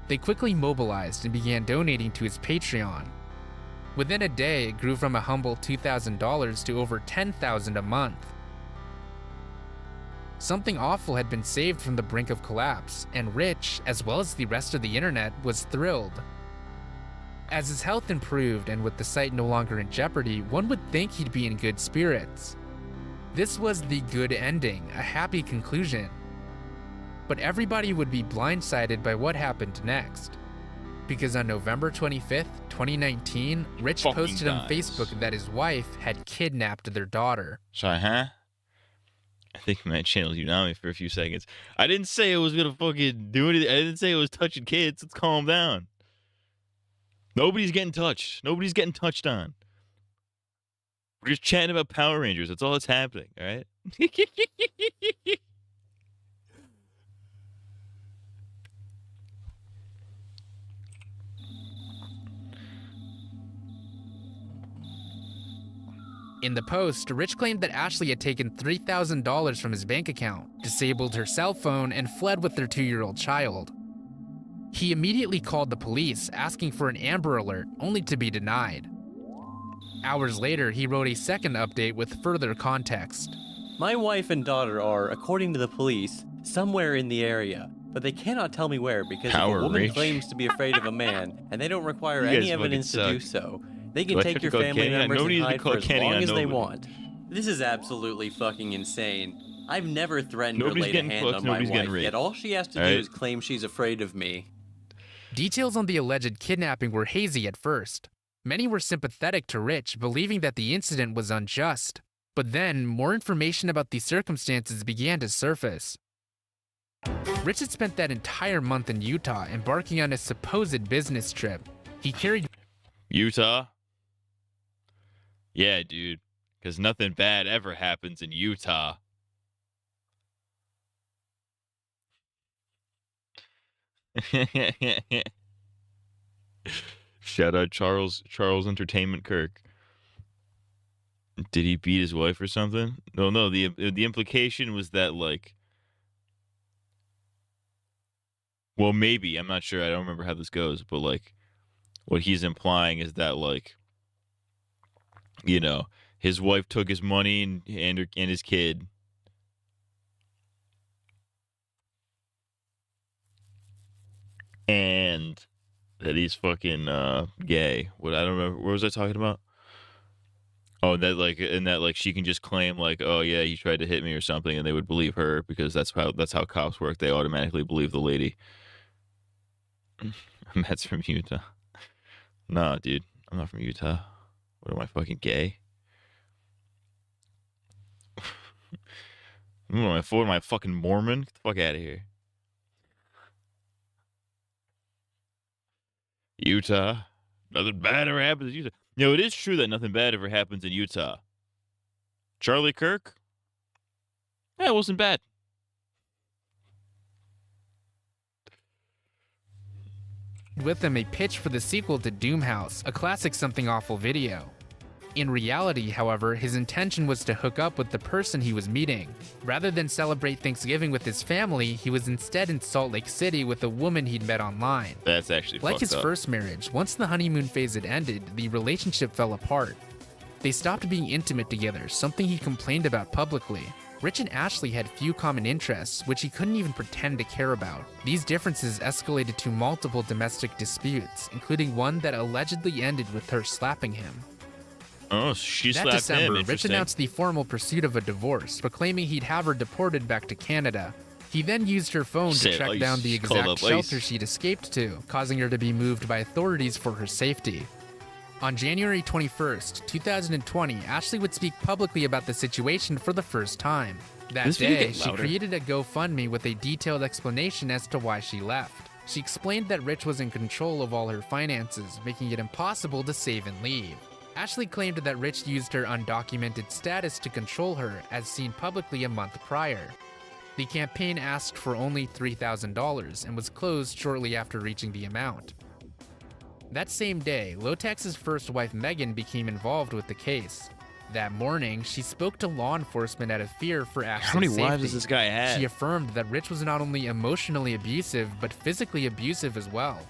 They quickly mobilized and began donating to his Patreon. Within a day, it grew from a humble $2,000 to over $10,000 a month. Something awful had been saved from the brink of collapse, and Rich, as well as the rest of the internet, was thrilled. As his health improved and with the site no longer in jeopardy, one would think he'd be in good spirits. This was the good ending, a happy conclusion. But everybody would be blindsided by what happened next. Because on November 25th, 2019, Rich posted on Facebook that his wife had kidnapped their daughter. Sorry, huh? I think my channel you on me for a few seconds. I didn't say it was gonna fucking do anything. I didn't say it was touching kids. Let's calm down. Nobody's getting touched. Nobody's getting touched on. We're just chatting about Power Rangers. That's all that's happening, all right? In the post, Rich claimed that Ashley had taken $3,000 from his bank account, disabled her cell phone, and fled with their 2-year-old child. He immediately called the police, asking for an Amber Alert, only to be denied. Hours later, he wrote a second update with further context. My wife and daughter are, according to the police, somewhere in the area, but they cannot tell me where because if a woman claims to be afraid of a man and they don't require any evidence to do so, they can take your family members and hide for as long as they want. This is absolutely fucking insane. I've never threatened or laid a hand on my wife, yet all she has to do is claim she's afraid of me. Details on the alleged kidnapping were hazy at first. Many were sympathetic to Rich, believing that the incident was unjust. But then, more information about the circumstances began to surface. Rich had spent that entire month in Utah, embarking on a supposed business trip. He carried... Utah? Yeah, dude. Because nothing bad ever happens in Utah. Shout out Charles Entertainment Kirk. Did he beat his wife or something? No. The implication was that like, well, maybe, I'm not sure. I don't remember how this goes, but like, what he's implying is that like, you know, his wife took his money and his kid. And that he's fucking gay. What, I don't remember. What was I talking about? Oh, that like, and that like she can just claim like, oh yeah, he tried to hit me or something, and they would believe her because that's how cops work. They automatically believe the lady. Matt's from Utah. Nah, dude, I'm not from Utah. What am I, fucking gay? What am I, fucking Mormon? Get the fuck out of here. Utah. Nothing bad ever happens in Utah. You know, it is true that nothing bad ever happens in Utah. Charlie Kirk? Yeah, it wasn't bad. With them a pitch for the sequel to Doomhouse, a classic Something Awful video. In reality, however, his intention was to hook up with the person he was meeting. Rather than celebrate Thanksgiving with his family, he was instead in Salt Lake City with a woman he'd met online. That's actually like fucked his up. first marriage, once the honeymoon phase had ended, the relationship fell apart. They stopped being intimate together, something he complained about publicly. Rich and Ashley had few common interests, which he couldn't even pretend to care about. These differences escalated to multiple domestic disputes, including one that allegedly ended with her slapping him. Oh, she That slapped December, him. Rich Interesting. announced the formal pursuit of a divorce, proclaiming he'd have her deported back to Canada. He then used her phone to Said track ice, down the called exact up shelter ice. she'd escaped to, causing her to be moved by authorities for her safety. On January 21st, 2020, Ashley would speak publicly about the situation for the first time. That This video day, get she louder. created a GoFundMe with a detailed explanation as to why she left. She explained that Rich was in control of all her finances, making it impossible to save and leave. Ashley claimed that Rich used her undocumented status to control her, as seen publicly a month prior. The campaign asked for only $3,000 and was closed shortly after reaching the amount. That same day, Lotex's first wife Megan became involved with the case. That morning, she spoke to law enforcement out of fear for Ashley's How many safety. wives does this guy have? She affirmed that Rich was not only emotionally abusive, but physically abusive as well.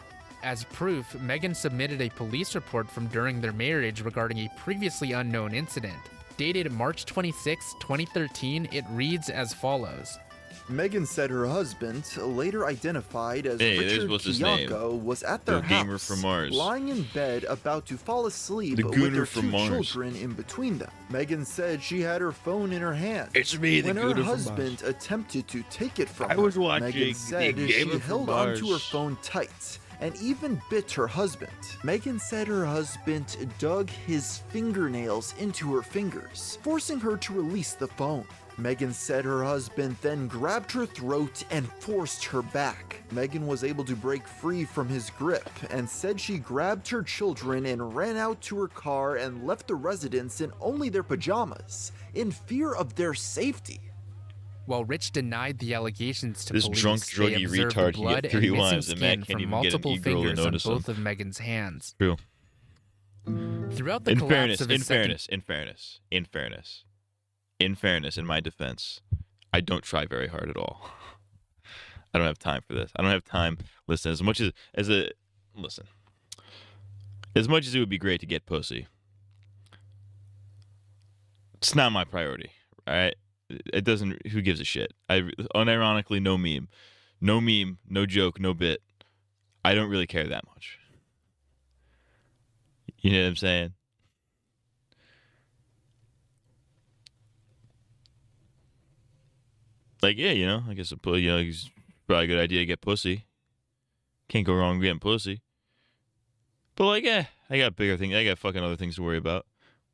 As proof, Megan submitted a police report from during their marriage regarding a previously unknown incident. Dated March 26, 2013, it reads as follows. Megan said her husband, later identified as Hey, there's Richard what's his name. Kiyoko, was at their The gamer house, from Mars. lying in bed about to fall asleep The with gooner their from two Mars. children in between them. Megan said she had her phone in her hand. It's me, the when her gooner from husband attempted to take it from I her, was watching Megan said the she Gamer from held onto her Mars. phone tight and even bit her husband. Megan said her husband dug his fingernails into her fingers, forcing her to release the phone. Megan said her husband then grabbed her throat and forced her back. Megan was able to break free from his grip and said she grabbed her children and ran out to her car and left the residence in only their pajamas, in fear of their safety. While Rich denied the allegations to This police, drunk, they druggy observed retard the can blood get 3 and missing wives, and Matt skin can't from even get an multiple e-girl to fingers on notice him. both of Megan's hands. True. Throughout the In collapse fairness, of his in fairness, in my defense, I don't try very hard at all. I don't have time for this. I don't have time. Listen, as much as it would be great to get pussy, it's not my priority. All right, it doesn't. Who gives a shit? Unironically, no meme, no joke, no bit. I don't really care that much. You know what I'm saying? Like, yeah, you know, I guess it's probably a good idea to get pussy. Can't go wrong getting pussy. But like, yeah, I got bigger things. I got fucking other things to worry about.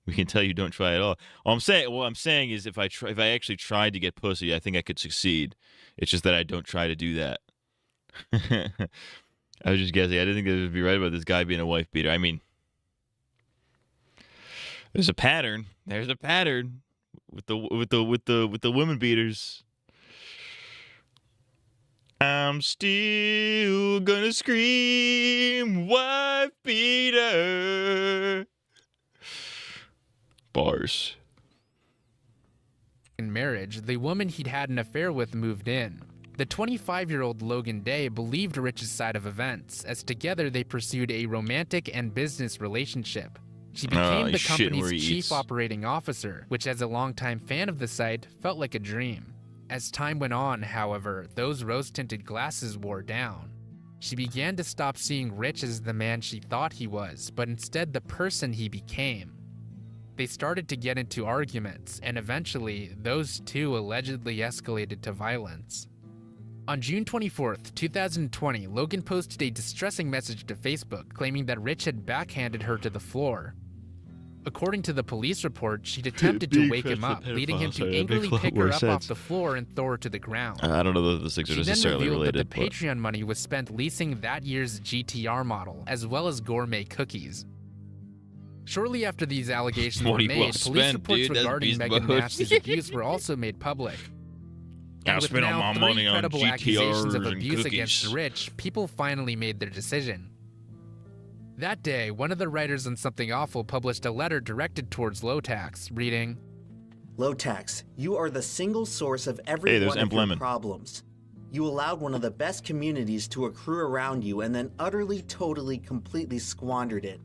We can tell you don't try at all. What I'm saying is, if I actually tried to get pussy, I think I could succeed. It's just that I don't try to do that. I was just guessing. I didn't think they would be right about this guy being a wife beater. I mean, there's a pattern. There's a pattern with the women beaters. I'm still gonna scream, wife beater. Bars. In marriage, the woman he'd had an affair with moved in. The 25-year-old Logan Day believed Rich's side of events, as together they pursued a romantic and business relationship. She became the he's shitting where he company's chief eats. operating officer, which as a longtime fan of the site, felt like a dream. As time went on, however, those rose-tinted glasses wore down. She began to stop seeing Rich as the man she thought he was, but instead the person he became. They started to get into arguments, and eventually, those two allegedly escalated to violence. On June 24th, 2020, Logan posted a distressing message to Facebook claiming that Rich had backhanded her to the floor. According to the police report, she'd attempted to Big wake him fat up, leading him pedophile. to Sorry, that angrily makes a lot pick more her up off sense. the floor and throw her to the ground. I don't know that those things are She then necessarily revealed related, that the but Patreon money was spent leasing that year's GTR model, as well as gourmet cookies. Shortly after these allegations were Money made, well police spent, reports dude. That's regarding beast Megan mode. Nash's abuse were also made public. I And with spent all now my 3 money on credible accusations of GTRs and abuse against the cookies. rich, people finally made their decision. That day, one of the writers on Something Awful published a letter directed towards Low Tax, reading, Low Tax, you are the single source of every there's one of Emp your Lemon. problems. You allowed one of the best communities to accrue around you and then utterly, totally, completely squandered it.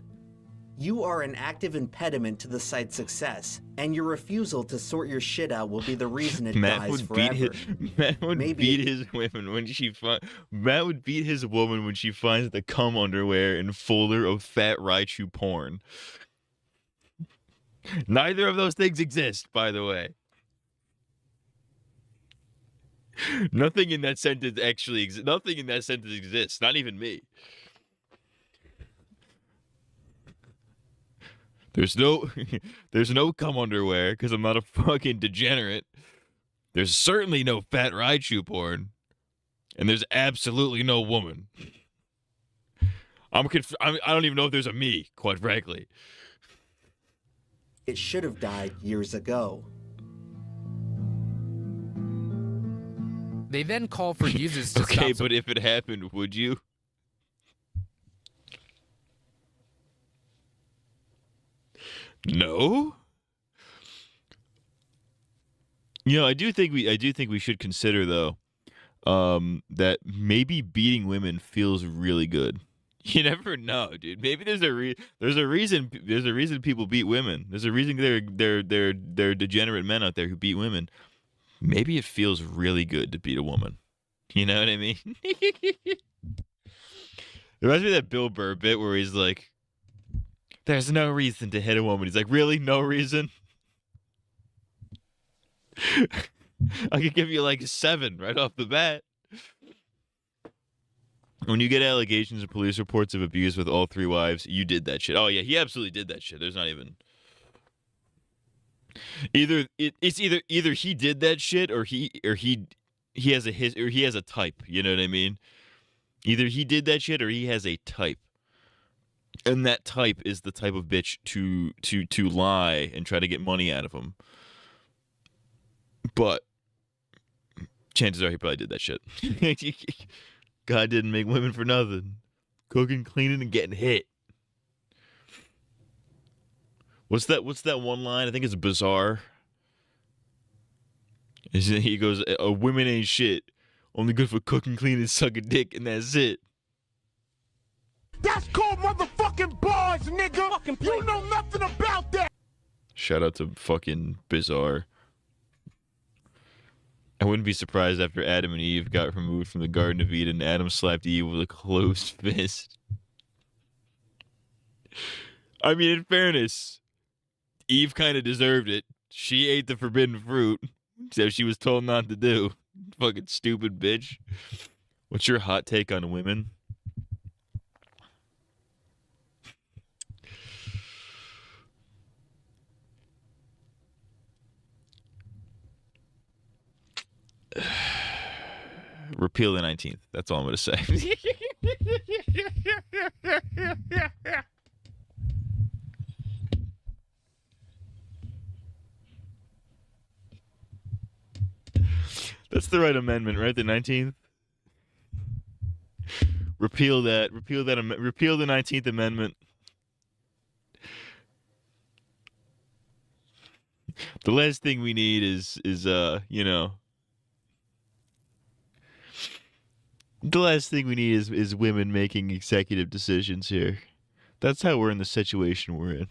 You are an active impediment to the site's success, and your refusal to sort your shit out will be the reason it Matt dies would forever. Matt would Maybe beat his women when Matt would beat his woman when she finds the cum underwear in folder of fat Raichu porn. Neither of those things exist, by the way. Nothing in that sentence actually exists. Nothing in that sentence exists. Not even me. There's no cum underwear because I'm not a fucking degenerate. There's certainly no fat Raichu porn, and there's absolutely no woman. I don't even know if there's a me, quite frankly. it should have died years ago. They then call for users to Okay, stop. but if it happened, would you? No. You know, I do think we should consider though, that maybe beating women feels really good. You never know, dude. Maybe there's a reason people beat women. There's a reason there are degenerate men out there who beat women. Maybe it feels really good to beat a woman. You know what I mean? It reminds me of that Bill Burr bit where he's like, "There's no reason to hit a woman." He's like, "Really? No reason?" I could give you like 7 right off the bat. When you get allegations and police reports of abuse with all 3 wives, you did that shit. Oh yeah, he absolutely did that shit. There's not even either he did that shit or he has a type. You know what I mean? Either he did that shit or he has a type. And that type is the type of bitch to lie and try to get money out of him. But chances are he probably did that shit. God didn't make women for nothing. Cooking, cleaning, and getting hit. What's that one line? I think it's bizarre. He goes, "Women ain't shit. Only good for cooking, cleaning, and sucking dick, and that's it." That's called motherfucking bars, nigga. You know nothing about that. Shout out to fucking Bizarre. I wouldn't be surprised after Adam and Eve got removed from the Garden of Eden, Adam slapped Eve with a closed fist. I mean, in fairness, Eve kind of deserved it. She ate the forbidden fruit, so she was told not to do. Fucking stupid bitch. What's your hot take on women? Repeal the 19th. That's all I'm going to say. That's the right amendment, right? The 19th. Repeal that. Repeal the 19th Amendment. The last thing we need is the last thing we need is women making executive decisions here. That's how we're in the situation we're in.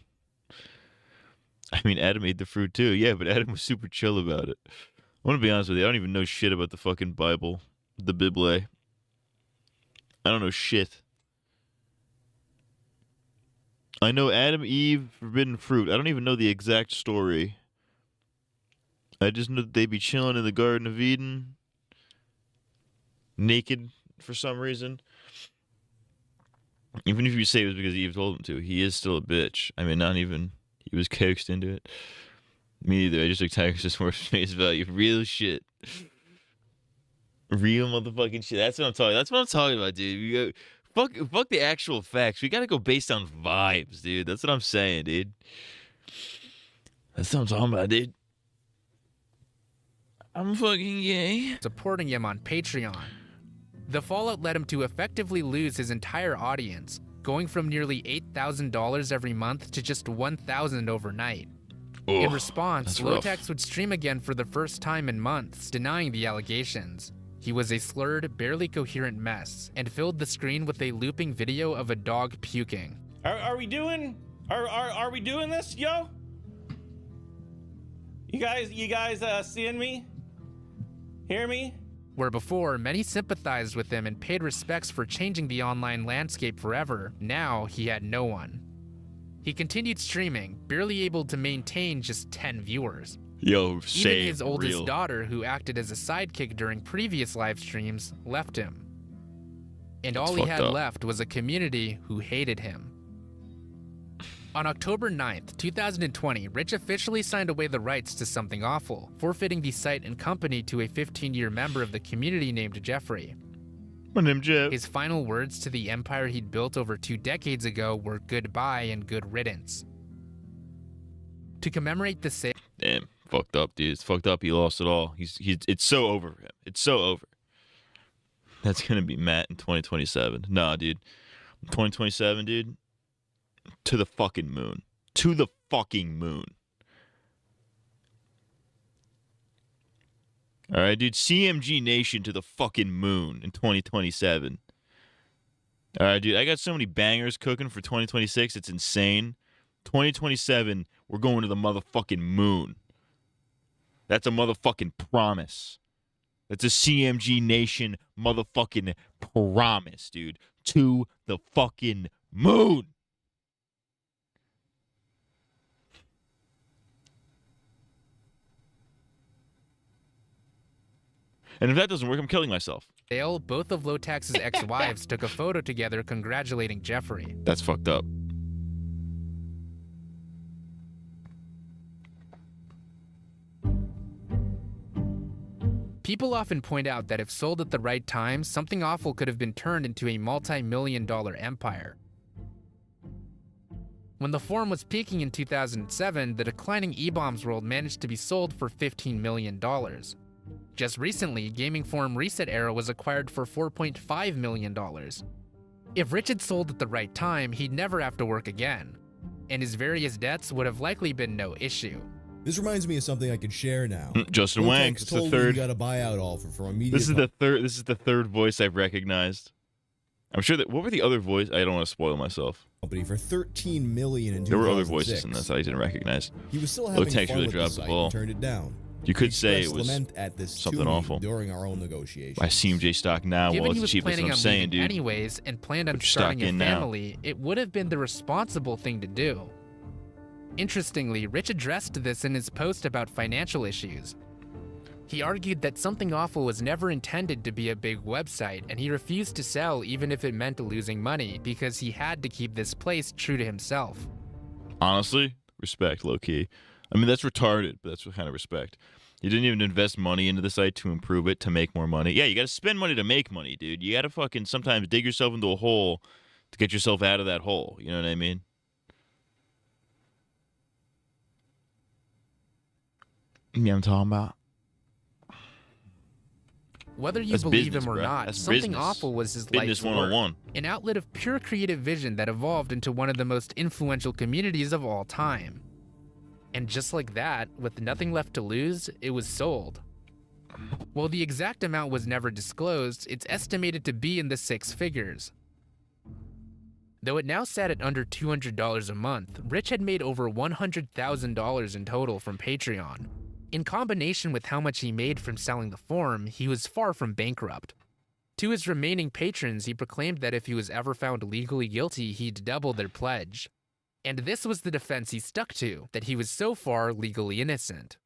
I mean, Adam ate the fruit too. Yeah, but Adam was super chill about it. I want to be honest with you. I don't even know shit about the fucking Bible, the Bible. I don't know shit. I know Adam, Eve, forbidden fruit. I don't even know the exact story. I just know that they be chilling in the Garden of Eden, naked for some reason. Even if you say it was because Eve told him to, he is still a bitch. I mean, not even, he was coaxed into it. Me either. I just took Tiger's word for face value. Real shit. Real motherfucking shit. That's what I'm talking about, dude. You go fuck the actual facts. We gotta go based on vibes, dude. That's what I'm saying, dude. That's what I'm talking about, dude. I'm fucking gay. Supporting him on Patreon. The fallout led him to effectively lose his entire audience, going from nearly $8,000 every month to just $1,000 overnight. In response, Lotex would stream again for the first time in months, denying the allegations. He was a slurred, barely coherent mess, and filled the screen with a looping video of a dog puking. Are we doing this, yo? You guys seeing me? Hear me? Where before, many sympathized with him and paid respects for changing the online landscape forever, now he had no one. He continued streaming, barely able to maintain just 10 viewers. Yo, Even his oldest daughter, who acted as a sidekick during previous live streams, left him. And all he had left was a community who hated him. On October 9th, 2020, Rich officially signed away the rights to Something Awful, forfeiting the site and company to a 15-year member of the community named Jeffrey. My name's Jeff. His final words to the empire he'd built over 2 decades ago were goodbye and good riddance. To commemorate the sale... Damn, fucked up, dude. It's fucked up. He lost it all. It's so over for him. It's so over. That's gonna be Matt in 2027. Nah, dude. 2027, dude. To the fucking moon. To the fucking moon. All right, dude. CMG Nation to the fucking moon in 2027. All right, dude. I got so many bangers cooking for 2026. It's insane. 2027, we're going to the motherfucking moon. That's a motherfucking promise. That's a CMG Nation motherfucking promise, dude. To the fucking moon. And if that doesn't work, I'm killing myself. Both of Lotex's ex-wives took a photo together congratulating Jeffrey. That's fucked up. People often point out that if sold at the right time, Something Awful could have been turned into a multi-million-dollar empire. When the forum was peaking in 2007, the declining E-Bombs world managed to be sold for $15 million. Just recently, gaming forum Reset Era was acquired for $4.5 million. If Rich had sold at the right time, he'd never have to work again, and his various debts would have likely been no issue. This reminds me of something I could share now. Justin Wang, it's the third. You got a buyout offer from a media. This is the third voice I've recognized. I'm sure that. What were the other voice? I don't want to spoil myself. Company for $13 million in 2006. There were other voices in this I didn't recognize. He was still having fun really with dropped the site the ball. and turned it down. You could say it was lament at this something awful. During our own negotiations. My CMJ stock now Given was the cheapest. I'm saying, dude. Anyways, and planned on Put your stock starting a in now. family, it would have been the responsible thing to do. Interestingly, Rich addressed this in his post about financial issues. He argued that Something Awful was never intended to be a big website, and he refused to sell even if it meant losing money, because he had to keep this place true to himself. Honestly, respect, low-key. I mean, that's retarded, but that's what kind of respect. You didn't even invest money into the site to improve it, to make more money. Yeah, you got to spend money to make money, dude. You got to fucking sometimes dig yourself into a hole to get yourself out of that hole. You know what I mean? Yeah, I'm talking about. Whether you That's believe business, him or bro. not, That's Something business. Awful was his Business life's work, 101. an outlet of pure creative vision that evolved into one of the most influential communities of all time. And just like that, with nothing left to lose, it was sold. While the exact amount was never disclosed, it's estimated to be in the 6 figures. Though it now sat at under $200 a month, Rich had made over $100,000 in total from Patreon. In combination with how much he made from selling the forum, he was far from bankrupt. To his remaining patrons, he proclaimed that if he was ever found legally guilty, he'd double their pledge. And this was the defense he stuck to, that he was so far legally innocent.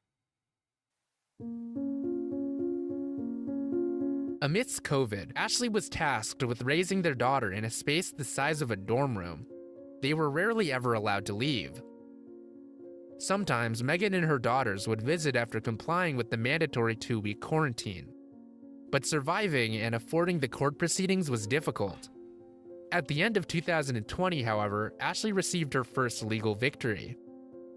Amidst COVID, Ashley was tasked with raising their daughter in a space the size of a dorm room. They were rarely ever allowed to leave. Sometimes, Megan and her daughters would visit after complying with the mandatory 2-week quarantine. But surviving and affording the court proceedings was difficult. At the end of 2020, however, Ashley received her first legal victory,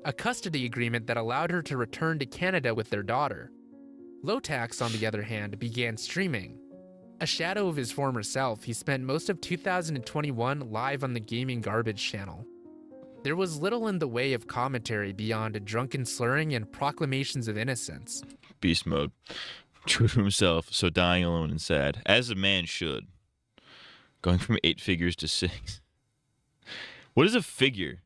a custody agreement that allowed her to return to Canada with their daughter. Lotax, on the other hand, began streaming. A shadow of his former self, he spent most of 2021 live on the Gaming Garbage channel. There was little in the way of commentary beyond drunken slurring and proclamations of innocence. Beast mode. True to himself, so dying alone and sad, as a man should. Going from 8 figures to 6. What is a figure?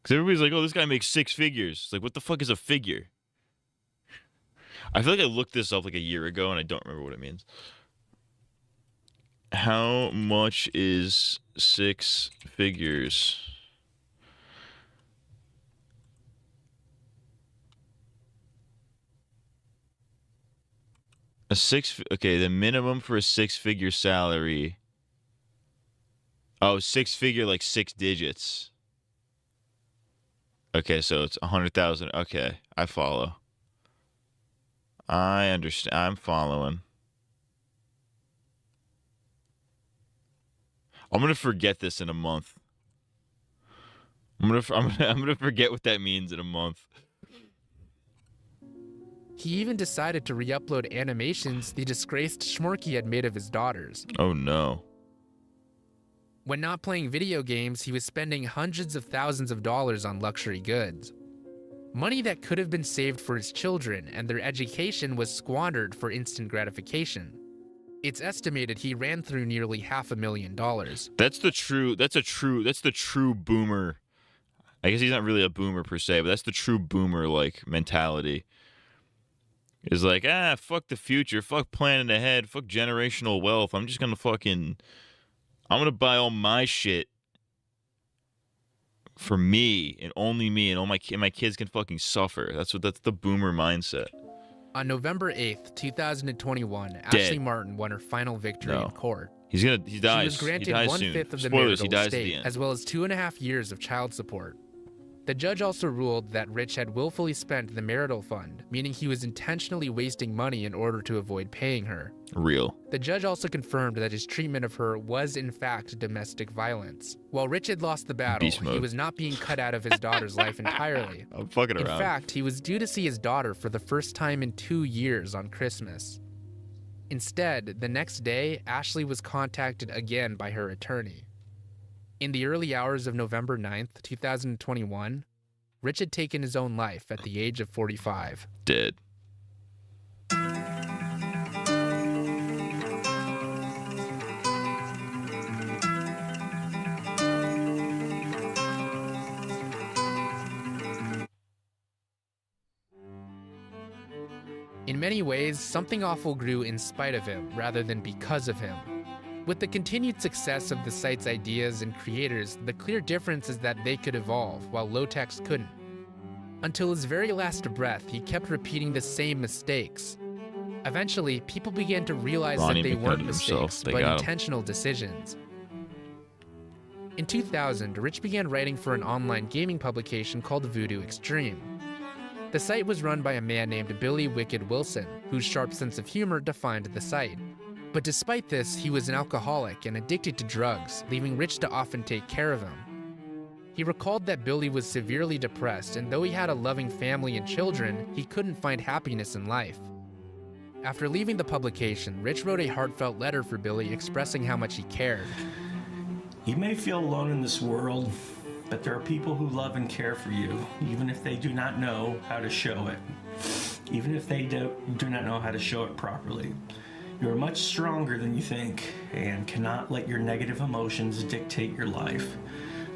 Because everybody's like, oh, this guy makes 6 figures. It's like, what the fuck is a figure? I feel like I looked this up like a year ago and I don't remember what it means. How much is 6 figures? Okay, the minimum for a 6-figure salary. Oh, 6-figure, like 6 digits. Okay, so it's 100,000. Okay, I follow. I understand. I'm following. I'm gonna forget this in a month. I'm gonna forget what that means in a month. He even decided to re-upload animations the disgraced Schmorky had made of his daughters. Oh no. When not playing video games, he was spending hundreds of thousands of dollars on luxury goods. Money that could have been saved for his children and their education was squandered for instant gratification. It's estimated he ran through nearly $500,000. That's the true boomer. I guess he's not really a boomer per se, but that's the true boomer like mentality. Is like, fuck the future, fuck planning ahead, fuck generational wealth. I'm just gonna I'm gonna buy all my shit for me and only me, and all my kids can fucking suffer. That's the boomer mindset. On November 8th, 2021, Ashley Martin won her final victory in court. He dies. She was granted 1/5 of the Spoilers, he marital dies at the estate, end. as well as 2.5 years of child support. The judge also ruled that Rich had willfully spent the marital fund, meaning he was intentionally wasting money in order to avoid paying her. Real. The judge also confirmed that his treatment of her was in fact domestic violence. While Rich had lost the battle, Beast mode. he was not being cut out of his daughter's life entirely. I'm fucking around. In fact, he was due to see his daughter for the first time in 2 years on Christmas. Instead, the next day, Ashley was contacted again by her attorney. In the early hours of November 9th, 2021, Rich had taken his own life at the age of 45. Dead. In many ways, something awful grew in spite of him rather than because of him. With the continued success of the site's ideas and creators, the clear difference is that they could evolve, while Lotax couldn't. Until his very last breath, he kept repeating the same mistakes. Eventually, people began to realize Ronnie that they weren't McNutt mistakes, himself. They but got him. intentional decisions. In 2000, Rich began writing for an online gaming publication called Voodoo Extreme. The site was run by a man named Billy Wicked Wilson, whose sharp sense of humor defined the site. But despite this, he was an alcoholic and addicted to drugs, leaving Rich to often take care of him. He recalled that Billy was severely depressed, and though he had a loving family and children, he couldn't find happiness in life. After leaving the publication, Rich wrote a heartfelt letter for Billy expressing how much he cared. You may feel alone in this world, but there are people who love and care for you, even if they do not know how to show it. Even if they do not know how to show it properly. You are much stronger than you think, and cannot let your negative emotions dictate your life.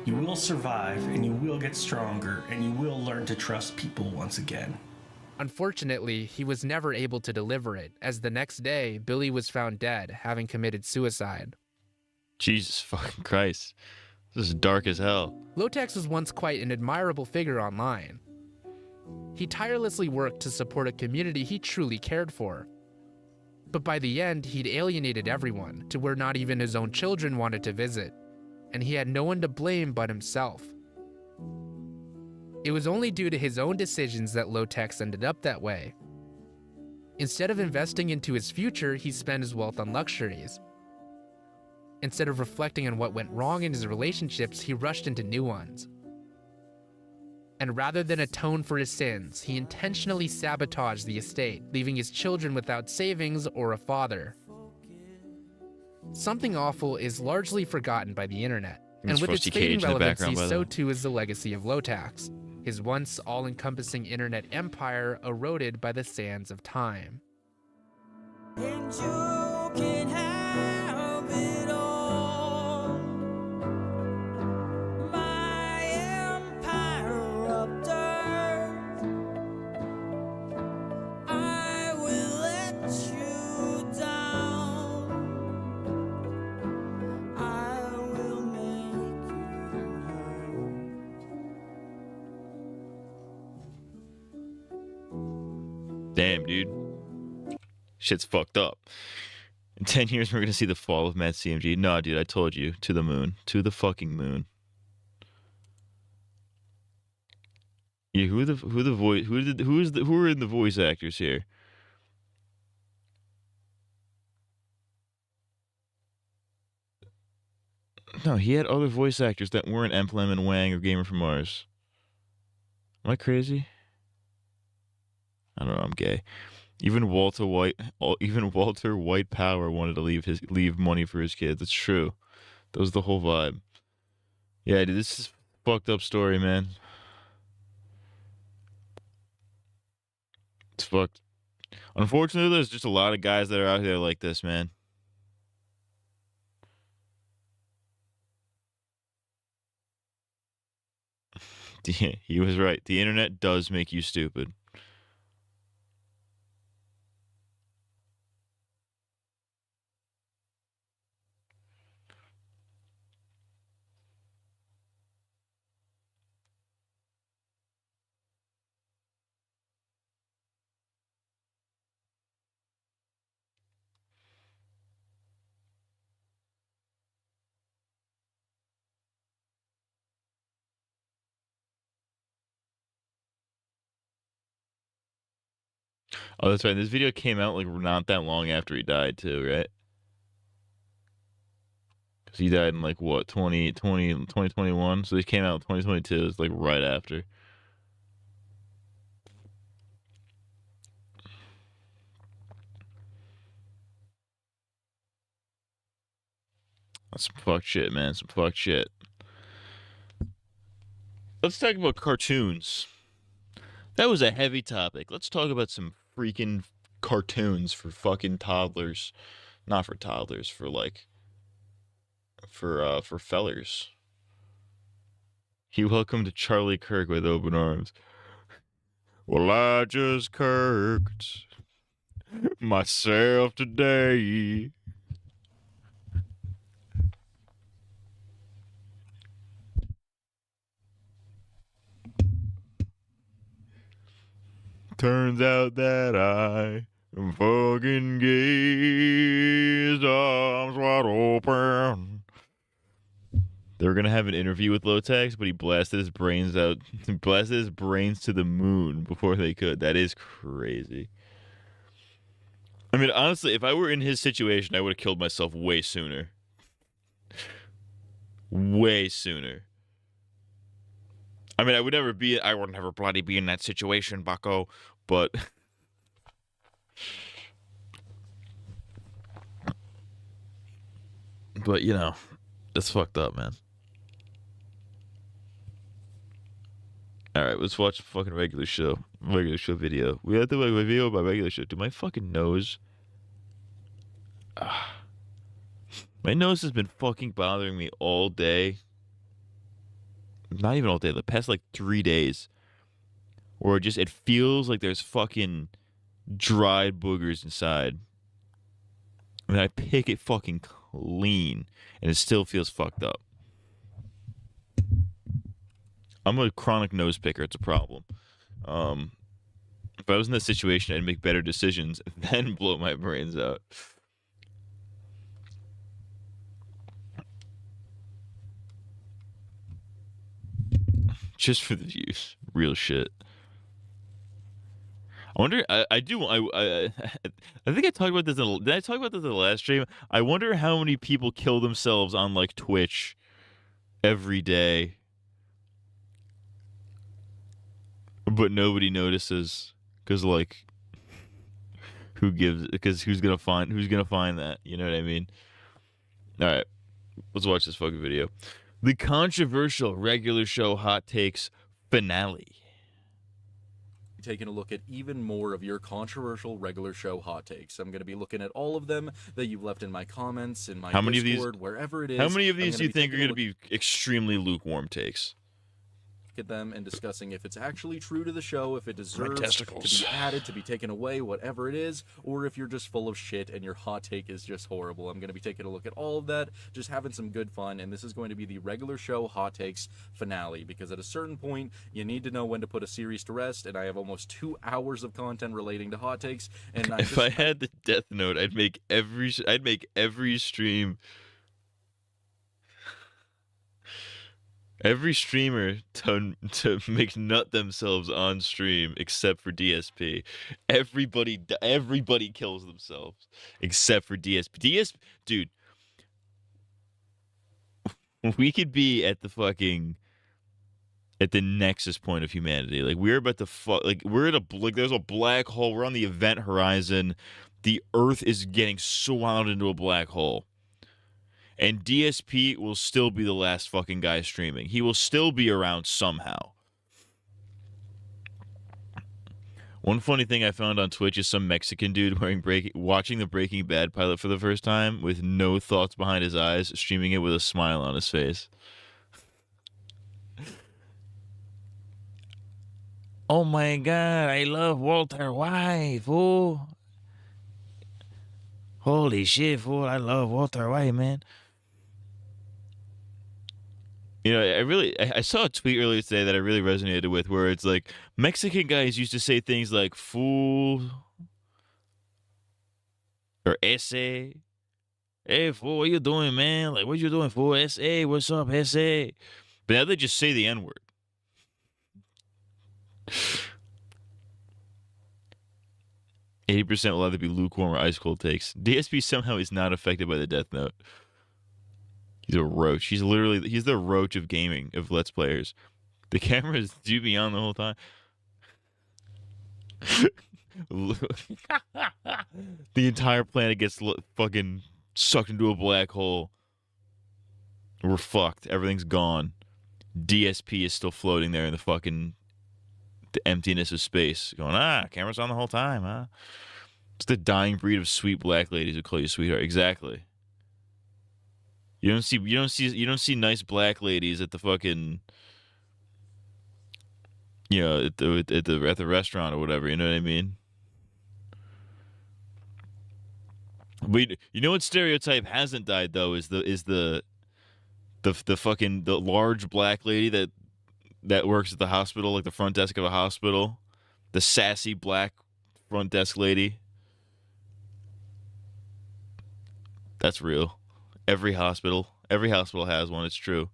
You will survive, and you will get stronger, and you will learn to trust people once again. Unfortunately, he was never able to deliver it, as the next day, Billy was found dead, having committed suicide. Jesus fucking Christ. This is dark as hell. Lotax was once quite an admirable figure online. He tirelessly worked to support a community he truly cared for. But by the end, he'd alienated everyone, to where not even his own children wanted to visit, and he had no one to blame but himself. It was only due to his own decisions that Lotax ended up that way. Instead of investing into his future, he spent his wealth on luxuries. Instead of reflecting on what went wrong in his relationships, he rushed into new ones. And rather than atone for his sins, he intentionally sabotaged the estate, leaving his children without savings or a father. Something Awful is largely forgotten by the internet, and with its fading relevancy, so too is the legacy of Lotax, his once all-encompassing internet empire eroded by the sands of time. And you can have it all. My empire of dirt. I will let you down. I will make you hurt. Damn, dude. Shit's fucked up. In 10 years, we're gonna see the fall of Matt CMG. No, dude, I told you. To the moon. To the fucking moon. Yeah, who are in the voice actors here? No, he had other voice actors that weren't Emblem and Wang or Gamer from Mars. Am I crazy? I don't know, I'm gay. Even Walter White Power wanted to leave money for his kids. It's true. That was the whole vibe. Yeah, dude, this is a fucked up story, man. It's fucked. Unfortunately, there's just a lot of guys that are out here like this, man. He was right. The internet does make you stupid. Oh, that's right. This video came out like not that long after he died too, right? Because he died in like what, 2021? So this came out in 2022. It's like right after. That's some fucked shit, man. Some fucked shit. Let's talk about cartoons. That was a heavy topic. Let's talk about some freaking cartoons for fucking toddlers. Not for toddlers, for like for fellers. He welcomed Charlie Kirk with open arms. Well, I just kirked myself today. Turns out that I am fucking gay. Arms wide open. They were gonna have an interview with Lotax, but he blasted his brains out, blasted his brains to the moon before they could. That is crazy. I mean, honestly, if I were in his situation, I would have killed myself way sooner. Way sooner. I mean, I would never bloody be in that situation, bucko, but you know, it's fucked up, man. Alright, let's watch a fucking regular show video. We have to make a video about regular show. Dude, my fucking nose. My nose has been fucking bothering me all day. Not even all day, the past like 3 days. Or it feels like there's fucking dried boogers inside. And I pick it fucking clean, and it still feels fucked up. I'm a chronic nose picker. It's a problem. If I was in that situation, I'd make better decisions, then blow my brains out. Just for the views. Real shit. I wonder. I do. I think I talked about this. Did I talk about this in the last stream? I wonder how many people kill themselves on like Twitch every day, but nobody notices because like, who gives? Because who's gonna find that? You know what I mean? All right, let's watch this fucking video. The controversial regular show hot takes finale. Taking a look at even more of your controversial regular show hot takes. I'm going to be looking at all of them that you've left in my comments, in my Discord, wherever it is. How many of these do you think are going to be extremely lukewarm takes? At them and discussing if it's actually true to the show, if it deserves to be added, to be taken away, whatever it is, or if you're just full of shit and your hot take is just horrible. I'm going to be taking a look at all of that, just having some good fun, and this is going to be the regular show hot takes finale, because at a certain point, you need to know when to put a series to rest, and I have almost 2 hours of content relating to hot takes, and if I had the Death Note, I'd make every stream. Every streamer to make nut themselves on stream except for DSP. Everybody kills themselves except for DSP. Dude, we could be at the nexus point of humanity. Like we're about to we're at there's a black hole. We're on the event horizon. The Earth is getting swallowed into a black hole. And DSP will still be the last fucking guy streaming. He will still be around somehow. One funny thing I found on Twitch is some Mexican dude watching the Breaking Bad pilot for the first time with no thoughts behind his eyes, streaming it with a smile on his face. Oh my god, I love Walter White, fool. Holy shit, fool, I love Walter White, man. You know, I saw a tweet earlier today that I really resonated with, where it's like Mexican guys used to say things like "fool" or "ese." Hey, fool, what you doing, man? Like, what you doing, fool? "Ese, what's up, ese?" But now they just say the N-word. 80% will either be lukewarm or ice cold takes. DSP somehow is not affected by the Death Note. He's a roach. He's the roach of gaming, of Let's Players. The cameras do be on the whole time. The entire planet gets fucking sucked into a black hole. We're fucked. Everything's gone. DSP is still floating there in the emptiness of space. Going, camera's on the whole time, huh? It's the dying breed of sweet black ladies who call you sweetheart. Exactly. You don't see nice black ladies at the fucking, you know, at the restaurant or whatever. You know what I mean? But you know what stereotype hasn't died though is the large black lady that works at the hospital, like the front desk of a hospital, the sassy black front desk lady. That's real. Every hospital has one. It's true.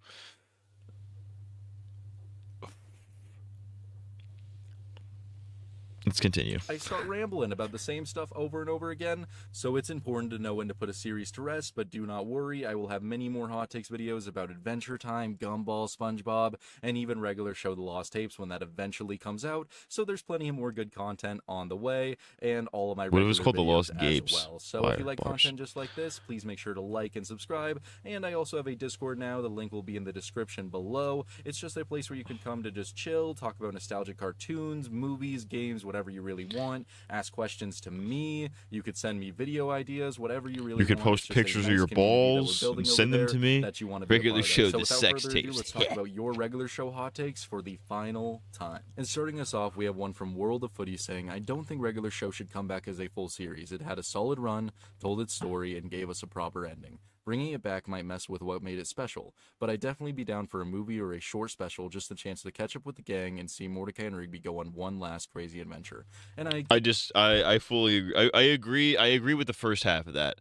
Let's continue. I start rambling about the same stuff over and over again, so it's important to know when to put a series to rest, but do not worry, I will have many more hot takes videos about Adventure Time, Gumball, SpongeBob, and even regular Show the Lost Tapes when that eventually comes out, so there's plenty of more good content on the way, and all of my regular videos called The Lost as Gapes. well. So if you like content just like this, please make sure to like and subscribe, and I also have a Discord now, the link will be in the description below. It's just a place where you can come to just chill, talk about nostalgic cartoons, movies, games, whatever you really want, ask questions to me, you could send me video ideas, whatever you really want. You could post pictures of your balls and send them to me. That you want to regular show so the sex tapes. Let's talk about your regular show hot takes for the final time. And starting us off, we have one from World of Footy saying, I don't think regular show should come back as a full series. It had a solid run, told its story, and gave us a proper ending. Bringing it back might mess with what made it special, but I'd definitely be down for a movie or a short special, just a chance to catch up with the gang and see Mordecai and Rigby go on one last crazy adventure. And I fully agree. I agree with the first half of that.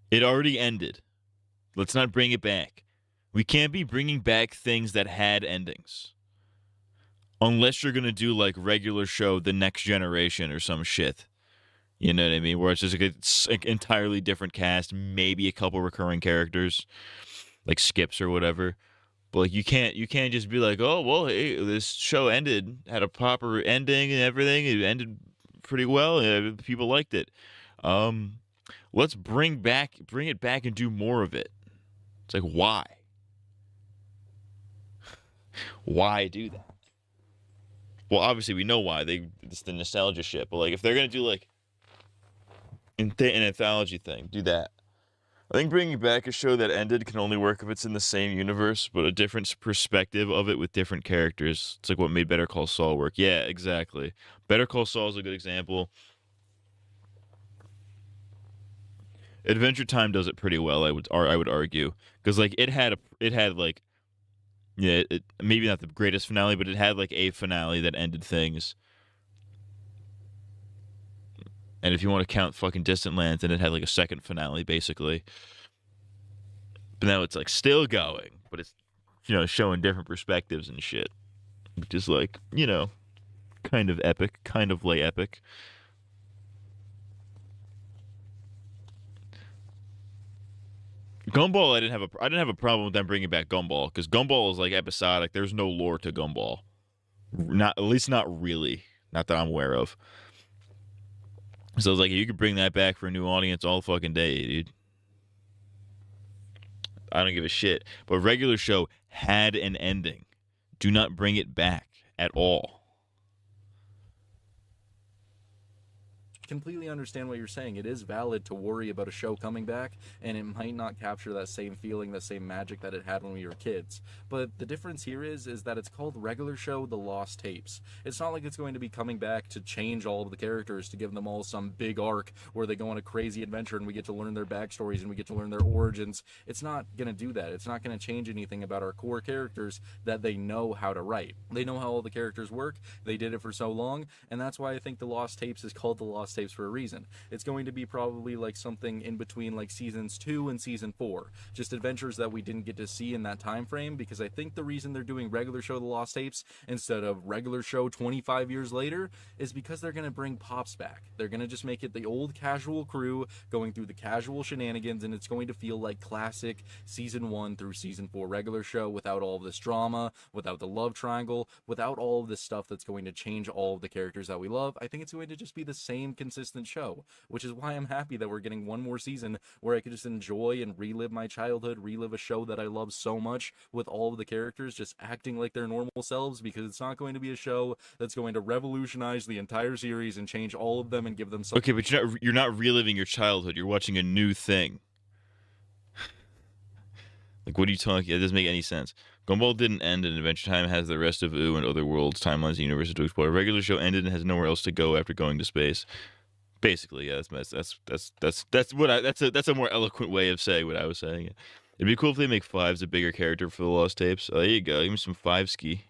It already ended. Let's not bring it back. We can't be bringing back things that had endings. Unless you're gonna do like regular show The Next Generation or some shit. You know what I mean? Where it's just like it's an entirely different cast, maybe a couple recurring characters, like skips or whatever. But like you can't just be like, oh well, hey, this show had a proper ending and everything. It ended pretty well. People liked it. Let's bring it back and do more of it. It's like, why? Why do that? Well, obviously we know why. It's the nostalgia shit. But like, if they're gonna do like an anthology thing, do that. I think bringing back a show that ended can only work if it's in the same universe, but a different perspective of it with different characters. It's like what made Better Call Saul work. Yeah, exactly. Better Call Saul is a good example. Adventure Time does it pretty well, I would argue, because like it had like, yeah, maybe not the greatest finale, but it had like a finale that ended things. And if you want to count fucking Distant Lands, then it had like a second finale basically. But now it's like still going, but it's, you know, showing different perspectives and shit, which is like, you know, kind of epic, kind of lay epic. Gumball, I didn't have a problem with them bringing back Gumball, because Gumball is like episodic. There's no lore to Gumball, at least not really, not that I'm aware of. So I was like, you could bring that back for a new audience all fucking day, dude. I don't give a shit. But regular show had an ending. Do not bring it back at all. Completely understand what you're saying. It is valid to worry about a show coming back, and it might not capture that same feeling, that same magic that it had when we were kids. But the difference here is that it's called regular show The Lost Tapes. It's not like it's going to be coming back to change all of the characters, to give them all some big arc where they go on a crazy adventure and we get to learn their backstories and we get to learn their origins. It's not going to do that. It's not going to change anything about our core characters that they know how to write. They know how all the characters work. They did it for so long, and that's why I think The Lost Tapes is called The Lost Tapes for a reason. It's going to be probably like something in between like seasons 2 and season 4, just adventures that we didn't get to see in that time frame, because I think the reason they're doing regular show The Lost Tapes instead of regular show 25 years later is because they're going to bring Pops back. They're going to just make it the old casual crew going through the casual shenanigans, and it's going to feel like classic season 1 through season 4 regular show, without all of this drama, without the love triangle, without all of this stuff that's going to change all of the characters that we love. I think it's going to just be the same consistent show, which is why I'm happy that we're getting one more season where I could just enjoy and relive my childhood, relive a show that I love so much, with all of the characters just acting like their normal selves, because it's not going to be a show that's going to revolutionize the entire series and change all of them and give them something. Okay, but you're not reliving your childhood. You're watching a new thing. Like, what are you talking? It doesn't make any sense. Gumball didn't end, and Adventure Time has the rest of Ooh and Other Worlds, timelines, and universes to explore. A regular show ended and has nowhere else to go after going to space. Basically, yeah, that's a more eloquent way of saying what I was saying. It'd be cool if they make Fives a bigger character for the Lost Tapes. Oh, there you go. Give me some Five Ski.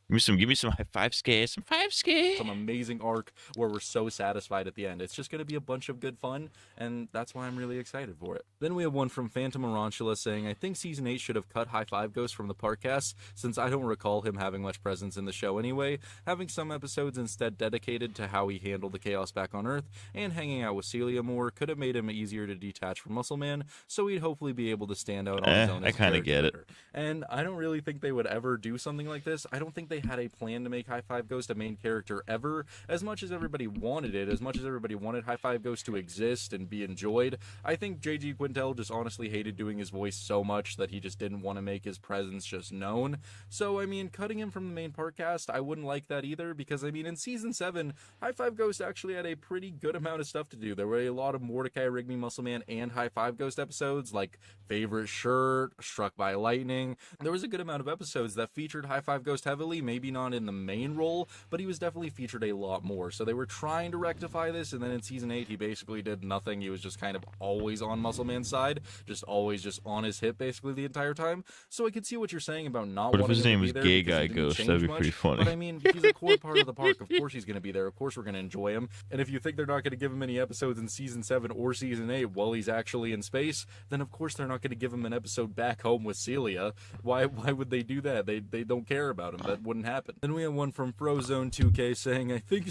Give me some Five Ski. Some amazing arc where we're so satisfied at the end. It's just going to be a bunch of good fun, and that's why I'm really excited for it. Then we have one from Phantom Arantula saying, I think season 8 should have cut High Five Ghost from the podcast, since I don't recall him having much presence in the show anyway, having some episodes instead dedicated to how he handled the chaos back on Earth, and hanging out with Celia more could have made him easier to detach from Muscle Man, so he'd hopefully be able to stand out on his own. I kind of get it. And I don't really think they would ever do something like this. I don't think they had a plan to make High Five Ghost a main character ever. As much as everybody wanted it, as much as everybody wanted High Five Ghost to exist and be enjoyed, I think J.G. Quintel just honestly hated doing his voice so much that he just didn't want to make his presence just known. So, I mean, cutting him from the main podcast, I wouldn't like that either, because, I mean, in Season 7, High Five Ghost actually had a pretty good amount of stuff to do. There were a lot of Mordecai, Rigby, Muscle Man, and High Five Ghost episodes, like Favorite Shirt, Struck by Lightning. There was a good amount of episodes that featured High Five Ghost heavily, maybe not in the main role, but he was definitely featured a lot more. So they were trying to rectify this, and then in Season 8, he basically did nothing. He was just kind of always on Muscle Man's side, just always just on his hip basically the entire time. So I could see what you're saying about not What if wanting his him name to was be there Gay because Guy it didn't Ghost? change That'd be much. pretty funny. But I mean, he's a core part of the park. Of course he's going to be there. Of course we're going to enjoy him. And if you think they're not going to give him any episodes in Season 7 or Season 8 while he's actually in space, then of course they're not going to give him an episode back home with Celia. Why would they do that? They don't care about him. That wouldn't happen. Then we have one from Frozone 2K saying, I think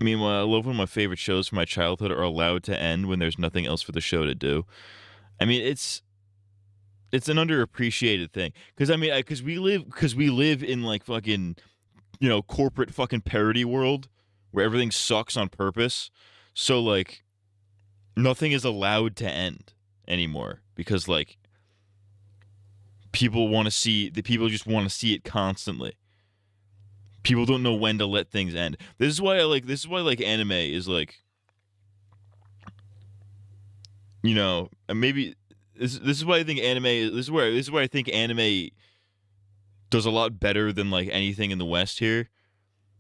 Meanwhile, I love when my favorite shows from my childhood are allowed to end when there's nothing else for the show to do. I mean, it's an underappreciated thing. Because we live in like fucking, corporate fucking parody world where everything sucks on purpose. So like, nothing is allowed to end anymore because like, people just want to see it constantly. People don't know when to let things end. This is why anime is like, maybe this is why I think anime this is where I think anime does a lot better than like anything in the West here.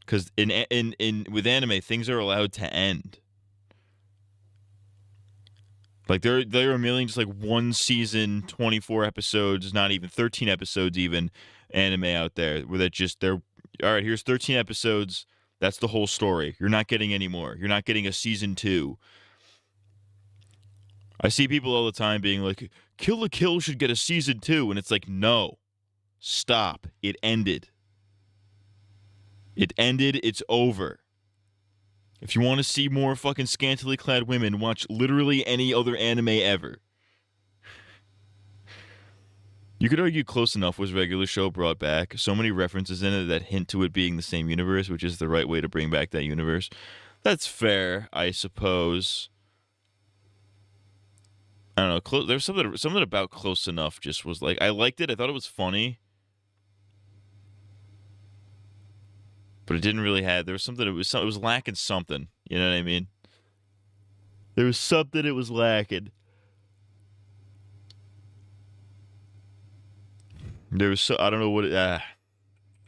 Cuz with anime things are allowed to end. Like there are a million just like one season, 24 episodes, not even 13 episodes even anime out there where they're all right, here's 13 episodes. That's the whole story. You're not getting any more. You're not getting a season 2. I see people all the time being like, Kill la Kill should get a season 2. And it's like, no. Stop. It ended. It ended. It's over. If you want to see more fucking scantily clad women, watch literally any other anime ever. You could argue Close Enough was regular show brought back. So many references in it that hint to it being the same universe, which is the right way to bring back that universe. That's fair, I suppose. I don't know. There's something about Close Enough just was like, I liked it. I thought it was funny. But it didn't really have, there was something, it was lacking something. You know what I mean? There was something it was lacking. There was I don't know what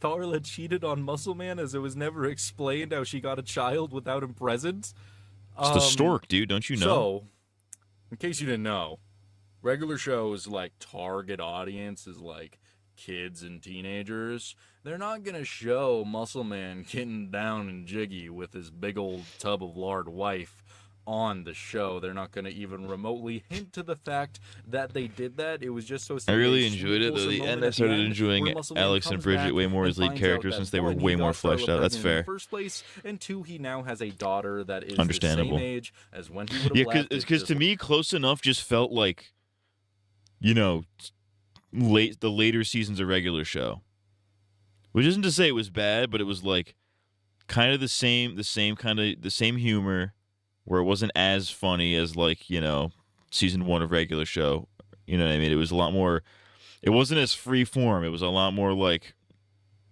Tharla cheated on Muscle Man as it was never explained how she got a child without him present. It's the stork, dude. Don't you know? So, in case you didn't know, regular shows like target audience is like kids and teenagers. They're not gonna show Muscle Man getting down and jiggy with his big old tub of lard wife on the show. They're not going to even remotely hint to the fact that they did that. It was just so I really enjoyed it, though. And I started enjoying Alex and Bridget way more as lead characters since they were way more fleshed out. That's fair. In the first place, and 2, he now has a daughter that is understandable. The same age as when he would have left. Yeah, because to me, Close Enough just felt like, the later seasons of regular show. Which isn't to say it was bad, but it was like kind of the same humor. Where it wasn't as funny as like, season 1 of regular show. You know what I mean? It was a lot more, it wasn't as free form. It was a lot more like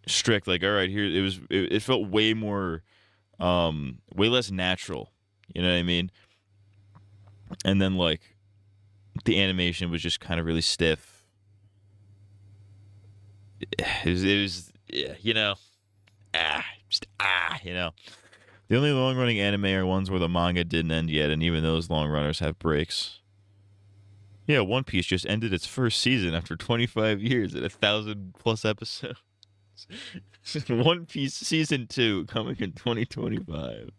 strict. Like, all right, here, it felt way more, way less natural. You know what I mean? And then like the animation was just kind of really stiff. It was The only long-running anime are ones where the manga didn't end yet, and even those long runners have breaks. Yeah, One Piece just ended its first season after 25 years and 1,000+ episodes. One Piece Season 2 coming in 2025.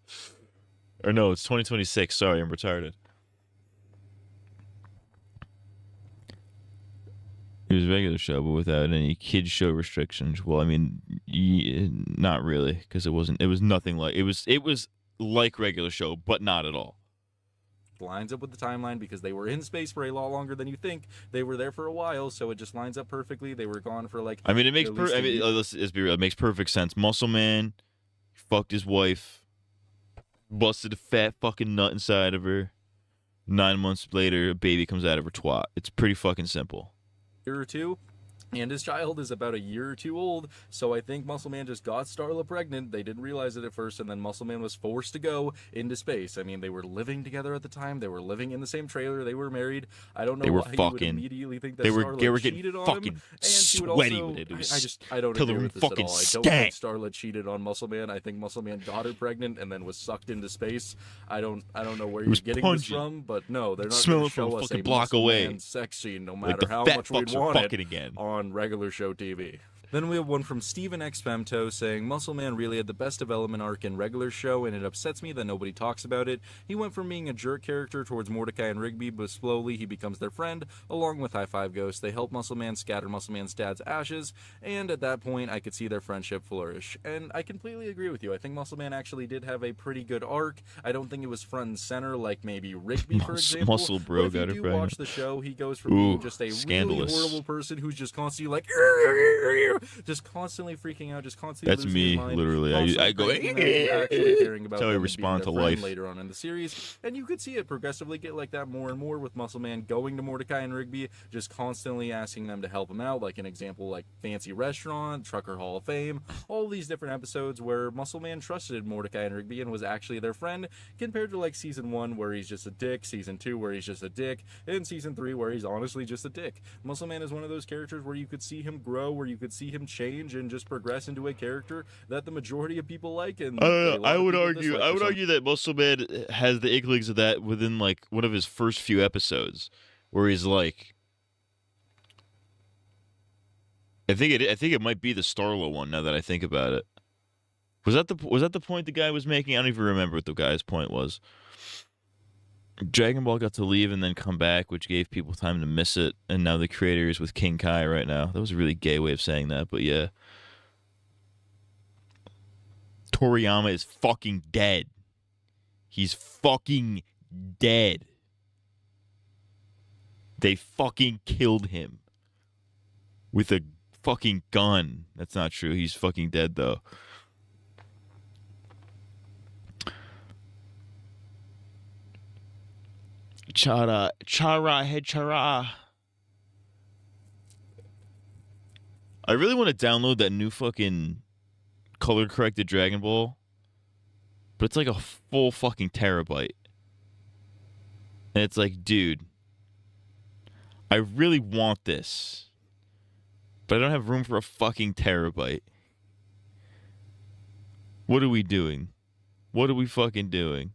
Or no, it's 2026. Sorry, I'm retarded. It was a regular show, but without any kids show restrictions. Well, I mean, not really, because it was nothing like, it was like regular show, but not at all. Lines up with the timeline because they were in space for a lot longer than you think. They were there for a while, so it just lines up perfectly. They were gone for like. I mean, it makes let's be real. It makes perfect sense. Muscle Man fucked his wife, busted a fat fucking nut inside of her. 9 months later, a baby comes out of her twat. It's pretty fucking simple. Year or two, and his child is about a year or two old, so I think Muscle Man just got Starla pregnant. They didn't realize it at first, and then Muscle Man was forced to go into space. I mean, they were living together at the time. They were living in the same trailer. They were married. I don't know why you would immediately think that Starla cheated on him. And she would also, I don't agree with this at all. I don't think Starla cheated on Muscle Man. I think Muscle Man got her pregnant and then was sucked into space. I don't know where you're getting this from, but no, they're not going to show us a Muscle Man sex scene, no matter how much we want it again on regular show TV. Then we have one from Steven X Femto saying, Muscle Man really had the best development arc in regular show, and it upsets me that nobody talks about it. He went from being a jerk character towards Mordecai and Rigby, but slowly he becomes their friend. Along with High Five Ghost, they help Muscle Man scatter Muscle Man's dad's ashes, and at that point I could see their friendship flourish. And I completely agree with you. I think Muscle Man actually did have a pretty good arc. I don't think it was front and center like maybe Rigby, for example. Muscle Bro but if got you it do right. watch the show, he goes from being just a scandalous. really horrible person who's just constantly like, just constantly freaking out, just constantly That's losing me, his mind, literally. I go, constantly actually caring about that's how I them and respond being to their friend life. later on in the series. And you could see it progressively get like that more and more with Muscle Man going to Mordecai and Rigby, just constantly asking them to help him out. Like an example, like Fancy Restaurant, Trucker Hall of Fame, all these different episodes where Muscle Man trusted Mordecai and Rigby and was actually their friend, compared to like season 1 where he's just a dick, season 2 where he's just a dick, and season 3 where he's honestly just a dick. Muscle Man is one of those characters where you could see him grow, where you could see him change and just progress into a character that the majority of people like. And I don't know. a lot I of would people argue. dislike I for would some argue that Muscle Man has the inklings of that within like one of his first few episodes, where he's like, I think it might be the Starla one. Now that I think about it, was that the point the guy was making? I don't even remember what the guy's point was. Dragon Ball got to leave and then come back, which gave people time to miss it, and now the creator is with King Kai right now. That was a really gay way of saying that, but yeah. Toriyama is fucking dead. He's fucking dead. They fucking killed him with a fucking gun. That's not true. He's fucking dead, though. Chara, head chara. I really want to download that new fucking color corrected Dragon Ball, but it's like a full fucking terabyte. And it's like, dude, I really want this, but I don't have room for a fucking terabyte. What are we doing? What are we fucking doing?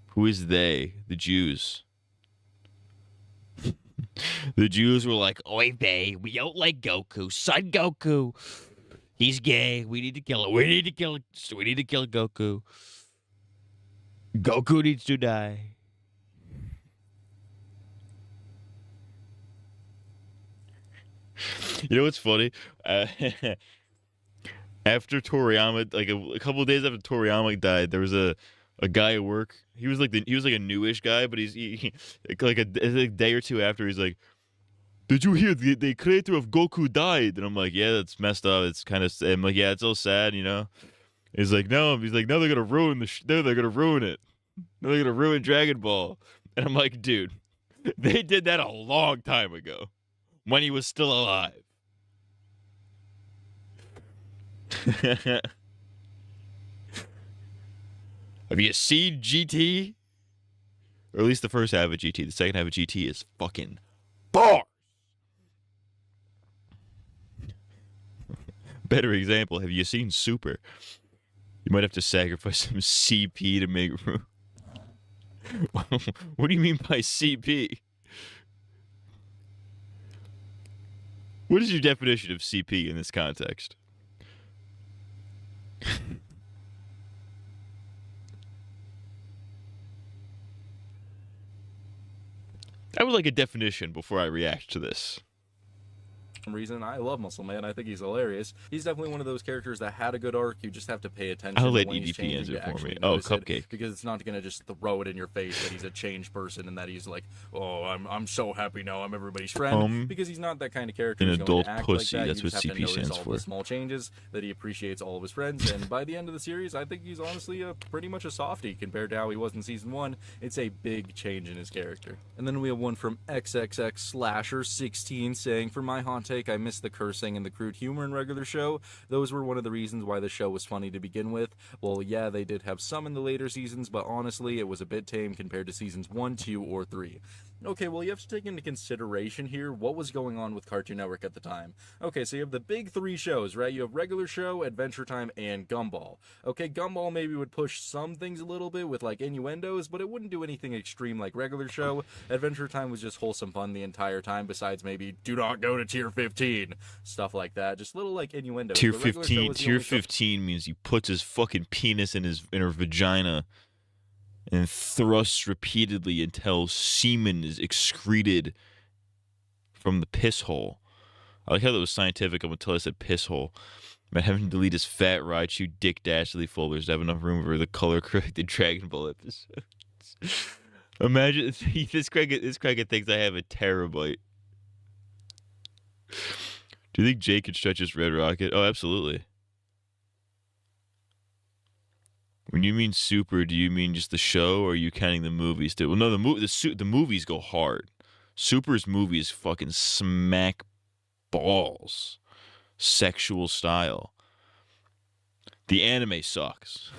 Who is they? The Jews. The Jews were like, "Oy vey, we don't like Goku. Son Goku, he's gay. We need to kill him. We need to kill Goku. Goku needs to die." You know what's funny? After Toriyama, like a couple of days after Toriyama died, there was a guy at work. He was like a newish guy, but he like a day or two after, he's like, "Did you hear the creator of Goku died?" And I'm like, "Yeah, that's messed up. It's kind of." I'm like, "Yeah, it's so sad, you know." He's like, "No." He's like, "No, they're gonna ruin they're gonna ruin it. No, they're gonna ruin Dragon Ball." And I'm like, "Dude, they did that a long time ago, when he was still alive." Have you seen GT? Or at least the first half of GT. The second half of GT is fucking bars. Better example, have you seen Super? You might have to sacrifice some CP to make room. What do you mean by CP? What is your definition of CP in this context? I would like a definition before I react to this. reason. I love Muscle Man. I think he's hilarious. He's definitely one of those characters that had a good arc. You just have to pay attention. I'll let when he's EDP changing answer to for actually me. Oh, notice it, Cupcake. because it's not going to just throw it in your face that he's a changed person and that he's like, oh, I'm so happy now. I'm everybody's friend. Because he's not that kind of character. An He's adult going to act pussy. Like that. That's You what just have to CP notice stands all for. the small changes, that he appreciates all of his friends. And by the end of the series, I think he's honestly pretty much a softie compared to how he was in season 1. It's a big change in his character. And then we have one from XXX/16 saying, for my hot take, I miss the cursing and the crude humor in regular show. Those were one of the reasons why the show was funny to begin with. Well, yeah, they did have some in the later seasons, but honestly, it was a bit tame compared to seasons 1, 2, or 3. Okay, well, you have to take into consideration here what was going on with Cartoon Network at the time. Okay, so you have the big three shows, right? You have Regular Show, Adventure Time, and Gumball. Okay, Gumball maybe would push some things a little bit with, like, innuendos, but it wouldn't do anything extreme like Regular Show. Adventure Time was just wholesome fun the entire time, besides maybe, do not go to Tier 15, stuff like that. Just little, like, innuendos. Tier But Regular Show 15. was the Tier only show- 15 means he puts his fucking penis in her vagina and thrusts repeatedly until semen is excreted from the piss hole. I like how that was scientific up until I said piss hole. About having to delete his fat Raichu Dick Dastardly folders to have enough room for the color-corrected Dragon Ball episodes. Imagine this Cracka thinks I have a terabyte. Do you think Jake could stretch his Red Rocket? Oh, absolutely. When you mean super, do you mean just the show, or are you counting the movies too? Well, no, the movies go hard. Super's movies fucking smack balls, sexual style. The anime sucks.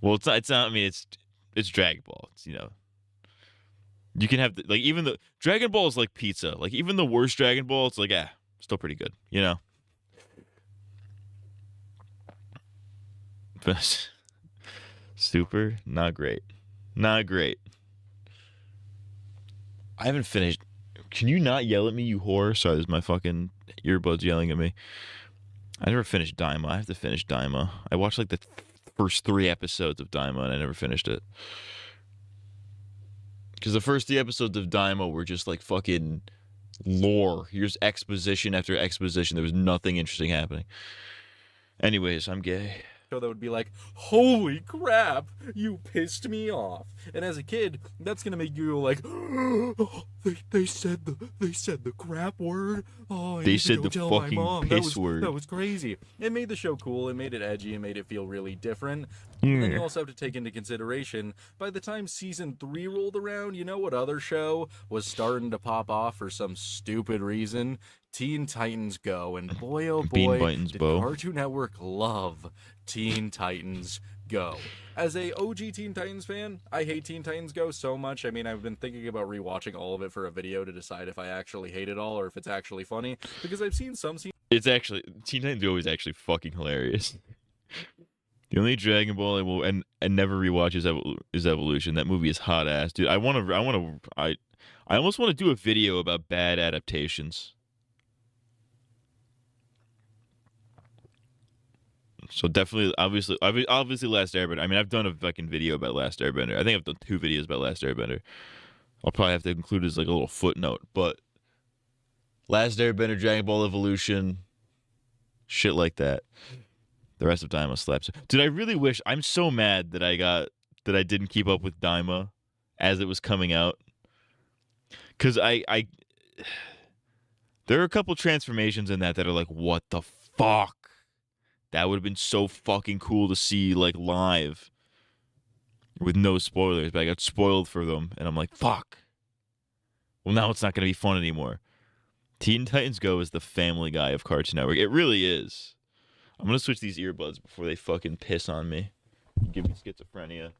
Well, it's not. I mean, it's Dragon Ball. It's, you can have even the Dragon Ball is like pizza. Like even the worst Dragon Ball, it's like still pretty good. But super, not great. Not great. I haven't finished. Can you not yell at me, you whore? Sorry, there's my fucking earbuds yelling at me. I never finished Daima. I have to finish Daima. I watched like the first 3 episodes of Daima and I never finished it. Because the first 3 episodes of Daima were just like fucking lore. Here's exposition after exposition. There was nothing interesting happening. Anyways, I'm gay. Show that would be like, holy crap, you pissed me off. And as a kid, that's gonna make you go like, oh, they said the crap word. Oh, I they need said to go the tell fucking my mom. piss word. That was crazy. It made the show cool. It made it edgy. It made it feel really different. And then you also have to take into consideration, by the time season 3 rolled around, you know what other show was starting to pop off for some stupid reason? Teen Titans Go. And boy, oh boy, did Cartoon Network love Teen Titans Go. As a OG Teen Titans fan, I hate Teen Titans Go so much. I mean, I've been thinking about rewatching all of it for a video to decide if I actually hate it all or if it's actually funny. Because I've seen some scenes. It's actually, Teen Titans Go is actually fucking hilarious. The only Dragon Ball I will and never rewatch is Evolution. That movie is hot ass, dude. I almost want to do a video about bad adaptations. So definitely, obviously, Last Airbender. I mean, I've done a fucking video about Last Airbender. I think I've done 2 videos about Last Airbender. I'll probably have to include it as like a little footnote. But Last Airbender, Dragon Ball Evolution, shit like that. The rest of Daima slaps. Dude, I really wish. I'm so mad that I didn't keep up with Daima as it was coming out. Cause there are a couple transformations in that are like, what the fuck? That would have been so fucking cool to see like live with no spoilers, but I got spoiled for them and I'm like, fuck. Well, now it's not going to be fun anymore. Teen Titans Go is the Family Guy of Cartoon Network. It really is. I'm going to switch these earbuds before they fucking piss on me. Give me schizophrenia.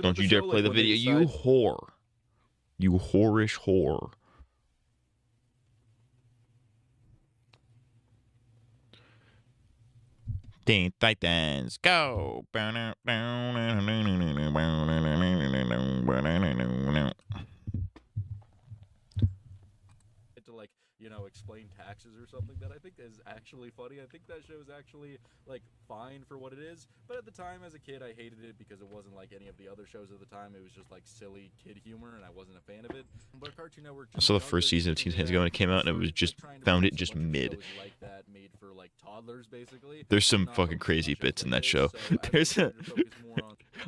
Don't you dare play the video, you whore. You whorish whore. Teen Titans Go. To like, explain taxes or something that I think is actually funny. I think that show is actually like fine for what it is, but at the time as a kid I hated it because it wasn't like any of the other shows at the time. It was just like silly kid humor and I wasn't a fan of it. But Cartoon Network I saw the first season of Teen Titans Go when it came out and it was just found it just mid. Like that made for like toddlers basically. There's some fucking crazy bits in that show.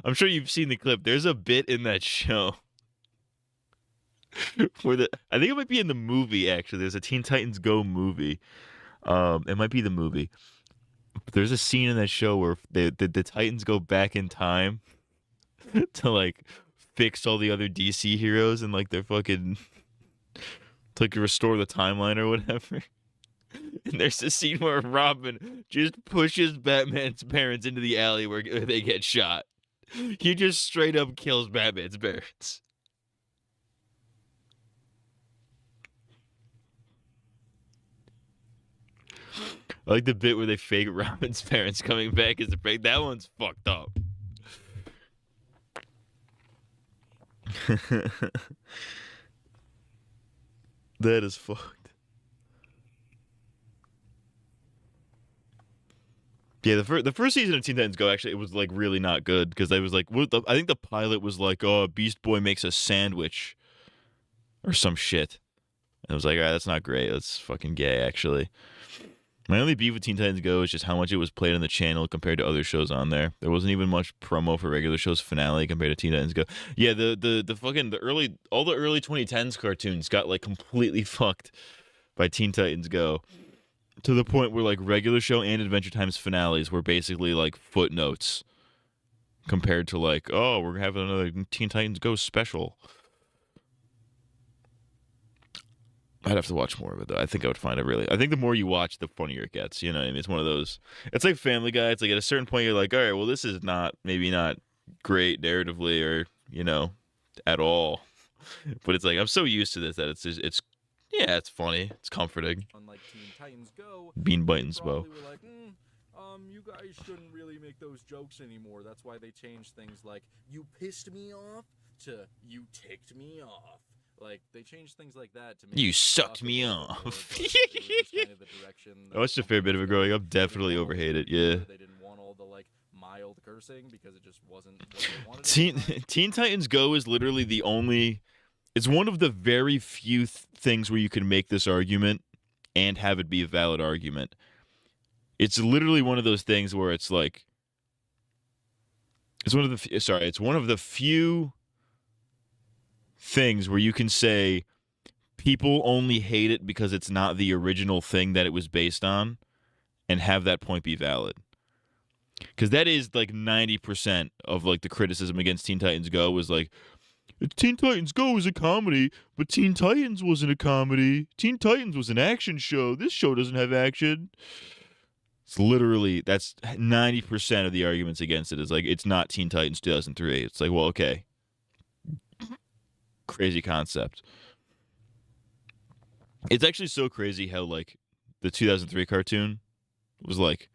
I'm sure you've seen the clip. There's a bit in that show where I think it might be in the movie actually. There's a Teen Titans Go movie. It might be the movie. There's a scene in that show where the Titans go back in time to like fix all the other DC heroes and like they're fucking to like restore the timeline or whatever. And there's a scene where Robin just pushes Batman's parents into the alley where they get shot. He just straight up kills Batman's parents. I like the bit where they fake Robin's parents coming back as a fake. That one's fucked up. That is fucked. Yeah, the first season of Teen Titans Go, actually, it was like really not good because I was like, I think the pilot was like, oh, Beast Boy makes a sandwich or some shit. And I was like, all right, that's not great. That's fucking gay, actually. My only beef with Teen Titans Go is just how much it was played on the channel compared to other shows on there. There wasn't even much promo for regular shows finale compared to Teen Titans Go. Yeah, all the early 2010s cartoons got like completely fucked by Teen Titans Go, to the point where like regular show and Adventure Time's finales were basically like footnotes compared to like, oh, we're having another Teen Titans Go special. I'd have to watch more of it, though. I think I would find it I think the more you watch, the funnier it gets. You know what I mean? It's one of those. It's like Family Guy. It's like at a certain point, you're like, all right, well, this is maybe not great narratively or, at all. But it's like, I'm so used to this that it's funny. It's comforting. Unlike Teen Titans Go, Bean biting Spo. They were like, you guys shouldn't really make those jokes anymore. That's why they changed things like, you pissed me off to you ticked me off. Like, they changed things like that to make You sucked me off. kind of the direction I watched a fair bit of it growing up. Definitely overhate it, yeah. They didn't want all the, like, mild cursing because it just wasn't what they wanted. Teen Titans Go is literally the only... It's one of the very few things where you can make this argument and have it be a valid argument. It's literally one of those things where it's like... It's one of the few things where you can say people only hate it because it's not the original thing that it was based on, and have that point be valid. Because that is like 90% of like the criticism against Teen Titans Go was like, Teen Titans Go is a comedy, but Teen Titans wasn't a comedy. Teen Titans was an action show. This show doesn't have action. It's literally, that's 90% of the arguments against it is like, it's not Teen Titans 2003. It's like, well, okay. Crazy concept. It's actually so crazy how like the 2003 cartoon was like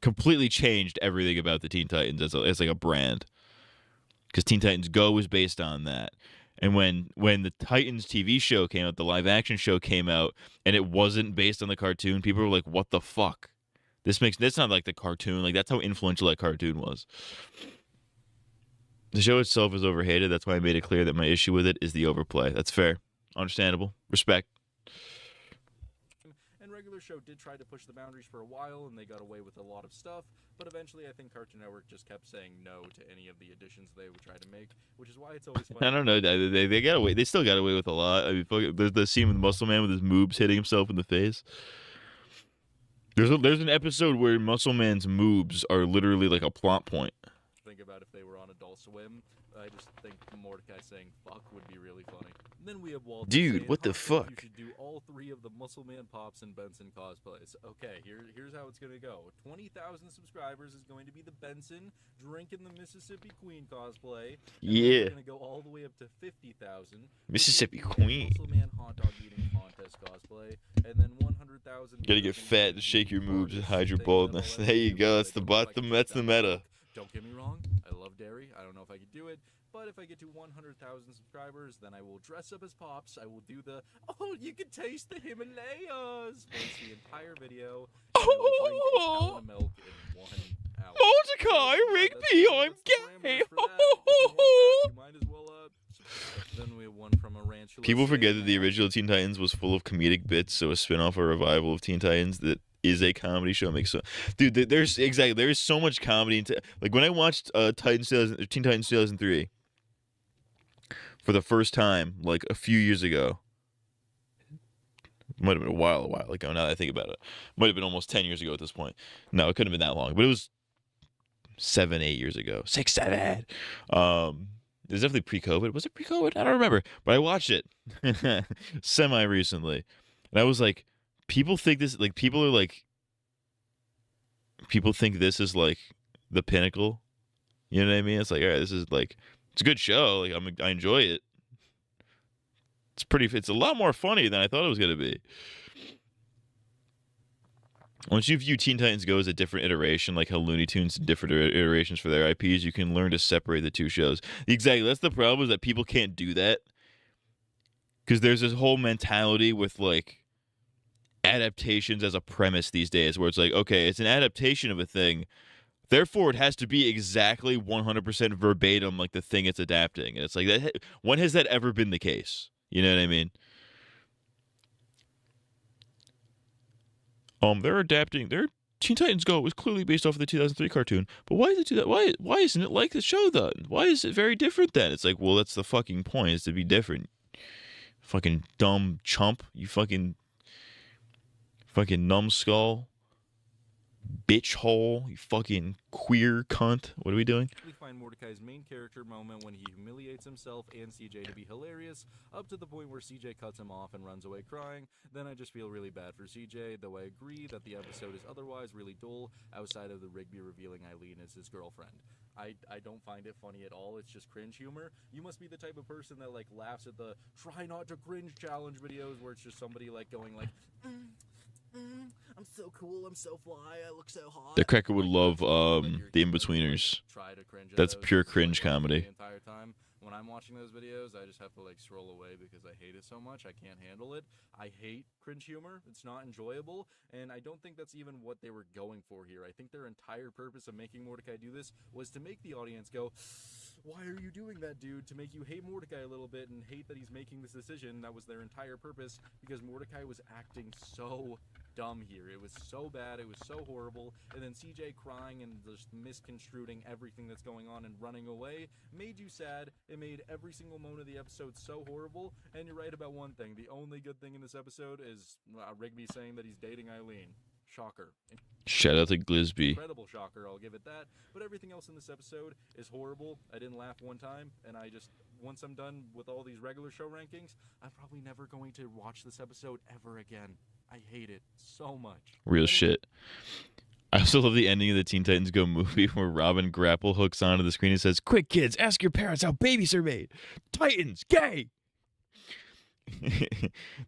completely changed everything about the Teen Titans as like a brand, because Teen Titans Go was based on that. And when the Titans TV show came out, the live action show came out, and it wasn't based on the cartoon, people were like, what the fuck? That's not like the cartoon. Like, that's how influential that cartoon was. The show itself is overhated. That's why I made it clear that my issue with it is the overplay. That's fair. Understandable. Respect. And regular show did try to push the boundaries for a while, and they got away with a lot of stuff. But eventually, I think Cartoon Network just kept saying no to any of the additions they would try to make, which is why it's always fun. I don't know. They got away. They still got away with a lot. I mean, there's the scene with Muscle Man with his moobs hitting himself in the face. There's an episode where Muscle Man's moobs are literally like a plot point. Think about if they were on Adult Swim. I just think Mordecai saying fuck would be really funny. And then we have Walter. Dude, what the fuck? You should do all three of the Muscle Man Pops and Benson cosplays. Okay, here's how it's gonna go. 20,000 subscribers is going to be the Benson drinking the Mississippi Queen cosplay. Yeah. We're gonna go all the way up to 50,000. Mississippi Queen. Muscle Man hot dog eating contest cosplay, and then 100,000. Gotta get fat to shake your moves and hide your baldness. There you go. That's the meta. Don't get me wrong, I love dairy. I don't know if I could do it, but if I get to 100,000 subscribers, then I will dress up as Pops. I will do the, oh, you can taste the Himalayas once the entire video. And I will drink a gallon of milk in 1 hour. Mordecai, Rigby, I'm gay. You might as well, then we have one from a ranch. People forget that the original Teen Titans was full of comedic bits, so a spin-off or revival of Teen Titans that is a comedy show makes so. Dude, there's so much comedy into, like, when I watched Teen Titans 2003 for the first time, like a few years ago. Might have been a while ago. Now that I think about it, might have been almost 10 years ago at this point. No, it couldn't have been that long, but it was 7-8 years ago. 6-7. It was definitely pre-COVID. Was it pre-COVID? I don't remember, but I watched it semi recently, and I was like, people think this like people are like people think this is like the pinnacle. You know what I mean? It's like, all right, this is like it's a good show. Like I enjoy it. It's a lot more funny than I thought it was gonna be. Once you view Teen Titans Go as a different iteration, like how Looney Tunes did different iterations for their IPs, you can learn to separate the two shows. Exactly. That's the problem, is that people can't do that. Because there's this whole mentality with, like, adaptations as a premise these days, where it's like, okay, it's an adaptation of a thing, therefore it has to be exactly 100% verbatim like the thing it's adapting. And it's like, that. When has that ever been the case? You know what I mean? They're adapting. Teen Titans Go was clearly based off of the 2003 cartoon, but why does it do that? Why isn't it like the show then? Why is it very different then? It's like, well, that's the fucking point, is to be different. Fucking dumb chump. You fucking numbskull. Bitch hole. You fucking queer cunt. What are we doing? We find Mordecai's main character moment when he humiliates himself and CJ to be hilarious, up to the point where CJ cuts him off and runs away crying. Then I just feel really bad for CJ, though I agree that the episode is otherwise really dull outside of the Rigby revealing Eileen as his girlfriend. I don't find it funny at all. It's just cringe humor. You must be the type of person that like laughs at the try not to cringe challenge videos where it's just somebody like going like, I'm so cool, I'm so fly, I look so hot. The Cracka would love the In-Betweeners. That's pure cringe comedy. The entire time when I'm watching those videos, I just have to like scroll away because I hate it so much. I can't handle it. I hate cringe humor. It's not enjoyable, and I don't think that's even what they were going for here. I think their entire purpose of making Mordecai do this was to make the audience go, why are you doing that, dude? To make you hate Mordecai a little bit and hate that he's making this decision. That was their entire purpose, because Mordecai was acting so dumb here. It was so bad, it was so horrible, and then CJ crying and just misconstruing everything that's going on and running away made you sad. It made every single moment of the episode so horrible, and you're right about one thing. The only good thing in this episode is Rigby saying that he's dating Eileen. Shocker. Shout out to Glisby. Incredible shocker, I'll give it that. But everything else in this episode is horrible. I didn't laugh one time, and I just, once I'm done with all these regular show rankings, I'm probably never going to watch this episode ever again. I hate it so much. Real shit. I also love the ending of the Teen Titans Go movie where Robin grapple hooks onto the screen and says, "Quick, kids, ask your parents how babies are made. Titans, gay!"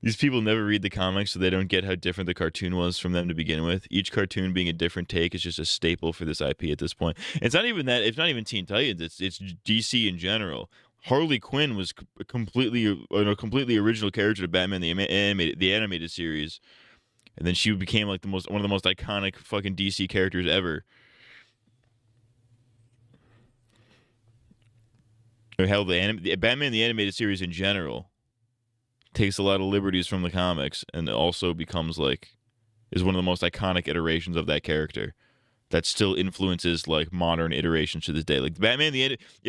These people never read the comics, so they don't get how different the cartoon was from them to begin with. Each cartoon being a different take is just a staple for this IP at this point. It's not even that. It's not even Teen Titans. It's DC in general. Harley Quinn was a completely original character to Batman the animated series, and then she became like one of the most iconic fucking DC characters ever. Or hell, the Batman the animated series in general takes a lot of liberties from the comics, and also becomes is one of the most iconic iterations of that character that still influences like modern iterations to this day. Like if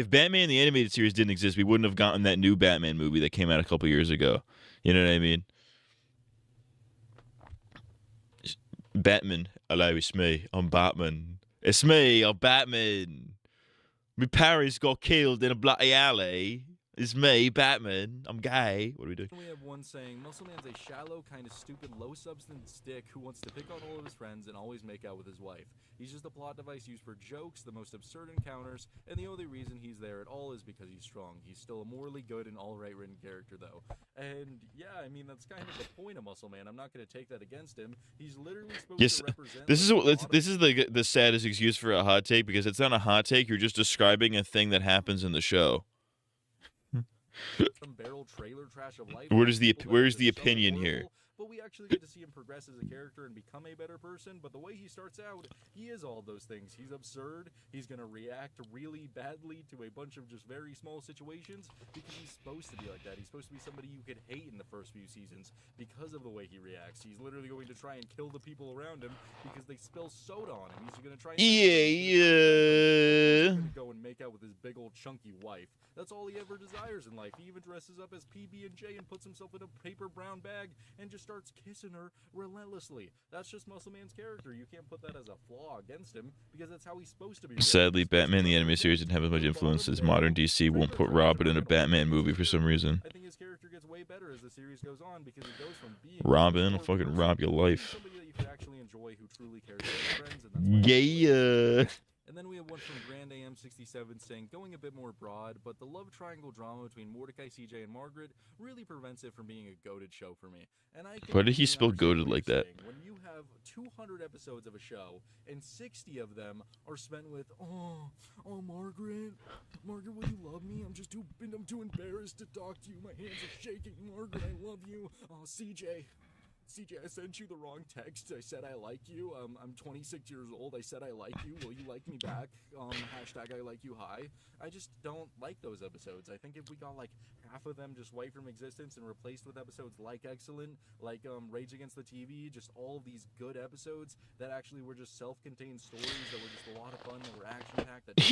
Batman the animated series didn't exist, we wouldn't have gotten that new Batman movie that came out a couple years ago. You know what I mean? Batman, hello, it's me. I'm Batman. It's me. I'm Batman. My parents got killed in a bloody alley. It's me, Batman. I'm gay. What are we doing? We have one saying, Muscle Man's a shallow, kind of stupid, low-substance dick who wants to pick on all of his friends and always make out with his wife. He's just a plot device used for jokes, the most absurd encounters, and the only reason he's there at all is because he's strong. He's still a morally good and all-right written character, though. And, yeah, I mean, that's kind of the point of Muscle Man. I'm not going to take that against him. He's literally supposed to represent... This is the saddest excuse for a hot take, because it's not a hot take. You're just describing a thing that happens in the show. Some barrel trailer trash of life. Where's the opinion here? But we actually get to see him progress as a character and become a better person. But the way he starts out, he is all those things. He's absurd. He's going to react really badly to a bunch of just very small situations because he's supposed to be like that. He's supposed to be somebody you could hate in the first few seasons because of the way he reacts. He's literally going to try and kill the people around him because they spill soda on him. He's going to try and He's going to go and make out with his big old chunky wife. That's all he ever desires in life. He even dresses up as PB&J and puts himself in a paper brown bag and just starts kissing her relentlessly. That's just Muscle Man's character. You can't put that as a flaw against him because that's how he's supposed to be. Sadly, Batman the Animated Series didn't have as much influence as modern DC won't put Robin in a Batman movie for some reason. I think his character gets way better as the series goes on because it goes from being Robin will fucking rob your life. somebody that you could actually enjoy who truly cares about his friends, and that's why Yeah. And then we have one from Grand AM67 saying, going a bit more broad, but the love triangle drama between Mordecai, CJ, and Margaret really prevents it from being a goated show for me. And I Why did he spell goated like that? when you have 200 episodes of a show and 60 of them are spent with, oh Margaret, will you love me? I'm too embarrassed to talk to you. My hands are shaking. Margaret, I love you. Oh, CJ, I sent you the wrong text. I said I like you. I'm 26 years old. I said I like you. Will you like me back? Hashtag I like you high. I just don't like those episodes. I think if we got like half of them just wiped from existence and replaced with episodes like Excellent, like Rage Against the TV, just all of these good episodes that actually were just self-contained stories that were just a lot of fun, that were action-packed.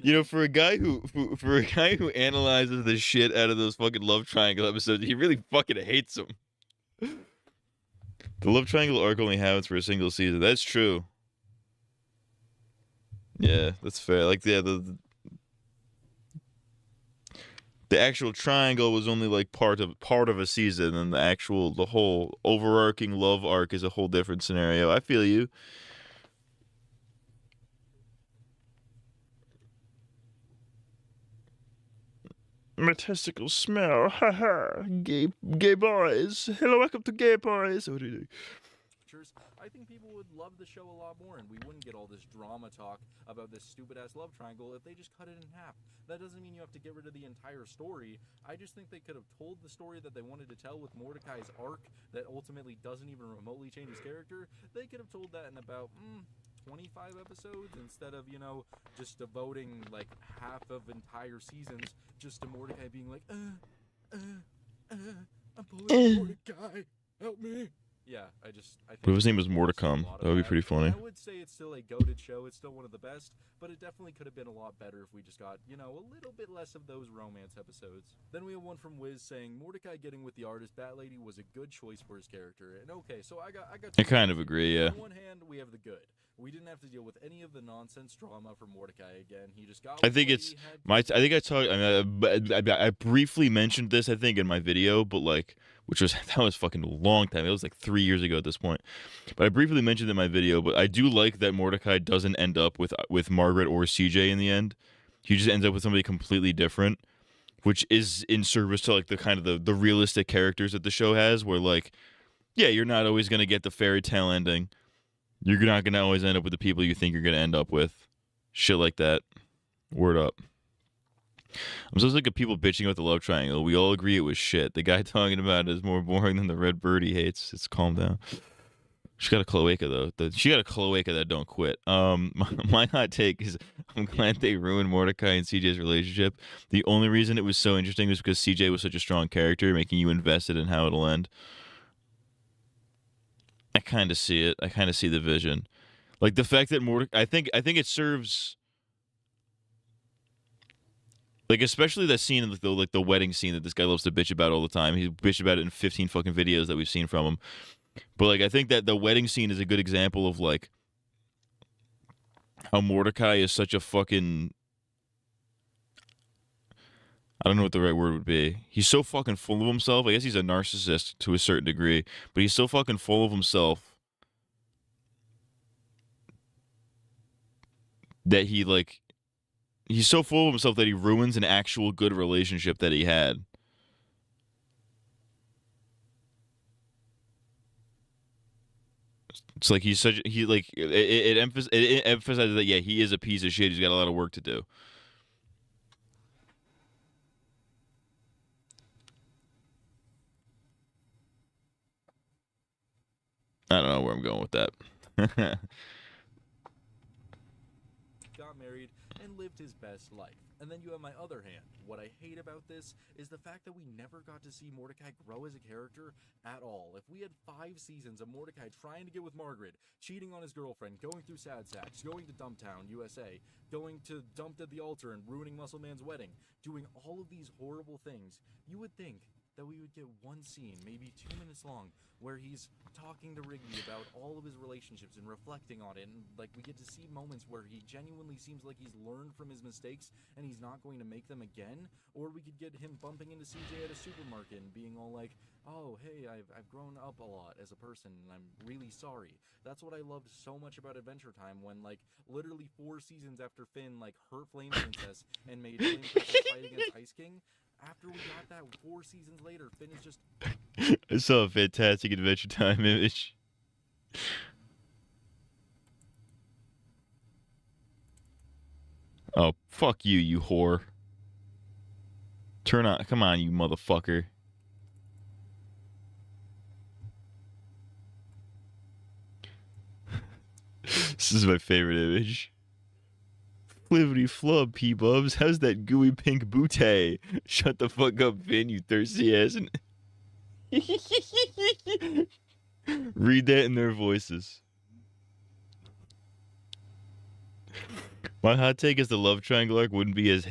You know, for a guy who analyzes the shit out of those fucking love triangle episodes, he really fucking hates them. The love triangle arc only happens for a single season. That's true. Yeah, that's fair. Like, yeah, the actual triangle was only like part of a season, and the whole overarching love arc is a whole different scenario. I feel you. My testicles smell. Haha. Gay boys. Hello, welcome to Gay Boys. What do you do? I think people would love the show a lot more, and we wouldn't get all this drama talk about this stupid-ass love triangle if they just cut it in half. That doesn't mean you have to get rid of the entire story. I just think they could have told the story that they wanted to tell with Mordecai's arc that ultimately doesn't even remotely change his character. They could have told that in about 25 episodes instead of, just devoting like half of entire seasons just to Mordecai being like, I'm pulling Mordecai, help me. Yeah, I think What if his name was Mordecom? That would be pretty funny. I would say it's still a goated show. It's still one of the best, but it definitely could have been a lot better if we just got, a little bit less of those romance episodes. Then we have one from Wiz saying Mordecai getting with the artist Bat Lady was a good choice for his character. And okay, so I got. I kind of agree. Yeah. On one hand, we have the good. We didn't have to deal with any of the nonsense drama for Mordecai again. He just got. I think it's my. I think I talked. I briefly mentioned this. I think in my video, but like, that was fucking a long time. It was like 3 years ago at this point. But I briefly mentioned it in my video. But I do like that Mordecai doesn't end up with Margaret or CJ in the end. He just ends up with somebody completely different, which is in service to like the kind of the realistic characters that the show has. Where like, yeah, you're not always gonna get the fairy tale ending. You're not going to always end up with the people you think you're going to end up with. Shit like that. Word up. I'm so sick of people bitching about the love triangle. We all agree it was shit. The guy talking about it is more boring than the red bird he hates. It's calm down. She got a cloaca, though. She got a cloaca that don't quit. My hot take is I'm glad they ruined Mordecai and CJ's relationship. The only reason it was so interesting was because CJ was such a strong character, making you invested in how it'll end. I kind of see it. I kind of see the vision. Like the fact that Mordecai, I think it serves, like especially that scene in the wedding scene that this guy loves to bitch about all the time. He bitched about it in 15 fucking videos that we've seen from him. But like I think that the wedding scene is a good example of like how Mordecai is such a fucking, I don't know what the right word would be. He's so fucking full of himself. I guess he's a narcissist to a certain degree, but he's so fucking full of himself that he's so full of himself that he ruins an actual good relationship that he had. It's like it emphasizes that, yeah, he is a piece of shit. He's got a lot of work to do. I don't know where I'm going with that. Got married and lived his best life. And then you have my other hand. What I hate about this is the fact that we never got to see Mordecai grow as a character at all. If we had 5 seasons of Mordecai trying to get with Margaret, cheating on his girlfriend, going through sad sacks, going to Dumptown, USA, going to Dumped at the Altar and ruining Muscle Man's wedding, doing all of these horrible things, you would think that we would get one scene, maybe 2 minutes long, where he's talking to Rigby about all of his relationships and reflecting on it, and like we get to see moments where he genuinely seems like he's learned from his mistakes and he's not going to make them again. Or we could get him bumping into CJ at a supermarket and being all like, oh hey, I've grown up a lot as a person and I'm really sorry. That's what I loved so much about Adventure Time, when like literally 4 seasons after Finn like hurt Flame Princess and made Flame Princess fight against Ice King, after we got that 4 seasons later, Finn is just... I saw a fantastic Adventure Time image. Oh, fuck you, you whore. Turn on. Come on, you motherfucker. This is my favorite image. Flibbity flub, P-Bubs. How's that gooey pink bootay? Shut the fuck up, Finn, you thirsty ass. Read that in their voices. My hot take is the love triangle arc wouldn't be as...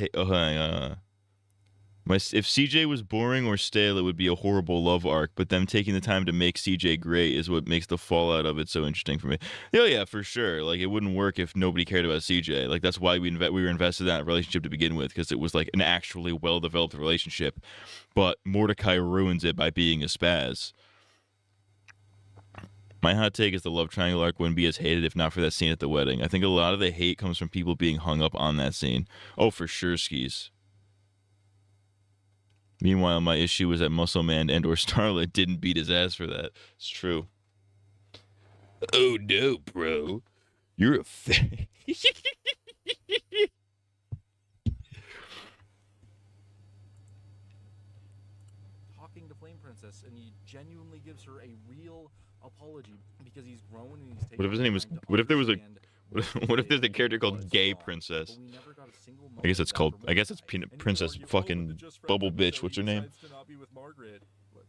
if CJ was boring or stale, it would be a horrible love arc, but them taking the time to make CJ great is what makes the fallout of it so interesting for me. Oh yeah, for sure. Like, it wouldn't work if nobody cared about CJ. Like, that's why we were invested in that relationship to begin with, because it was like an actually well-developed relationship. But Mordecai ruins it by being a spaz. My hot take is the love triangle arc wouldn't be as hated if not for that scene at the wedding. I think a lot of the hate comes from people being hung up on that scene. Oh, for sure, skis. Meanwhile, my issue was that Muscle Man and or Starlet didn't beat his ass for that. It's true. Oh no, bro. You're a talking to Flame Princess, and he genuinely gives her a real apology because he's grown and he's taken... What if his name was... What if there was a... What if there's a character called Gay Princess? I guess it's called... I guess it's Princess fucking Bubble Bitch. What's her name?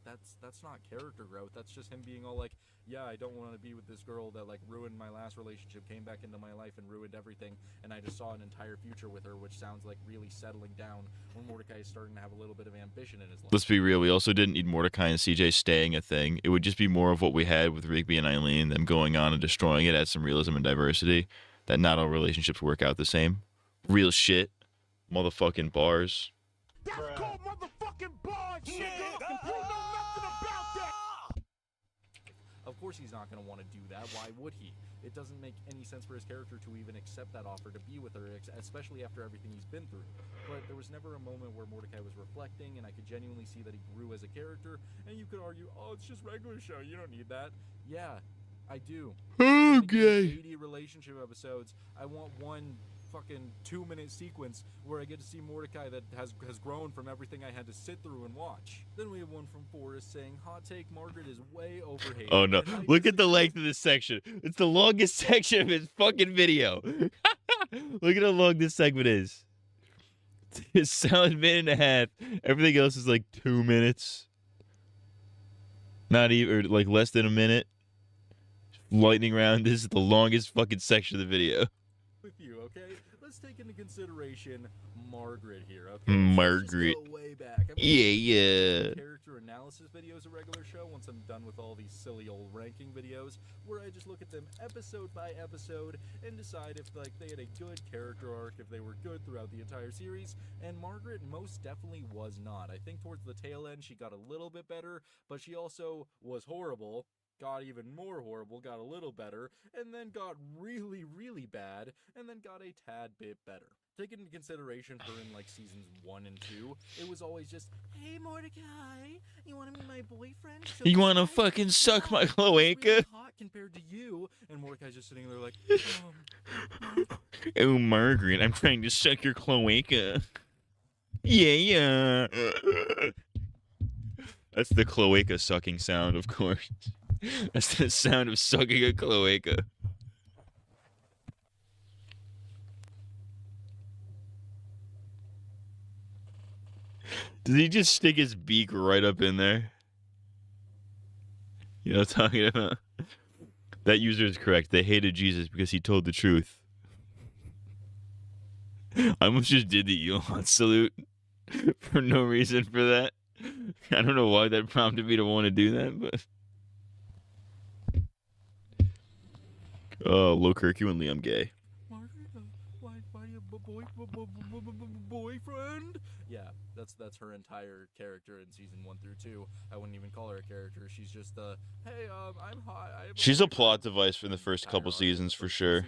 That's not character growth. That's just him being all like, yeah, I don't want to be with this girl that like ruined my last relationship, came back into my life and ruined everything, and I just saw an entire future with her, which sounds like really settling down when Mordecai is starting to have a little bit of ambition in his life. Let's be real. We also didn't need Mordecai and CJ staying a thing. It would just be more of what we had with Rigby and Eileen, them going on and destroying it, add some realism and diversity. That not all relationships work out the same. Real shit. Motherfucking bars. That's called motherfucking bars, nigga. You know nothing about that. Of course he's not going to want to do that. Why would he? It doesn't make any sense for his character to even accept that offer to be with her, especially after everything he's been through. But there was never a moment where Mordecai was reflecting, and I could genuinely see that he grew as a character. And you could argue, oh, it's just regular show. You don't need that. Yeah, I do. Okay. 80 relationship episodes. I want one fucking 2-minute sequence where I get to see Mordecai that has grown from everything I had to sit through and watch. Then we have one from Forrest saying, hot take, Margaret is way overhated. Oh no. Look at the length of this section. It's the longest section of his fucking video. Look at how long this segment is. It's a solid minute and a half. Everything else is like 2 minutes. Not even, or like less than a minute. Lightning round. This is the longest fucking section of the video. With you, okay? Let's take into consideration Margaret here, okay? Margaret. Let's just go way back. Yeah. Character analysis videos a regular show once I'm done with all these silly old ranking videos where I just look at them episode by episode and decide if like they had a good character arc, if they were good throughout the entire series, and Margaret most definitely was not. I think towards the tail end she got a little bit better, but she also was horrible. Got even more horrible, got a little better, and then got really, really bad, and then got a tad bit better. Taken into consideration for in like seasons 1 and 2, it was always just, hey Mordecai, you want to be my boyfriend? You want to fucking suck my cloaca? Really hot compared to you, and Mordecai's just sitting there like, Oh, Margaret, I'm trying to suck your cloaca. Yeah. That's the cloaca sucking sound, of course. That's the sound of sucking a cloaca. Did he just stick his beak right up in there? You know what I'm talking about? That user is correct. They hated Jesus because he told the truth. I almost just did the Elon salute for no reason for that. I don't know why that prompted me to want to do that, but Low Kirky and Liam gay. Why boyfriend? Yeah, that's her entire character in season 1 through 2. I wouldn't even call her a character. She's just hey, I'm hot. She's a plot device for the first couple seasons for sure.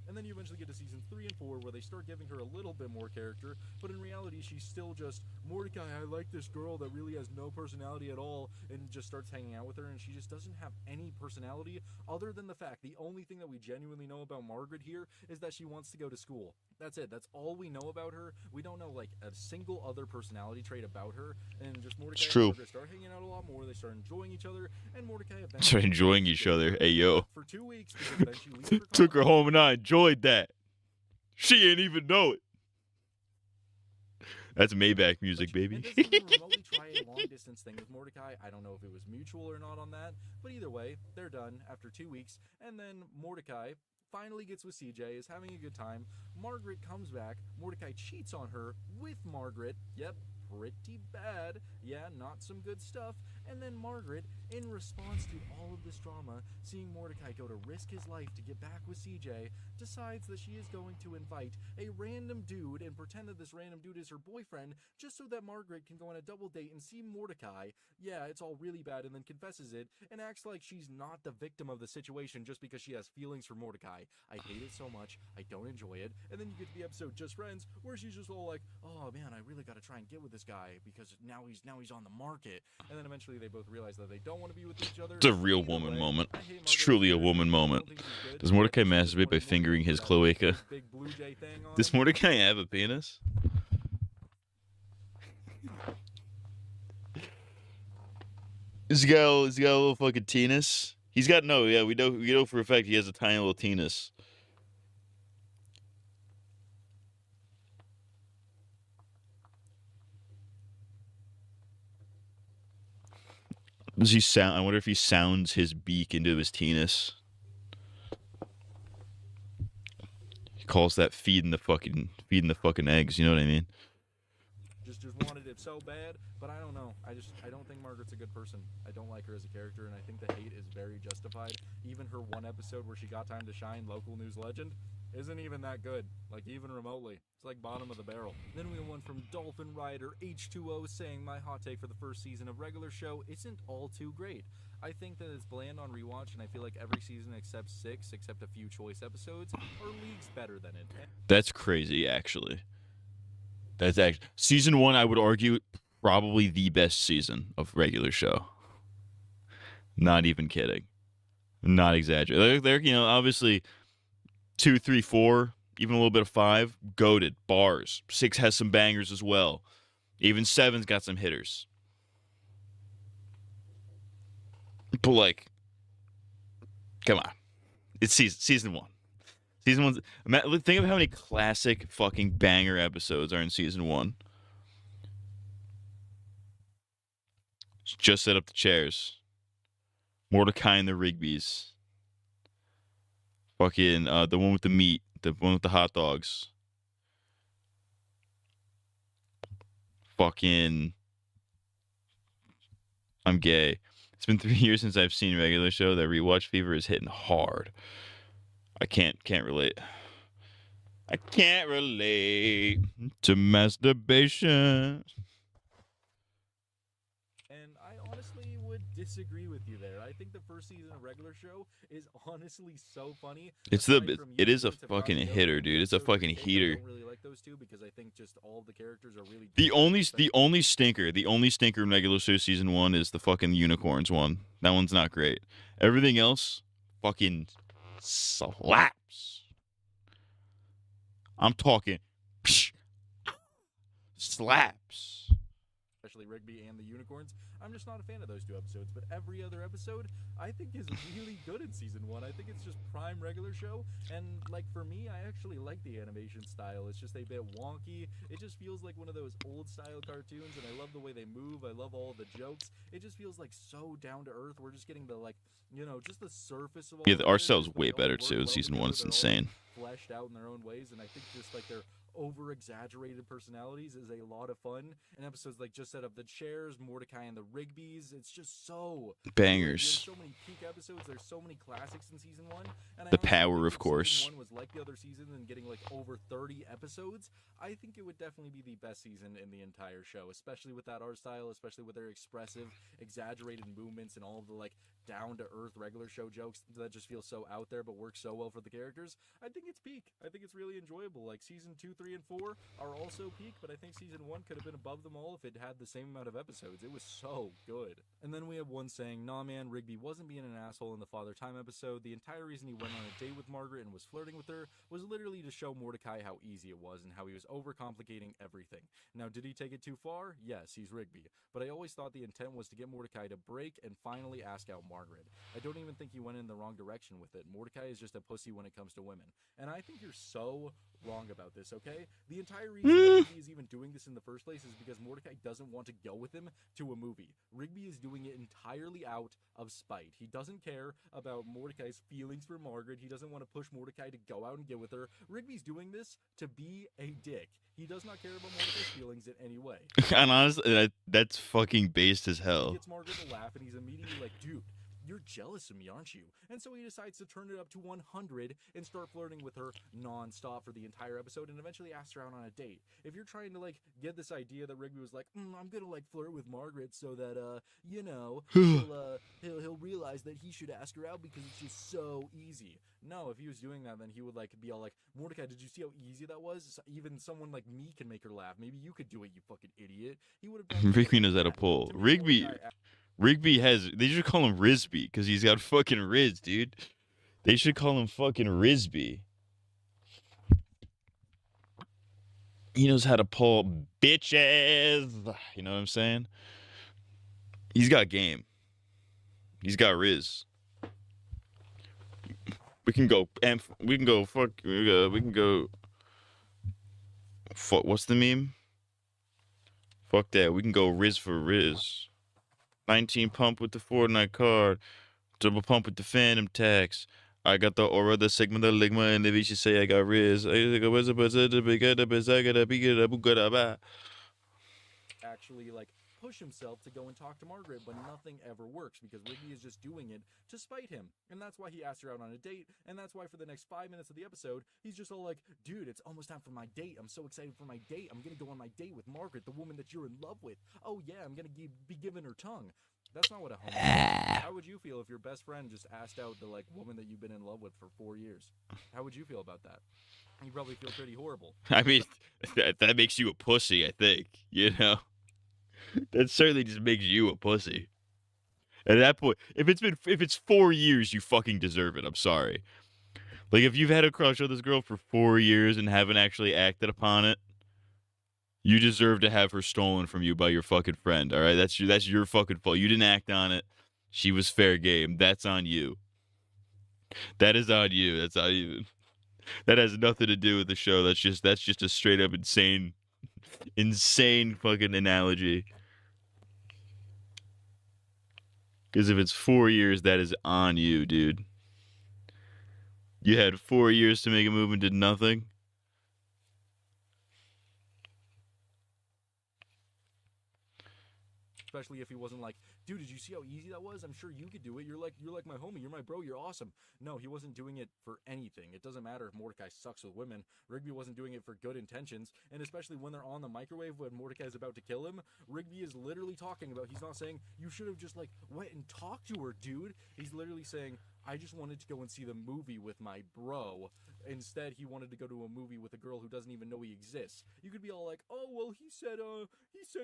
And then you eventually get to seasons 3 and 4 where they start giving her a little bit more character, but in reality she's still just Mordecai, I like this girl that really has no personality at all, and just starts hanging out with her, and she just doesn't have any personality other than the fact the only thing that we genuinely know about Margaret here is that she wants to go to school. That's it. That's all we know about her. We don't know like a single other personality trait about her, and just Mordecai It's true. and Margaret start hanging out a lot more. They start enjoying each other, and Mordecai eventually Start enjoying each other. Hey yo. for 2 weeks because then she leaves for Took her home and I enjoyed that. She ain't even know it. That's Maybach music, baby. And doesn't even remotely try a long distance thing with Mordecai. I don't know if it was mutual or not on that, but either way, they're done after 2 weeks, and then Mordecai finally gets with CJ, is having a good time. Margaret comes back. Mordecai cheats on her with Margaret. Yep, pretty bad. Yeah, not some good stuff. And then Margaret, in response to all of this drama, seeing Mordecai go to risk his life to get back with CJ, decides that she is going to invite a random dude and pretend that this random dude is her boyfriend just so that Margaret can go on a double date and see Mordecai. Yeah, it's all really bad, and then confesses it and acts like she's not the victim of the situation just because she has feelings for Mordecai. I hate it so much. I don't enjoy it. And then you get to the episode Just Friends where she's just all like, oh man, I really gotta try and get with this guy because now he's on the market. And then eventually they both realize that they don't want to be with each other. It's a real woman moment. It's truly a woman moment. Does Mordecai masturbate by fingering his cloaca? Does Mordecai have a penis? He's got a little fucking penis. We know for a fact he has a tiny little penis. Does he sound? I wonder if he sounds his beak into his penis. He calls that feeding the fucking eggs. You know what I mean? Just wanted it so bad, but I don't know. I don't think Margaret's a good person. I don't like her as a character, and I think the hate is very justified. Even her one episode where she got time to shine, local news legend, isn't even that good. Like, even remotely. It's like bottom of the barrel. Then we have one from Dolphin Rider H2O saying, my hot take for the first season of regular show isn't all too great. I think that it's bland on rewatch, and I feel like every season except 6, except a few choice episodes, are leagues better than it. That's crazy, actually. That's actually season 1. I would argue probably the best season of regular show. Not even kidding. Not exaggerating. They're obviously 2, 3, 4, even a little bit of 5, goated bars. 6 has some bangers as well. Even 7's got some hitters. But like, come on, it's season 1. Season 1. Think of how many classic fucking banger episodes are in season 1. Just set up the chairs. Mordecai and the Rigby's. Fucking the one with the meat, the one with the hot dogs. Fucking I'm gay. It's been 3 years since I've seen regular show. That rewatch fever is hitting hard. I can't relate. I can't relate to masturbation. And I honestly would disagree with you there. I think the first season of regular show is honestly so funny. It is a fucking hitter, dude. It's a fucking heater. I don't really like those two because I think just all of the characters are really the only stinker in regular show season 1 is the fucking unicorns one. That one's not great. Everything else fucking slaps. I'm talking slaps. Especially Rigby and the unicorns. I'm just not a fan of those 2 episodes, but every other episode I think is really good in season 1. I think it's just prime regular show, and like for me, I actually like the animation style. It's just a bit wonky. It just feels like one of those old style cartoons, and I love the way they move. I love all the jokes. It just feels like so down to earth. We're just getting the just the surface of all. Yeah, our style's way better too. Season 1 is insane. Fleshed out in their own ways, and I think just like their over-exaggerated personalities is a lot of fun. And episodes like Just Set Up the Chairs, Mordecai and the Rigby's, it's just so Bangers. There's so many peak episodes. There's so many classics in season 1. And I The honestly Power, think of if course. Season 1 was like the other seasons and getting like over 30 episodes, I think it would definitely be the best season in the entire show, especially with that art style, especially with their expressive, exaggerated movements and all of the like down-to-earth regular show jokes that just feel so out there but work so well for the characters. I think it's peak. I think it's really enjoyable. Like season 2, 3, and 4 are also peak, but I think season 1 could have been above them all if it had the same amount of episodes. It was so good. And then we have one saying, "Nah man, Rigby wasn't being an asshole in the Father Time episode. The entire reason he went on a date with Margaret and was flirting with her was literally to show Mordecai how easy it was and how he was overcomplicating everything. Now, did he take it too far? Yes, he's Rigby. But I always thought the intent was to get Mordecai to break and finally ask out Margaret. I don't even think he went in the wrong direction with it. Mordecai is just a pussy when it comes to women. And I think you're so wrong about this, okay? The entire reason that Rigby is even doing this in the first place is because Mordecai doesn't want to go with him to a movie. Rigby is doing it entirely out of spite. He doesn't care about Mordecai's feelings for Margaret. He doesn't want to push Mordecai to go out and get with her. Rigby's doing this to be a dick. He does not care about Mordecai's feelings in any way. And honestly, that's fucking based as He hell. gets Margaret to laugh, and he's immediately like, dude, you're jealous of me, aren't you? And so he decides to turn it up to 100 and start flirting with her non-stop for the entire episode and eventually asks her out on a date. If you're trying to, like, get this idea that Rigby was like, I'm gonna, like, flirt with Margaret so that, you know, he'll realize that he should ask her out because it's just so easy. No, if he was doing that, then he would, like, be all like, Mordecai, did you see how easy that was? Even someone like me can make her laugh. Maybe you could do it, you fucking idiot. He would have done Rigby knows how to pull. Rigby has. They should call him Risby because he's got fucking Riz, dude. They should call him fucking Risby. He knows how to pull bitches. You know what I'm saying? He's got game. He's got Riz. We can go. We can go. Fuck. We can go. Fuck. What's the meme? Fuck that. We can go Riz for Riz. 19 pump with the Fortnite card. Double pump with the Phantom tax. I got the Aura, the Sigma, the Ligma, and maybe she say I got Riz. Actually, like, push himself to go and talk to Margaret, but nothing ever works because Rigby is just doing it to spite him. And that's why he asked her out on a date, and that's why for the next 5 minutes of the episode, he's just all like, dude, it's almost time for my date. I'm so excited for my date. I'm gonna go on my date with Margaret, the woman that you're in love with. Oh yeah, I'm gonna be giving her tongue. That's not what a homie is. How would you feel if your best friend just asked out the, like, woman that you've been in love with for 4 years? How would you feel about that? You'd probably feel pretty horrible. I mean, that makes you a pussy, I think. You know? That certainly just makes you a pussy. At that point, if it's 4 years, you fucking deserve it. I'm sorry. Like, if you've had a crush on this girl for 4 years and haven't actually acted upon it, you deserve to have her stolen from you by your fucking friend. All right, that's your fucking fault. You didn't act on it. She was fair game. That's on you. That is on you. That's not even. That has nothing to do with the show. That's just a straight up insane fucking analogy. Because if it's 4 years, that is on you, dude. You had 4 years to make a move and did nothing. Especially if he wasn't like, dude, did you see how easy that was? I'm sure you could do it. You're like my homie. You're my bro. You're awesome. No, he wasn't doing it for anything. It doesn't matter if Mordecai sucks with women. Rigby wasn't doing it for good intentions. And especially when they're on the microwave when Mordecai's about to kill him, Rigby is literally talking about, he's not saying, you should have just, like, went and talked to her, dude. He's literally saying, I just wanted to go and see the movie with my bro. Instead, he wanted to go to a movie with a girl who doesn't even know he exists. You could be all like, oh, well, he said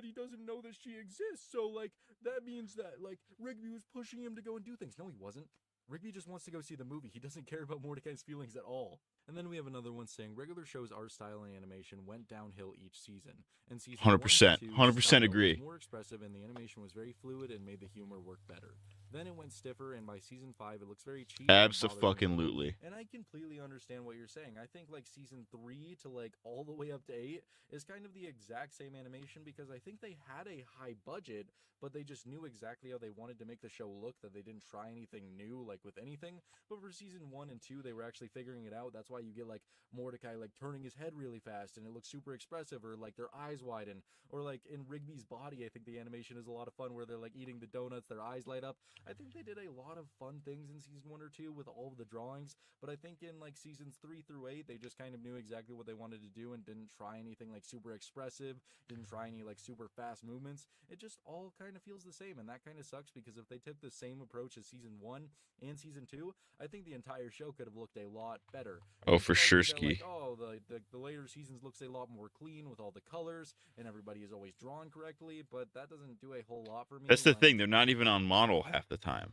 he doesn't know that she exists, so, like, that means that, like, Rigby was pushing him to go and do things. No, he wasn't. Rigby just wants to go see the movie. He doesn't care about Mordecai's feelings at all. And then we have another one saying, regular show's art style and animation went downhill each season. And season 100%. 1 and 2, 100% agree. was more expressive and the animation was very fluid and made the humor work better. Then it went stiffer, and by season 5, it looks very cheap. Abso-fucking-lutely. And I completely understand what you're saying. I think like season 3 to like all the way up to 8 is kind of the exact same animation, because I think they had a high budget, but they just knew exactly how they wanted to make the show look, that they didn't try anything new like with anything. But for season 1 and 2, they were actually figuring it out. That's why you get like Mordecai like turning his head really fast and it looks super expressive, or like their eyes widen, or like in Rigby's body, I think the animation is a lot of fun where they're like eating the donuts, their eyes light up. I think they did a lot of fun things in season 1 or 2 with all of the drawings, but I think in like seasons 3 through 8, they just kind of knew exactly what they wanted to do and didn't try anything like super expressive, didn't try any like super fast movements. It just all kind of feels the same, and that kind of sucks, because if they took the same approach as season 1 and season 2, I think the entire show could have looked a lot better. Oh, for sure, That, Ski. like, oh, the later seasons looks a lot more clean with all the colors, and everybody is always drawn correctly, but that doesn't do a whole lot for me. That's the thing. They're not even on model half the time.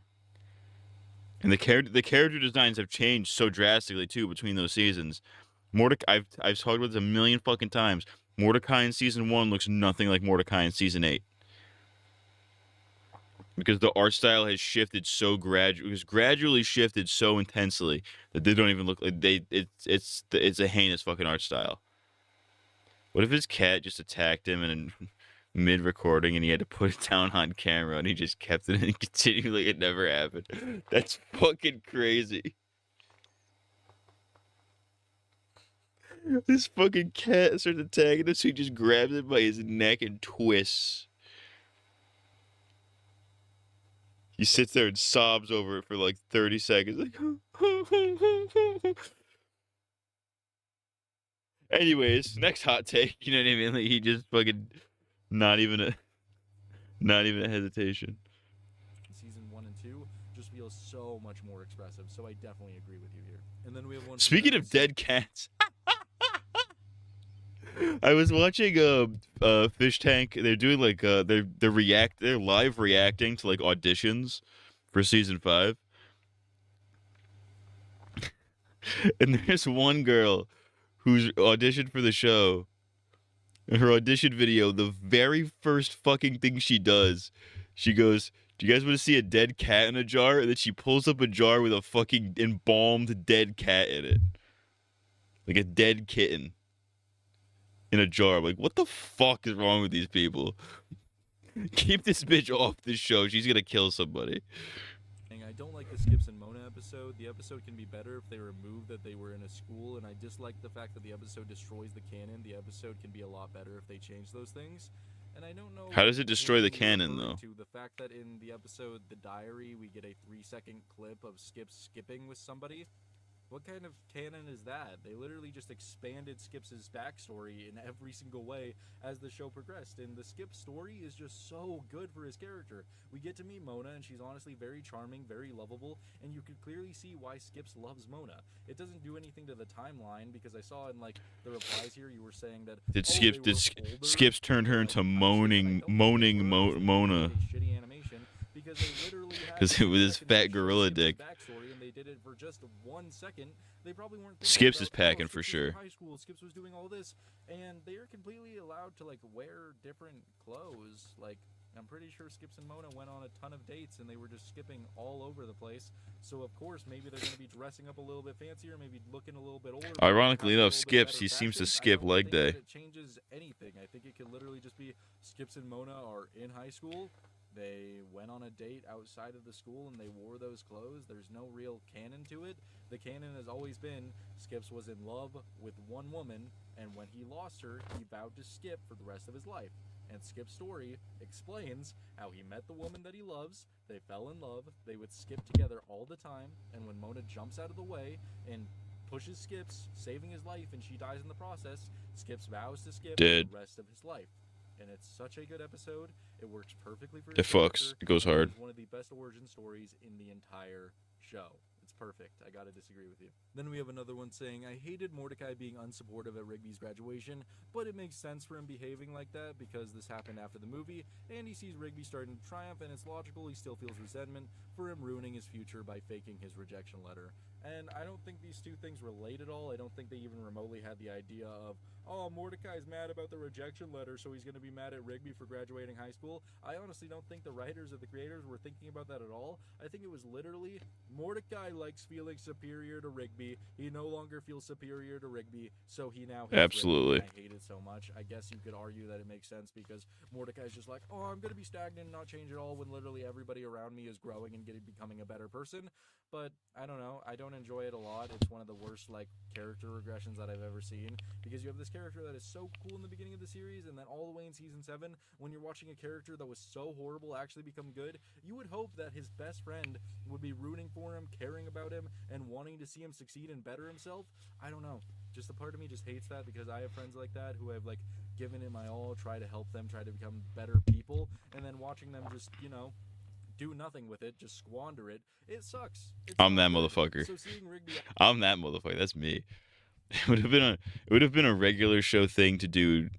And the character designs have changed so drastically too between those seasons. Mordecai, I've talked about this a million fucking times. Mordecai in season 1 looks nothing like Mordecai in season 8. Because the art style has shifted so gradually shifted so intensely that they don't even look like it's a heinous fucking art style. What if his cat just attacked him in mid-recording and he had to put it down on camera and he just kept it and continued like it never happened? That's fucking crazy. This fucking cat starts attacking him, so he just grabs it by his neck and twists. He sits there and sobs over it for like 30 seconds. Like, anyways, next hot take. You know what I mean? Like, he just fucking not even a hesitation. Season 1 and 2 just feels so much more expressive, so I definitely agree with you here. And then we have one. Speaking of dead cats, I was watching Fish Tank. They're doing like they're live reacting to like auditions for season 5. And there's one girl who's auditioned for the show. In her audition video, the very first fucking thing she does, she goes, "Do you guys want to see a dead cat in a jar?" And then she pulls up a jar with a fucking embalmed dead cat in it. Like a dead kitten. In a jar. I'm like, what the fuck is wrong with these people? Keep this bitch off this show. She's gonna kill somebody. I don't like the Skips and Mona episode. The episode can be better if they remove that they were in a school, and I dislike the fact that the episode destroys the canon. The episode can be a lot better if they change those things. And I don't know. How does it destroy the canon, though? To the fact that in the episode The Diary, we get a 3-second clip of Skips skipping with somebody. What kind of canon is that? They literally just expanded Skips' backstory in every single way as the show progressed, and the Skip story is just so good for his character. We get to meet Mona, and she's honestly very charming, very lovable, and you can clearly see why Skips loves Mona. It doesn't do anything to the timeline, because I saw in like the replies here you were saying that Skips turned her into moaning Mona. Shitty animation, because they literally Because it was his fat gorilla dick. Backstory, and they did it for just 1 second. They probably weren't. Skips is packing for sure. High school, Skips was doing all this, and they're completely allowed to like wear different clothes. Like, I'm pretty sure Skips and Mona went on a ton of dates, and they were just skipping all over the place. So of course, maybe they're going to be dressing up a little bit fancier, maybe looking a little bit older. Ironically enough, Skips, he seems to skip leg day. It changes anything. I think it could literally just be Skips and Mona are in high school. They went on a date outside of the school and they wore those clothes. There's no real canon to it. The canon has always been Skips was in love with one woman, and when he lost her, he vowed to skip for the rest of his life. And Skip's story explains how he met the woman that he loves, they fell in love, they would skip together all the time, and when Mona jumps out of the way and pushes Skips, saving his life, and she dies in the process, Skips vows to skip for the rest of his life. And it's such a good episode. It works perfectly for his character. It goes hard. It's one of the best origin stories in the entire show. It's perfect. I gotta disagree with you. Then we have another one saying, I hated Mordecai being unsupportive at Rigby's graduation, but it makes sense for him behaving like that because this happened after the movie, and he sees Rigby starting to triumph, and it's logical he still feels resentment for him ruining his future by faking his rejection letter. And I don't think these two things relate at all. I don't think they even remotely had the idea of, oh, Mordecai's mad about the rejection letter, so he's going to be mad at Rigby for graduating high school. I honestly don't think the writers or the creators were thinking about that at all. I think it was literally, Mordecai likes feeling superior to Rigby. He no longer feels superior to Rigby, so he now hates Absolutely. Rigby. I hate it so much. I guess you could argue that it makes sense because Mordecai's just like, oh, I'm going to be stagnant and not change at all when literally everybody around me is growing and becoming a better person. But I don't know. I don't enjoy it a lot. It's one of the worst character regressions that I've ever seen, because you have this character that is so cool in the beginning of the series, and then all the way in season 7, when you're watching a character that was so horrible actually become good, you would hope that his best friend would be rooting for him, caring about him, and wanting to see him succeed and better himself. I don't know. Just a part of me just hates that, because I have friends like that who I've given it my all, try to help them, try to become better people, and then watching them just, do nothing with it, just squander it. It sucks. I'm that motherfucker. So seeing Rigby, I'm that motherfucker. That's me. It would have been a regular show thing to do,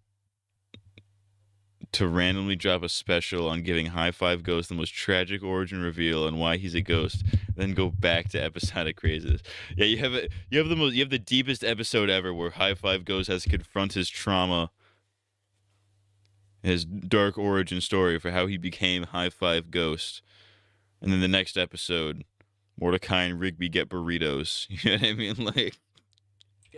to randomly drop a special on giving High Five Ghost the most tragic origin reveal and why he's a ghost, then go back to episodic crazes. Yeah, you have the deepest episode ever where High Five Ghost has to confront his trauma, his dark origin story for how he became High Five Ghost. And then the next episode, Mordecai and Rigby get burritos. You know what I mean?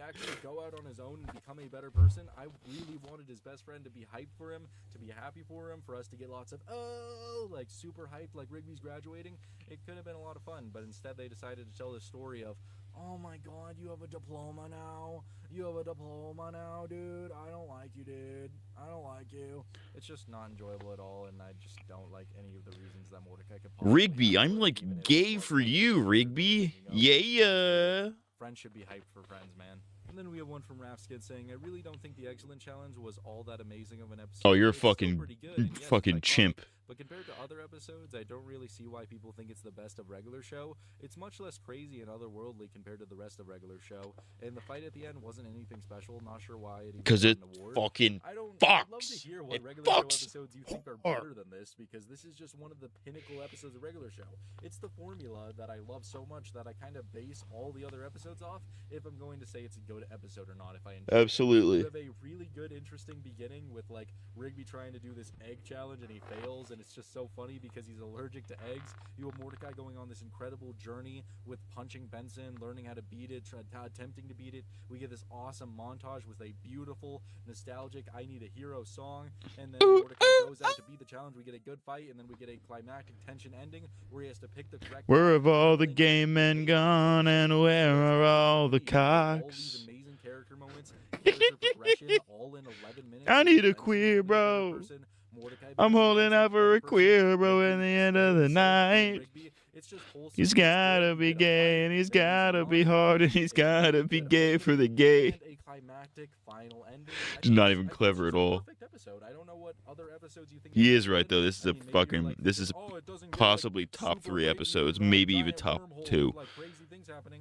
actually go out on his own and become a better person. I really wanted his best friend to be hyped for him, to be happy for him, for us to get lots of, super hyped like Rigby's graduating. It could have been a lot of fun, but instead they decided to tell this story of, oh my god, you have a diploma now. You have a diploma now, dude. I don't like you, dude. I don't like you. It's just not enjoyable at all, and I just don't like any of the reasons that Mordecai could possibly Rigby, I'm gay for you, Rigby. Yeah. Friends should be hyped for friends, man. And then we have one from Rafskid saying, I really don't think the Excellent Challenge was all that amazing of an episode. Oh, you're It's still fucking pretty good, and yes, fucking it's iconic. chimp. But compared to other episodes, I don't really see why people think it's the best of regular show. It's much less crazy and otherworldly compared to the rest of regular show. And the fight at the end wasn't anything special. Not sure why it even Because got it an award. fucking I'd love to fucks. hear what It regular show fucks episodes you think are better than this, because this is just one of the pinnacle episodes of regular show. It's the formula that I love so much that I kind of base all the other episodes off if I'm going to say it's a good episode or not. If I enjoy Absolutely. it. You have a really good, interesting beginning with like Rigby trying to do this egg challenge and he fails, and it's just so funny because he's allergic to eggs. You have Mordecai going on this incredible journey with punching Benson, learning how to beat it, attempting to beat it. We get this awesome montage with a beautiful, nostalgic I Need a Hero song, and then Mordecai goes out to beat the challenge. We get a good fight, and then we get a climactic tension ending where he has to pick the correct Where have all the gay men gone, and where are all the cocks? amazing character moments, character progression, all in 11 minutes. I need a queer bro. I'm holding out for a queer bro in the end of the night. He's gotta be gay, and he's gotta be hard, and he's gotta be gay for the gay. A climactic final ending. It's not even clever at all. Perfect episode. I don't know what other episodes you think. He is right though. This is this is possibly top 3 episodes, maybe even top 2,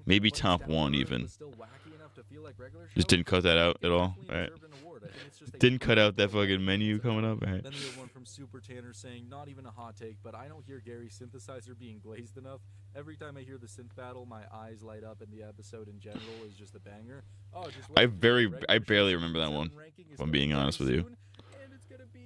maybe top 1 even. Just didn't cut that out at all. All right. Didn't cut out that fucking menu coming up. All right. Then we have one from Super Tanner saying, not even a hot take, but I don't hear Gary's synthesizer being glazed enough. Every time I hear the synth battle, my eyes light up, and the episode in general is just a banger. Oh, just I barely remember that one, if I'm being honest with you. And it's gonna be,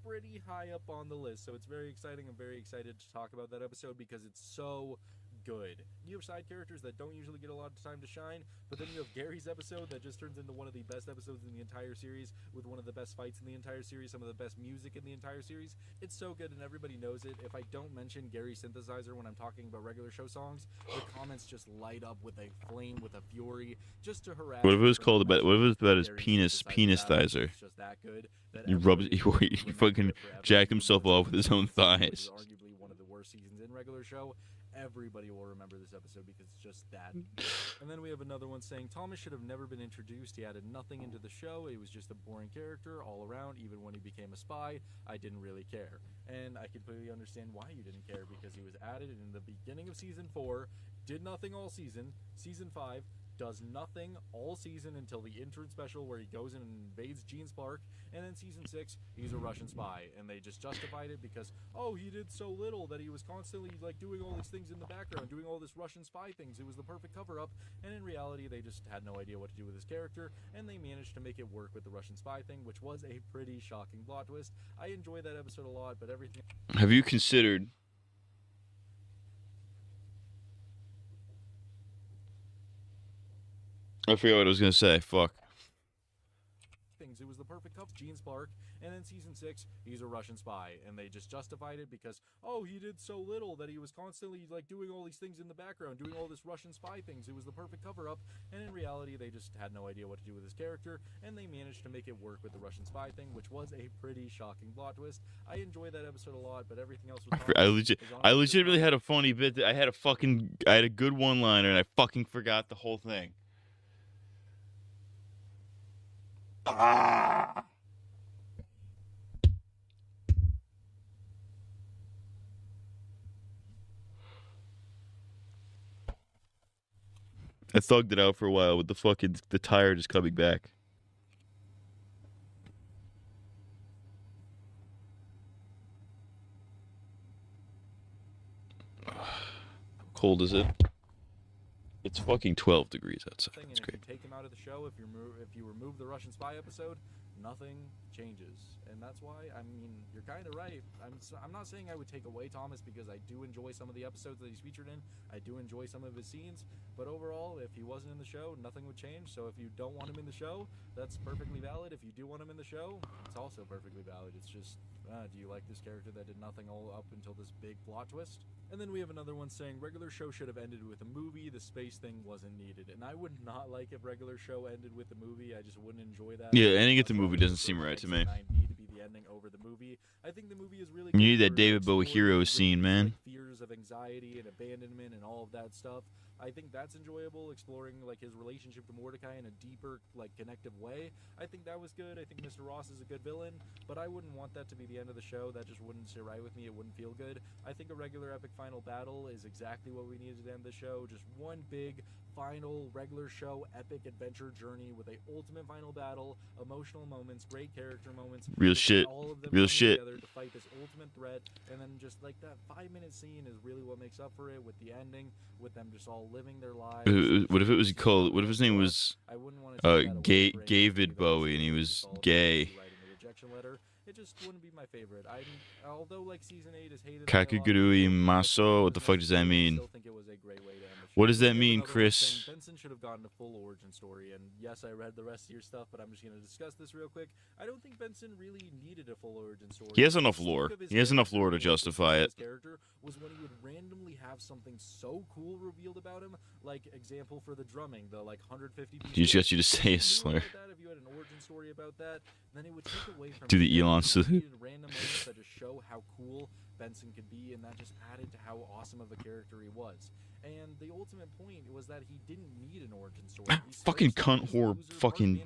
pretty high up on the list. So it's very exciting. I'm very excited to talk about that episode because it's so good. You have side characters that don't usually get a lot of time to shine, but then you have Gary's episode that just turns into one of the best episodes in the entire series, with one of the best fights in the entire series, some of the best music in the entire series. It's so good and everybody knows it. If I don't mention Gary's synthesizer when I'm talking about regular show songs, the comments just light up with a flame, with a fury, just to harass. What if it was called about? What if it was about his penisizer? It's just that good. He rubs. He fucking jacked himself off with his own thighs. Arguably one of the worst seasons in regular show. Everybody will remember this episode because it's just that. And then we have another one saying Thomas should have never been introduced. He added nothing into the show. He was just a boring character all around. Even when he became a spy, I didn't really care. And I completely understand why you didn't care, because he was added in the beginning of season 4, did nothing all season. Season 5, does nothing all season until the intern special where he goes in and invades Gene's Park, and then season 6, he's a Russian spy, and they just justified it because, oh, he did so little that he was constantly like doing all these things in the background, doing all this Russian spy things. It was the perfect cover-up, and in reality, they just had no idea what to do with his character, and they managed to make it work with the Russian spy thing, which was a pretty shocking plot twist. I enjoyed that episode a lot, but everything... Have you considered... I forgot what I was gonna say. Fuck. It was the perfect cup, Gene's Park, and then season 6, he's a Russian spy, and they just justified it because, oh, he did so little that he was constantly like doing all these things in the background, doing all this Russian spy things. It was the perfect cover-up, and in reality, they just had no idea what to do with his character, and they managed to make it work with the Russian spy thing, which was a pretty shocking plot twist. I enjoyed that episode a lot, but everything else was... I legitimately had a funny bit. I had a good one-liner, and I fucking forgot the whole thing. Ah! I thugged it out for a while with the tire just coming back. How cold is it? It's fucking 12 degrees outside. That's great. If you take him out of the show, if you remove the Russian spy episode, nothing changes. And that's why, I mean, you're kind of right. I'm not saying I would take away Thomas because I do enjoy some of the episodes that he's featured in. I do enjoy some of his scenes. But overall, if he wasn't in the show, nothing would change. So if you don't want him in the show, that's perfectly valid. If you do want him in the show, it's also perfectly valid. It's just, do you like this character that did nothing all up until this big plot twist? And then we have another one saying, regular show should have ended with a movie. The space thing wasn't needed. And I would not like if regular show ended with the movie. I just wouldn't enjoy that. Yeah, ending at the movie doesn't seem right to me. Need to be the ending over the movie. I think the movie is really You good need that for David Bowie hero exploring scene, man. like fears of anxiety and abandonment and all of that stuff. I think that's enjoyable, exploring like his relationship to Mordecai in a deeper, like connective way. I think that was good. I think Mr. Ross is a good villain, but I wouldn't want that to be the end of the show. That just wouldn't sit right with me. It wouldn't feel good. I think a regular epic final battle is exactly what we needed to end the show. Just one big final regular show epic adventure journey with a ultimate final battle, emotional moments, great character moments. Real shit. All of them Real coming shit. together to fight this ultimate threat, and then just like that 5-minute scene is really what makes up for it. With the ending, with them just all living their lives. What if it was called? What if his name was David Bowie and he was gay? It just wouldn't be my favorite. Although like season 8 is hated. Kakagurui Maso? What the fuck does that mean? What does that mean, Chris? Benson should have gotten a full origin story, and yes, I read the rest of your stuff, but I'm just going to discuss this real quick. I don't think Benson really needed a full origin story. He has enough lore. He has enough lore to justify it. His character was when he would randomly have something so cool revealed about him, like example for the drumming, the like 150. He just got you to say a slur. If you had an origin story about that, then it would take away from Do the Elon salute. random moments that just show how cool Benson could be, and that just added to how awesome of a character he was. And the ultimate point was that he didn't need an origin story. Fucking cunt whore, fucking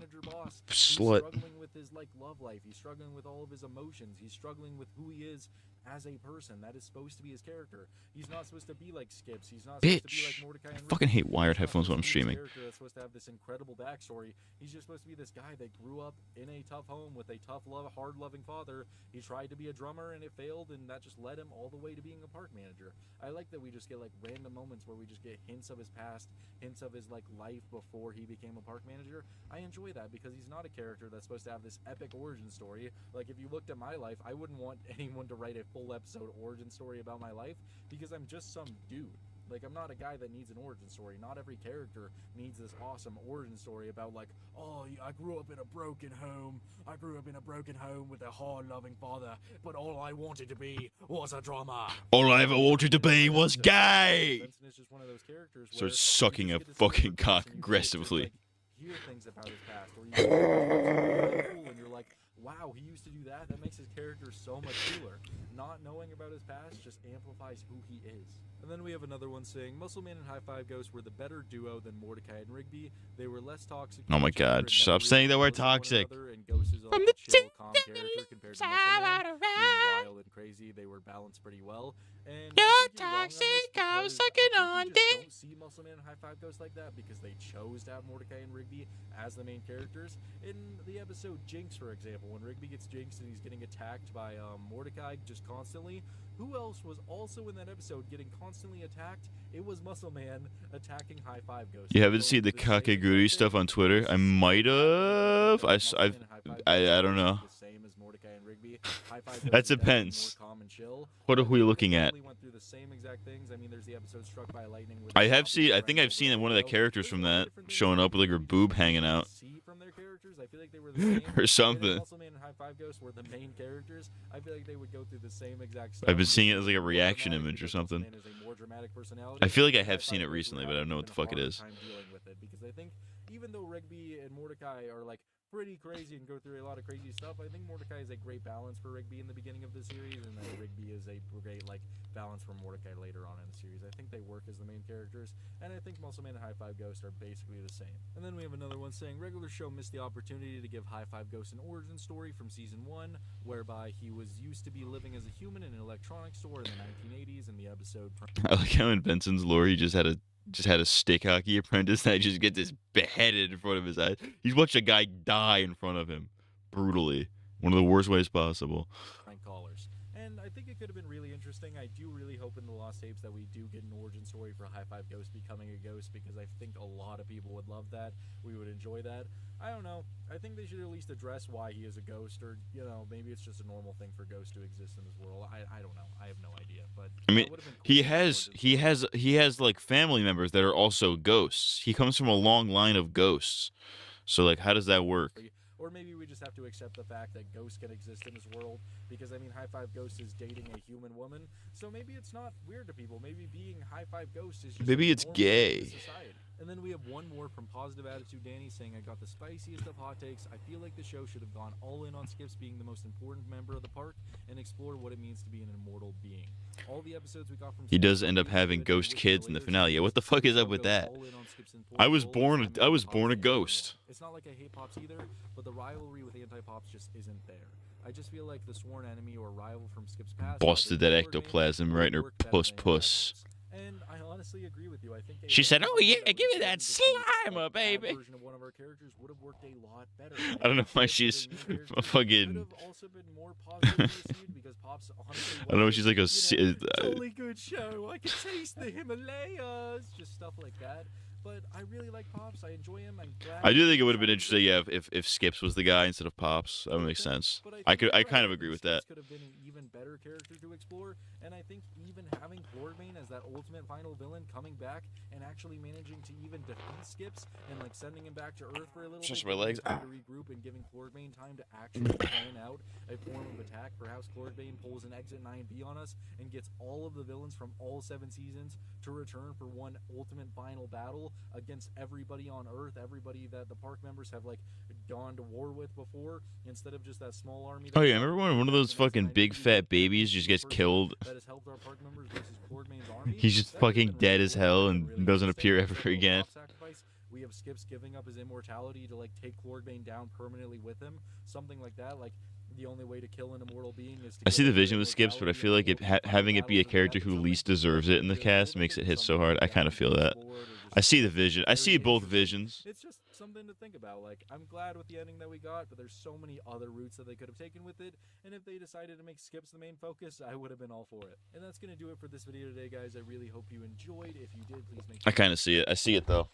slut. He's struggling with his like love life. He's struggling with all of his emotions. He's struggling with who he is as a person. That is supposed to be his character. He's not supposed to be like Skips. He's not supposed to be like Mordecai and I fucking hate wired headphones when I'm streaming. That's supposed to have this incredible backstory. He's just supposed to be this guy that grew up in a tough home with a tough, hard-loving father. He tried to be a drummer and it failed, and that just led him all the way to being a park manager. I like that we just get like random moments where we just get hints of his past, hints of his like life before he became a park manager. I enjoy that because he's not a character that's supposed to have this epic origin story. Like if you looked at my life, I wouldn't want anyone to write a full episode origin story about my life because I'm just some dude. Like, I'm not a guy that needs an origin story. Not every character needs this awesome origin story about, like, oh, I grew up in a broken home. I grew up in a broken home with a hard-loving father, but all I wanted to be was a drummer. All I ever wanted to be was gay! Benson is just one of those characters where Starts sucking a fucking cock aggressively. Hear things about his past, or you really cool, and you're like, wow, he used to do that? That makes his character so much cooler. Not knowing about his past just amplifies who he is. And then we have another one saying, Muscleman and High Five Ghost were the better duo than Mordecai and Rigby. They were less toxic. Oh my god, stop saying that we're toxic. From the chill, calm character compared to Muscleman, being wild and crazy. They were balanced pretty well. And you're toxic, I was sucking on dick. Don't see Muscleman and High Five Ghost like that because they chose to have Mordecai and Rigby as the main characters. In the episode Jinx, for example, when Rigby gets jinxed and he's getting attacked by Mordecai just constantly, who else was also in that episode getting constantly attacked? It was Muscleman attacking High Five Ghost. You haven't seen the Kakeguri stuff on Twitter? I might have. I don't know. That depends. What are we looking at? I have seen. I think I've seen one of the characters from that showing up with like her boob hanging out, or something. I've been seeing it as like a reaction image or something. I feel like I have seen it recently, but I don't know what the fuck it is. Because I think even though Rigby and Mordecai are like pretty crazy and go through a lot of crazy stuff, I think Mordecai is a great balance for Rigby in the beginning of the series, and then Rigby is a great like balance for Mordecai later on in the series. I think they work as the main characters, and I think Muscleman and High Five Ghost are basically the same. And then we have another one saying regular show missed the opportunity to give High Five Ghost an origin story from season 1, whereby he was used to be living as a human in an electronics store in the 1980s. In the episode, I like how in Benson's lore he just had a stick hockey apprentice that just gets his beheaded in front of his eyes. He's watched a guy die in front of him brutally, one of the worst ways possible. Callers. And I think it could have been really interesting. I do really hope in the Lost Tapes that we do get an origin story for High Five Ghost becoming a ghost, because I think a lot of people would love that. We would enjoy that. I don't know. I think they should at least address why he is a ghost, or maybe it's just a normal thing for ghosts to exist in this world. I don't know. I have no idea. But I mean, he has like family members that are also ghosts. He comes from a long line of ghosts. So like, how does that work? Or maybe we just have to accept the fact that ghosts can exist in this world, because I mean, High Five Ghost is dating a human woman, so maybe it's not weird to people. Maybe being High Five Ghost is just maybe it's gay. And then we have one more from Positive Attitude Danny saying, I got the spiciest of hot takes. I feel like the show should have gone all in on Skips being the most important member of the park and explore what it means to be an immortal being. All the episodes we got from he does end up having ghost kids in the finale. Yeah, what the fuck is up with that? I was born a ghost. It's not like I hate Pops either, but the rivalry with Anti-Pops just isn't there. I just feel like the sworn enemy or rival from Skip's past busted that ectoplasm right in her puss. And I honestly agree with you. I think she said, "Oh yeah, give me that Slimer, baby." Version of one of our characters would have worked a lot better. I don't know why she's a fucking. I don't know. She's like a. Totally good show. I can taste the Himalayas. Just stuff like that. But I really like Pops. I enjoy him. I'm glad. I do think it would have been interesting, yeah, if Skips was the guy instead of Pops. That would make sense. I kind of agree with that. Could have been an even better character to explore, and I think even having Lordbane as that ultimate final villain coming back and actually managing to even defeat Skips and like sending him back to Earth for a little just bit, my legs. To regroup and giving Lordbane time to actually plan out a form of attack. Perhaps Lordbane pulls an Exit 9B on us and gets all of the villains from all 7 seasons to return for one ultimate final battle against everybody on Earth, everybody that the park members have like gone to war with before, instead of just that small army. Oh yeah, remember when one of those fucking big fat babies just gets killed? He's just fucking dead as hell and doesn't appear ever again. We have Skips giving up his immortality to like take Lordbane down permanently with him, something like that. Like the only way to kill an immortal being is to I see the vision with Skips, but I feel like having it be a character who least deserves it in the cast makes it hit so hard. I kind of feel that. I see the vision. I see both visions. It's just something to think about. Like, I'm glad with the ending that we got, but there's so many other routes that they could have taken with it. And if they decided to make Skips the main focus, I would have been all for it. And that's gonna do it for this video today, guys. I really hope you enjoyed. If you did, please make. I kind of see it. I see it though.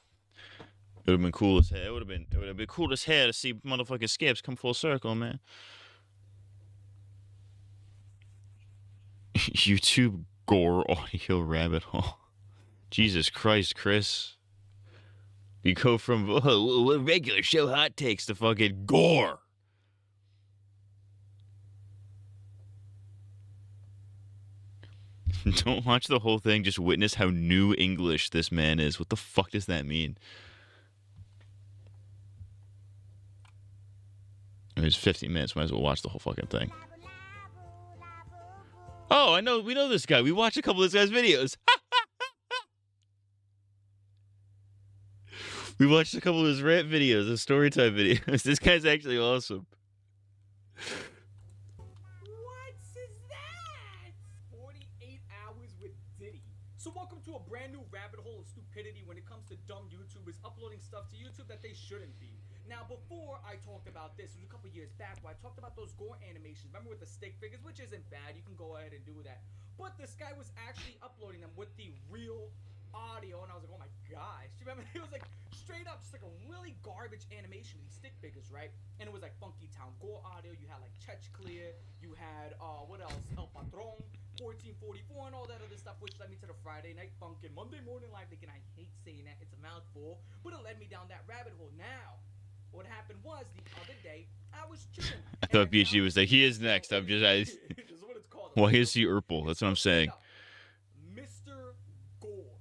It would have been cool as hell. It would have been cool as hell to see motherfucking Skips come full circle, man. YouTube gore audio rabbit hole. Jesus Christ, Chris. You go from regular show hot takes to fucking gore. Don't watch the whole thing. Just witness how new English this man is. What the fuck does that mean? It's 15 minutes. Might as well watch the whole fucking thing. Oh, I know. We know this guy. We watched a couple of this guy's videos. We watched a couple of his rant videos, his story time videos. This guy's actually awesome. What's that? 48 hours with Diddy. So welcome to a brand new rabbit hole of stupidity when it comes to dumb YouTubers uploading stuff to YouTube that they shouldn't be. Now, before I talked about this, it was a couple years back where I talked about those gore animations. Remember with the stick figures, which isn't bad. You can go ahead and do that. But this guy was actually uploading them with the real audio, and I was like, oh my gosh. Do you remember? It was like straight up just like a really garbage animation of these stick figures, right? And it was like Funky Town Gore audio. You had like Chech Clear. You had, what else? El Patron, 1444, and all that other stuff, which led me to the Friday Night Funk and Monday Morning Live. Again, I hate saying that. It's a mouthful. But it led me down that rabbit hole. Now, what happened was the other day, I was chilling. I thought BG was like, he is next. I'm just, This is what it's called. well, here's the Urple. That's what I'm saying. Mr. Gore.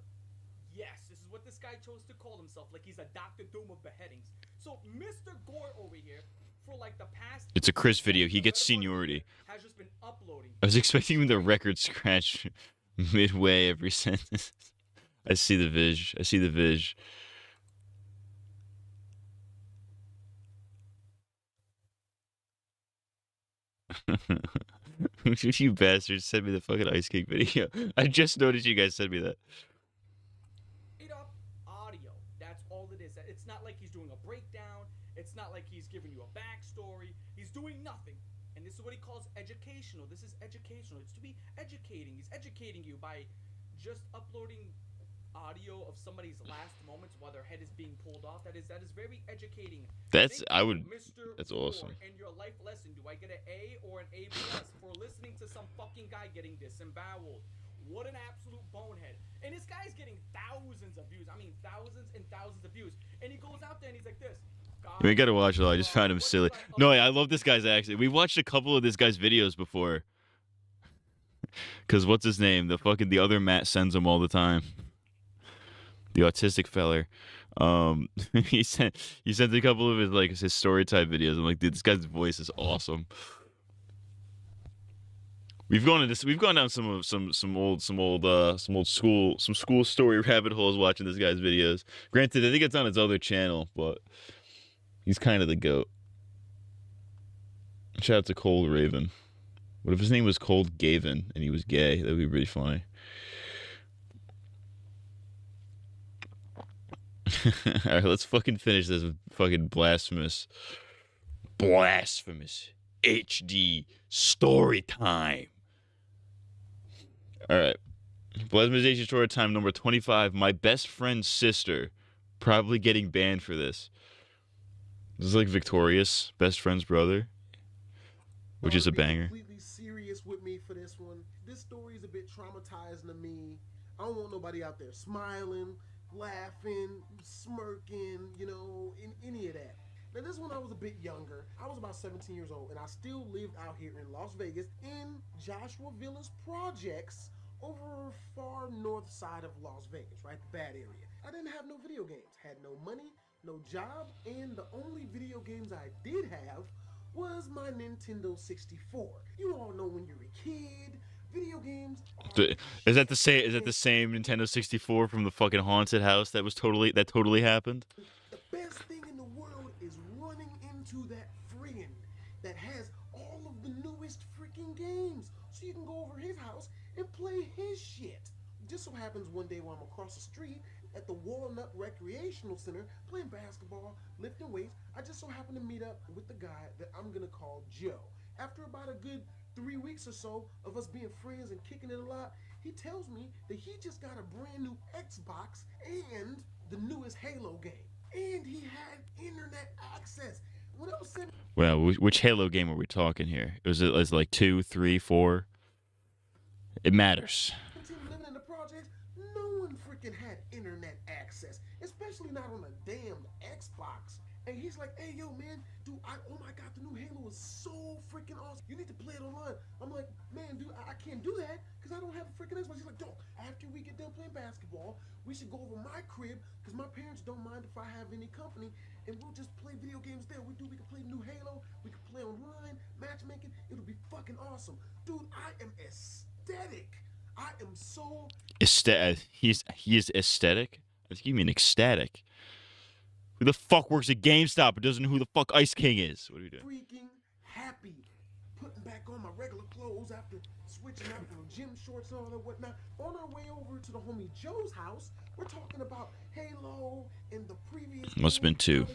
Yes, this is what this guy chose to call himself, like he's a Dr. Doom of beheadings. So Mr. Gore over here, for like the past... It's a Chris video. He gets seniority. ...has just been uploading. I was expecting the record scratch midway every sentence. I see the viz. I see the viz. You bastards sent me the fucking ice cake video. I just noticed you guys sent me that. Straight up audio. That's all it is. It's not like he's doing a breakdown. It's not like he's giving you a backstory. He's doing nothing. And this is what he calls educational. This is educational. It's to be educating. He's educating you by just uploading audio of somebody's last moments while their head is being pulled off. That is very educating. That's Thank you, that's Mr. awesome. Gore, and your life lesson. Do I get an A or an A plus for listening to some fucking guy getting disemboweled? What an absolute bonehead. And this guy's getting thousands of views. I mean, thousands and thousands of views. And he goes out there and he's like this. We gotta watch it all. I just found him silly. No, I love this guy's accent. We watched a couple of this guy's videos before. Cause what's his name? The other Matt sends him all the time. The autistic feller. He sent a couple of his story time videos. I'm like, dude, this guy's voice is awesome. We've gone down some school story rabbit holes watching this guy's videos. Granted, I think it's on his other channel, but he's kind of the GOAT. Shout out to Cold Raven. What if his name was Cold Gavin and he was gay? That would be really funny. Alright, let's fucking finish this with fucking blasphemous HD story time. Alright. Blasphemization story time number 25. My best friend's sister. Probably getting banned for this. This is like Victorious, best friend's brother. Which is a banger. Completely serious with me for this one. This story is a bit traumatizing to me. I don't want nobody out there smiling, laughing, smirking, in any of that. Now this one I was a bit younger. I was about 17 years old and I still lived out here in Las Vegas in Joshua Villas Projects over far north side of Las Vegas, right? The bad area. I didn't have no video games, had no money, no job, and the only video games I did have was my Nintendo 64. You all know when you're a kid, video games Is that the same Nintendo 64 from the fucking haunted house that totally happened? The best thing in the world is running into that friend that has all of the newest freaking games. So you can go over his house and play his shit. Just so happens one day while I'm across the street at the Walnut Recreational Center playing basketball, lifting weights, I just so happened to meet up with the guy that I'm gonna call Joe. After about a good 3 weeks or so of us being friends and kicking it a lot, he tells me that he just got a brand new Xbox and the newest Halo game. And he had internet access. When I was 7... Well, which Halo game are we talking here? Was it like 2, 3, 4? It matters. Living in the projects, no one freaking had internet access, especially not on a damn Xbox. And he's like, hey, yo, man, dude, oh my God, the new Halo is so freaking awesome. You need to play it online. I'm like, man, dude, I can't do that because I don't have a freaking Xbox. He's like, dog, after we get done playing basketball, we should go over my crib because my parents don't mind if I have any company and we'll just play video games there. We can play new Halo, we can play online, matchmaking. It'll be fucking awesome. Dude, I am ecstatic. I am so... He is aesthetic? I think you mean ecstatic. Who the fuck works at GameStop but doesn't know who the fuck Ice King is? What are we doing? Freaking happy. Putting back on my regular clothes after switching out from gym shorts and all that whatnot. On our way over to the homie Joe's house, we're talking about Halo and the previous. Must have been 2.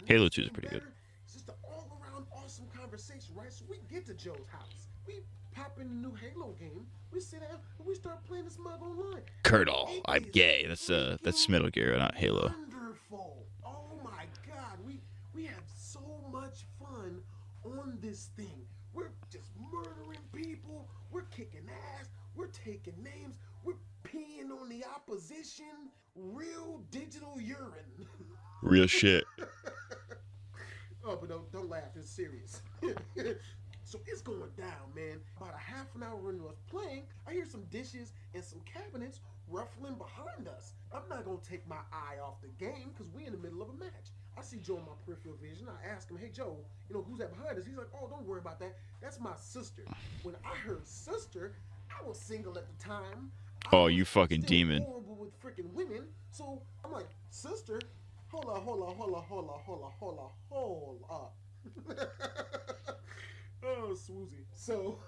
Halo 2 is pretty good. It's just an all-around awesome conversation, right? So we get to Joe's house. We pop in the new Halo game. We sit down and we start playing this mug online. Curdle, I'm gay. That's Metal Gear, not Halo. Wonderful. Oh my God, we had so much fun on this thing. We're just murdering people. We're kicking ass. We're taking names. We're peeing on the opposition. Real digital urine. Real shit. Oh, but don't laugh. It's serious. So it's going down, man. About a half an hour into us playing, I hear some dishes and some cabinets ruffling behind us. I'm not going to take my eye off the game because we're in the middle of a match. I see Joe in my peripheral vision. I ask him, hey, Joe, who's that behind us? He's like, oh, don't worry about that. That's my sister. When I heard sister, I was single at the time. Oh, you fucking demon. Horrible with freaking women. So I'm like, sister, hold up. Oh, swoozy. So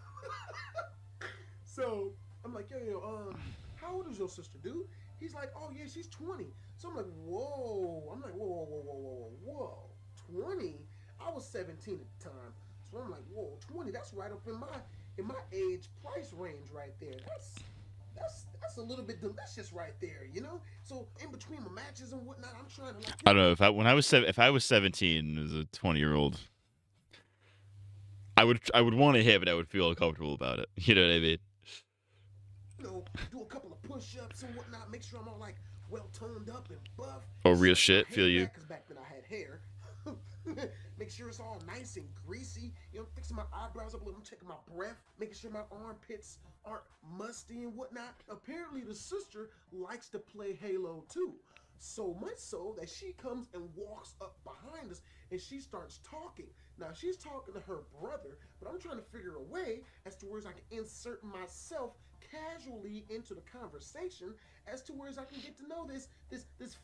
I'm like, yo, how old is your sister, dude? He's like, oh yeah, she's 20. So I'm like, whoa. I'm like, whoa. 20? I was 17 at the time. So I'm like, whoa, 20. That's right up in my age price range right there. That's a little bit delicious right there, So in between my matches and whatnot, I'm trying to I don't know if I was 17 as a 20-year-old. I would want to hit, but I would feel uncomfortable about it. You know what I mean? Do a couple of push-ups and whatnot, make sure I'm all like well toned up and buff. Oh, real shit, feel you. Because back then I had hair. Make sure it's all nice and greasy. Fixing my eyebrows up a little, taking my breath, making sure my armpits aren't musty and whatnot. Apparently the sister likes to play Halo too. So much so that she comes and walks up behind us and she starts talking. Now she's talking to her brother, but I'm trying to figure a way as to where I can insert myself casually into the conversation as to where I can get to know this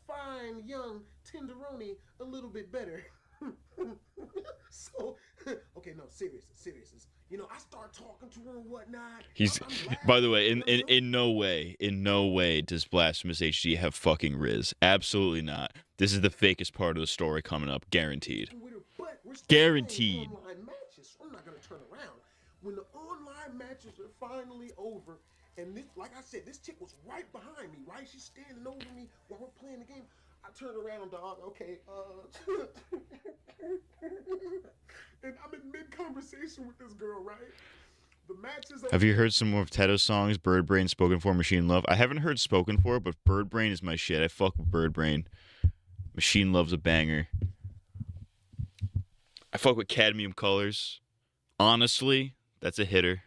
fine young tenderoni a little bit better. So, okay, no, serious. I start talking to her and whatnot. He's, by the way, in no way does Blasphemous HD have fucking Riz. Absolutely not. This is the fakest part of the story coming up, guaranteed. Guaranteed. Online matches. I'm not gonna turn around. When the online matches are finally over, and this, like I said, this chick was right behind me, right? She's standing over me while we're playing the game. I turn around, dog. Okay, and I'm in mid-conversation with this girl, right? The match is over. Have you heard some more of Teto's songs? Bird Brain, Spoken For, Machine Love. I haven't heard Spoken For, but Bird Brain is my shit. I fuck with Bird Brain. Machine Love's a banger. I fuck with Cadmium Colors. Honestly, that's a hitter.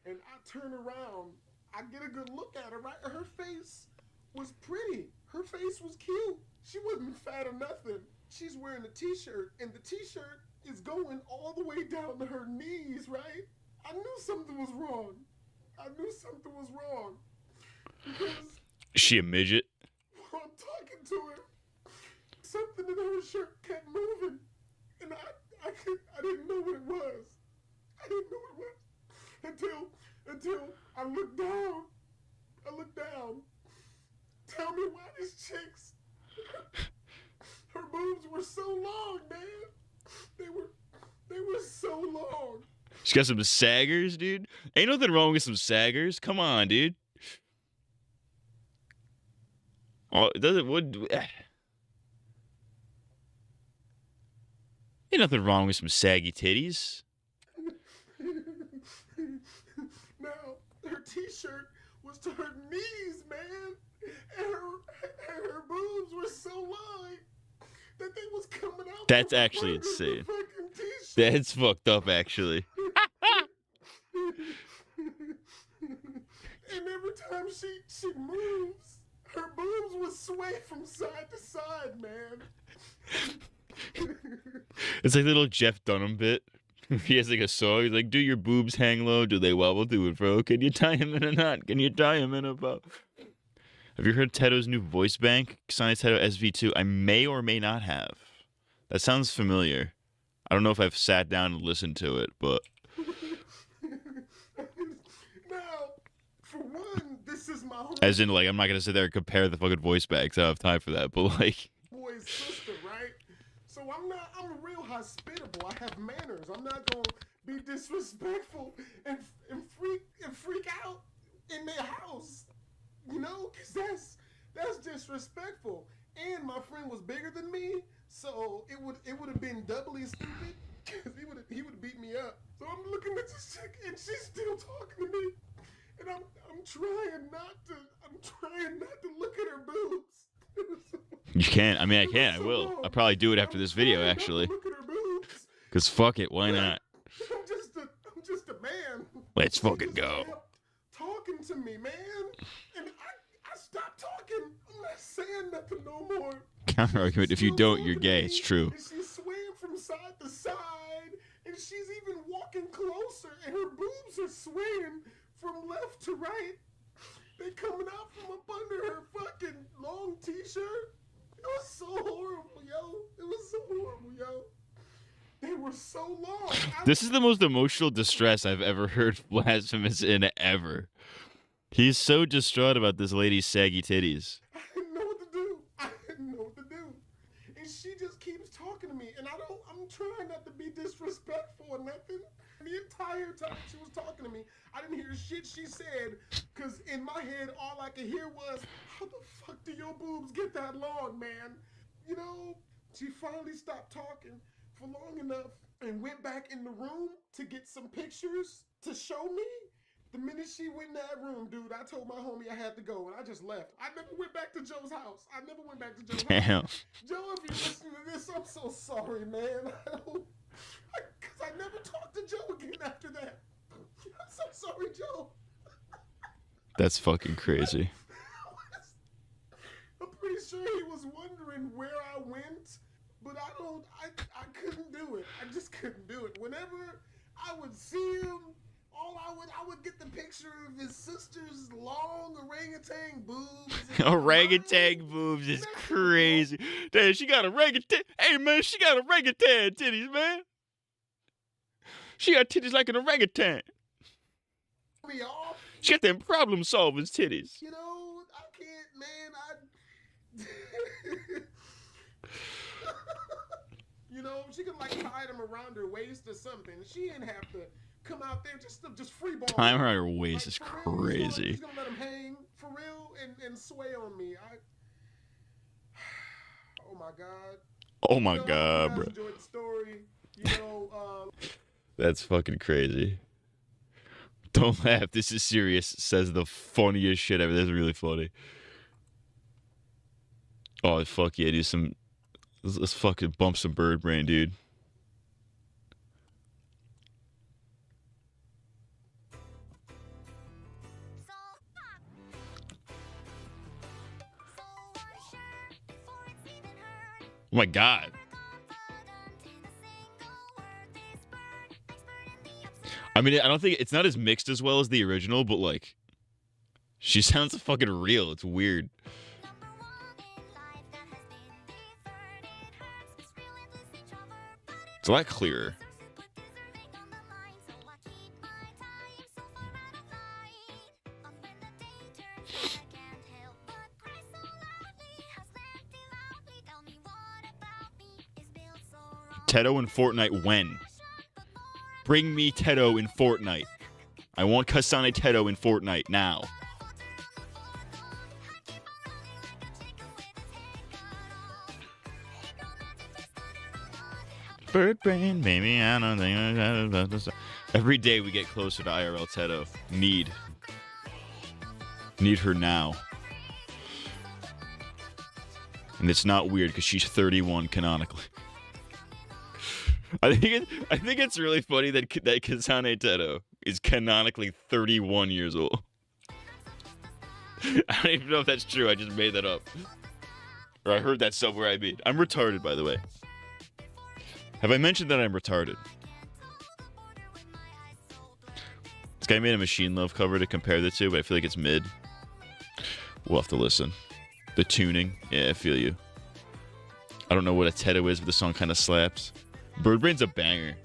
And I turn around. I get a good look at her, right? Her face was pretty. Her face was cute. She wasn't fat or nothing. She's wearing a t-shirt, and the t-shirt is going all the way down to her knees, right? I knew something was wrong. Because Is she a midget? while I'm talking to her, something in her shirt kept moving. And I didn't know what it was. Until I looked down. Tell me why these chicks, her boobs were so long, man. They were so long. She got some saggers, dude. Ain't nothing wrong with some saggers. Come on, dude. Oh, does it would. Ain't nothing wrong with some saggy titties. Now, her t-shirt was to her knees, man. And her boobs were so long that they was coming out. That's actually insane. That's fucked up, actually. And every time she moves, her boobs will sway from side to side, man. It's like the little Jeff Dunham bit. He has like a song. He's like, "Do your boobs hang low? Do they wobble? Do it, bro? Can you tie him in a knot? Can you tie him in a bow?" Have you heard Tedo's new voice bank? Kasane Tedo SV2. I may or may not have. That sounds familiar. I don't know if I've sat down and listened to it, but... Now, for one, this is my whole As in, like, I'm not going to sit there and compare the fucking voice banks. I don't have time for that, but, like... boy's sister, right? So I'm real hospitable. I have manners. I'm not gonna be disrespectful and freak out in their house. You know, cause that's disrespectful. And my friend was bigger than me, so it would have been doubly stupid. Cause he would beat me up. So I'm looking at this chick and she's still talking to me, and I'm trying not to look at her boobs. You can't. I mean, I can. I will. I'll probably do it after this video, actually. Because fuck it. Why not? I'm just a man. Let's fucking go. Talking to me, man. And I stopped talking. I'm not saying nothing no more. Counter argument. If you don't, you're gay. It's true. And she's swaying from side to side. And she's even walking closer. And her boobs are swaying from left to right. They coming out from up under her fucking long t-shirt. It was so horrible, yo. It was so horrible, yo. They were so long. This is the most emotional distress I've ever heard Blasphemous in ever. He's so distraught about this lady's saggy titties. I didn't know what to do. And she just keeps talking to me. And I'm trying not to be disrespectful or nothing. The entire time she was talking to me, I didn't hear shit she said, because in my head, all I could hear was, how the fuck do your boobs get that long, man? You know, she finally stopped talking for long enough and went back in the room to get some pictures to show me. The minute she went in that room, dude, I told my homie I had to go, and I just left. I never went back to Joe's house. Damn. Joe, if you're listening to this, I'm so sorry, man. Because I never talked to Joe again after that. I'm so sorry, Joe. That's fucking crazy. I'm pretty sure he was wondering where I went, but I couldn't do it. I just couldn't do it. Whenever I would see him, I would get the picture of his sister's long orangutan boobs. Orangutan boobs is crazy. Damn, she got orangutan. Hey, man, she got orangutan titties, man. She got titties like an orangutan. She got them problem-solving titties. You know, I can't, man. You know, she could like tie them around her waist or something. She didn't have to come out there just free ball. Time around her waist is crazy. She's gonna let him hang for real and sway on me. Oh my god. Oh my god, bro. Enjoyed the story. You know, That's fucking crazy. Don't laugh. This is serious. Says the funniest shit ever. That's really funny. Oh fuck yeah, dude. Let's fucking bump some bird brain, dude. Oh my god. I mean, I don't think it's not as mixed as well as the original, but like, she sounds fucking real. It's weird. It's a lot clearer. Tedo in Fortnite when? Bring me Tedo in Fortnite. I want Kasane Tedo in Fortnite now. Bird brain, baby, I don't think. Every day we get closer to IRL Tedo. Need her now. And it's not weird because she's 31 canonically. I think it's really funny that Kasane Tedo is canonically 31 years old. I don't even know if that's true. I just made that up. Or I heard that somewhere. I'm retarded, by the way. Have I mentioned that I'm retarded? This guy made a Machine Love cover to compare the two, but I feel like it's mid. We'll have to listen. The tuning, yeah, I feel you. I don't know what a Teto is, but the song kind of slaps. Birdbrain's a banger.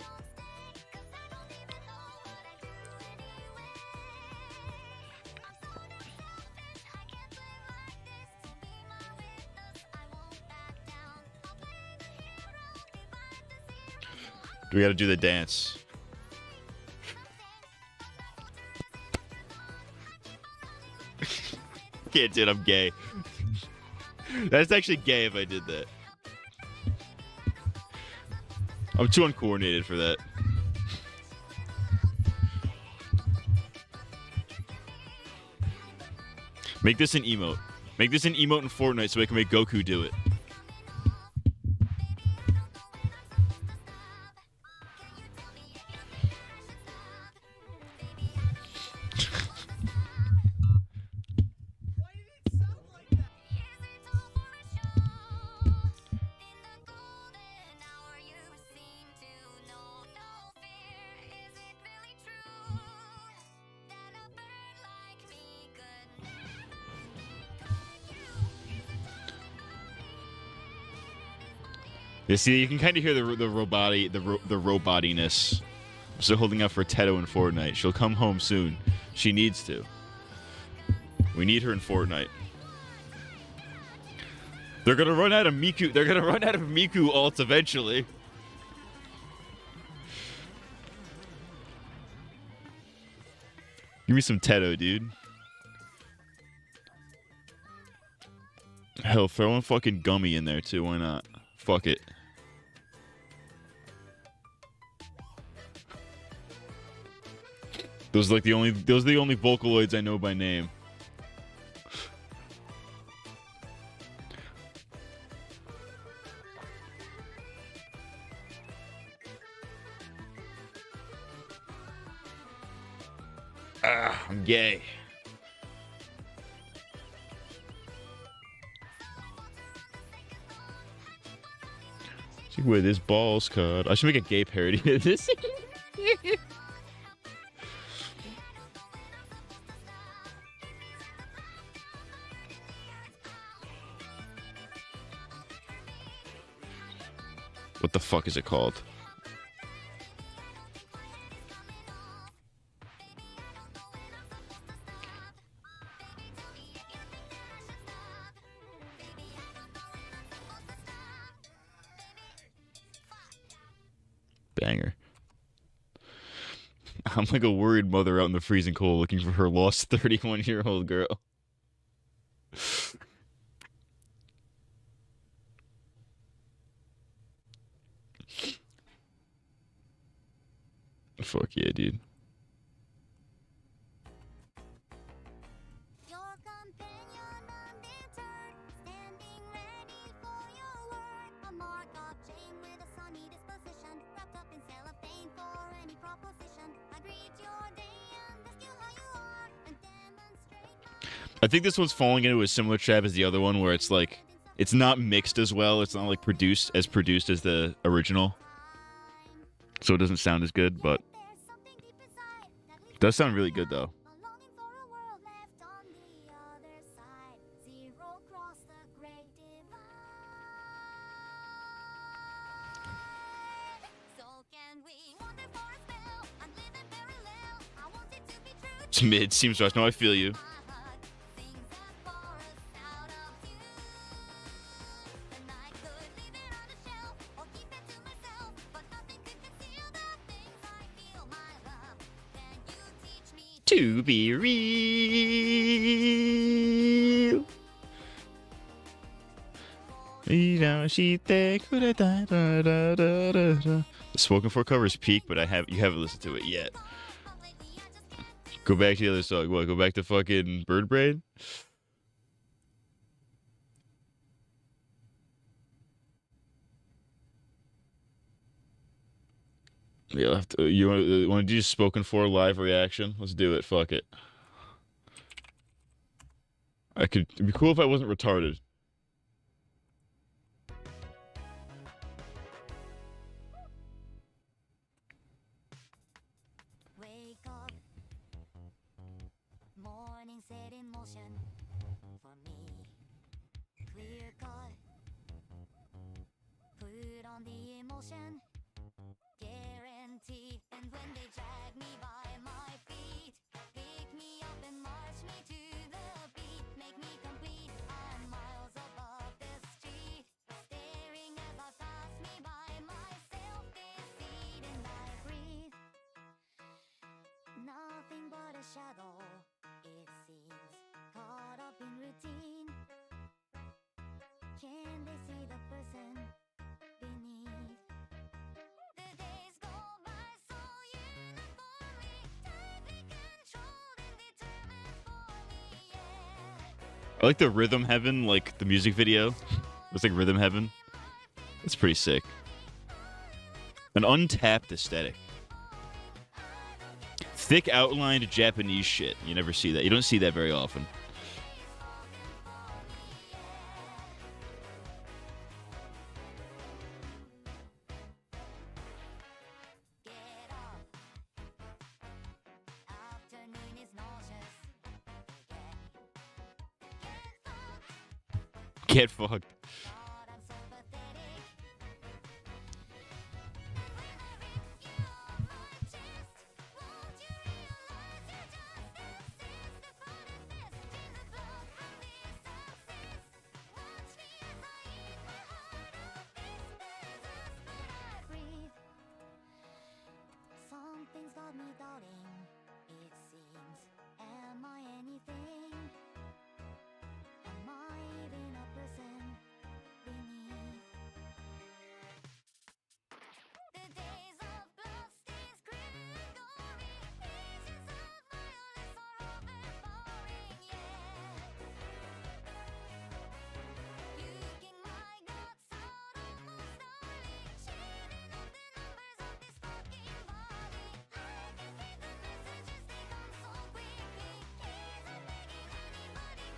We gotta do the dance. Can't do it, I'm gay. That's actually gay if I did that. I'm too uncoordinated for that. Make this an emote. Make this an emote in Fortnite so I can make Goku do it. You see, you can kind of hear the robotiness. I'm still holding out for Teto in Fortnite. She'll come home soon. She needs to. We need her in Fortnite. They're gonna run out of Miku. They're gonna run out of Miku ults eventually. Give me some Teto, dude. Hell, throw in fucking Gummy in there too. Why not? Fuck it. Those are the only Vocaloids I know by name. Ah, I'm gay. See where this ball's cut. I should make a gay parody of this. What the fuck is it called? Banger. I'm like a worried mother out in the freezing cold looking for her lost 31-year-old girl. Fuck yeah, dude. I think this one's falling into a similar trap as the other one, where it's like, it's not mixed as well. It's not like produced as the original, so it doesn't sound as good. But it does sound really good though. It's mid. Seems rush. No, I feel you. To be real. The spoken for cover is peak, but you haven't listened to it yet. Go back to the other song. What? Go back to fucking Bird Brain? Yeah, you want to do spoken for live reaction? Let's do it. Fuck it. It'd be cool if I wasn't retarded. Wake up, morning set in motion. For clear cut. Put on the emotion, guaranteed. And when they drag me by my feet, pick me up and march me to the beat. Make me complete. I'm miles above the street, staring as I pass me by myself, deceit, and I breathe. Nothing but a shadow, it seems, caught up in routine. Can they see the person beneath? The days go by so uniformly, tightly controlled and determined for me, yeah. I like the Rhythm Heaven, like the music video. It's like Rhythm Heaven. It's pretty sick. An untapped aesthetic. Thick outlined Japanese shit. You never see that. You don't see that very often. Get fucked. Something's got me doubting, it seems. Am I anything? Am I even a person beneath? The days of bloodstains, grim and gory, visions of violence are overpowering, yeah. Puking my guts out almost daily, shading up the numbers of this fucking body. I can read the messages, they come so quickly. Keys are begging anybody,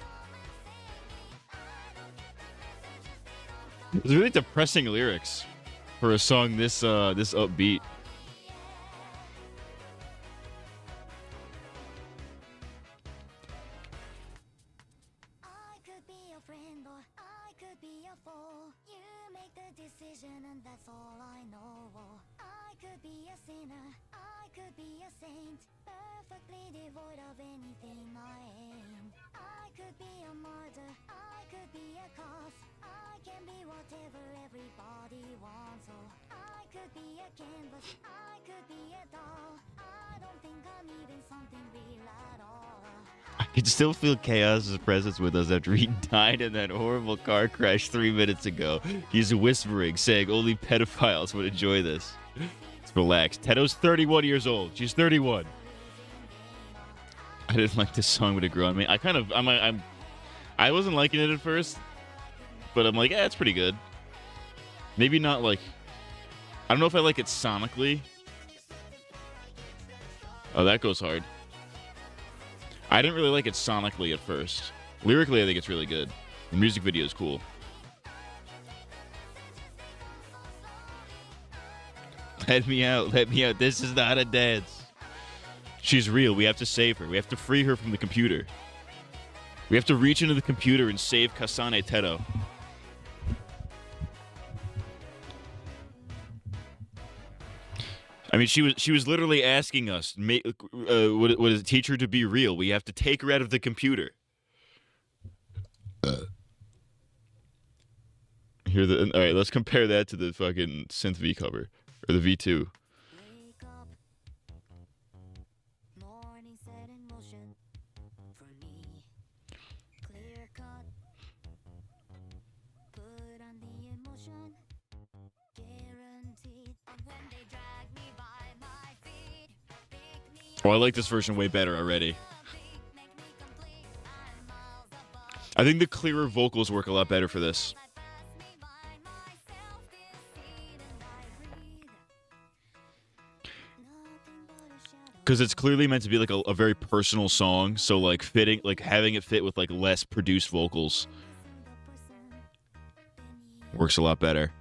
come and save me. I don't get the messages, they don't come. It's really depressing lyrics for a song this this upbeat. I could be a friend or I could be a foe. You make the decision and that's all I know. I could be a sinner, I could be a saint, perfectly devoid of anything I ain't. I could be a martyr, I could be a cause. I can be whatever everybody wants. Oh, I could be a canvas, I could be a doll. I don't think I'm even something real at all. I can still feel Chaos's presence with us after he died in that horrible car crash 3 minutes ago. He's whispering, saying only pedophiles would enjoy this. Let's relax. Teto's 31 years old. She's 31. I didn't like this song when it grew on me. I wasn't liking it at first, but I'm like, yeah, it's pretty good. Maybe not like, I don't know if I like it sonically. Oh, that goes hard. I didn't really like it sonically at first. Lyrically, I think it's really good. The music video is cool. Let me out. Let me out. This is not a dance. She's real. We have to save her. We have to free her from the computer. We have to reach into the computer and save Kasane Teto. I mean, she was literally asking us, would it teach her to be real? We have to take her out of the computer. All right, let's compare that to the fucking synth V cover or the V2. Morning set in motion for me. Clear cut. Put on the emotion. Guaranteed. When they drag me by my feet, pick me Oh, I like this version way better already. I think the clearer vocals work a lot better for this. Because it's clearly meant to be like a very personal song, so like fitting, like having it fit with like less produced vocals works a lot better.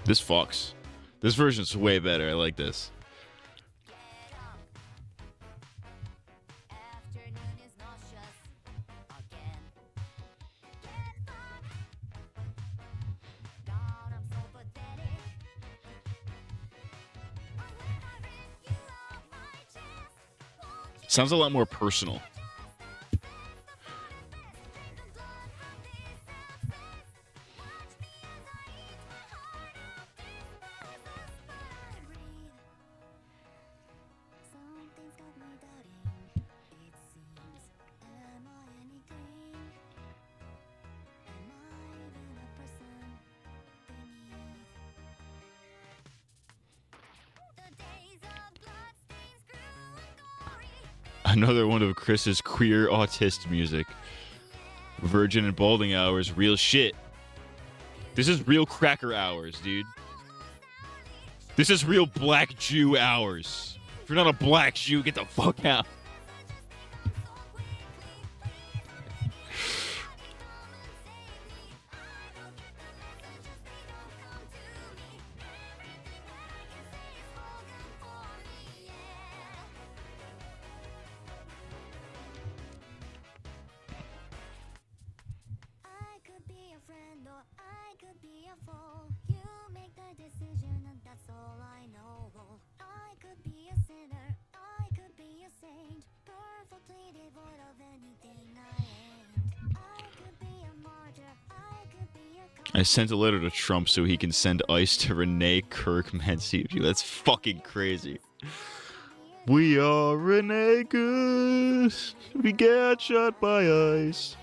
This fucks. This version's way better. I like this. Sounds a lot more personal. Another one of Chris's queer autist music. Virgin and balding hours, real shit. This is real cracker hours, dude. This is real black Jew hours. If you're not a black Jew, get the fuck out. I sent a letter to Trump so he can send ice to Renee Kirk Mancini. That's fucking crazy. We are Renee Good. We get shot by ice.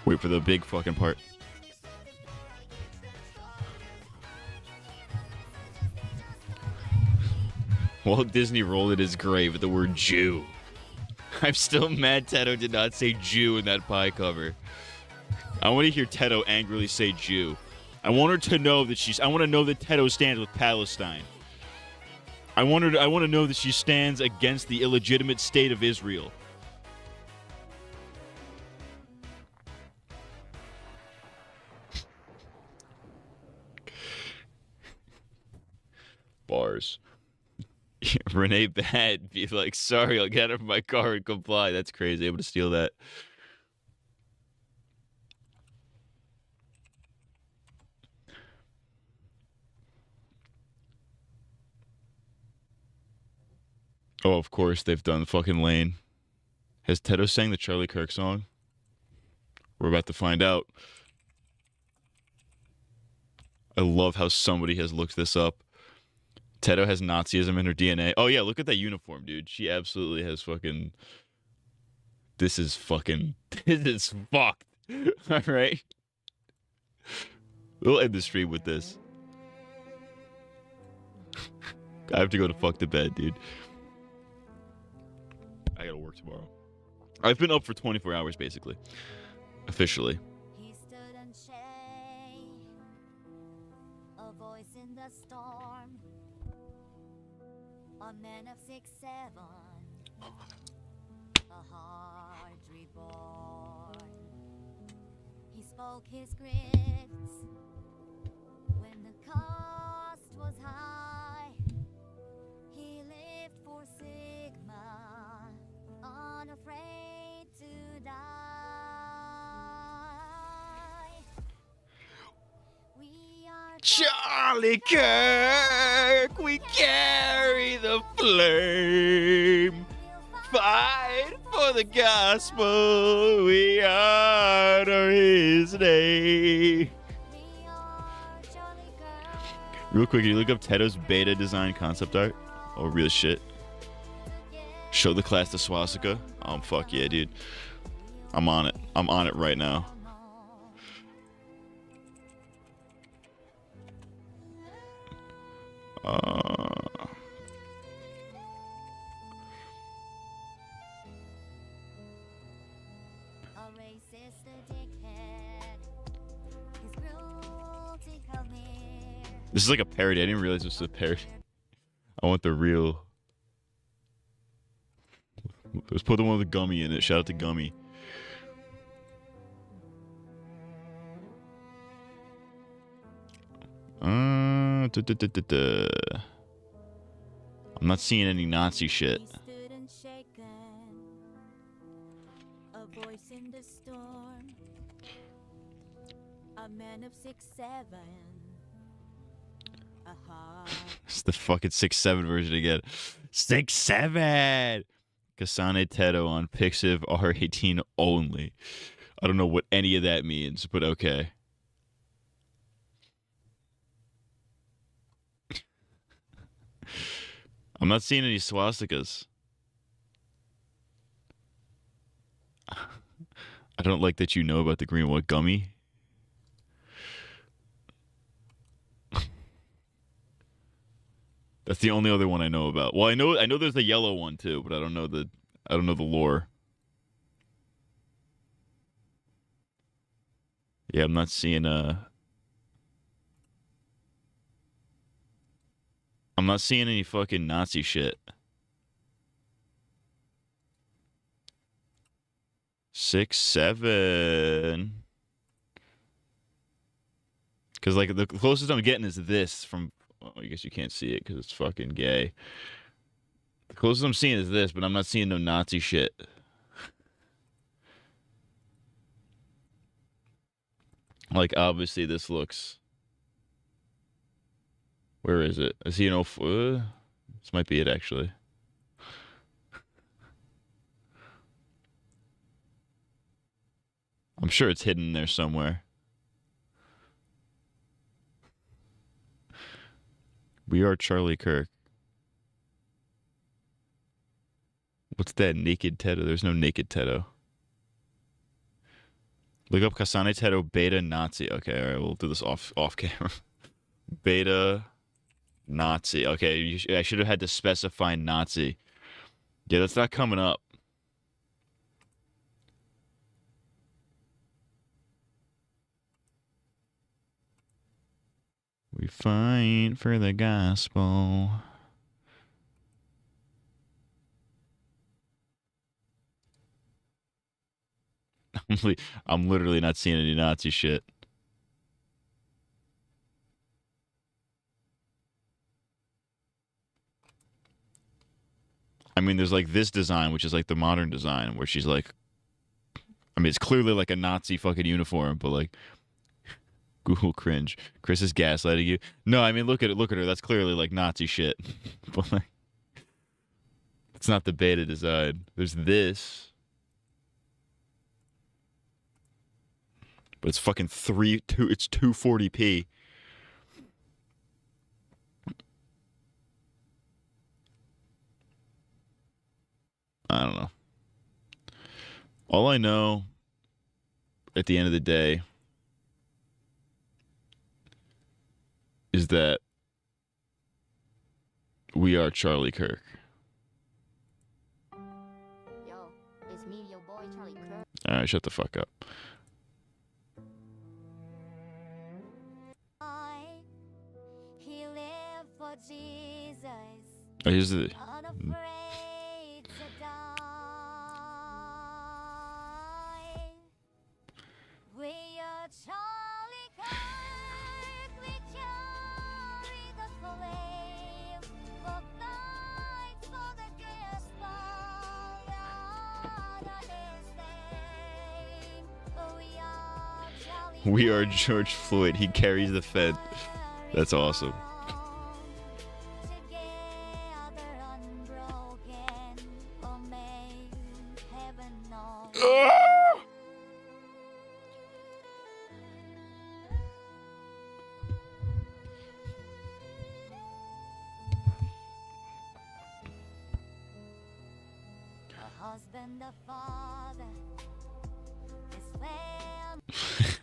Wait for the big fucking part. Walt Disney rolled in his grave with the word Jew. I'm still mad Teto did not say Jew in that pie cover. I want to hear Teto angrily say Jew. I want her to know that I want to know that Teto stands with Palestine. I want to know that she stands against the illegitimate state of Israel. Bars. Renee Bad be like, sorry, I'll get out of my car and comply. That's crazy. Able to steal that. Oh, of course, they've done fucking Lane. Has Teto sang the Charlie Kirk song? We're about to find out. I love how somebody has looked this up. Teto has Nazism in her DNA. Oh, yeah, look at that uniform, dude. She absolutely has fucking... This is fucked. All right? We'll end the stream with this. I have to go to fuck to bed, dude. I gotta work tomorrow. I've been up for 24 hours, basically. Officially. He stood and shake, a voice in the storm, a man of 6'7", a heart reborn. He spoke his scripts when the cost was high. He lived for Sigma, unafraid to die. We are Charlie Kirk, we carry the flame. Fight for the gospel, we honor his name. Real quick, can you look up Teto's beta design concept art? Oh, real shit. Show the class the swastika. Oh, fuck yeah, dude. I'm on it. I'm on it right now. This is like a parody. I didn't realize this was a parody. I want the real. Let's put the one with the Gummy in it. Shout out to Gummy. I'm not seeing any Nazi shit. A voice in the storm. A man of 6'7". A heart. It's the fucking 6'7" version again. 6'7". Kasane Teto on Pixiv R18 only. I don't know what any of that means, but okay. I'm not seeing any swastikas. I don't like that you know about the green one. Gummy? That's the only other one I know about. Well, I know there's a yellow one too, but I don't know the lore. Yeah, I'm not seeing I'm not seeing any fucking Nazi shit. 6'7". Because like the closest I'm getting is this from. Well, I guess you can't see it because it's fucking gay. The closest I'm seeing is this, but I'm not seeing no Nazi shit. Like obviously this looks. Where is it? I see this might be it actually. I'm sure it's hidden there somewhere. We are Charlie Kirk. What's that naked Teto? There's no naked Teto. Look up Kasane Teto beta Nazi. Okay, all right, we'll do this off camera. Beta Nazi. Okay, I should have had to specify Nazi. Yeah, that's not coming up. We fight for the gospel. I'm literally not seeing any Nazi shit. I mean, there's like this design, which is like the modern design, where she's like, I mean, it's clearly like a Nazi fucking uniform, but like, Google cringe. Chris is gaslighting you. No, I mean, look at her. That's clearly like Nazi shit. But like, it's not the beta design. There's this. But it's fucking it's 240p. I don't know. All I know at the end of the day is that we are Charlie Kirk. Yo, it's me, your boy Charlie Kirk. All right, shut the fuck up. He lived for Jesus. Oh, here's the. Unafraid to die. We are Charlie Kirk. We carry the flame for light for the gospel. Honor his name. We are George Floyd. He carries the Fed. That's awesome. Husband, a father, his family.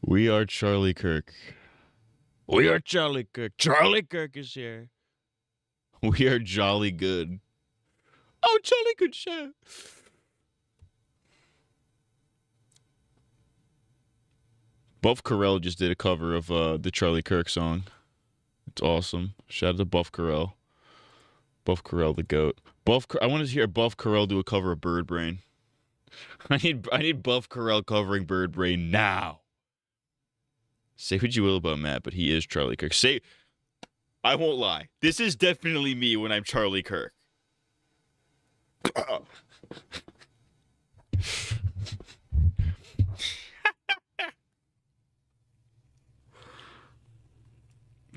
We are Charlie Kirk. We are Charlie Kirk. Charlie Kirk is here. We are jolly good. Oh, Charlie Good Show. Buff Carell just did a cover of the Charlie Kirk song. It's awesome. Shout out to Buff Carell. Buff Carell, the GOAT. I want to hear Buff Carell do a cover of Bird Brain. I need Buff Carell covering Bird Brain now. Say what you will about Matt, but he is Charlie Kirk. I won't lie. This is definitely me when I'm Charlie Kirk.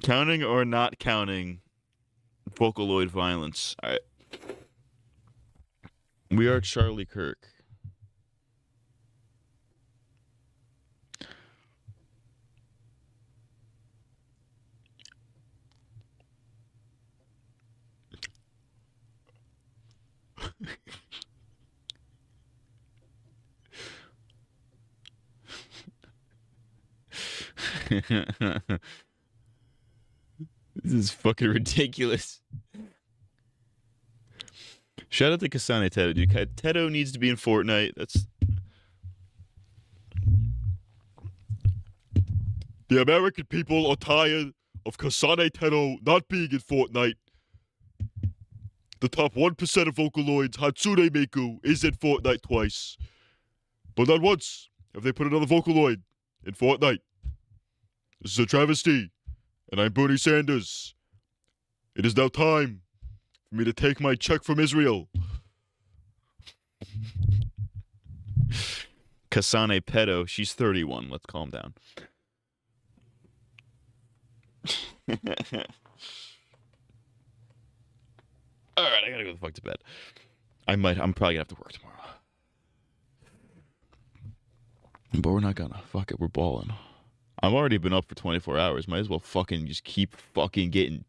Counting or not counting Vocaloid violence? All right. We are Charlie Kirk. This is fucking ridiculous. Shout out to Kasane Teto, dude. Teto needs to be in Fortnite. That's the American people are tired of Kasane Teto not being in Fortnite. The top 1% of Vocaloids, Hatsune Miku, is in Fortnite twice. But not once have they put another Vocaloid in Fortnite. This is a travesty, and I'm Bernie Sanders. It is now time for me to take my check from Israel. Kasane Pedo, she's 31. Let's calm down. All right, I gotta go the fuck to bed. I'm probably gonna have to work tomorrow. But we're not gonna. Fuck it, we're balling. I've already been up for 24 hours. Might as well fucking just keep fucking getting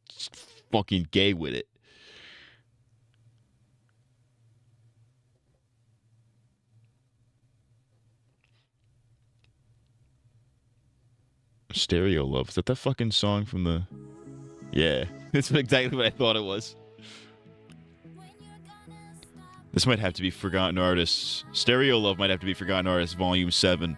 fucking gay with it. Stereo Love. Is that fucking song from the... Yeah, it's exactly what I thought it was. This might have to be Forgotten Artists. Stereo Love might have to be Forgotten Artists Volume 7.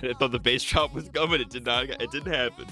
I thought the bass drop was coming. It did not. It didn't happen.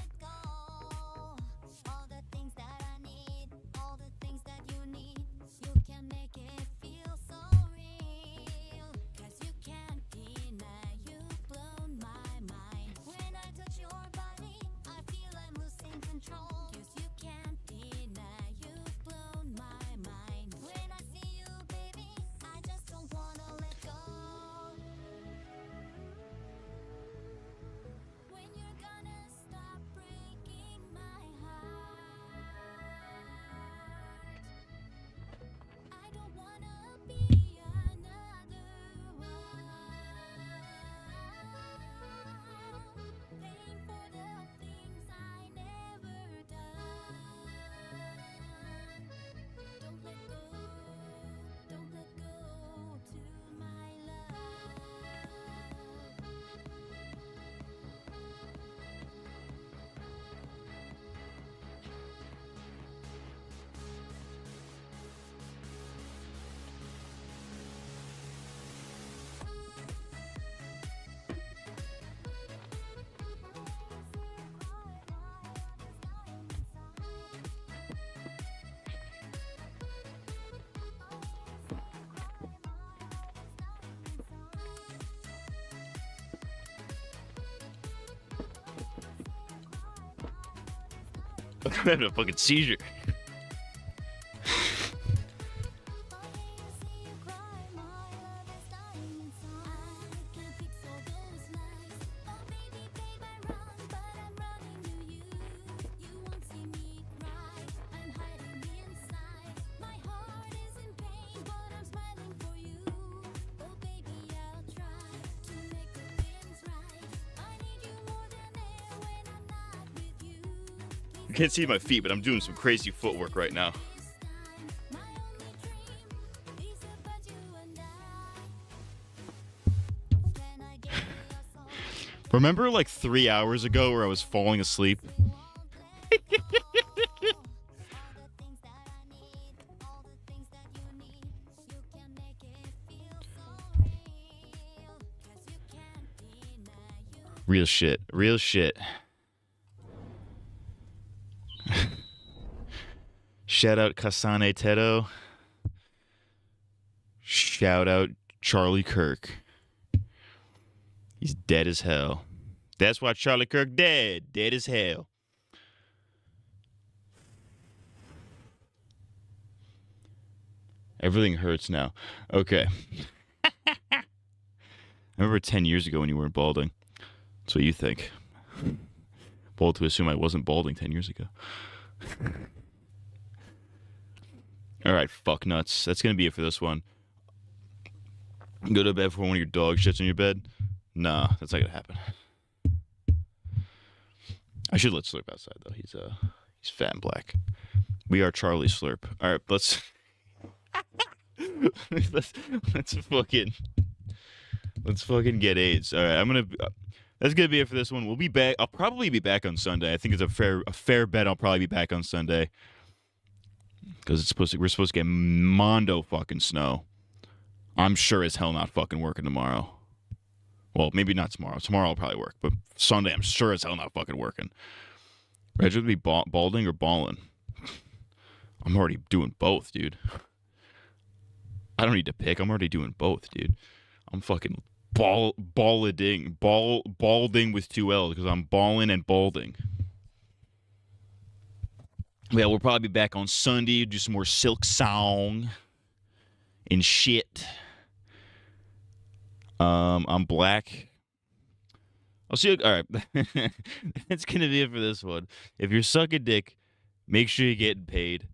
I'm having a fucking seizure. can't see my feet, but I'm doing some crazy footwork right now. Remember like 3 hours ago where I was falling asleep? Real shit. Real shit. Shout out Kasane Teto. Shout out Charlie Kirk. He's dead as hell. That's why Charlie Kirk dead. Dead as hell. Everything hurts now. Okay. I remember 10 years ago when you weren't balding. That's what you think. Bold to assume I wasn't balding 10 years ago. All right, fuck nuts. That's going to be it for this one. Go to bed before one of your dogs shits on your bed? Nah, that's not going to happen. I should let Slurp outside, though. He's fat and black. We are Charlie Slurp. All right, let's fucking get AIDS. All right, that's gonna be it for this one. We'll be back. I'll probably be back on Sunday. I think it's a fair bet. I'll probably be back on Sunday because we're supposed to get mondo fucking snow. I'm sure as hell not fucking working tomorrow. Well, maybe not tomorrow. Tomorrow I'll probably work, but Sunday I'm sure as hell not fucking working. Reg would be balding or balling. I'm already doing both, dude. I don't need to pick. I'm already doing both, dude. I'm fucking balding with 2 L's because I'm balling and balding. Yeah, we'll probably be back on Sunday, do some more Silk Song and shit. I'm black. I'll see you. All right. That's going to be it for this one. If you're sucking dick, make sure you're getting paid.